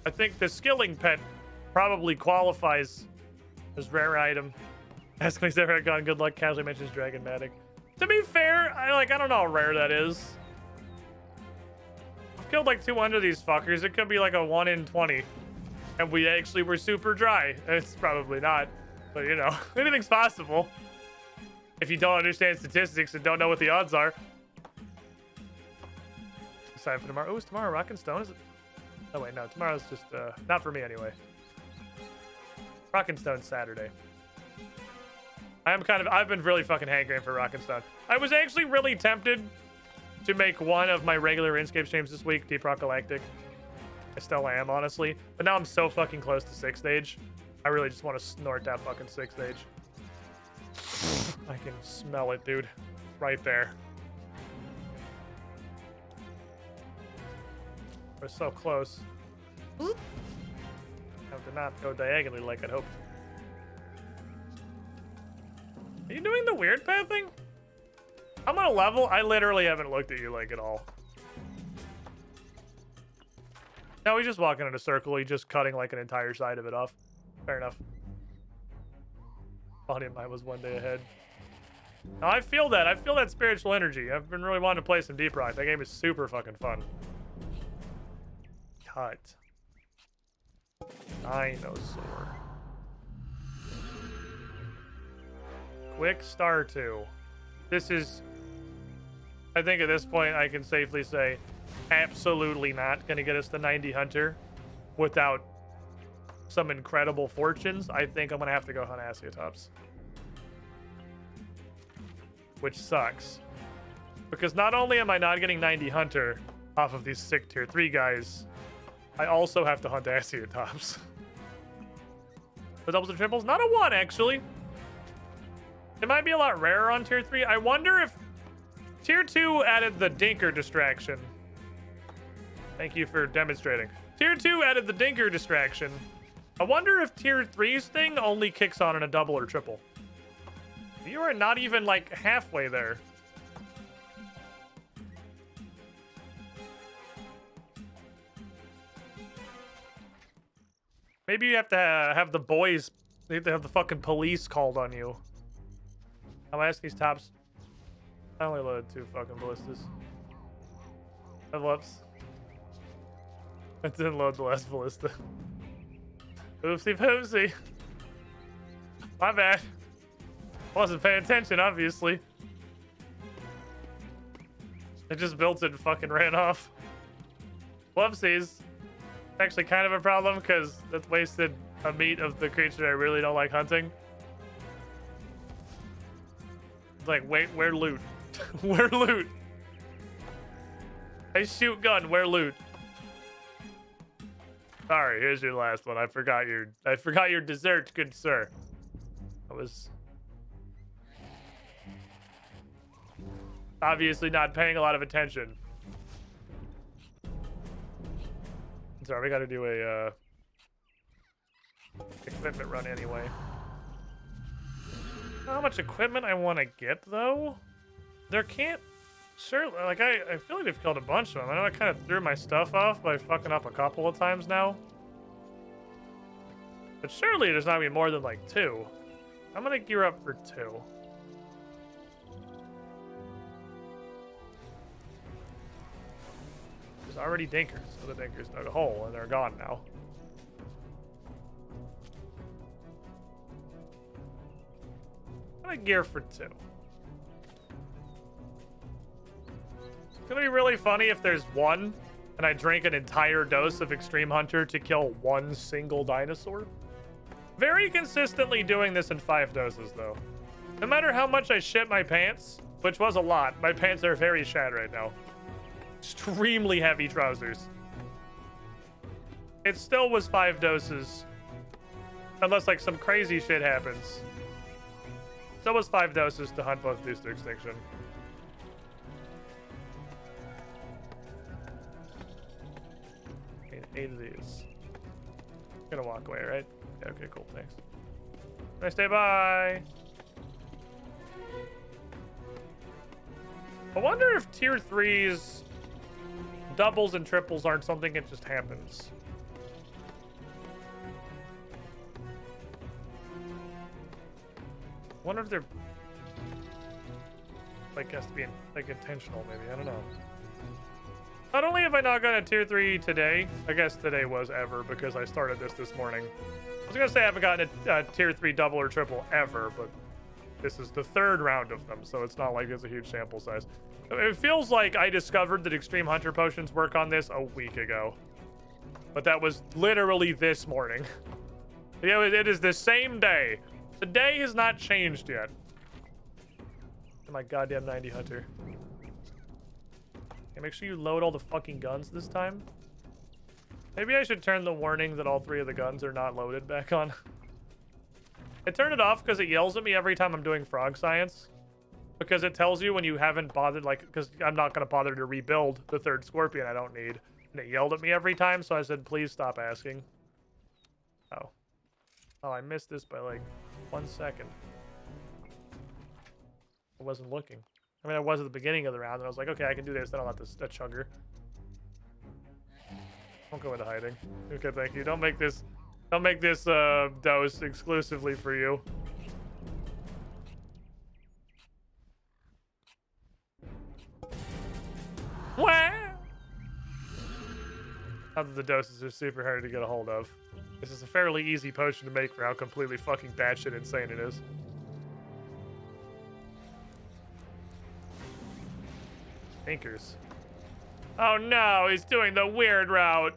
I think the skilling pet probably qualifies as rare item. Ask me if ever gone. Good luck. Casually mentions Dragonmatic. To be fair, I don't know how rare that is. I've killed like 200 of these fuckers. It could be like a 1 in 20. And we actually were super dry. It's probably not. But you know, anything's possible. If you don't understand statistics and don't know what the odds are. Excited for tomorrow. Oh, is tomorrow Rock and Stone? Is it? Oh wait, no. Tomorrow's just, not for me anyway. Rock and Stone's Saturday. I've been really fucking hankering for Rock and Stone. I was actually really tempted to make one of my regular Runescape streams this week, Deep Rock Galactic. I still am, honestly. But now I'm so fucking close to 6th stage. I really just want to snort that fucking 6th stage. I can smell it, dude. Right there. We're so close. I did not go diagonally like I'd hoped. Are you doing the weird path thing? I'm on a level. I literally haven't looked at you like at all. No, he's just walking in a circle. He's just cutting like an entire side of it off. Fair enough. Thought mine was one day ahead. No, I feel that. I feel that spiritual energy. I've been really wanting to play some Deep Rock. That game is super fucking fun. Cut. Dinosaur. Quick Star 2. This is, I think at this point I can safely say, absolutely not going to get us the 90 Hunter without some incredible fortunes. I think I'm going to have to go hunt Asiatops. Which sucks. Because not only am I not getting 90 Hunter off of these sick tier 3 guys, I also have to hunt Asiatops. The doubles and triples? Not a 1, actually. It might be a lot rarer on tier 3. I wonder if tier 2 added the Dinker distraction. Thank you for demonstrating. Tier 2 added the Dinker distraction. I wonder if tier 3's thing only kicks on in a double or triple. You are not even like halfway there. Maybe you have to have the boys, you have to have the fucking police called on you. I'm asking these tops. I only loaded 2 fucking ballistas. Whoops. I didn't load the last ballista. Oopsie poopsie. My bad. Wasn't paying attention, obviously. I just built it and fucking ran off. Whoopsies. Actually kind of a problem because that's wasted a meat of the creature I really don't like hunting. It's like, wait, where loot? Where loot? I shoot gun, where loot? Sorry, here's your last one. I forgot your dessert, good sir. I was obviously not paying a lot of attention. Sorry, we gotta do a equipment run anyway. How much equipment I want to get though? There can't. Sure, like I feel like they've killed a bunch of them. I know I kind of threw my stuff off by fucking up a couple of times now. But surely there's not gonna be more than like 2. I'm gonna gear up for 2. There's already dinkers, so the dinkers dug a hole and they're gone now. I'm gonna gear for 2. It's gonna be really funny if there's 1 and I drank an entire dose of Extreme Hunter to kill one single dinosaur. Very consistently doing this in 5 doses, though. No matter how much I shit my pants, which was a lot, my pants are very shad right now. Extremely heavy trousers. It still was 5 doses. Unless, like, some crazy shit happens. Still was 5 doses to hunt both beasts to extinction. Need 8 of these. Gonna walk away, right? Yeah, okay, cool, thanks. Nice day, bye! I wonder if tier 3's doubles and triples aren't something that just happens. I wonder if they're like has to be like intentional, maybe. I don't know. Not only have I not gotten a tier 3 today, I guess today was ever because I started this morning. I was gonna say I haven't gotten a tier 3 double or triple ever, but this is the 3rd round of them, so it's not like it's a huge sample size. It feels like I discovered that Extreme Hunter potions work on this a week ago, but that was literally this morning. Yeah, it is the same day. The day has not changed yet. Oh my goddamn 90 Hunter. Okay, make sure you load all the fucking guns this time. Maybe I should turn the warning that all 3 of the guns are not loaded back on. I turn it off because it yells at me every time I'm doing frog science. Because it tells you when you haven't bothered, like, because I'm not going to bother to rebuild the 3rd scorpion I don't need. And it yelled at me every time, so I said, please stop asking. Oh. Oh, I missed this by, like, 1 second. I wasn't looking. I mean, I was at the beginning of the round, and I was like, okay, I can do this, then I'll let this, that chugger. Don't go into hiding. Okay, thank you. Don't make this dose exclusively for you. Wah! Not that the doses are super hard to get a hold of. This is a fairly easy potion to make for how completely fucking batshit insane it is. Thinkers. Oh no, he's doing the weird route.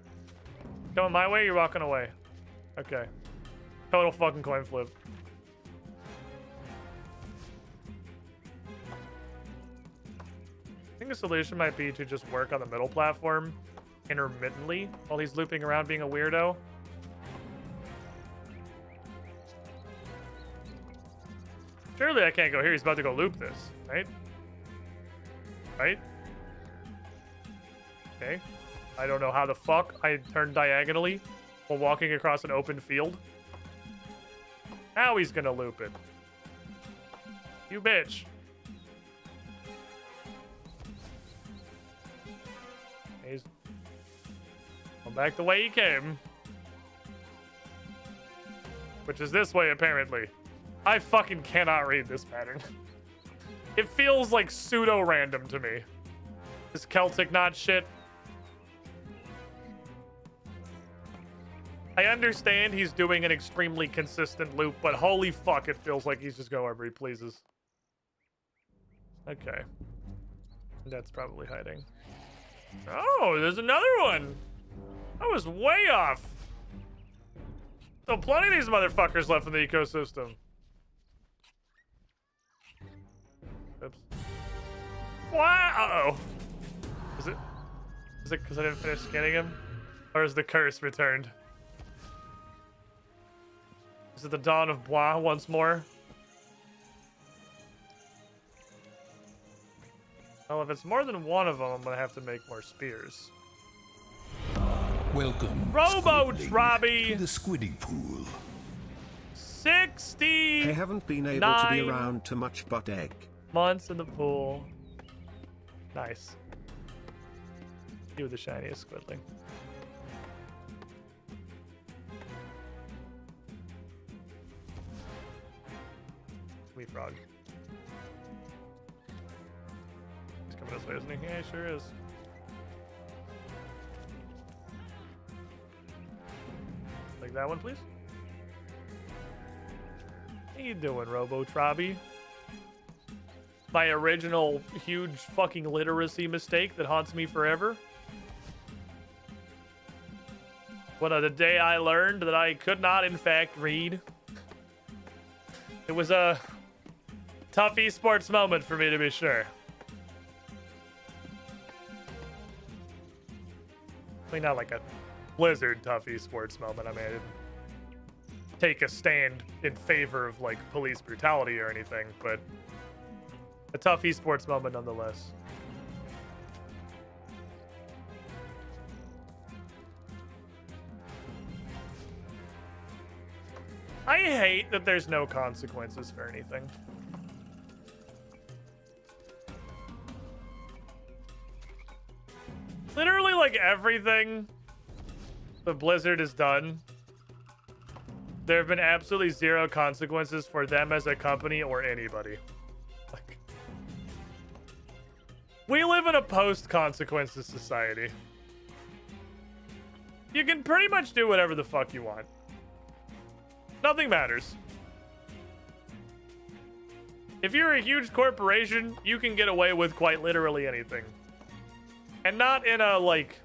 Going my way, you're walking away. Okay. Total fucking coin flip. I think the solution might be to just work on the middle platform intermittently while he's looping around being a weirdo. Surely I can't go here. He's about to go loop this, right? Right? Okay. I don't know how the fuck I turned diagonally while walking across an open field. Now he's gonna loop it. You bitch. He's going back the way he came. Which is this way, apparently. I fucking cannot read this pattern. It feels like pseudo-random to me. This Celtic knot shit. I understand he's doing an extremely consistent loop, but holy fuck, it feels like he's just going wherever he pleases. Okay. That's probably hiding. Oh, there's another one! I was way off! So plenty of these motherfuckers left in the ecosystem. Oops. Wow! Uh-oh. Is it because I didn't finish scanning him? Or is the curse returned? Is it the dawn of Bois once more? Well, if it's more than one of them, I'm gonna have to make more spears. Welcome, Robo Squidling, Trobby! to the Squiddy Pool. 60! I haven't been able to be around too much but egg. Months in the pool. Nice. You were the shiniest Squidling. Sweet frog. He's coming this way, isn't he? Yeah, he sure is. Like that one, please. How you doing, Robo Trobby? My original huge fucking literacy mistake that haunts me forever. the day I learned that I could not, in fact, read. It was a tough esports moment for me, to be sure. I mean, not like a Blizzard tough esports moment. I mean, I didn't take a stand in favor of, like, police brutality or anything, but a tough esports moment nonetheless. I hate that there's no consequences for anything. Literally, like, everything the Blizzard has done, there have been absolutely zero consequences for them as a company or anybody. Like, we live in a post-consequences society. You can pretty much do whatever the fuck you want. Nothing matters. If you're a huge corporation, you can get away with quite literally anything. And not in a, like,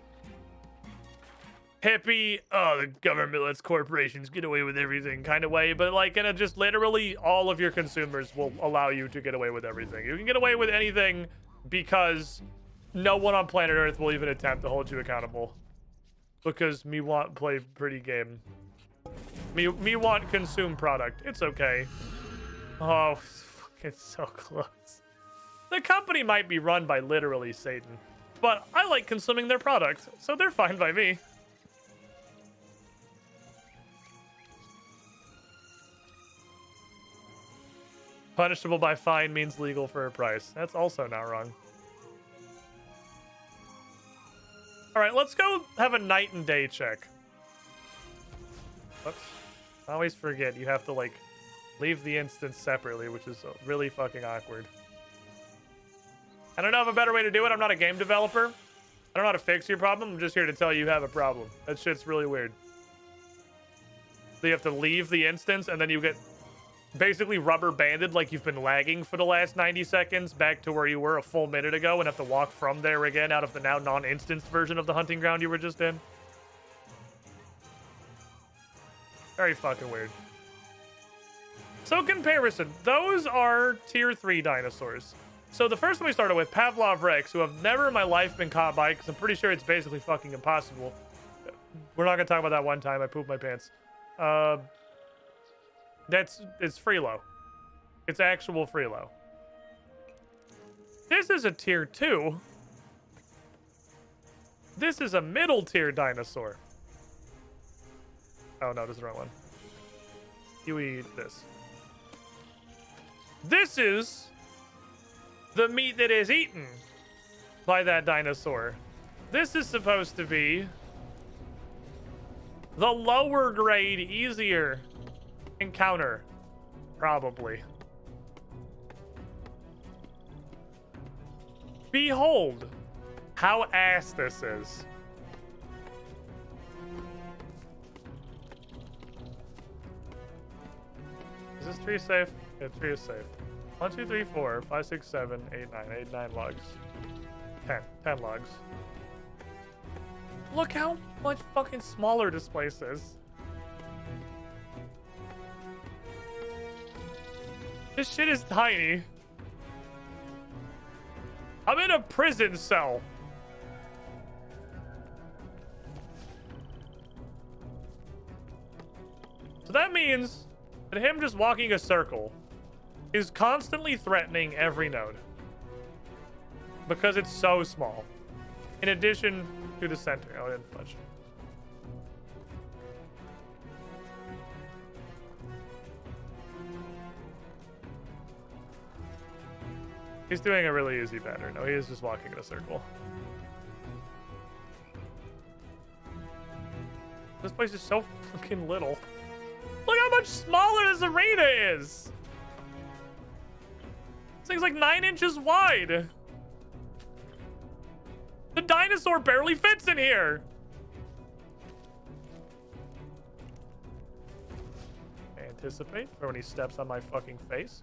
hippie, oh, the government lets corporations get away with everything kind of way, but like in a just literally all of your consumers will allow you to get away with everything. You can get away with anything because no one on planet Earth will even attempt to hold you accountable. Because me want play pretty game. Me want consume product. It's okay. Oh, it's so close. The company might be run by literally Satan, but I like consuming their product, so they're fine by me. Punishable by fine means legal for a price. That's also not wrong. All right, let's go have a night and day check. Whoops. I always forget you have to, like, leave the instance separately, which is really fucking awkward. I don't know of a better way to do it. I'm not a game developer. I don't know how to fix your problem. I'm just here to tell you have a problem. That shit's really weird. So you have to leave the instance, and then you get basically rubber banded like you've been lagging for the last 90 seconds back to where you were a full minute ago and have to walk from there again out of the now non-instanced version of the hunting ground you were just in. Very fucking weird. So comparison, those are tier 3 dinosaurs. So the first one we started with, Pavlov Rex, who I've never in my life been caught by because I'm pretty sure it's basically fucking impossible. We're not gonna talk about that one time I pooped my pants. It's Freelo. It's actual Freelo. This is a tier 2. This is a middle tier dinosaur. Oh no, this is the wrong one. You eat this. This is the meat that is eaten by that dinosaur. This is supposed to be the lower grade, easier encounter, probably. Behold how ass this is. Is this tree safe? Yeah, tree is safe. 1, 2, 3, 4, 5, 6, 7, 8, 9. 8, 9 logs. 10 logs. Look how much fucking smaller this place is. This shit is tiny. I'm in a prison cell. So that means that him just walking a circle is constantly threatening every node. Because it's so small. In addition to the center. Oh, I didn't touch. He's doing a really easy pattern. No, he is just walking in a circle. This place is so fucking little. Look how much smaller this arena is! This thing's like 9 inches wide. The dinosaur barely fits in here. Anticipate for when he steps on my fucking face.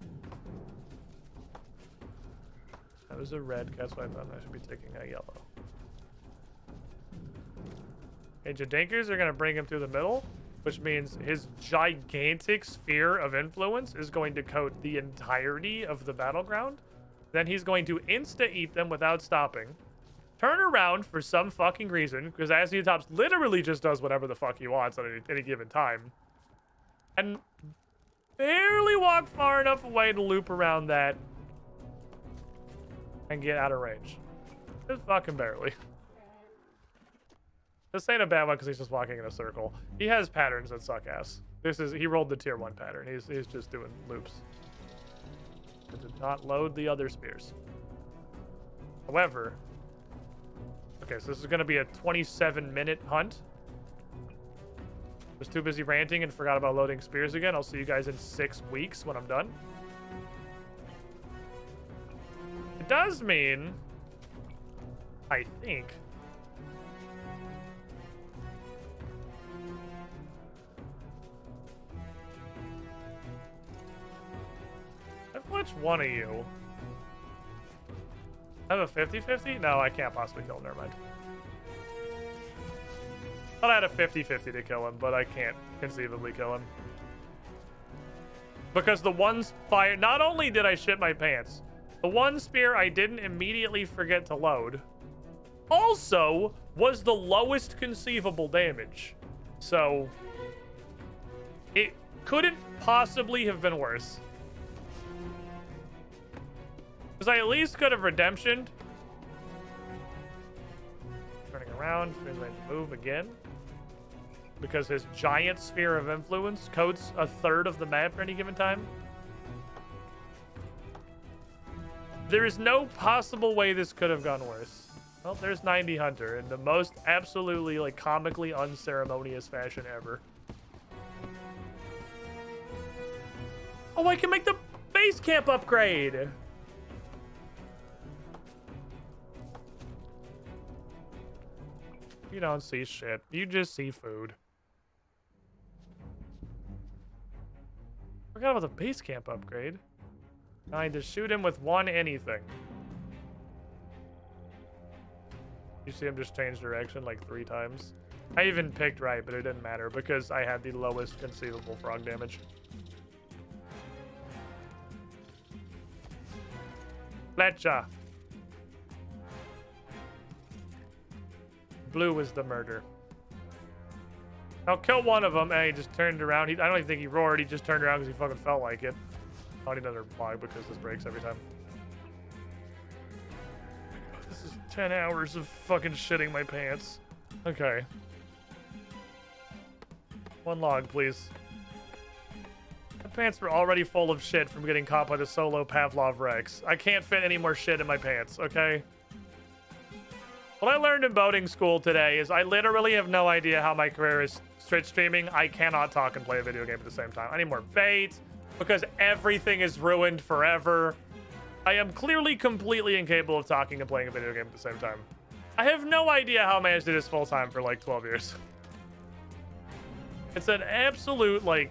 That was a red. Guess what I thought I should be taking a yellow. Ancient Dankers are going to bring him through the middle, which means his gigantic sphere of influence is going to coat the entirety of the battleground. Then he's going to insta-eat them without stopping. Turn around for some fucking reason, because Asiotops literally just does whatever the fuck he wants at any given time. And barely walk far enough away to loop around that and get out of range. Just fucking barely. This ain't a bad one because he's just walking in a circle. He has patterns that suck ass. He rolled the tier 1 pattern. He's just doing loops. It did not load the other spears. However, okay, so this is going to be a 27-minute hunt. Was too busy ranting and forgot about loading spears again. I'll see you guys in 6 weeks when I'm done. It does mean, I think, which one of you? I have a 50-50? No, I can't possibly kill him. Never mind. Thought I had a 50-50 to kill him, but I can't conceivably kill him. Because the one fire... Not only did I shit my pants, the one spear I didn't immediately forget to load also was the lowest conceivable damage. So... it couldn't possibly have been worse. Because I at least could have redemptioned. Turning around, going to move again. Because his giant sphere of influence coats a third of the map at any given time. There is no possible way this could have gone worse. Well, there's 90 Hunter in the most absolutely, like, comically unceremonious fashion ever. Oh, I can make the base camp upgrade! You don't see shit. You just see food. Forgot about the base camp upgrade. Trying to shoot him with one anything. You see him just change direction like 3 times. I even picked right, but it didn't matter because I had the lowest conceivable frog damage. Fletcher. Blue was the murder. I'll kill one of them, and he just turned around. I don't even think he roared. He just turned around because he fucking felt like it. I need another log because this breaks every time. This is 10 hours of fucking shitting my pants. Okay. 1 log, please. My pants were already full of shit from getting caught by the solo Pavlov Rex. I can't fit any more shit in my pants, okay? What I learned in boating school today is I literally have no idea how my career is Twitch streaming. I cannot talk and play a video game at the same time. I need more bait because everything is ruined forever. I am clearly completely incapable of talking and playing a video game at the same time. I have no idea how I managed to do this full time for like 12 years. It's an absolute, like,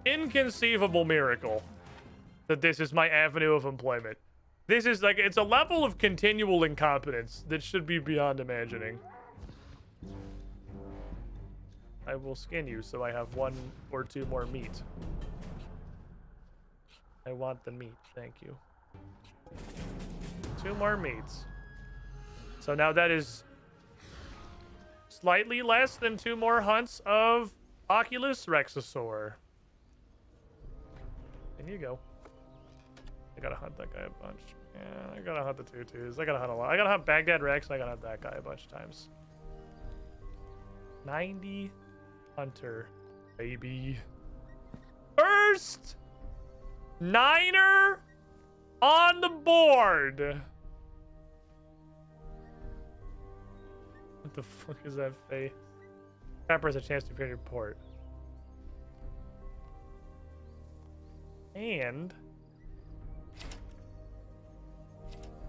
inconceivable miracle that this is my avenue of employment. This is like, it's a level of continual incompetence that should be beyond imagining. I will skin you so I have 1 or 2 more meat. I want the meat, thank you. 2 more meats. So now that is slightly less than 2 more hunts of Oculus Rexosaur. In you go. I gotta hunt that guy a bunch. Yeah, I gotta hunt the tutus. I gotta hunt a lot. I gotta hunt Baghdad Rex, and I gotta hunt that guy a bunch of times. 90 Hunter, baby. First Niner on the board. What the fuck is that face? Trapper has a chance to appear in your port. And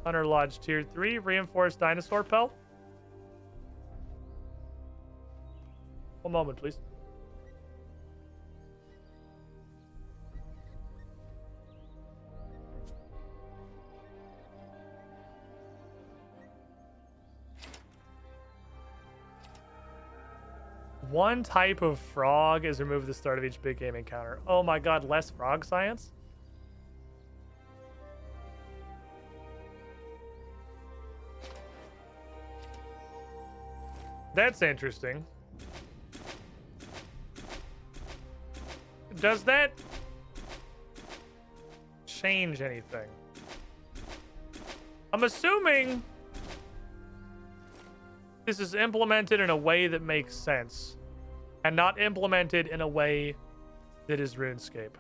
Hunter Lodge Tier 3, reinforced dinosaur pelt. 1 moment, please. One type of frog is removed at the start of each big game encounter. Oh my god, less frog science? That's interesting. Does that change anything? I'm assuming this is implemented in a way that makes sense and not implemented in a way that is RuneScape.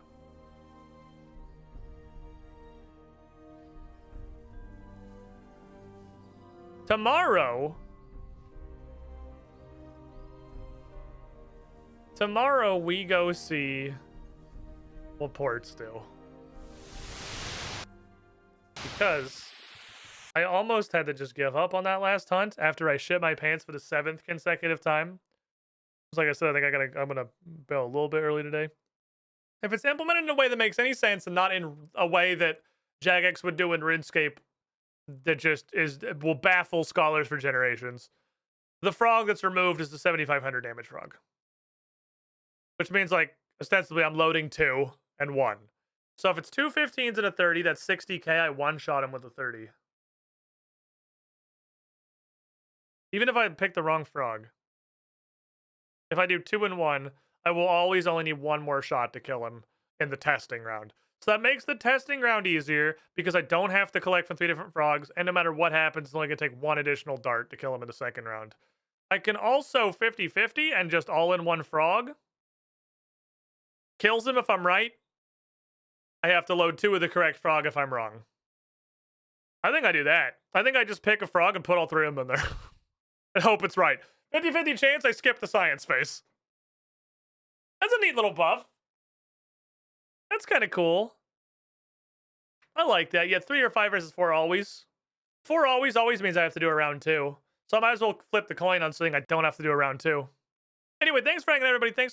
Tomorrow we go see what ports do. Because I almost had to just give up on that last hunt after I shit my pants for the 7th consecutive time. Like I said, I think I'm gonna bail a little bit early today. If it's implemented in a way that makes any sense and not in a way that Jagex would do in RuneScape that just will baffle scholars for generations, the frog that's removed is the 7,500 damage frog. Which means, like, ostensibly I'm loading 2 and 1. So if it's 2 15s and a 30, that's 60k. I one-shot him with a 30. Even if I pick the wrong frog. If I do 2 and 1, I will always only need 1 more shot to kill him in the testing round. So that makes the testing round easier because I don't have to collect from 3 different frogs, and no matter what happens, it's only going to take 1 additional dart to kill him in the second round. I can also 50-50 and just all in 1 frog. Kills him if I'm right. I have to load 2 of the correct frog if I'm wrong. I think I do that. I think I just pick a frog and put all 3 of them in there. and hope it's right. 50-50 chance I skip the science phase. That's a neat little buff. That's kind of cool. I like that. Yeah, 3 or 5 versus 4 always. 4 always means I have to do a round 2. So I might as well flip the coin on something I don't have to do a round 2. Anyway, thanks for hanging out, everybody. Thanks for